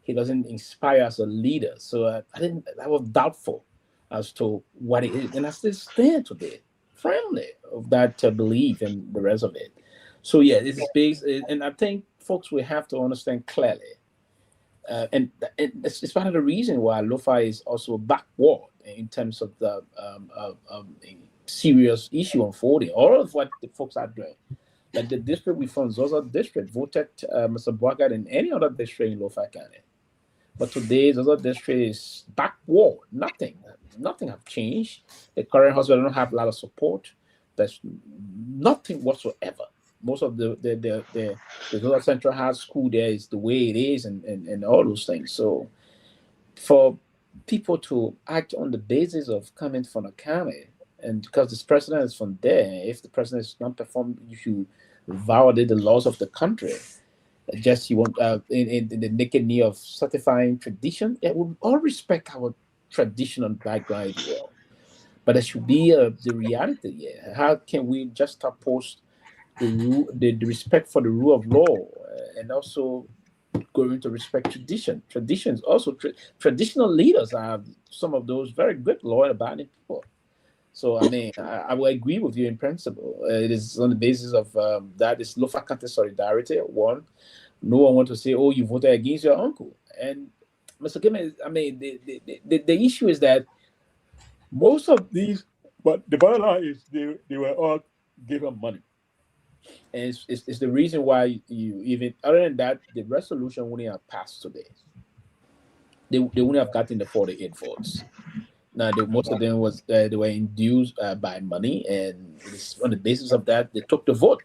He doesn't inspire as a leader. So I was doubtful as to what it is. And I still stand today firmly of that belief and the rest of it. So yeah, this is based, and I think folks will have to understand clearly. And it's part of the reason why Lofa is also backward in terms of the serious issue unfolding. All of what the folks are doing. Like the district we from, Zozo district, voted Mr. Boagat in any other district in Lofa County. But today, Zozo district is backward. Nothing has changed. The current hospital don't have a lot of support. There's nothing whatsoever. Most of the Zozo Central High School there is the way it is, and all those things. So, for people to act on the basis of coming from a county, and because this president is from there, if the president is not performing, you should violate the laws of the country. Just you want in the naked knee of certifying tradition. Yeah, we all respect our traditional background, but there should be the reality. Yeah, how can we just oppose the respect for the rule of law and also going to respect tradition? Traditions also traditional leaders are some of those very good law-abiding people. So I mean, I will agree with you in principle. It is on the basis of that is Lofa County solidarity. One, no one wants to say, "Oh, you voted against your uncle." And Mr. Gayman, I mean, the issue is that most of these, but the bottom line is they were all given money, and it's the reason why you even other than that, the resolution wouldn't have passed today. They wouldn't have gotten the 48 votes. Now, most of them they were induced by money, and it's on the basis of that they took the vote.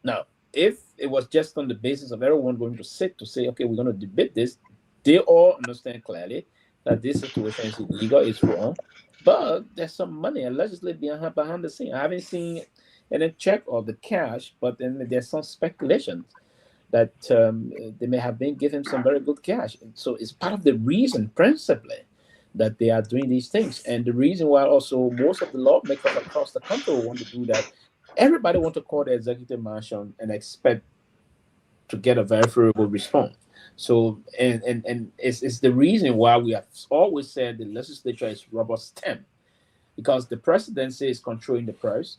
Now, if it was just on the basis of everyone going to sit to say, okay, we're going to debate this, they all understand clearly that this situation is illegal, it's wrong, but there's some money allegedly behind the scene. I haven't seen any check of the cash, but then there's some speculation that they may have been given some very good cash. And so it's part of the reason, principally, that they are doing these things. And the reason why also most of the lawmakers across the country want to do that, everybody want to call the executive mansion and expect to get a very favorable response. So, and it's the reason why we have always said the legislature is rubber stamp, because the presidency is controlling the purse.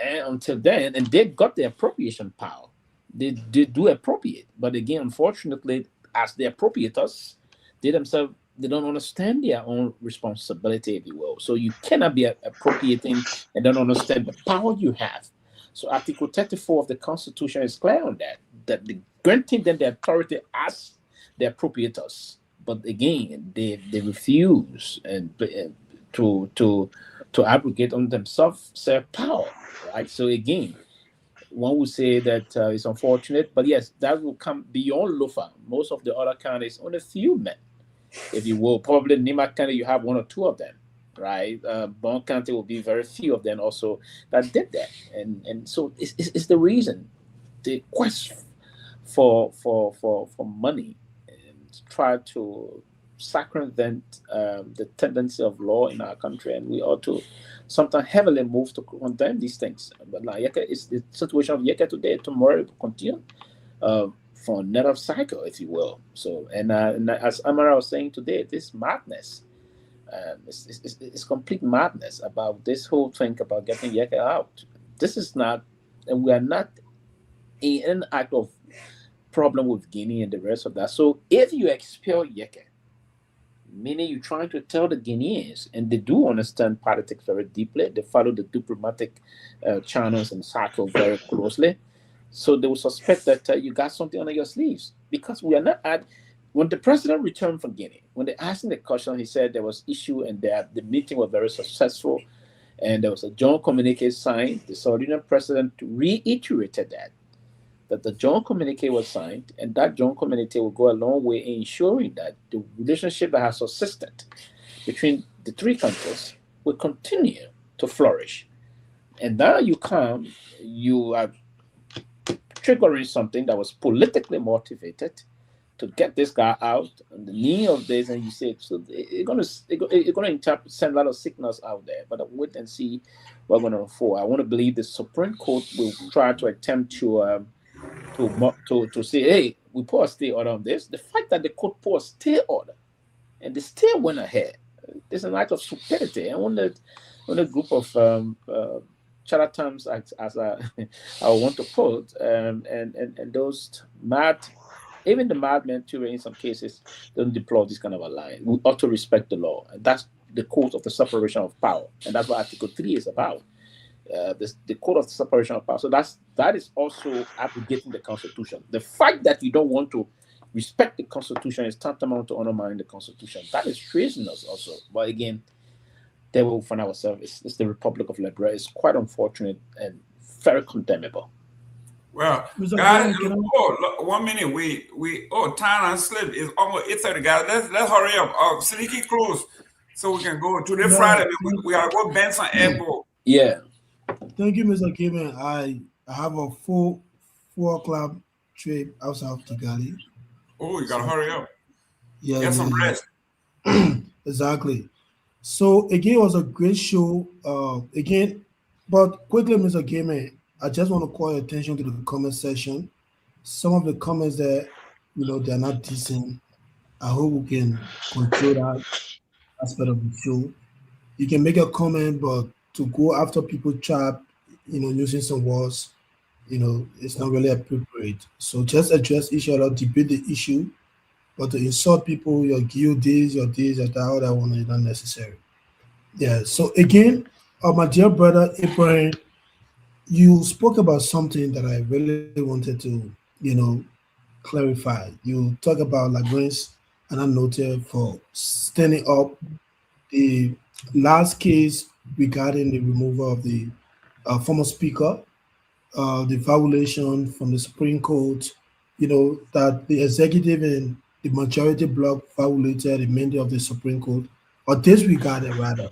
And until then, and they got the appropriation power. They do appropriate. But again, unfortunately, as the appropriators, they themselves, they don't understand their own responsibility, if you will. So you cannot be appropriating and don't understand the power you have. So Article 34 of the Constitution is clear on that the granting them the authority as the appropriators. But again, they refuse and to abrogate on themselves their power, right? So again, one would say that it's unfortunate, but yes, that will come beyond Lofa. Most of the other counties, only a few men. If you will, probably Nima County, you have one or two of them. right? Bon County will be very few of them also that did that, and so it's the reason the quest for money and try to circumvent the tendency of law in our country, and we ought to sometimes heavily move to condemn these things. But like Yeke, it's the situation of Yeke today, tomorrow it will continue for another cycle, if you will. So, and as Amara was saying today, this madness, it's complete madness about this whole thing about getting Yeke out. This is not, and we are not in an act of problem with Guinea and the rest of that. So if you expel Yeke, meaning you're trying to tell the Guineans, and they do understand politics very deeply, they follow the diplomatic channels and circles very closely, so they will suspect that you got something under your sleeves, because we are not at. When the president returned from Guinea, when they asked him the question, he said there was issue and that the meeting was very successful, and there was a joint communique signed. The Sardinian president reiterated that the joint communique was signed, and that joint communique will go a long way in ensuring that the relationship that has subsisted between the three countries will continue to flourish. And now you are triggering something that was politically motivated to get this guy out on the knee of this, and you say, so it's going to send a lot of signals out there, but I'll wait and see what's going to unfold. I want to believe the Supreme Court will try to attempt to say, hey, we put a stay order on this. The fact that the court put a stay order and the stay went ahead, there's an act of stupidity. And when a group of charlatans, as I want to quote, and those mad, even the madmen too, in some cases, don't deploy this kind of a line. We ought to respect the law, and that's the code of the separation of power, and that's what Article 3 is about. The code of the separation of power. So that is also abrogating the Constitution. The fact that you don't want to respect the Constitution is tantamount to undermining the Constitution. That is treasonous also. But again, there we'll find ourselves. It's the Republic of Liberia. It's quite unfortunate and very condemnable. Well, guys, 1 minute. We time and slip is almost 8:30, guys. Let's hurry up. Seleke close so we can go to the Friday. We gotta go Ben Sanvee Airport. Yeah. Thank you, Mr. Gayman. I have a 4 o'clock trip outside of Kigali. Oh, you gotta hurry up. Yeah, get some rest. Exactly. So again, it was a great show. Again, but quickly, Mr. Gayman, I just want to call your attention to the comment section. Some of the comments that they're not decent. I hope we can control that aspect of the show. You can make a comment, but to go after people trap, using some words, it's not really appropriate. So just address each other, debate the issue, but to insult people, your this, that, all that one is not necessary. Yeah. So again, my dear brother Ibrahim, you spoke about something that I really wanted to, clarify. You talk about Lagrange and I noted for standing up the last case regarding the removal of the former speaker, the violation from the Supreme Court, that the executive and the majority bloc violated the mandate of the Supreme Court, or disregarded rather.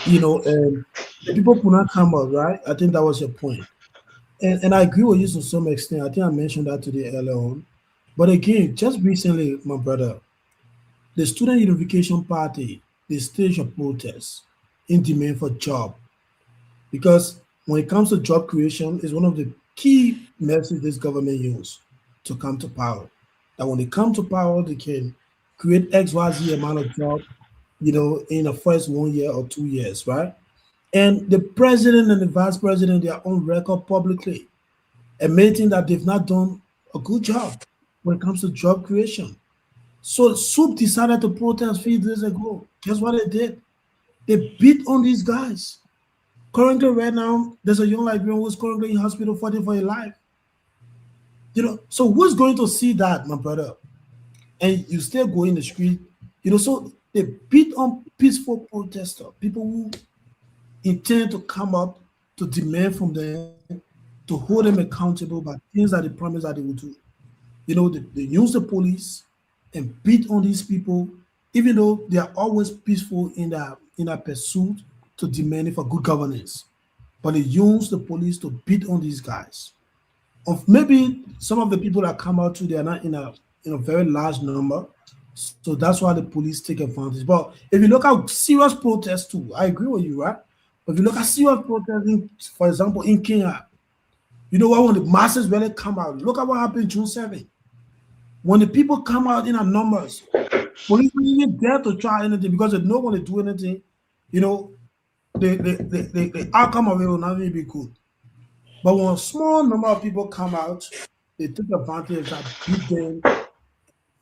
And the people could not come out, right? I think that was your point. And I agree with you to some extent. I think I mentioned that today earlier on. But again, just recently, my brother, the Student Unification Party, they staged a protest in demand for job. Because when it comes to job creation, it's one of the key messages this government uses to come to power. That when they come to power, they can create XYZ amount of jobs, in the first 1 year or 2 years, right? And the president and the vice president, they are on record publicly admitting that they've not done a good job when it comes to job creation. So SUP decided to protest a few days ago. Guess what they did? They beat on these guys. Currently, right now, there's a young Liberian who's currently in hospital fighting for his life. So who's going to see that, my brother? And you still go in the street, so they beat on peaceful protesters, people who intend to come up to demand from them, to hold them accountable by things that they promised that they would do. They use the police and beat on these people, even though they are always peaceful in their in a pursuit to demand for good governance, but they use the police to beat on these guys. Of maybe some of the people that come out too, they are not in a very large number, so that's why the police take advantage. But if you look at serious protests too, I agree with you, right? But if you look at serious protests, for example, in Kenya, you know what? When the masses really come out, look at what happened June 7th. When the people come out in our numbers, police don't even dare to try anything because they know when they do anything, you know, the outcome of it will not really be good. But when a small number of people come out, they take advantage of that, beat them,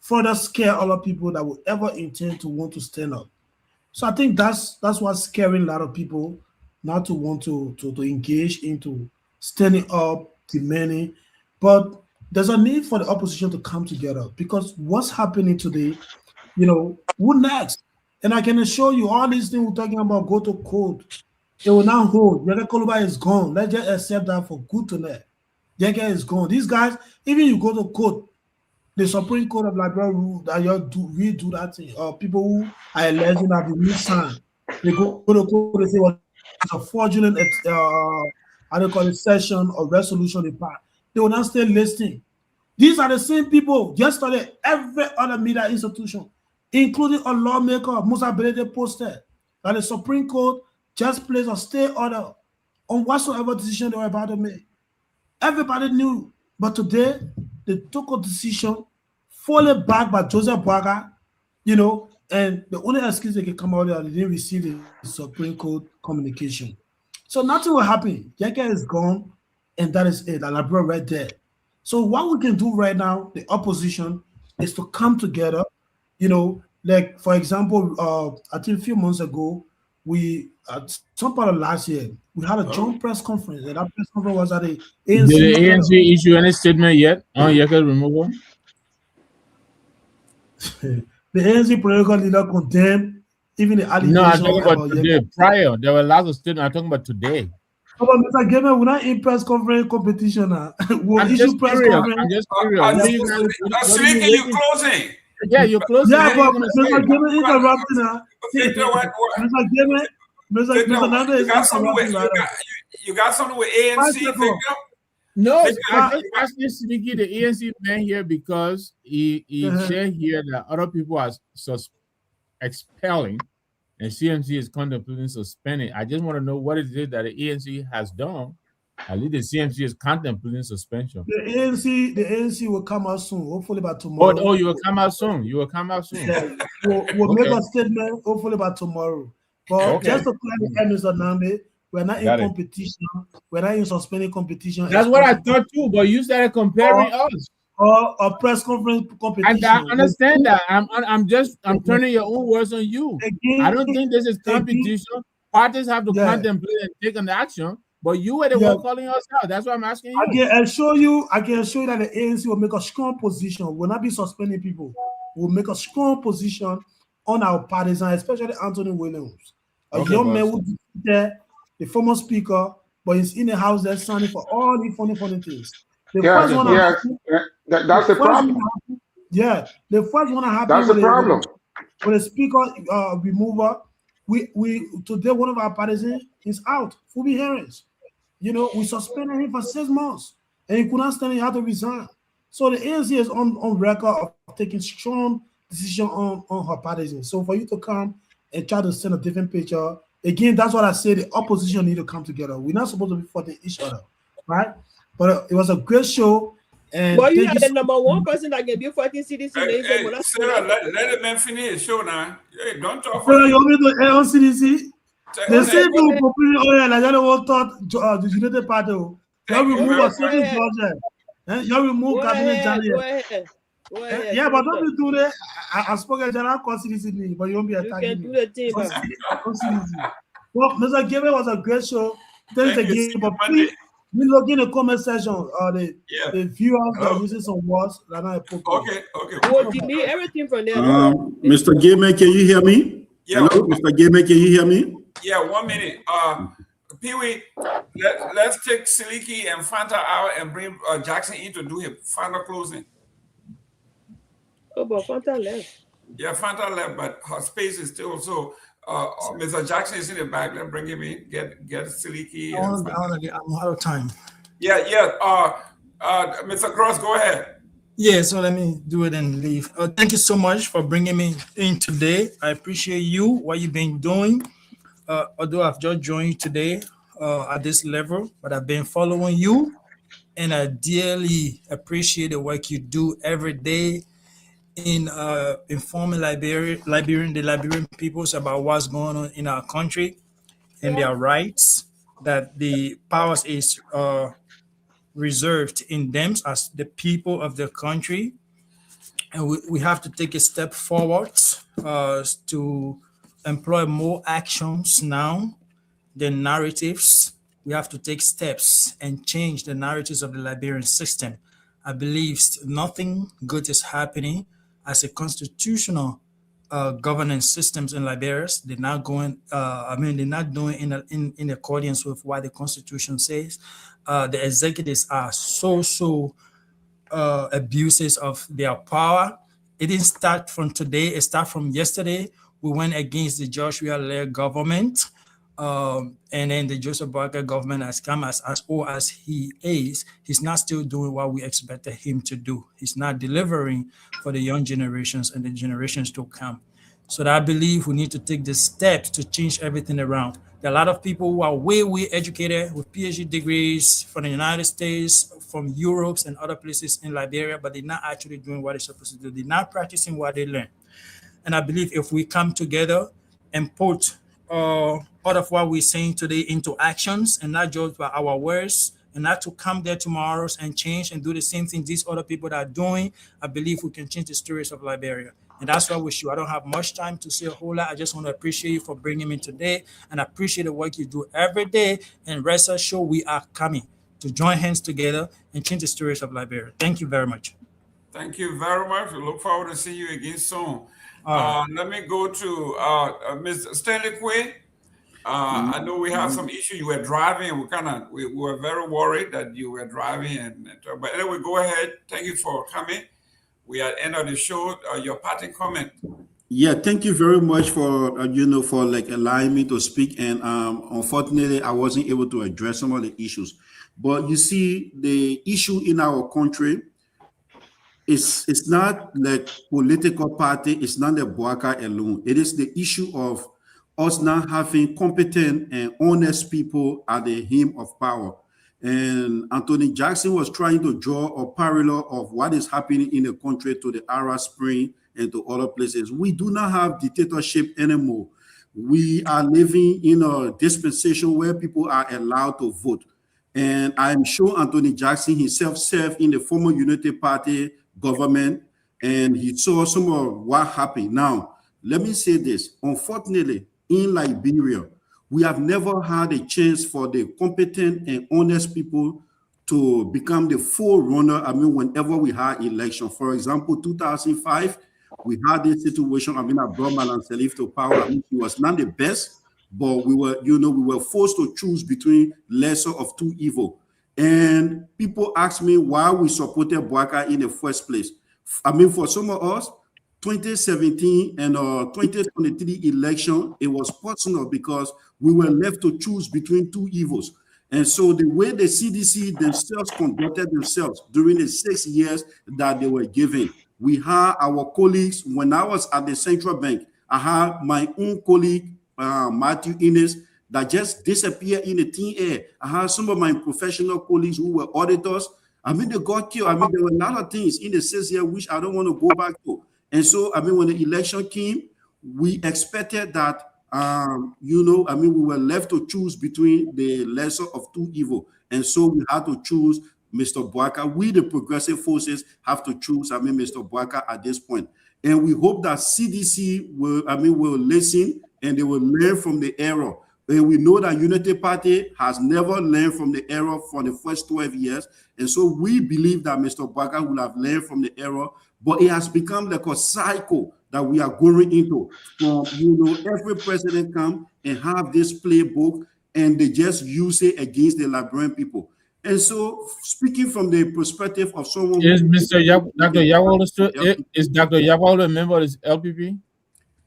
further scare other people that will ever intend to want to stand up. So I think that's what's scaring a lot of people not to want to engage into standing up, demanding. But there's a need for the opposition to come together because what's happening today, you know, who next? And I can assure you, all these things we're talking about go to court. It will not hold. Yeke Koluba is gone. Let's just accept that for good tonight. Yeke is gone. These guys, even you go to court, the Supreme Court of Liberia rule that you redo that thing. People who are alleging that the new sign, they go to court, they say, well, it's a fraudulent, how do you call it, session or resolution in part. They will not stay listening. These are the same people. Yesterday, every other media institution, including a lawmaker, Musa Belede, posted that the Supreme Court just placed a stay order on whatsoever decision they were about to make. Everybody knew, but today they took a decision, followed back by Joseph Boaga, you know, and the only excuse they can come out there, they didn't receive the Supreme Court communication. So nothing will happen. Yeke is gone, and that is it. Liberia right there. So what we can do right now, the opposition, is to come together. You know, like for example, I think a few months ago, some part of last year, we had a joint press conference, and that press conference was at the ANC. Did the ANC issue any statement yet on Yeke removal? The ANC political leader condemned even the allegation. No, I'm talking about today. Prior, there were lots of statements. I'm talking about today. But Mr. Gayman, we're not in press conference competition now. We'll I'm issue press conference. I'm just curious. Seleke, you closing? Yeah, you're closing. Yeah, but Mr. Gayman interrupting now. Mr. Gayman, Mr. Nagbe is interrupting right now. You got something with ANC, Victor? No, I just asked Seleke, the ANC man here, because he said here that other people are expelling and CMC is contemplating suspending. I just want to know what it is that the ANC has done. At least the CMC is contemplating suspension. The ANC will come out soon, hopefully by tomorrow. Oh, you will come out soon. You will come out soon. Yeah, we'll make a statement, hopefully by tomorrow. But just to clarify, Mr. Nagbe, we're not in competition. We're not in suspending competition. That's what I thought too, but you started comparing us. Or a press conference competition. And I understand that. I'm turning your own words on you. I don't think this is competition. Parties have to contemplate and take an action, but you were the one calling us out. That's why I'm asking you. I can assure you that the ANC will make a strong position. We'll not be suspending people. We'll make a strong position on our partisan, especially Anthony Williams. A young man who defeated the former speaker, but he's in the house there standing for all the funny things. That's the problem. Yeah, the first one happened. That's the problem. With the speaker remover, we today one of our partisans is out. Full hearings. You know, we suspended him for 6 months, and he could not stand. He had to resign. So the ANC is on record of taking strong decision on her partisan. So for you to come and try to send a different picture, again, that's what I say. The opposition need to come together. We're not supposed to be fighting each other, right? But it was a great show. And but you are the number one person that can be fighting CDC. Sarah, let the man finish his show now. Hey, don't talk. Sarah, you want me to air on CDC? The same people completely like I don't want to the United Party. You remove a certain project. You remove Cabinet January. Yeah, but don't be doing that. I spoke at General CDC, but you won't be attacking me. You can do the team. Well, Mr. Gayman was a great show. Thanks again, but please. We look in the comment section. The viewers are using some words that are appropriate. Okay. Well, delete everything from there. Mr. Gayman, can you hear me? Yeah. Hello, Mr. Gayman, can you hear me? Yeah, 1 minute. Pewee, let's take Seleke and Fanta out and bring Jackson in to do his final closing. Oh, but Fanta left. Yeah, Fanta left, but her space is still so. Mr. Jackson is in the back. Let's bring him in. Get Seleke. I'm out of time. Yeah. Mr. Cross, go ahead. Yeah, so let me do it and leave. Thank you so much for bringing me in today. I appreciate you, what you've been doing. Although I've just joined today at this level, but I've been following you, and I dearly appreciate the work you do every day in informing the Liberian peoples about what's going on in our country and their rights, that the powers is reserved in them as the people of the country. And we have to take a step forward to employ more actions now than narratives. We have to take steps and change the narratives of the Liberian system. I believe nothing good is happening as a constitutional governance systems in Liberia. They're not going. They're not doing in accordance with what the Constitution says. The executives are so abuses of their power. It didn't start from today. It started from yesterday. We went against the Joshua-led government, and then the Joseph Boakai government has come as old as he is. He's not still doing what we expected him to do. He's not delivering for the young generations and the generations to come. So that I believe we need to take the steps to change everything around. There are a lot of people who are way educated with PhD degrees from the United States, from Europe and other places in Liberia, but they're not actually doing what they're supposed to do. They're not practicing what they learn. And I believe if we come together and put all of what we're saying today into actions and not just by our words, and not to come there tomorrow and change and do the same thing these other people are doing, I believe we can change the stories of Liberia. And that's why I wish you. I don't have much time to say a whole lot. I just want to appreciate you for bringing me today, and I appreciate the work you do every day. And rest assured, we are coming to join hands together and change the stories of Liberia. Thank you very much. Thank you very much. We look forward to seeing you again soon. Let me go to Mr. Stanley Pewee. I know we have some issue. You were driving. We were very worried that you were driving. But anyway, go ahead. Thank you for coming. We are at the end of the show. Your parting comment. Yeah, thank you very much for for allowing me to speak. And unfortunately, I wasn't able to address some of the issues. But you see, the issue in our country it's not like political party. It's not the Boakai alone. It is the issue of us not having competent and honest people at the helm of power. And Anthony Jackson was trying to draw a parallel of what is happening in the country to the Arab Spring and to other places. We do not have dictatorship anymore. We are living in a dispensation where people are allowed to vote. And I'm sure Anthony Jackson himself served in the former Unity Party government, and he saw some of what happened. Now, let me say this. Unfortunately, in Liberia, we have never had a chance for the competent and honest people to become the forerunner. Whenever we had election, for example, 2005, we had this situation. I brought Malan Salif to power. He was not the best, but we were forced to choose between lesser of two evil. And people ask me why we supported Boakai in the first place. For some of us, 2017 and 2023 election, it was personal because we were left to choose between two evils. And so the way the CDC themselves conducted themselves during the 6 years that they were given, we had our colleagues. When I was at the central bank, I had my own colleague, Matthew Innes, that just disappeared in the thin air. I had some of my professional colleagues who were auditors. They got killed. There were a lot of things in the 6 years which I don't want to go back to. And so, when the election came, we expected that, we were left to choose between the lesser of two evil. And so we had to choose Mr. Boakai. We, the progressive forces, have to choose, Mr. Boakai at this point. And we hope that CDC will listen and they will learn from the error. And we know that Unity Party has never learned from the error for the first 12 years. And so we believe that Mr. Boakai will have learned from the error, but it has become like a cycle that we are going into. From, every president come and have this playbook and they just use it against the Liberian people. And so speaking from the perspective of someone— Is Dr. Nyenwolo still, is Dr. Nyenwolo a member of this LPP?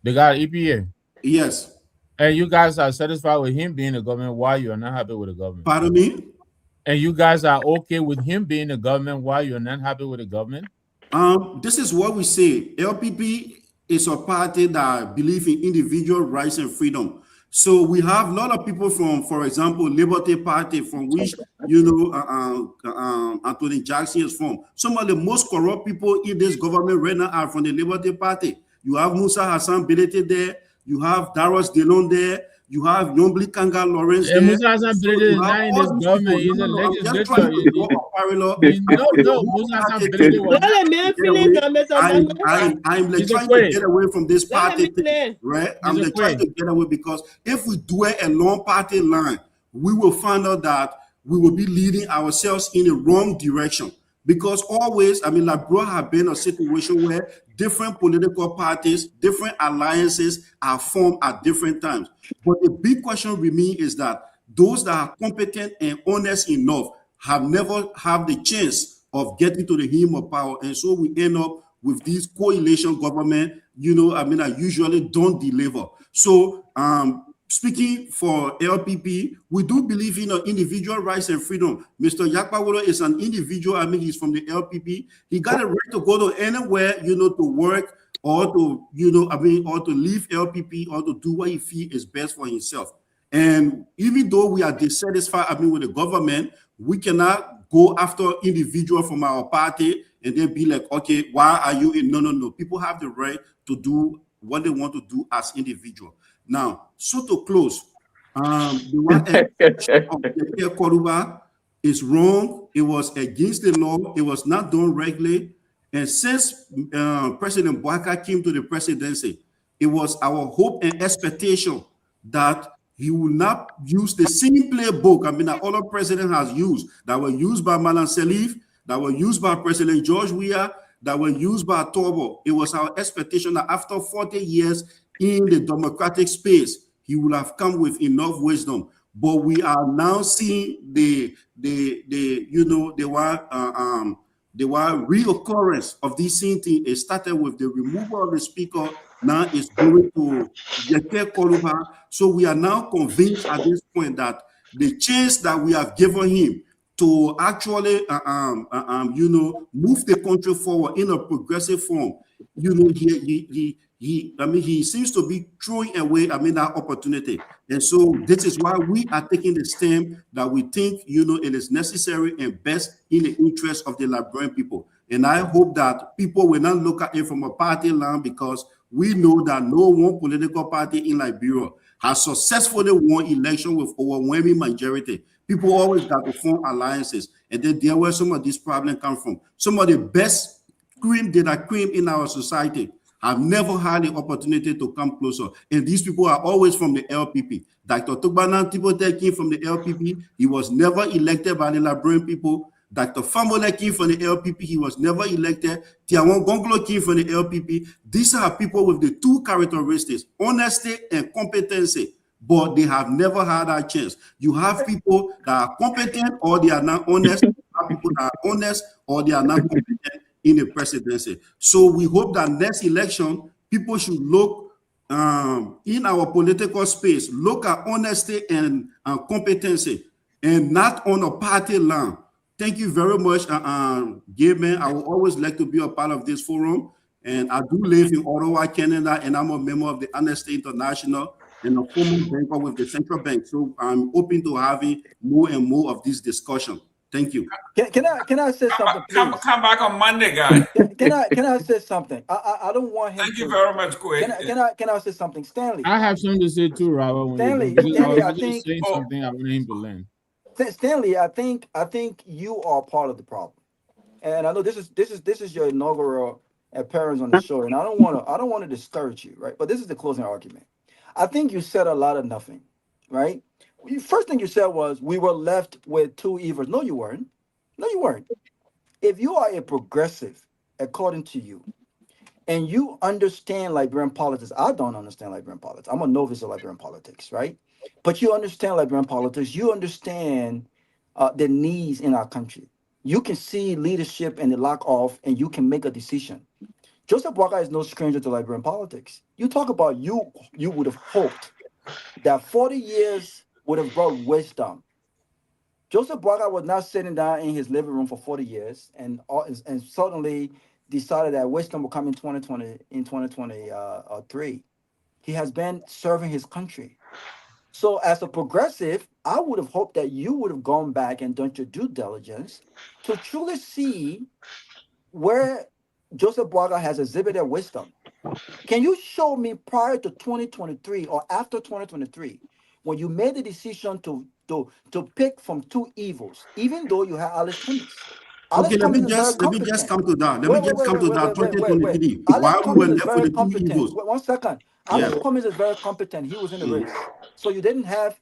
The guy EPA? Yes. And you guys are satisfied with him being the government while you are not happy with the government. Pardon me? And you guys are okay with him being the government while you're not happy with the government? This is what we say. LPP is a party that believes in individual rights and freedom. So we have a lot of people from, for example, Liberty Party, from which, Anthony Jackson is from. Some of the most corrupt people in this government right now are from the Liberty Party. You have Musa Hassan Belete there. You have Darius Delon there. You have Yombli Kanga Lawrence there. Musa Hassan Belete is not in this government. He's a legislator. No, Musa Hassan Belete was I'm like trying to get away from this party thing, right? I'm like trying to get away, because if we do a long party line, we will find out that we will be leading ourselves in the wrong direction. Because always, Liberia have been a situation where different political parties, different alliances are formed at different times. But the big question remains is that those that are competent and honest enough have never had the chance of getting to the helm of power. And so we end up with these coalition government, I usually don't deliver. So, speaking for LPP, we do believe in individual rights and freedom. Mr. Yakpawolo is an individual. He's from the LPP. He got a right to go to anywhere, to work or to, or to leave LPP or to do what he feels is best for himself. And even though we are dissatisfied, with the government, we cannot go after individual from our party and then be like, okay, why are you in? No. People have the right to do what they want to do as individual. Now, so to close, the one of Kehleboe is wrong. It was against the law. It was not done regularly. And since President Bouaka came to the presidency, it was our hope and expectation that he will not use the same playbook that other president has used, that were used by Malan Salif, that were used by President George Weah, that were used by Topoh. It was our expectation that after 40 years in the democratic space, he will have come with enough wisdom. But we are now seeing the reoccurrence of this same thing. It started with the removal of the speaker. Now it's going to Seleke Kromah. So we are now convinced at this point that the chance that we have given him to actually, move the country forward in a progressive form, he seems to be throwing away, that opportunity. And so this is why we are taking the stand that we think, it is necessary and best in the interest of the Liberian people. And I hope that people will not look at it from a party line, because we know that no one political party in Liberia has successfully won election with overwhelming majority. People always got to form alliances, and then there where some of these problems come from. Some of the best cream in our society have never had the opportunity to come closer. And these people are always from the LPP. Dr. Torgbean came from the LPP. He was never elected by the Liberian people. Dr. Famole came from the LPP. He was never elected. Jerome Gayman came from the LPP. These are people with the two characteristics, honesty and competency, but they have never had that chance. You have people that are competent or they are not honest. You have people that are honest or they are not competent in the presidency. So we hope that next election, people should look in our political space, look at honesty and competency, and not on a party line. Thank you very much, Gayman. I would always like to be a part of this forum. And I do live in Ottawa, Canada, and I'm a member of the Amnesty International and a former banker with the central bank. So I'm open to having more and more of this discussion. Thank you. Can I say something, please? Come back on Monday, guys. Can I say something? I don't want him. Thank you very much, Quay. Can I say something, Stanley? I have something to say too, Robert. Stanley, I think saying something I want him to learn. Stanley, I think you are part of the problem, and I know this is your inaugural appearance on the show, and I don't want to discourage you, right? But this is the closing argument. I think you said a lot of nothing, right? First thing you said was we were left with two evils. No, you weren't. No, you weren't. If you are a progressive, according to you, and you understand Liberian politics, I don't understand Liberian politics. I'm a novice of Liberian politics, right? But you understand Liberian politics. You understand the needs in our country. You can see leadership and the lack of, and you can make a decision. Joseph Bouaka is no stranger to Liberian politics. You talk about you would have hoped that 40 years would have brought wisdom. Joseph Boakai was not sitting down in his living room for 40 years and suddenly decided that wisdom will come in 2023. He has been serving his country. So as a progressive, I would have hoped that you would have gone back and done your due diligence to truly see where Joseph Boakai has exhibited wisdom. Can you show me prior to 2023 or after 2023, when you made the decision to pick from two evils, even though you had Alice Cummings? Okay, let me just come to that. Let me just come to that. 2023. Why we were left with the two evils? Wait 1 second. Alice Cummings is very competent. He was in the race, so you didn't have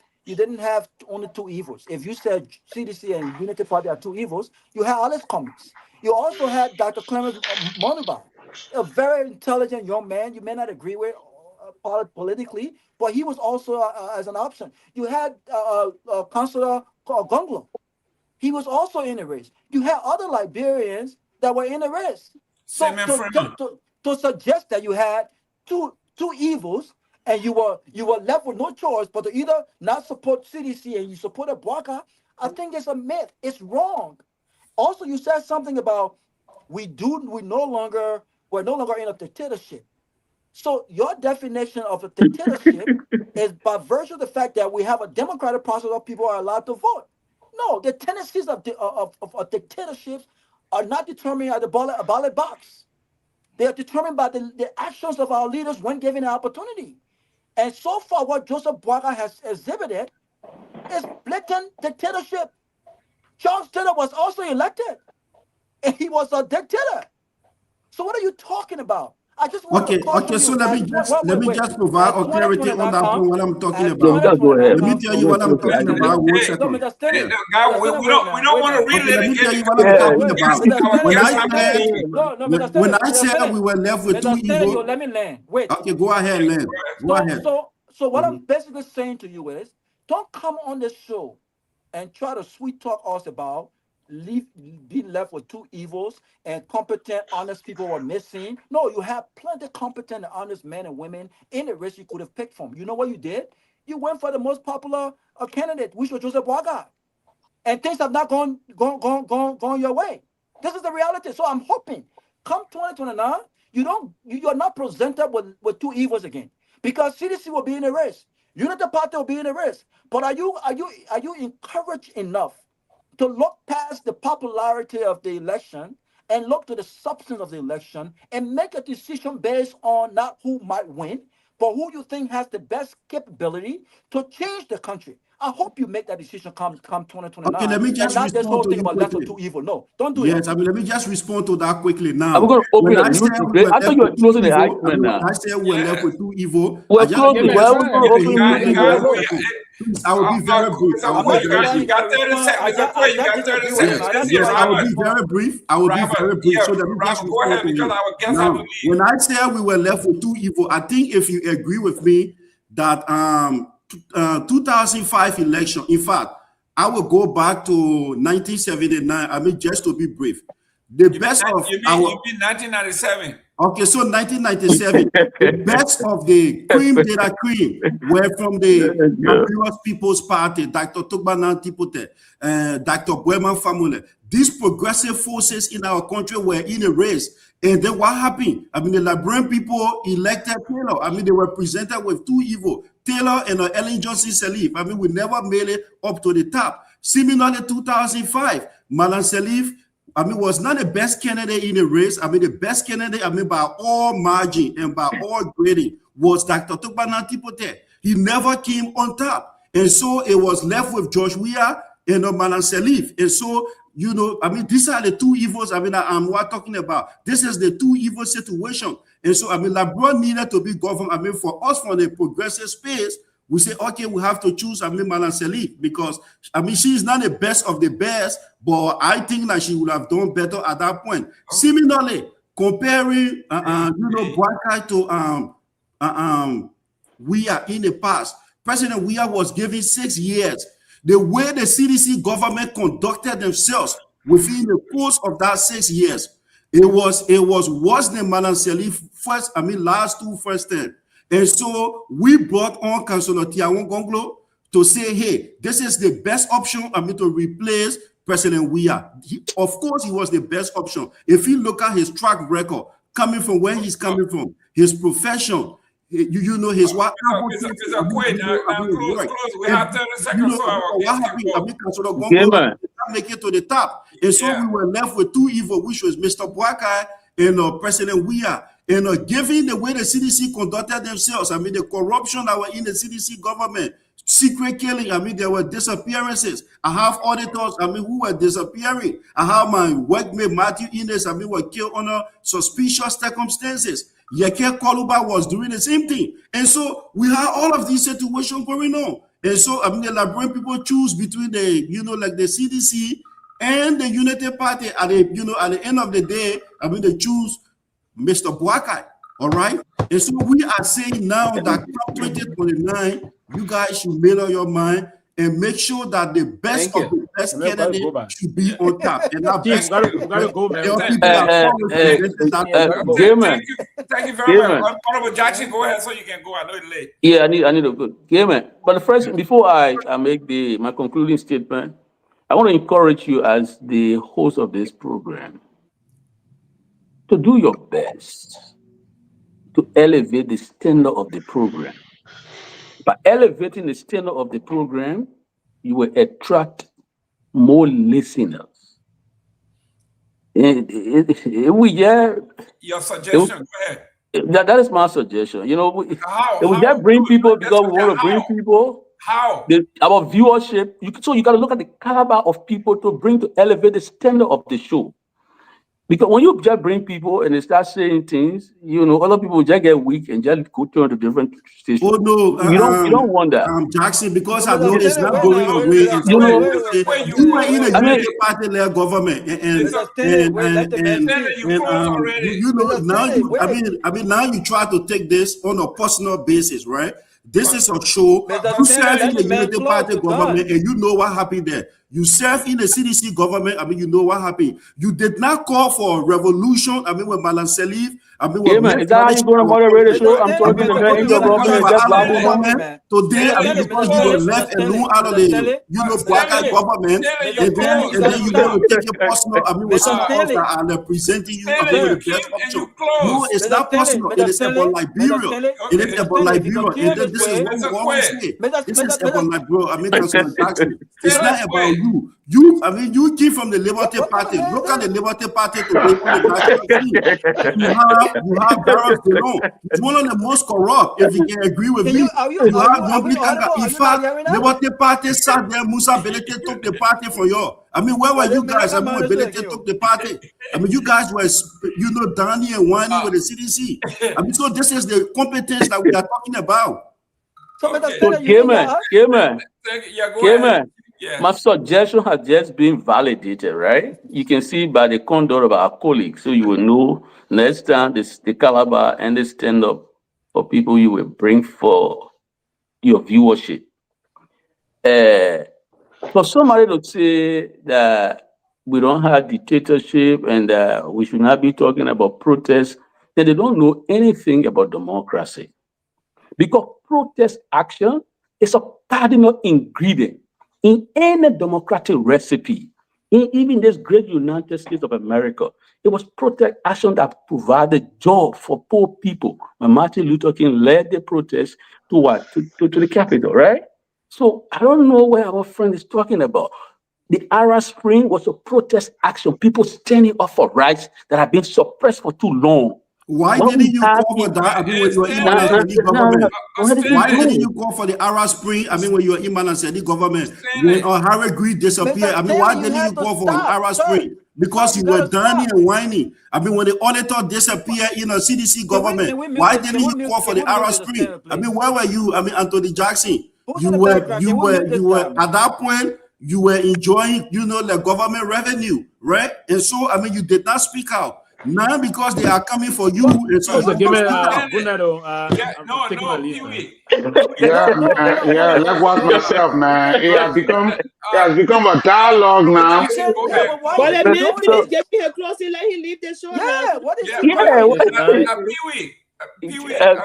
only two evils. If you said CDC and Unity Party are two evils, you had Alice Cummings. You also had Dr. Clemens Monuba, a very intelligent young man. You may not agree with politically, but he was also as an option. You had Councillor Gongloe. He was also in the race. You had other Liberians that were in the race. So to suggest that you had two evils and you were left with no choice but to either not support CDC and you supported Boakai, I think it's a myth. It's wrong. Also, you said something about we're no longer in a dictatorship. So your definition of a dictatorship is by virtue of the fact that we have a democratic process where people are allowed to vote. No, the tendencies of dictatorships are not determined at the ballot box. They are determined by the actions of our leaders when given an opportunity. And so far, what Joseph Boakai has exhibited is blatant dictatorship. Charles Taylor was also elected, and he was a dictator. So what are you talking about? I just want to okay. So let me just provide clarity on that point. What I'm talking about. Just go ahead. Let me tell you what I'm talking about. 1 second. We don't want to relitigate. Let me tell you what I'm talking about. When I said we were left with two evils. Let me land. Wait. Okay, go ahead, land. Go ahead. So what I'm basically saying to you is, don't come on this show and try to sweet talk us about being left with two evils and competent, honest people were missing. No, you have plenty of competent and honest men and women in the race you could have picked from. You know what you did? You went for the most popular candidate, which was Joseph Boakai. And things have not gone your way. This is the reality. So I'm hoping come 2029, you are not presented with two evils again. Because CDC will be in the race. Unity Party will be in the race. But are you encouraged enough to look past the popularity of the election and look to the substance of the election and make a decision based on not who might win, but who you think has the best capability to change the country? I hope you make that decision come 2029. Okay, let me just and not this whole respond to thing you about quickly. lesser two evil. No, don't do Yes, that. I mean, let me just respond to that quickly now. I'm going to open When the I said news. we were I thought you were left with closing two the evil, argument now. when I said we're left with two evil, We're I just closing. want Well, to we're going to open Please, I will be very brief. I will be very brief. You got 30 seconds. That's why you got 30 seconds. Yes, I will be very brief. I will be very brief. So let me just go ahead, respond to because you. our guests have to Now, leave. when I said we were left with two evil, I think if you agree with me that 2005 election, in fact, I will go back to 1979. I mean, just to be brief. The best of you mean 1997? Okay, so 1997, the best of the cream de la cream were from the Glorious People's Party, Dr. Torgbean Tipote, Dr. Boeman family. These progressive forces in our country were in a race. And then what happened? I mean, the Liberian people elected Taylor. I mean, they were presented with two evil, Taylor and Ellen Johnson Sirleaf. I mean, we never made it up to the top. Similarly, 2005, Malan Sirleaf, I mean, was not the best candidate in the race. I mean, the best candidate, I mean, by all margin and by all grading was Dr. Torgbean Tipote. He never came on top. And so it was left with George Weah and Malan Sirleaf. And so, you know, I mean, these are the two evils, I mean, we're talking about. This is the two evil situation. And so, I mean, Liberia needed to be governed. I mean, for us, from the progressive space, we say, okay, we have to choose, I mean, Malan Sirleaf, because, I mean, she's not the best of the best, but I think that she would have done better at that point. Similarly, comparing, you know, Boakai to Weah in the past, President Weah was given 6 years. The way the CDC government conducted themselves within the course of that 6 years, it was worse than Malan Sirleaf last two first term. And so we brought on Councillor Kehleboe Gongloe to say, hey, this is the best option, to replace President Myean. Of course, he was the best option. If you look at his track record, coming from where he's coming from, his profession, you know his what? We have 30 seconds for our Councillor Gongloe make it to the top. And so we were left with two evil, which was Mr. Boakai and President Myean. And given the way the CDC conducted themselves, the corruption that were in the CDC government, secret killing, there were disappearances. I have auditors, who were disappearing. I have my workmate Matthew Innes, were killed under suspicious circumstances. Yeke Koluba was doing the same thing. And so we have all of these situations going on. And so, the Liberian people choose between the, like the CDC and the Unity Party. At the, at the end of the day, they choose Mr. Boakai, all right? And so we are saying now that come 2029, you guys should make up your mind and make sure that the best of the best candidates should be on top. And our best Thank you very much. Honorable Jackson, go ahead so you can go. I know it's late. Yeah, I need a good Gayman. But first, before I make my concluding statement, I want to encourage you as the host of this program to do your best to elevate the standard of the program. By elevating the standard of the program, you will attract more listeners. Your suggestion, go ahead. That is my suggestion. We just bring people because we want to bring people. How? Our viewership. So you got to look at the caliber of people to bring to elevate the standard of the show. Because when you just bring people and they start saying things, other people just get weak and just go turn to different stations. Oh no, you don't want that. Jackson, because I know it's not going away. You were in a Unity Party-led government, now you try to take this on a personal basis, right? This is a show. You serve in the Unity Party government, and you know what happened there. You serve in the CDC government. You know what happened. You did not call for a revolution. With Malam Salif. Is that how you going to moderate the show? I'm talking to the government. Today, because you were left alone out of the, Boakai government, and then you going to take it personal. With some of us that are representing you. With the best option. No, it's not personal. It is about Liberia. It is about Liberia. This is what we always say. This is about Liberia. It's not about you. You came from the Liberty Party. Look at the Liberty Party today. You have Garguah. It's one of the most corrupt, if you can agree with me. You have in fact, Liberty Party sat there, Musa Belete took the party for you. Where were you guys? When Belete took the party. You guys were, Danny and whining with the CDC. So this is the competence that we are talking about. So my suggestion has just been validated, right? You can see by the conduct of our colleagues, so you will know next time the caliber and the stand-up for people you will bring for your viewership. For somebody to say that we don't have dictatorship and we should not be talking about protests, then they don't know anything about democracy. Because protest action is a cardinal ingredient in any democratic recipe. Even this great United States of America, it was protest action that provided job for poor people when Martin Luther King led the protest to what? To the Capitol, right? So I don't know where our friend is talking about. The Arab Spring was a protest action, people standing up for rights that have been suppressed for too long. Why didn't you call for that? When you were in government. Why didn't you call for the Arab Spring? When you were in the government. When Harry Greed disappeared. Why didn't you call for the Arab Spring? Because you were Danny and whining. When the auditor disappeared in a CDC government, why didn't you call for the Arab Spring? Where were you? Anthony Jackson. You were at that point. You were enjoying, the government revenue, right? And so, you did not speak out. Now, because they are coming for you, it's also let's watch myself, man. It has become a dialogue now. But let me finish. Get me a closing. Let him leave the show. Pewee.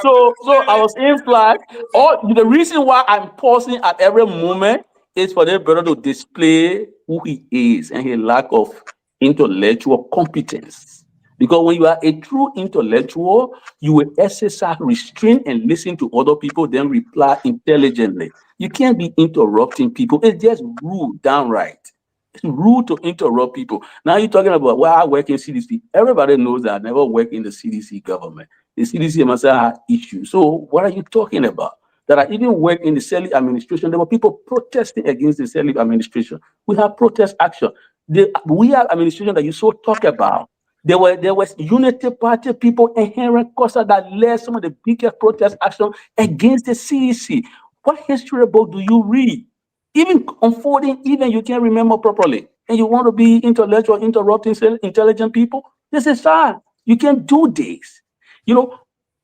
So I was in flag. The reason why I'm pausing at every moment is for the brother to display who he is and his lack of intellectual competence. Because when you are a true intellectual, you will exercise restraint and listen to other people, then reply intelligently. You can't be interrupting people. It's just rude, downright. It's rude to interrupt people. Now you're talking about, well, I work in CDC. Everybody knows that I never work in the CDC government. The CDC must have issues. So what are you talking about? That I even work in the Seleke administration. There were people protesting against the Seleke administration. We have protest action. We have administration that you so talk about. There was Unity Party people in Henry Costa that led some of the biggest protest action against the CDC. What history book do you read? Even unfolding, even you can't remember properly, and you want to be intellectual, interrupting intelligent people. This is sad. You can't do this. You know,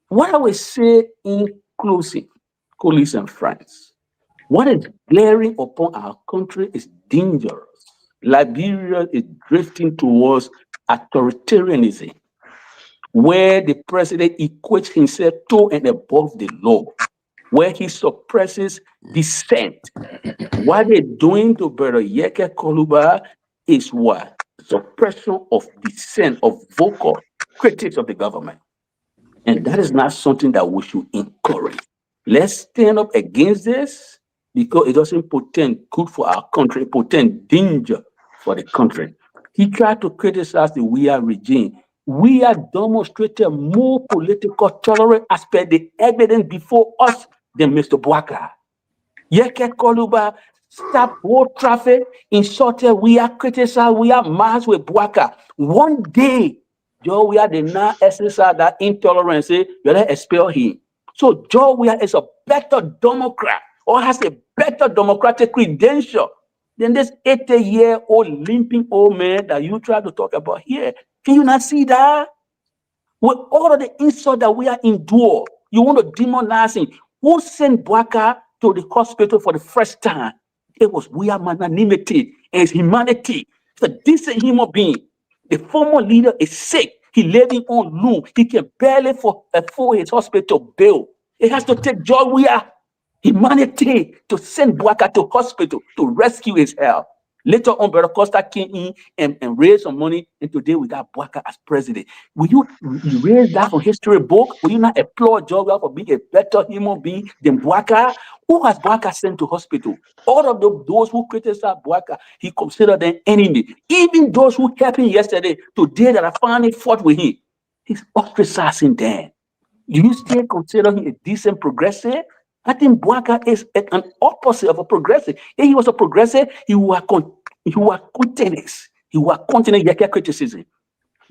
what I would say in closing, colleagues and friends, what is glaring upon our country is dangerous. Liberia is drifting towards authoritarianism, where the president equates himself to and above the law, where he suppresses dissent. What they're doing to Brother Seleke Kromah is what? Suppression of dissent, of vocal critics of the government. And that is not something that we should encourage. Let's stand up against this because it doesn't portend good for our country, it portends danger for the country. He tried to criticize the Myean regime. We have demonstrated more political tolerance as per the evidence before us than Mr. Bouaka. Seleke Kromah stopped road traffic, insulted, we are criticized, we are masked with Bouaka. One day, Joe, we are the now exercise that intolerance, you let expel him. So Joe, we is a better Democrat or has a better democratic credential than this 80-year-old limping old man that you try to talk about here. Can you not see that? With all of the insult that we are endure, you want to demonize him. Who sent Bouaka to the hospital for the first time? It was we are magnanimity and humanity. It's a decent human being. The former leader is sick. He living on loan. He can barely afford his hospital bill. It has to take joy. We are humanity to send Bouaka to hospital to rescue his health. Later on, Brother Costa came in and raised some money, and today we got Bouaka as president. Will you erase that from history book? Will you not applaud Joga for being a better human being than Bouaka? Who has Bouaka sent to hospital? All of those who criticize Bouaka, he considered them enemy. Even those who helped him yesterday, today that I finally fought with him, he's ostracizing them. Do you still consider him a decent progressive? I think Bouaka is an opposite of a progressive. If he was a progressive, he was continuous. He was continuing Seleke criticism.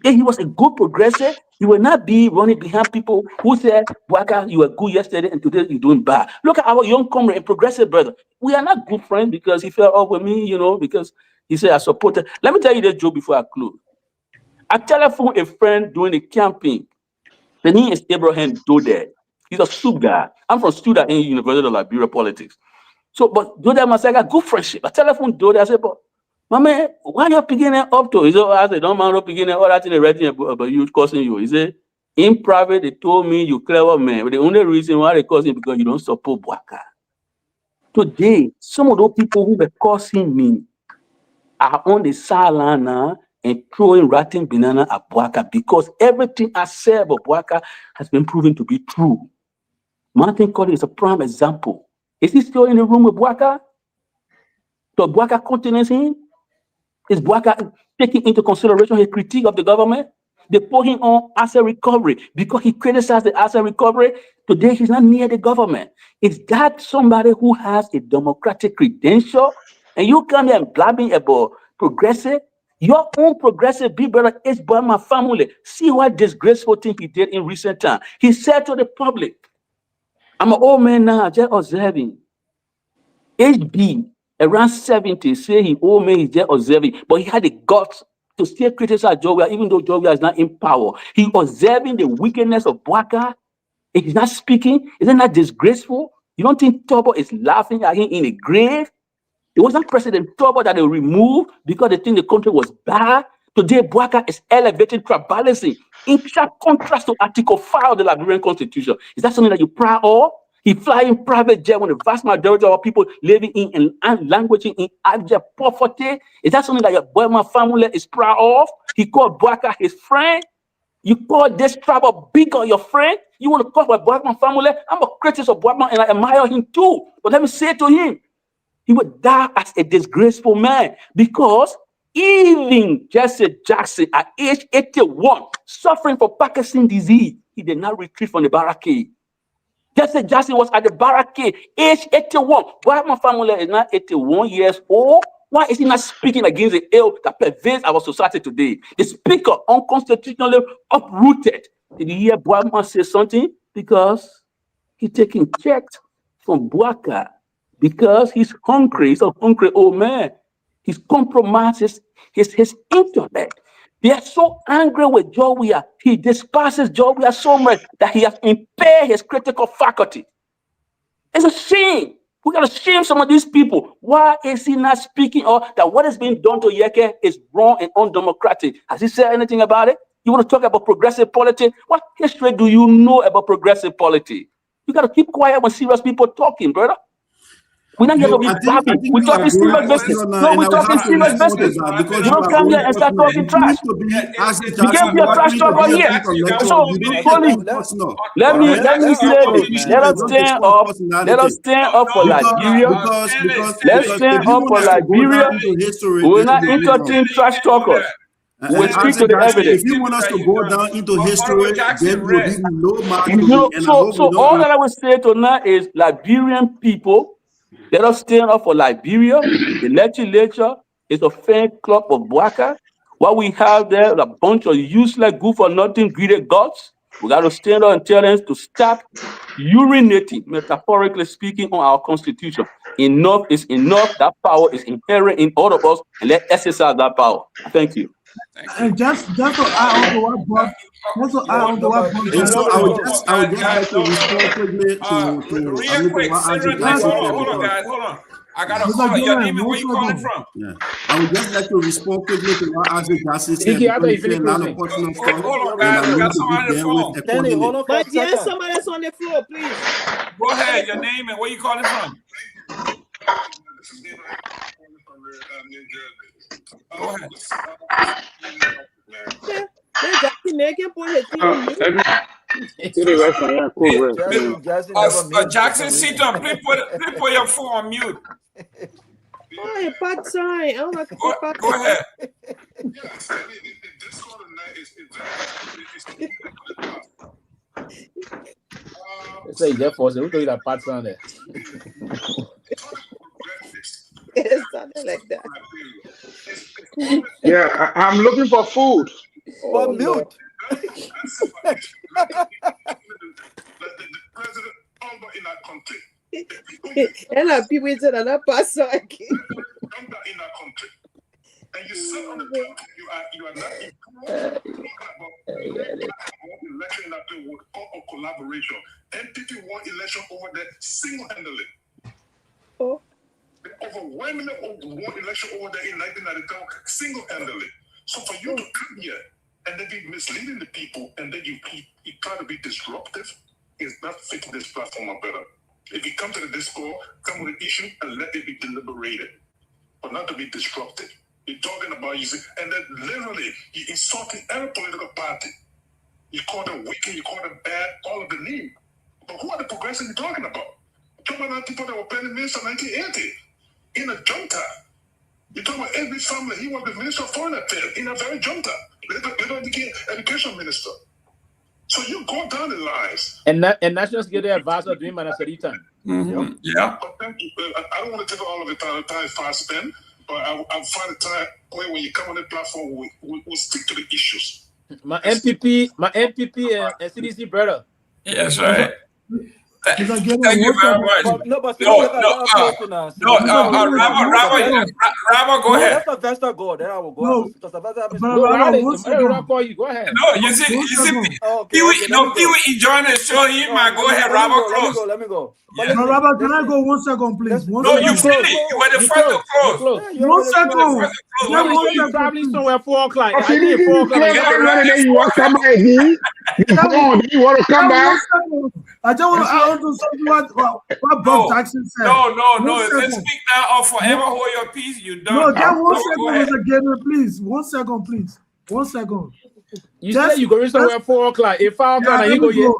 If he was a good progressive, he will not be running behind people who said, Bouaka, you were good yesterday and today you're doing bad. Look at our young comrade and progressive brother. We are not good friends because he fell off with me, because he said I supported. Let me tell you this joke before I close. I telephoned a friend during the campaign. The name is Abraham Dode. He's a soup guy. I'm from Studa in University of Liberia politics. So, but Dode must have got good friendship. I telephoned Dode. I said, but my man, why are you picking it up to? He said, I said, don't mind not picking it all that in the writing about you causing you. He said, in private, they told me you clever man. But the only reason why they cause him because you don't support Bouaka. Today, some of those people who were causing me are on the sideline now and throwing rotten banana at Bouaka because everything I said about Bouaka has been proven to be true. Martin Collins is a prime example. Is he still in the room with Bouaka? Does Bouaka countenance him? Is Bouaka taking into consideration his critique of the government? They put him on asset recovery because he criticized the asset recovery. Today, he's not near the government. Is that somebody who has a democratic credential? And you come here and blabbing about progressive? Your own progressive big brother is by my family. See what disgraceful thing he did in recent time. He said to the public, I'm an old man now, just observing. HB, around 70, say he old man, he's just observing, but he had the guts to still criticize Joga, even though Joga is not in power. He observing the wickedness of Bouaka. He's not speaking. Isn't that disgraceful? You don't think Topoh is laughing at him in the grave? It wasn't President Topoh that they removed because they think the country was bad. Today, Bouaka is elevating tribalism in sharp contrast to Article 5 of the Liberian Constitution. Is that something that you're proud of? He fly in private jet when the vast majority of our people living in and languaging in abject poverty. Is that something that your Boyman family is proud of? He called Bouaka his friend. You call this tribe of Bigger your friend? You want to call my Boyman family? I'm a critic of Boyman and I admire him too. But let me say to him, he would die as a disgraceful man because even Jesse Jackson at age 81, suffering from Parkinson's disease, he did not retreat from the barricade. Jesse Jackson was at the barricade, age 81. Why my family is not 81 years old? Why is he not speaking against the ill that pervades our society today? The speaker unconstitutionally uprooted. Did you hear Boyman say something? Because he's taking checks from Bouaka. Because he's hungry. He's a hungry old man. He compromises his intellect. They are so angry with Jowia. He despises Jowia so much that he has impaired his critical faculty. It's a shame. We got to shame some of these people. Why is he not speaking or that what is being done to Yeke is wrong and undemocratic? Has he said anything about it? You want to talk about progressive politics? What history do you know about progressive politics? You got to keep quiet when serious people talking, brother. We're not going to be babbling. We're talking serious business. No, we're talking serious business. You don't come here and start talking trash. You can't be a trash talker here. So, let me say this. Let us stand up. Let us stand up for Liberia. Let's stand up for Liberia. We're not entertaining trash talkers. We'll stick to the evidence. If you want us to go down into history, then we'll be no match. So all that I will say tonight is Liberian people, let us stand up for Liberia. The legislature is a fan club of Bouaka. What we have there is a bunch of useless, good-for-nothing, greedy gods. We got to stand up and tell them to stop urinating, metaphorically speaking, on our constitution. Enough is enough. That power is inherent in all of us, and let's exercise that power. Thank you. And just to add on to what Bob, I would just like to respond quickly real quick, hold on, guys, hold on. I got to call your name and where you calling from. Yeah, I would just like to respond quickly to what Isaac Jackson said. Hold on, guys, we got somebody on the phone. But yes, somebody that's on the floor, please. Go ahead, your name and where you calling from. Go ahead. Jackson, sit down. Please put your phone on mute. Oh, bad sign. Go ahead. Say therefore, so we do that part on there. It's something like that. Yeah, I'm looking for food. Oh, milk. And people said that pass again. And you sit on the throne, you are not election or collaboration. Entity won election over there single-handedly. Oh. Overwhelmingly won election over there in 1992 single-handedly. So for you to come here and then be misleading the people and then you try to be disruptive is not fitting this platform or better. If you come to the discourse, come with an issue and let it be deliberated, but not to be disruptive. You're talking about using, and then literally you're insulting every political party. You call them wicked, you call them bad, all of the name. But who are the progressives you're talking about? You're talking about people that were prime minister in 1980 in a junta. You're talking about every family. He was the minister of foreign affairs in a very junta. They became education minister. So you go down the lines. And National Security Advisor doing Manasarita. Yeah. But thank you. I don't want to take all of the time fast spend, but I'll find a time when you come on the platform, we'll stick to the issues. My MPP and CDC brother. Yes, right. Thank you very much. But Robert, go ahead. Let Sylvester go. Then I will go. No, Go ahead. No, you see, Pewee enjoying the show. He might go ahead, Robert. Close. Let me go. Yeah. No, Robert, can I go 1 second, please? No, you finished. You were the first to close. 1 second. You're traveling somewhere 4 o'clock. You want to come back? You want to come back? I just want to say what Bob Jackson said. No. Let's speak now or forever hold your peace. You don't. No, just 1 second, Mr. Gayman, please. 1 second, please. 1 second. You said you go somewhere 4 o'clock. If 5 o'clock, you go yet.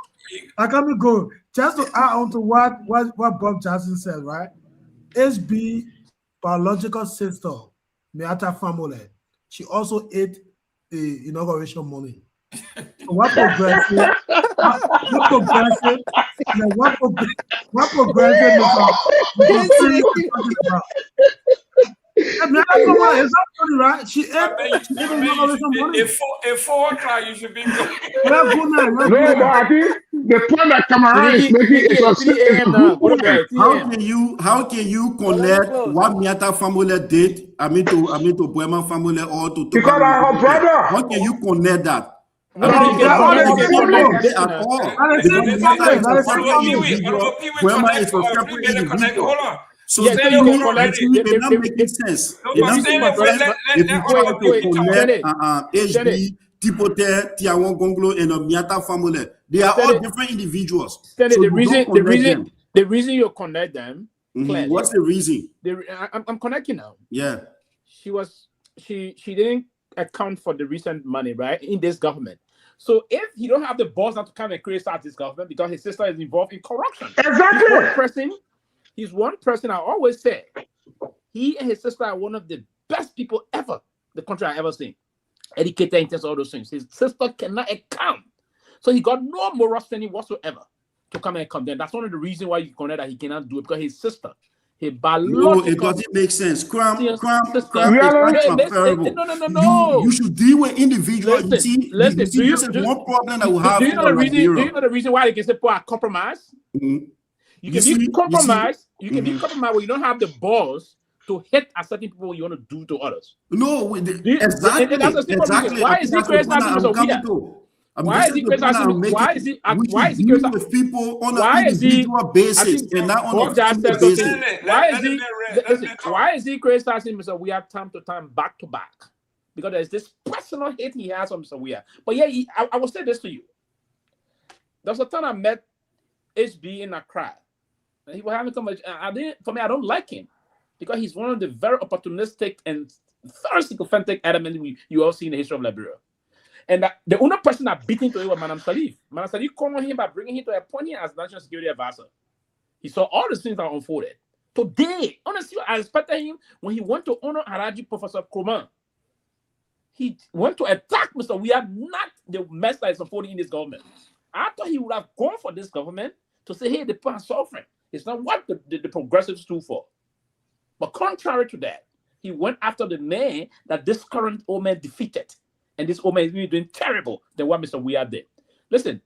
I can't go. Just to add on to what Bob Jackson said, right? HB biological sister, Myean family, she also ate the inauguration money. So what progressive is that funny, right? She ate inauguration money. If 4 o'clock, you should be good. Well, good night. No, but I think the point that Kamara is making is how can you connect what Myean family did? I mean to Boema family or to because I'm her brother. How can you connect that? Boema is a separate individual. So it's not making sense. It's not making sense if you try to connect HB, Tipote, Tiawan Gongloe, and Myean family. They are all different individuals. The reason you connect them. What's the reason? I'm connecting now. Yeah. She didn't account for the recent money, right, in this government. So if he don't have the balls not to come and criticize this government because his sister is involved in corruption. Exactly. He's one person I always say. He and his sister are one of the best people ever the country I ever seen. Educated in terms of all those things. His sister cannot account. So he got no moral standing whatsoever to come and condemn. That's one of the reasons why you connect that he cannot do it, because his sister, his biological... No, it doesn't make sense. Crime is transferable. No. You should deal with individuals. This is one problem that we have. Do you know the reason why they can say people are compromised? You can be compromised. You can be compromised when you don't have the balls to hit at certain people you want to do to others. No, exactly. Why is he criticizing Mr. Why is he criticizing? Why is he criticizing with people on an individual basis and not on a family basis? Why is he criticizing Mr. Weah time to time, back to back? Because there's this personal hate he has on Mr. Weah. But yeah, I will say this to you. There was a time I met HB in Accra. And he was having so much. I don't like him because he's one of the very opportunistic and very sycophantic elements you all see in the history of Liberia. And the only person that beat him to it was Madam Salif. Madam Salif cornered him by bringing him to appointing him as national security advisor. He saw all the things that unfolded. Today, honestly, I expected him when he went to honor Haraji Professor Kromah. He went to attack Mr. Weah, not the mess that is unfolding in this government. I thought he would have gone for this government to say, hey, the people are suffering. It's not what the progressives do for. But contrary to that, he went after the man that this current old man defeated. And this old man is really doing terrible than what Mr. Weah did. Listen,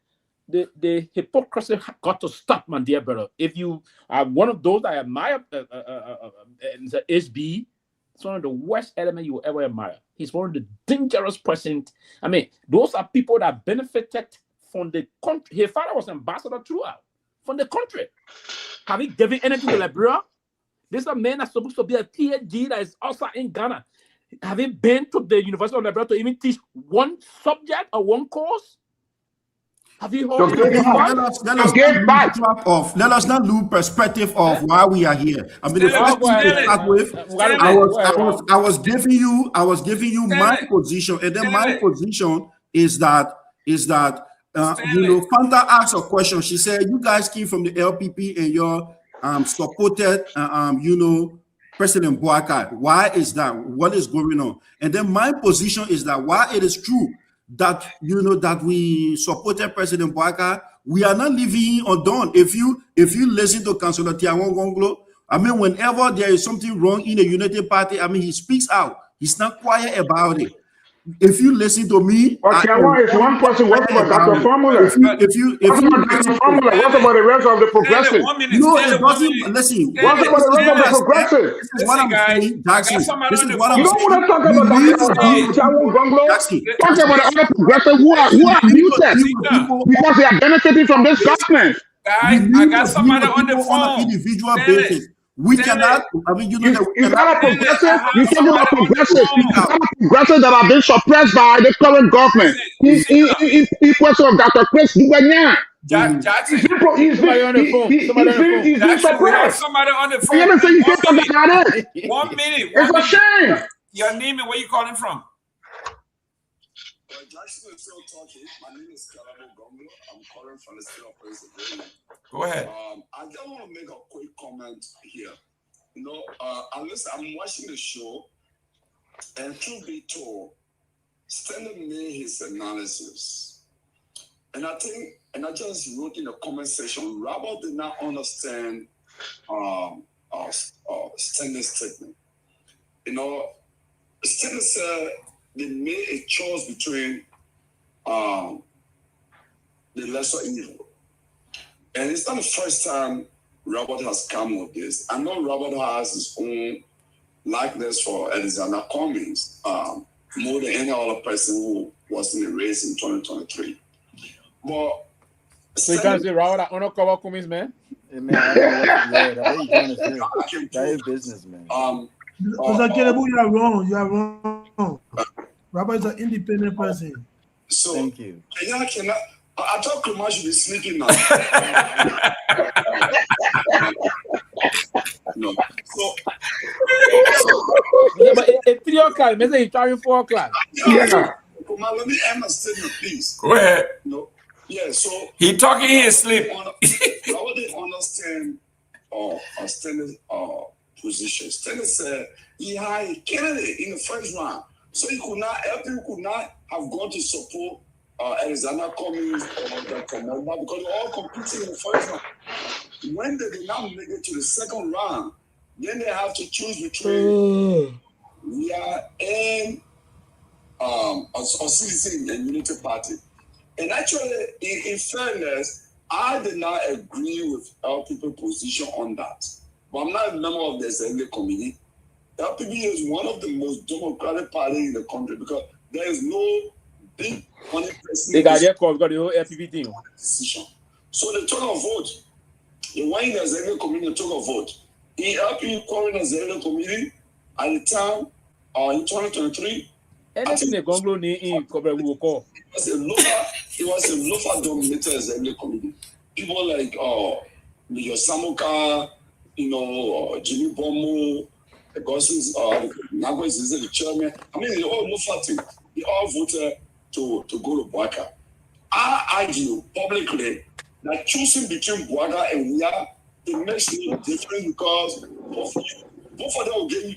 the hypocrisy got to stop, my dear brother. If you are one of those I admire, HB, it's one of the worst elements you will ever admire. He's one of the dangerous persons. I mean, those are people that benefited from the country. His father was ambassador throughout from the country. Have he given anything to Liberia? This is a man that's supposed to be a PhD that is also in Ghana. Have you been to the University of Liberia to even teach one subject or one course? Have you heard? Let us not lose perspective of why we are here. I mean, the first thing to start with, I was giving you my position, and then my position is that Fanta asked a question. She said, "You guys came from the LPP and you're supported, President Boakai. Why is that? What is going on?" And then my position is that while it is true that that we supported President Boakai, we are not leaving undone. If you listen to Councillor Tiawan Gongloe, I mean, whenever there is something wrong in the United Party, I mean, he speaks out. He's not quiet about it. if you listen to me, but Kawa is one person. What about Dr. Formula? If you What about Dr. Formula? What about the rest of the progressives? No, it doesn't. Listen. What about the rest of the progressives? This is what I'm saying, Jackson. This is what I'm You don't saying. want to talk about Kehleboe Gongloe. Talk about the other progressives who are muted because they are benefiting from this government. Guys, I got somebody on the phone. On an individual basis. We cannot. I mean, you know, you got a progressive. You talking about progressives? You got a progressive that have been suppressed by the current government. He question of Dr. Chris Duganyan. Jackson, somebody on the phone. He's been suppressed. Somebody on the phone. You ever say you can't talk about it? 1 minute. It's a shame. Your name and where you calling from? Jackson is still talking. My name is Kehleboe Gongloe. I'm calling from the state of Pennsylvania. Go ahead. I just want to make a quick comment here. You know, unless I'm watching the show, and truth be told, Stanley made his analysis. And I think, and I just wrote in the comment section, Robert did not understand Stanley's statement. You know, Stanley said they made a choice between the lesser evil. And it's not the first time Robert has come with this. I know Robert has his own likeness for Alexander Cummings more than any other person who was in the race in 2023. But so you can't say Robert undercover Cummings, man? Hey, man, I don't know what that is business, man. Mr. Kehleboe, you are wrong. You are wrong. Robert is an independent person. So, thank you. I thought Kromah should be sleeping now. No. So yeah, but it's 3 o'clock. Maybe he's trying 4 o'clock. Yeah. Kromah, let me end my statement, please. Go ahead. No. Yeah, so he talking in his sleep. I wouldn't understand Stanley's position. Stanley said he had a candidate in the first round. So he could not, LP could not have gone to support Alexander Cummings or Dr. Nagbe because they all competing in the first round. When they did not make it to the second round, then they have to choose between Myean and CDC and Unity Party. And actually, in fairness, I did not agree with LPP's position on that. But I'm not a member of the Assembly Committee. LPP is one of the most democratic parties in the country because there is no big money person. They got their call because the whole LPP team. So they took a vote. They went in the Assembly Committee and took a vote. The LPP calling the Assembly Committee at the time in 2023. Anything the Gongloe in Kobe will call. It was a local dominated Assembly Committee. People like Major Samuka, Jimmy Bomo, the Gossins, Nagbe is the chairman. I mean, they all local team. They all voted to go to Bouaka. I argue publicly that choosing between Bouaka and Myean, it makes no difference because both of them will give you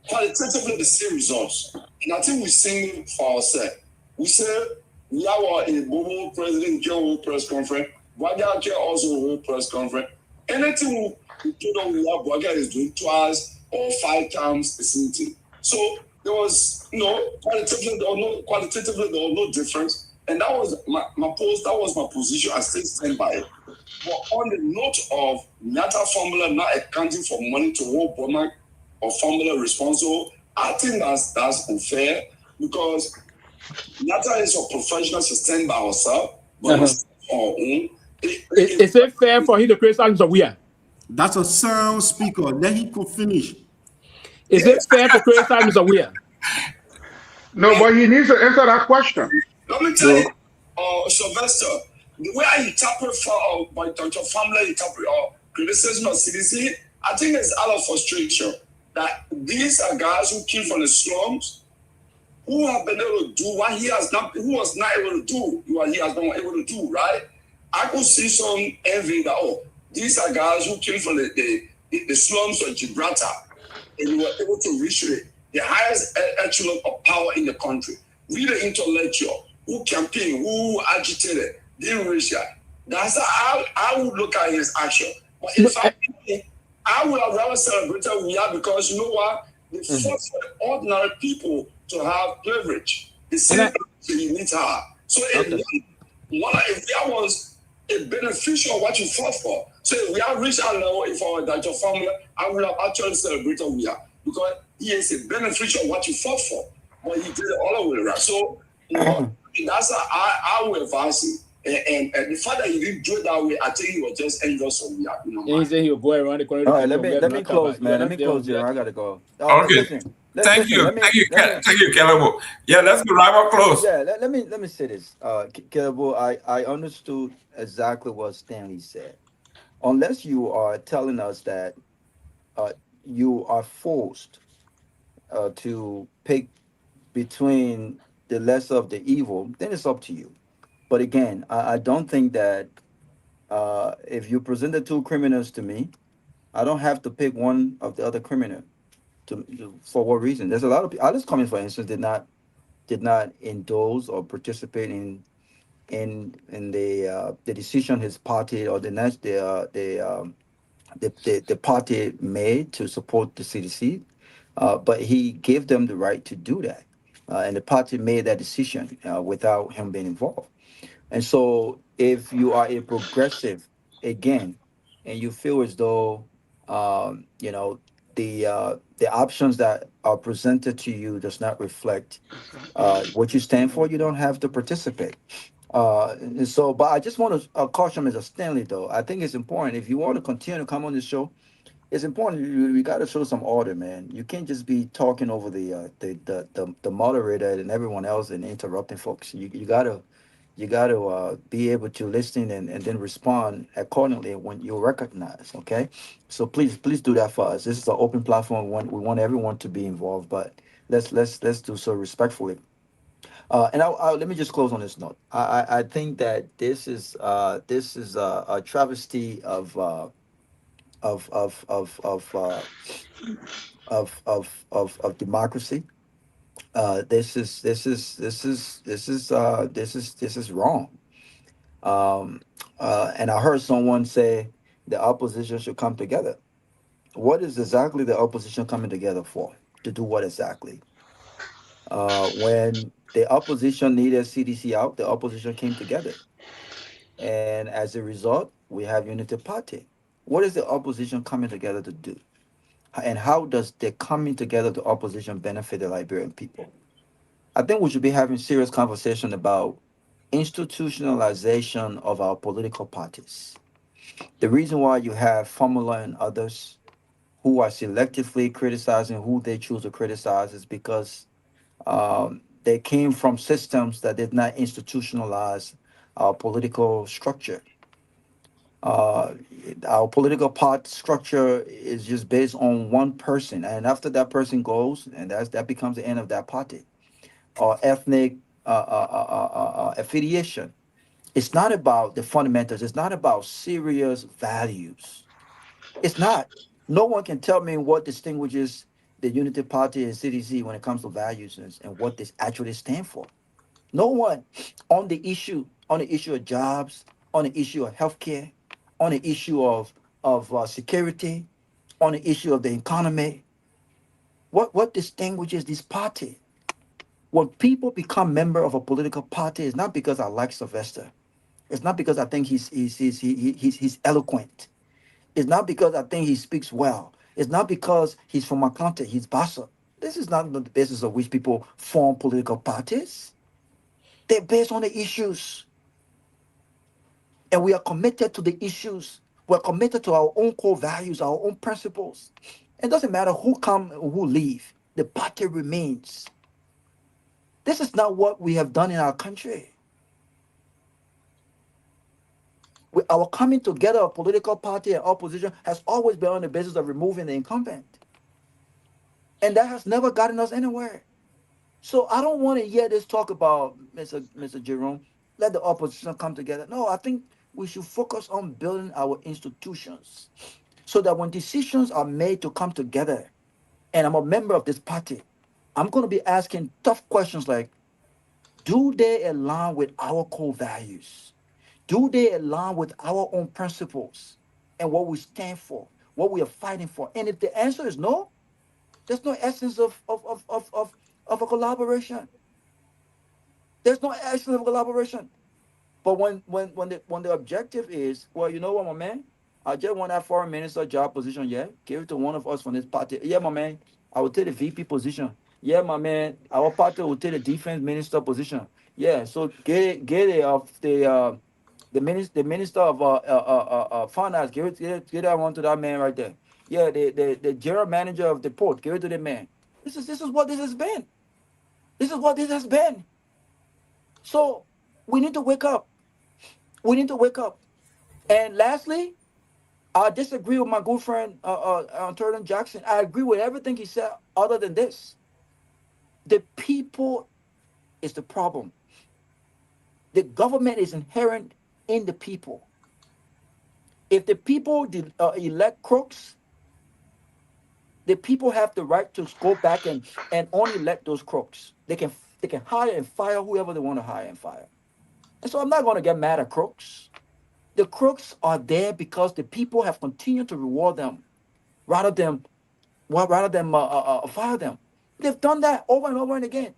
qualitatively the same results. And I think we sing it for ourselves. We say we have a Bobo president hold press conference. Bouaka also hold press conference. Anything we put on Bouaka is doing twice or 5 times the same thing. So there was qualitatively there was no difference. And that was my post, that was my position. I still stand by it. But on the note of Nyata formula not accounting for money to hold Bomak or formula responsible, I think that's unfair because Nyata is a professional to stand by herself, but it's our own. Is it fair for him to create something of weird? That's a sound speaker. Let him go finish. Is it fair to create something of weird? No, but he needs to answer that question. Let me tell you, Sylvester, the way I interpret by Dr. Family interpret criticism of CDC, I think it's out of frustration that these are guys who came from the slums who have been able to do what he was not able to do, what he has been able to do, right? I could see some envy that, these are guys who came from the slums of Gibraltar and were able to reach the highest echelon of power in the country. We the intellectual who campaigned, who agitated, didn't reach that. That's how I would look at his action. But if I would have rather celebrated Myean because you know what? They fought for the ordinary people to have privilege. The same you meet her. So if that was a beneficial of what you fought for. So if we have reached our level, if I were that your family, I would have actually celebrated we are, because he is a beneficial of what you fought for. But he did it all the way around. So, that's how I would advise him. And the fact that he didn't do it that way, I think he was just envious of me. He said he'll go around the corner. All right, let me close, man. Let me close, Jerome. I gotta go. Okay. Thank you, Kehleboe. Yeah, let's go right up close. Yeah, let me say this, Kehleboe. I understood exactly what Stanley said. Unless you are telling us that you are forced to pick between the lesser of the evil, then it's up to you. But again, I don't think that if you present the two criminals to me, I don't have to pick one of the other criminal. For what reason? There's a lot of people. Alice Cummings, for instance, did not endorse or participate in the decision his party or the party made to support the CDC, but he gave them the right to do that, and the party made that decision without him being involved. And so, if you are a progressive again, and you feel as though the options that are presented to you does not reflect what you stand for, you don't have to participate. And so, but I just want to caution Mr. Stanley, though. I think it's important if you want to continue to come on this show. It's important. You got to show some order, man. You can't just be talking over the moderator and everyone else and interrupting folks. You gotta be able to listen and then respond accordingly when you recognize. Okay, so please do that for us. This is an open platform. We want everyone to be involved, but let's do so respectfully. And let me just close on this note. I think that this is a travesty of democracy. This is wrong. And I heard someone say the opposition should come together. What is exactly the opposition coming together for? To do what exactly? When the opposition needed CDC out, the opposition came together. And as a result, we have Unity Party. What is the opposition coming together to do? And how does the coming together of the opposition benefit the Liberian people? I think we should be having serious conversation about institutionalization of our political parties. The reason why you have Formula and others who are selectively criticizing who they choose to criticize is because they came from systems that did not institutionalize our political structure. Our political party structure is just based on one person, and after that person goes, and that becomes the end of that party, or ethnic affiliation. It's not about the fundamentals. It's not about serious values. It's not. No one can tell me what distinguishes the Unity Party and CDC when it comes to values and what this actually stand for. No one on the issue of jobs, on the issue of healthcare, on the issue of security, on the issue of the economy. What distinguishes this party? When people become member of a political party, it's not because I like Sylvester. It's not because I think he's eloquent. It's not because I think he speaks well. It's not because he's from my country, he's Bassa. This is not the basis of which people form political parties. They're based on the issues. And we are committed to the issues. We're committed to our own core values, our own principles. It doesn't matter who come or who leave. The party remains. This is not what we have done in our country. Our coming together of political party and opposition has always been on the basis of removing the incumbent. And that has never gotten us anywhere. So I don't want to hear this talk about, Mr. Jerome, let the opposition come together. No, I think we should focus on building our institutions so that when decisions are made to come together, and I'm a member of this party, I'm going to be asking tough questions like, do they align with our core values? Do they align with our own principles and what we stand for, what we are fighting for? And if the answer is no, there's no essence of a collaboration. There's no action of collaboration. But when the objective is, well, you know what, my man, I just want that foreign minister job position. Yeah, give it to one of us from this party. Yeah, my man, I will take the VP position. Yeah, my man, our party will take the defense minister position. Yeah, so get it of the minister of finance. Get that one to that man right there. Yeah, the general manager of the port. Give it to the man. This is what this has been. This is what this has been. So we need to wake up. We need to wake up. And lastly, I disagree with my good friend Turner Jackson. I agree with everything he said other than this. The people is the problem. The government is inherent in the people. If the people elect crooks, the people have the right to go back and only elect those crooks. They can hire and fire whoever they want to hire and fire. And so I'm not going to get mad at crooks. The crooks are there because the people have continued to reward them rather than fire them. They've done that over and over and again.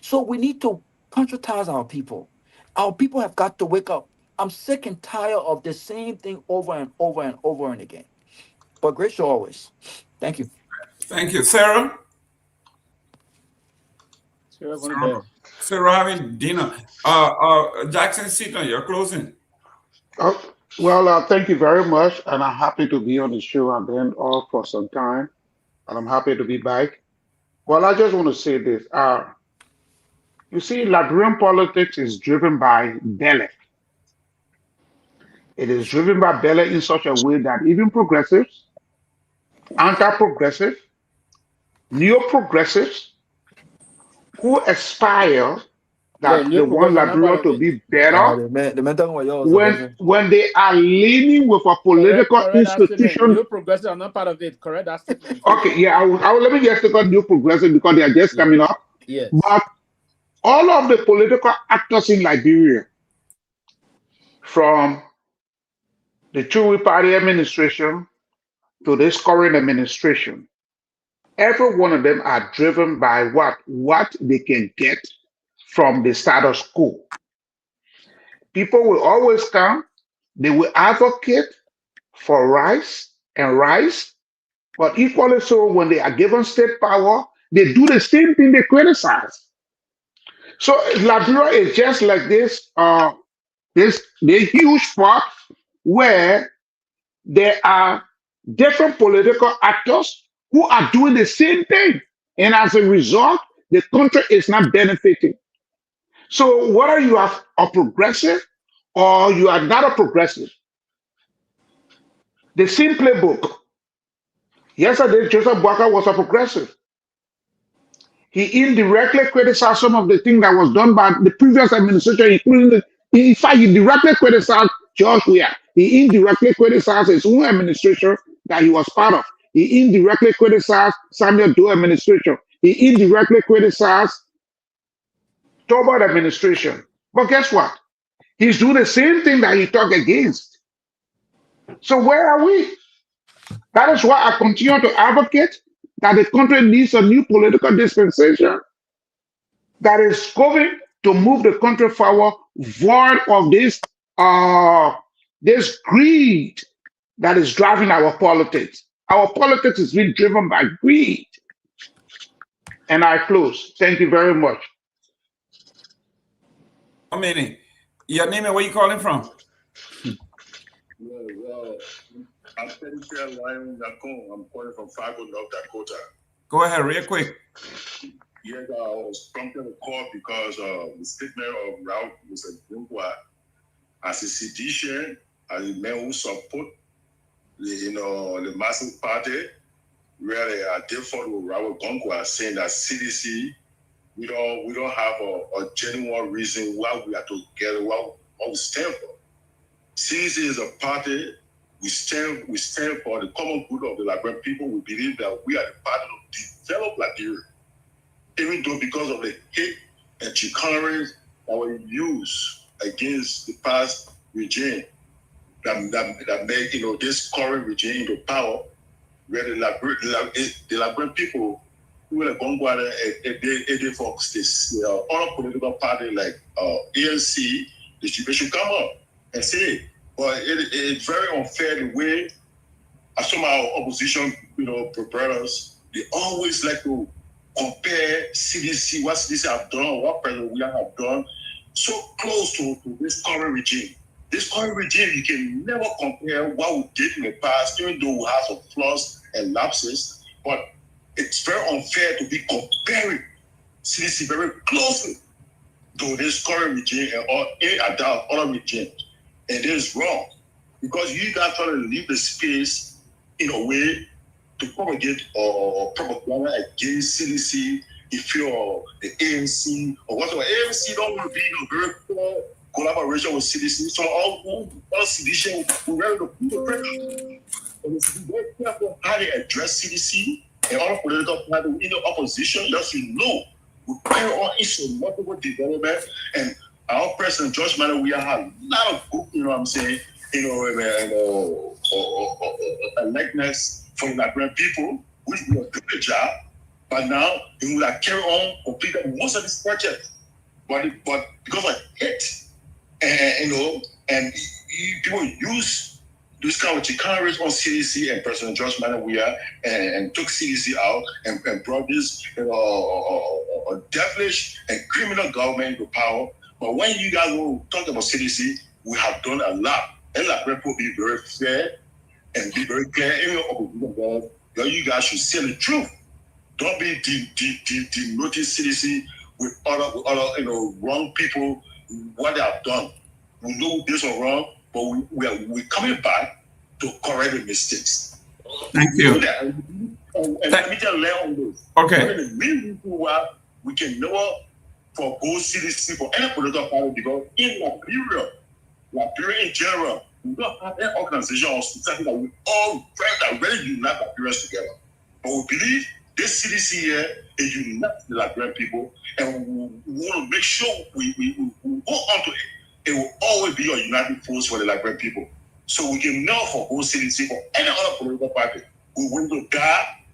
So we need to conscientize our people. Our people have got to wake up. I'm sick and tired of the same thing over and over and over and again. But great show always. Thank you. Thank you. Sarah? Sarah having dinner. Jackson Seaton, you're closing. Well, thank you very much. And I'm happy to be on the show again for some time. And I'm happy to be back. Well, I just want to say this. You see, Liberian politics is driven by belly. It is driven by belly in such a way that even progressives, anti-progressive, neo-progressives who aspire that they want Liberia to be better, when they are leaning with a political institution. New progressive are not part of it, correct? That's okay, yeah, I will let me just take on new progressive because they are just coming up. Yes. But all of the political actors in Liberia, from the Pewee Party administration to this current administration, every one of them are driven by what they can get from the status quo. People will always come, they will advocate for rights, but equally so when they are given state power, they do the same thing they criticize. So Liberia is just like this huge pot where there are different political actors who are doing the same thing. And as a result, the country is not benefiting. So whether you are a progressive or you are not a progressive, the same playbook. Yesterday, Joseph Boakai was a progressive. He indirectly criticized some of the things that was done by the previous administration, including in fact, he directly criticized George Weah. He indirectly criticized his own administration that he was part of. He indirectly criticized Samuel Doe administration. He indirectly criticized Torbert administration. But guess what? He's doing the same thing that he talked against. So where are we? That is why I continue to advocate that the country needs a new political dispensation that is going to move the country forward, void of this greed that is driving our politics. Our politics is being driven by greed. And I close. Thank you very much. How many? Your name and where you calling from? I'm calling from Fargo, North Dakota. Go ahead, real quick. Yes, I was prompted to call because the statement of Ralph Mr. Garguah as a sedition, as a man who support the massive party, really are different with Ralph Garguah saying that CDC, we don't have a genuine reason why we are together, what we stand for. CDC is a party. We stand for the common good of the Liberian people. We believe that we are the party to develop Liberia. Even though because of the hate and chicanery that were used against the past regime that made this current regime into power, where the Liberian people will Garguah they folks this other political party like ANC, they should come up and say, but it's very unfair the way some of our opposition, preparers, they always like to compare CDC, what CDC have done, what President William have done, so close to this current regime. This current regime, you can never compare what we did in the past, even though we have some flaws and lapses, but it's very unfair to be comparing CDC very closely to this current regime or any other regime. And it is wrong, because you guys try to leave the space in a way to propagate or propaganda against CDC, if you're the ANC or whatever. ANC don't want to be in a very poor collaboration with CDC. So all CDC, we're ready to put the pressure. And it's very careful how they address CDC and all political parties in the opposition. Just we carry on issues, multiple development, and our president, George Manneh, we have a lot of good, likeness for the Liberian people, which we are doing the job, but now we will carry on completing most of this project. But because of it, and people use this kind of chicaneries on CDC and President George Manneh and took CDC out and brought this devilish and criminal government to power. But when you guys will talk about CDC, we have done a lot. And Liberian people be very fair and be very clear. You guys should say the truth. Don't be denoting CDC with other wrong people, what they have done. We know this is wrong, but we're coming back to correct the mistakes. Thank you. And let me just lay on this. Okay. The main reason why we can never forgo CDC for any political party, because in Liberia in general, we don't have an organization or society that we all really unite Liberians together. But we believe this CDC here is unite the Liberian people, and we want to make sure we go on to it. It will always be a united force for the Liberian people. So we can never forgo CDC for any other political party. We want to die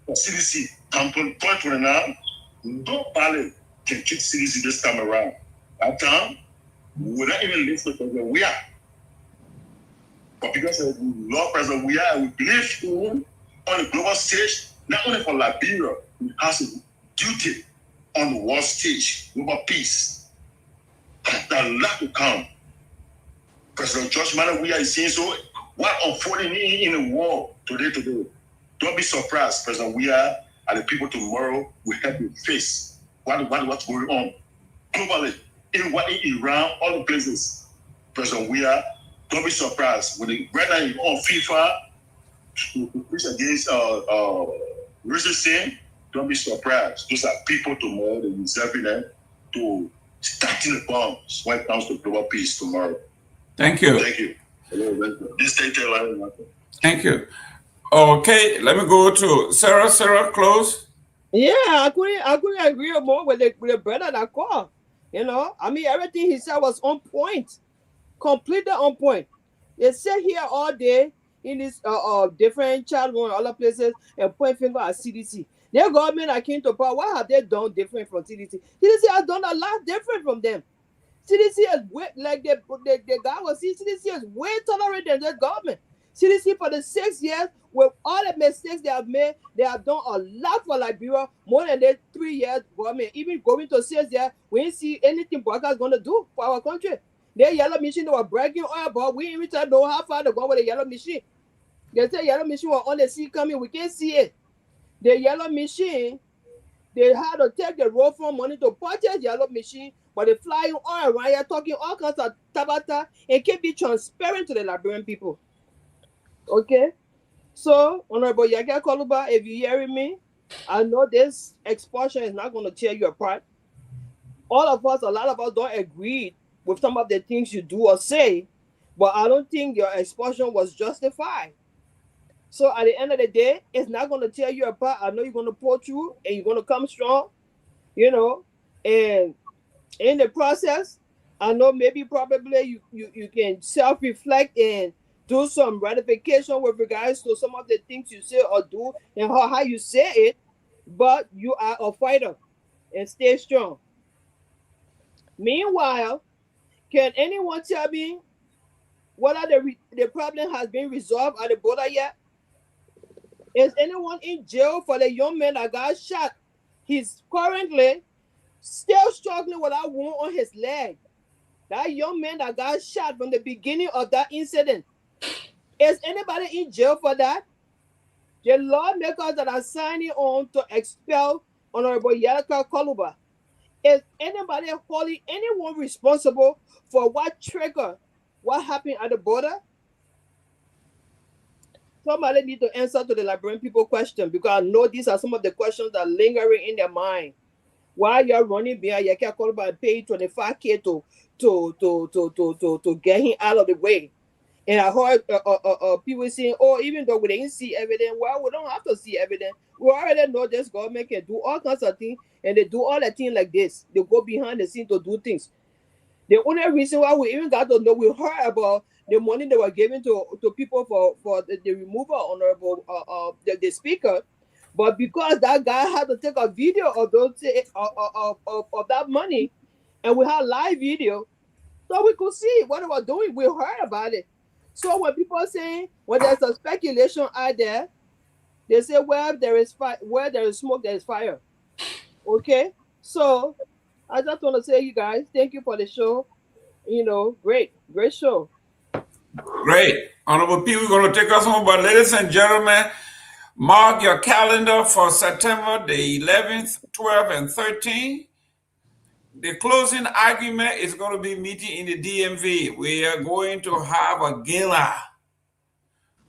for CDC. Come 2029, nobody can kick CDC this time around. That time, we're not even listen to President we are. But because we love President we are, we believe in him on the global stage, not only for Liberia, we have a duty on the world stage, global peace. There's a lot to come. President George Manneh, we are saying so. What unfolding in the world today? Don't be surprised, President we are, and the people tomorrow will help you face what's going on globally. In Iran, all the places, President we are, don't be surprised when the right now on FIFA to push against racism. Don't be surprised. Those are people tomorrow that deserving them to starting the bombs when it comes to global peace tomorrow. Thank you. Thank you. Thank you. Okay, let me go to Sarah. Sarah, close. Yeah, I couldn't agree more with the brother that called. I mean, everything he said was on point, completely on point. They sit here all day in this different child and other places and point finger at CDC. Their government that came to power, what have they done different from CDC? CDC has done a lot different from them. CDC is way, like the guy was saying, CDC is way tolerant than the government. CDC for the 6 years, with all the mistakes they have made, they have done a lot for Liberia, more than the 3 years government. Even going to 6 years, we didn't see anything Bwaka is going to do for our country. Their yellow machine, they were bragging oil, but we didn't even know how far to go with the yellow machine. They said yellow machine was on the sea coming, we can't see it. The yellow machine, they had to take the road from money to purchase yellow machine, but they flying all around here talking all kinds of tabata and can't be transparent to the Liberian people. Okay? So, Honorable Yaka Koluba, if you're hearing me, I know this expulsion is not going to tear you apart. All of us, a lot of us don't agree with some of the things you do or say, but I don't think your expulsion was justified. So at the end of the day, it's not going to tear you apart. I know you're going to pull through and you're going to come strong, and in the process, I know maybe probably you can self-reflect and do some ratification with regards to some of the things you say or do and how you say it. but you are a fighter and stay strong. Meanwhile, can anyone tell me whether the problem has been resolved at the border yet? Is anyone in jail for the young man that got shot? He's currently still struggling with that wound on his leg. That young man that got shot from the beginning of that incident. Is anybody in jail for that? The lawmakers that are signing on to expel Honorable Seleke Kromah. Is anybody holding anyone responsible for what triggered what happened at the border? Somebody need to answer to the Liberian people question, because I know these are some of the questions that are lingering in their mind. Why you're running behind Seleke Kromah and paying 25K to get him out of the way? And I heard people saying, oh, even though we didn't see evidence, well, we don't have to see evidence. We already know this government can do all kinds of things, and they do all the things like this. They go behind the scenes to do things. The only reason why we even got to know, we heard about the money they were giving to people for the removal of Honorable the speaker, but because that guy had to take a video of those of that money, and we had live video, so we could see what they were doing. We heard about it. So when people are saying, when there's a speculation out there, they say, where there is smoke, there is fire. Okay, so I just want to say, you guys, thank you for the show. You know, great show. Great. Honorable P, we're going to take us home. But ladies and gentlemen, mark your calendar for September the 11th, 12th, and 13th. The closing argument is going to be meeting in the DMV. We are going to have a gala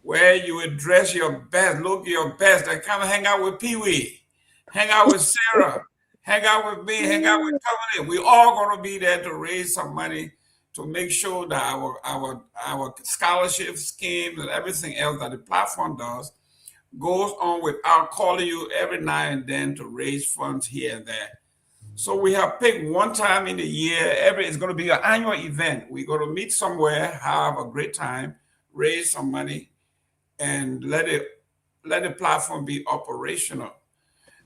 where you will dress your best, look your best, and come hang out with Pewee, hang out with Sarah, hang out with me, hang out with Tomalin. We're all going to be there to raise some money to make sure that our scholarship schemes and everything else that the platform does goes on without calling you every now and then to raise funds here and there. So we have picked one time in the year. It's going to be an annual event. We're going to meet somewhere, have a great time, raise some money, and let the platform be operational.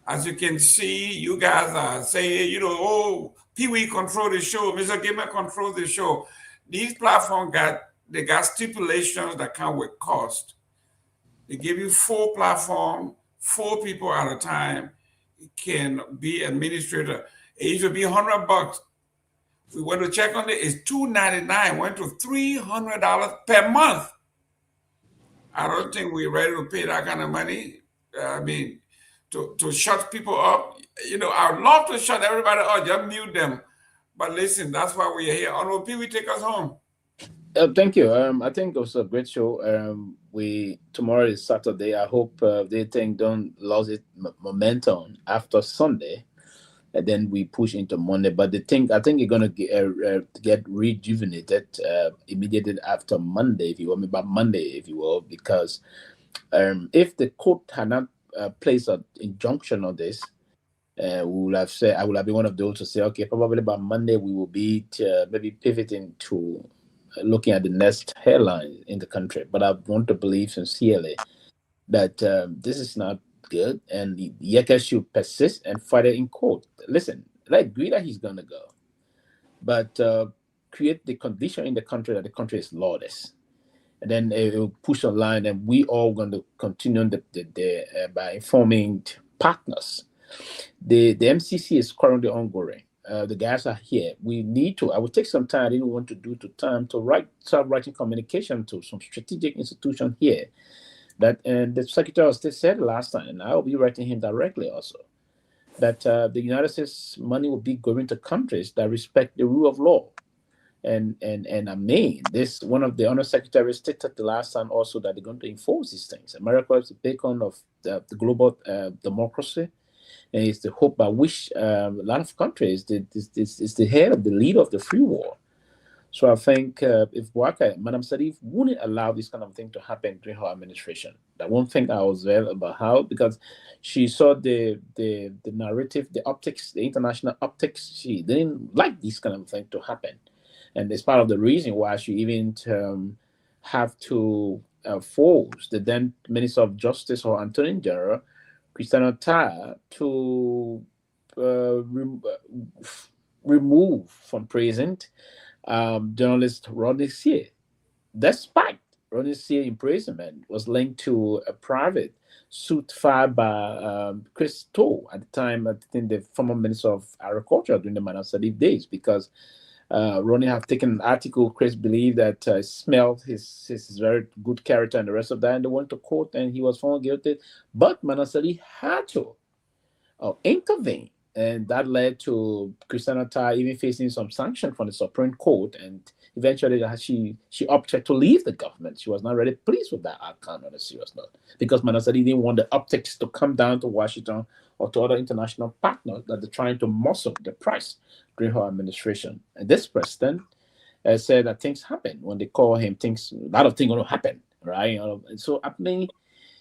As you can see, you guys are saying, oh, Pewee control the show, Mr. Gayman controls the show. These platforms got stipulations that come with cost. They give you 4 platforms, 4 people at a time can be administrator. It used to be $100. We went to check on it. It's $299. Went to $300 per month. I don't think we're ready to pay that kind of money. I mean, to shut people up. I'd love to shut everybody up, just mute them. But listen, that's why we're here. Honorable Pewee, take us home. Thank you. I think it was a great show. Tomorrow is Saturday. I hope they don't lose it momentum after Sunday, and then we push into Monday. But I think you're gonna get rejuvenated immediately after Monday, if you want me, by Monday, if you will, because if the court had not placed an injunction on this, I would have been one of those to say, okay, probably by Monday we will be maybe pivoting to looking at the next headline in the country. But I want to believe sincerely that this is not good, and Seleke should persist and fight it in court. Listen, I agree that he's going to go, but create the condition in the country that the country is lawless. And then it will push online, and we all going to continue by informing partners. The MCC is currently ongoing. The guys are here. We need to. I will take some time. I didn't want to do time to start writing communication to some strategic institution here. And the Secretary of State said last time, and I will be writing him directly also, that the United States money will be going to countries that respect the rule of law. And I mean, this one of the Honor Secretaries stated the last time also that they're going to enforce these things. America is the beacon of the global democracy. And it's the hope by which a lot of countries is the head of the leader of the free world. So I think if Madam Sarif wouldn't allow this kind of thing to happen during her administration, that one thing I was there about how, because she saw the narrative, the optics, the international optics, she didn't like this kind of thing to happen. And it's part of the reason why she even have to force the then Minister of Justice or Attorney General Christian Tar to remove from prison journalist Rodney Sear, despite Rodney Sear imprisonment was linked to a private suit filed by Chris Toh at the time, I think the former Minister of Agriculture during the Manasali days, because Ronnie have taken an article. Chris believed that smelled his very good character and the rest of that, and they went to court and he was found guilty. But Manasali had to intervene, and that led to Christiana Tar even facing some sanction from the Supreme Court, and eventually she opted to leave the government. She was not really pleased with that outcome on a serious note, because Manasali didn't want the optics to come down to Washington or to other international partners that they're trying to muscle the price during her administration. And this president said that things happen when they call him. A lot of things going to happen, right? And so I mean,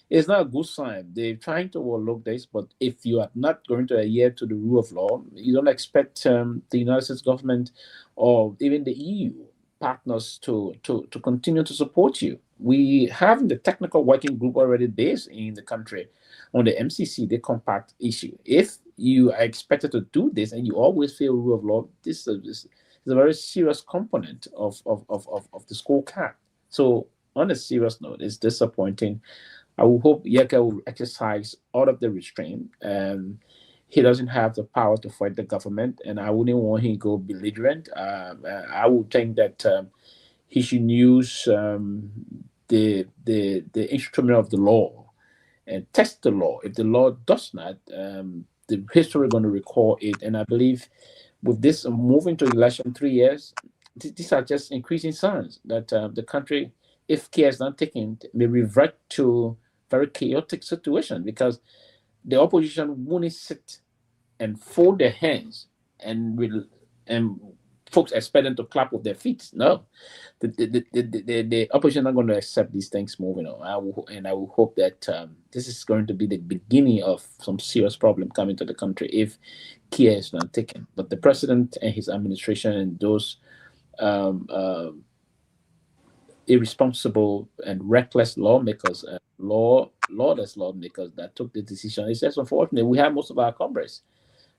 it's not a good sign. They're trying to overlook this, but if you are not going to adhere to the rule of law, you don't expect the United States government or even the EU partners to continue to support you. We have the technical working group already based in the country on the MCC, the compact issue. If you are expected to do this and you always fail rule of law, this is a very serious component of the scorecard. So on a serious note, it's disappointing. I will hope Yeke will exercise all of the restraint. He doesn't have the power to fight the government, and I wouldn't want him to go belligerent. I would think that he should use the instrument of the law and test the law. If the law does not, the history is going to recall it. And I believe with this moving to election 3 years, these are just increasing signs that the country, if care is not taken, may revert to very chaotic situation, because the opposition won't sit and fold their hands and folks expect them to clap with their feet. No, the opposition are not going to accept these things moving on. I will hope that this is going to be the beginning of some serious problem coming to the country if care is not taken. But the president and his administration and those irresponsible and reckless lawmakers, lawless lawmakers that took the decision, it's just unfortunate. We have most of our comrades.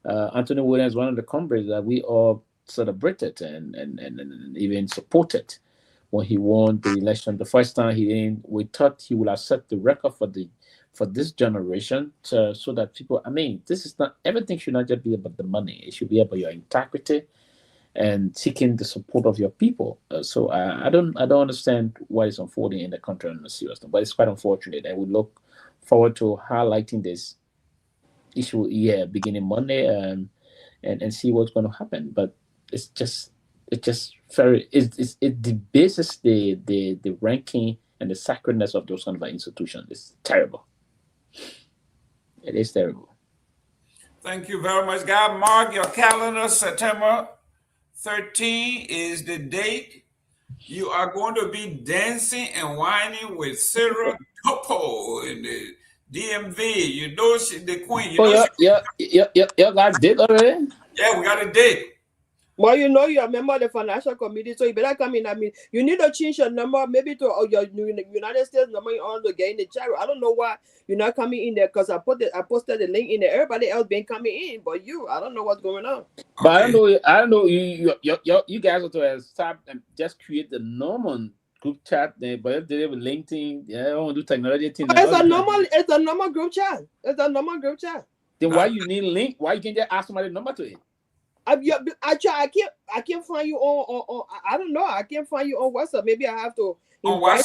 Anthony Williams, one of the comrades that we all celebrated and even supported when he won the election. The first time we thought he would have set the record for this generation, so that people, I mean, this is not, everything should not just be about the money. It should be about your integrity and seeking the support of your people. So I don't understand what is unfolding in the country on a serious note, but it's quite unfortunate. I would look forward to highlighting this issue here beginning Monday and see what's going to happen. But it debases the ranking and the sacredness of those kind of institutions. It's terrible. It is terrible. Thank you very much, guys. Mark your calendar. September 13 is the date. You are going to be dancing and whining with Sarah Dopoh in the DMV. You know she's the queen. Yeah, guys did already? Yeah, we got a date. Well, you know you're a member of the financial committee, so you better come in. I mean, you need to change your number, maybe to your United States number in order to get in the chat. I don't know why you're not coming in there, because I posted the link in there. Everybody else been coming in, but I don't know what's going on. But okay. I don't know. You guys have to stop and just create the normal group chat there. But if they have a LinkedIn, I don't want to do technology thing. It's a normal group chat. It's a normal group chat. Then why you need a link? Why you can't just ask somebody the number to it? I can't find you on I don't know. I can't find you on WhatsApp. Maybe I have to invite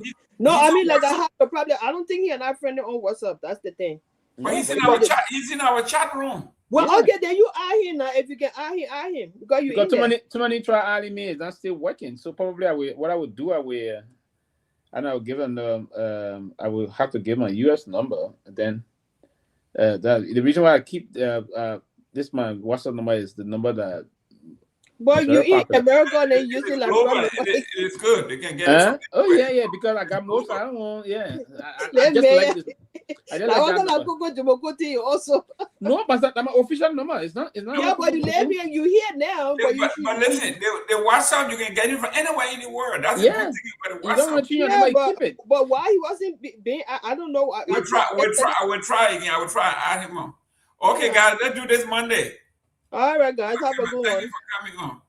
you. No, I mean, like, I have to probably. I don't think he and I friendly on WhatsApp. That's the thing. But he's in our chat. He's in our chat room. Well, okay, then you add him now. If you can add him, because too many try adding me. It's not still working. So probably I will give him I will have to give him a US number. And then the reason why I keep this my WhatsApp number is the number that. But you eat America and then use it like it's good. They can get it. Oh yeah, because I got most. I don't want. Yeah, I just like this. I I don't like want that to number. go to also. No, but that's my official number. It's not. Yeah, but you live here, you here now. But, but listen, the WhatsApp you can get it from anywhere in the world. That's the good thing about the WhatsApp. You don't want to change your number, keep it. But why he wasn't being? I don't know. I will try again. I will try and add him on. Okay, guys, let's do this Monday. All right, guys, have a good one. Thank you for coming on.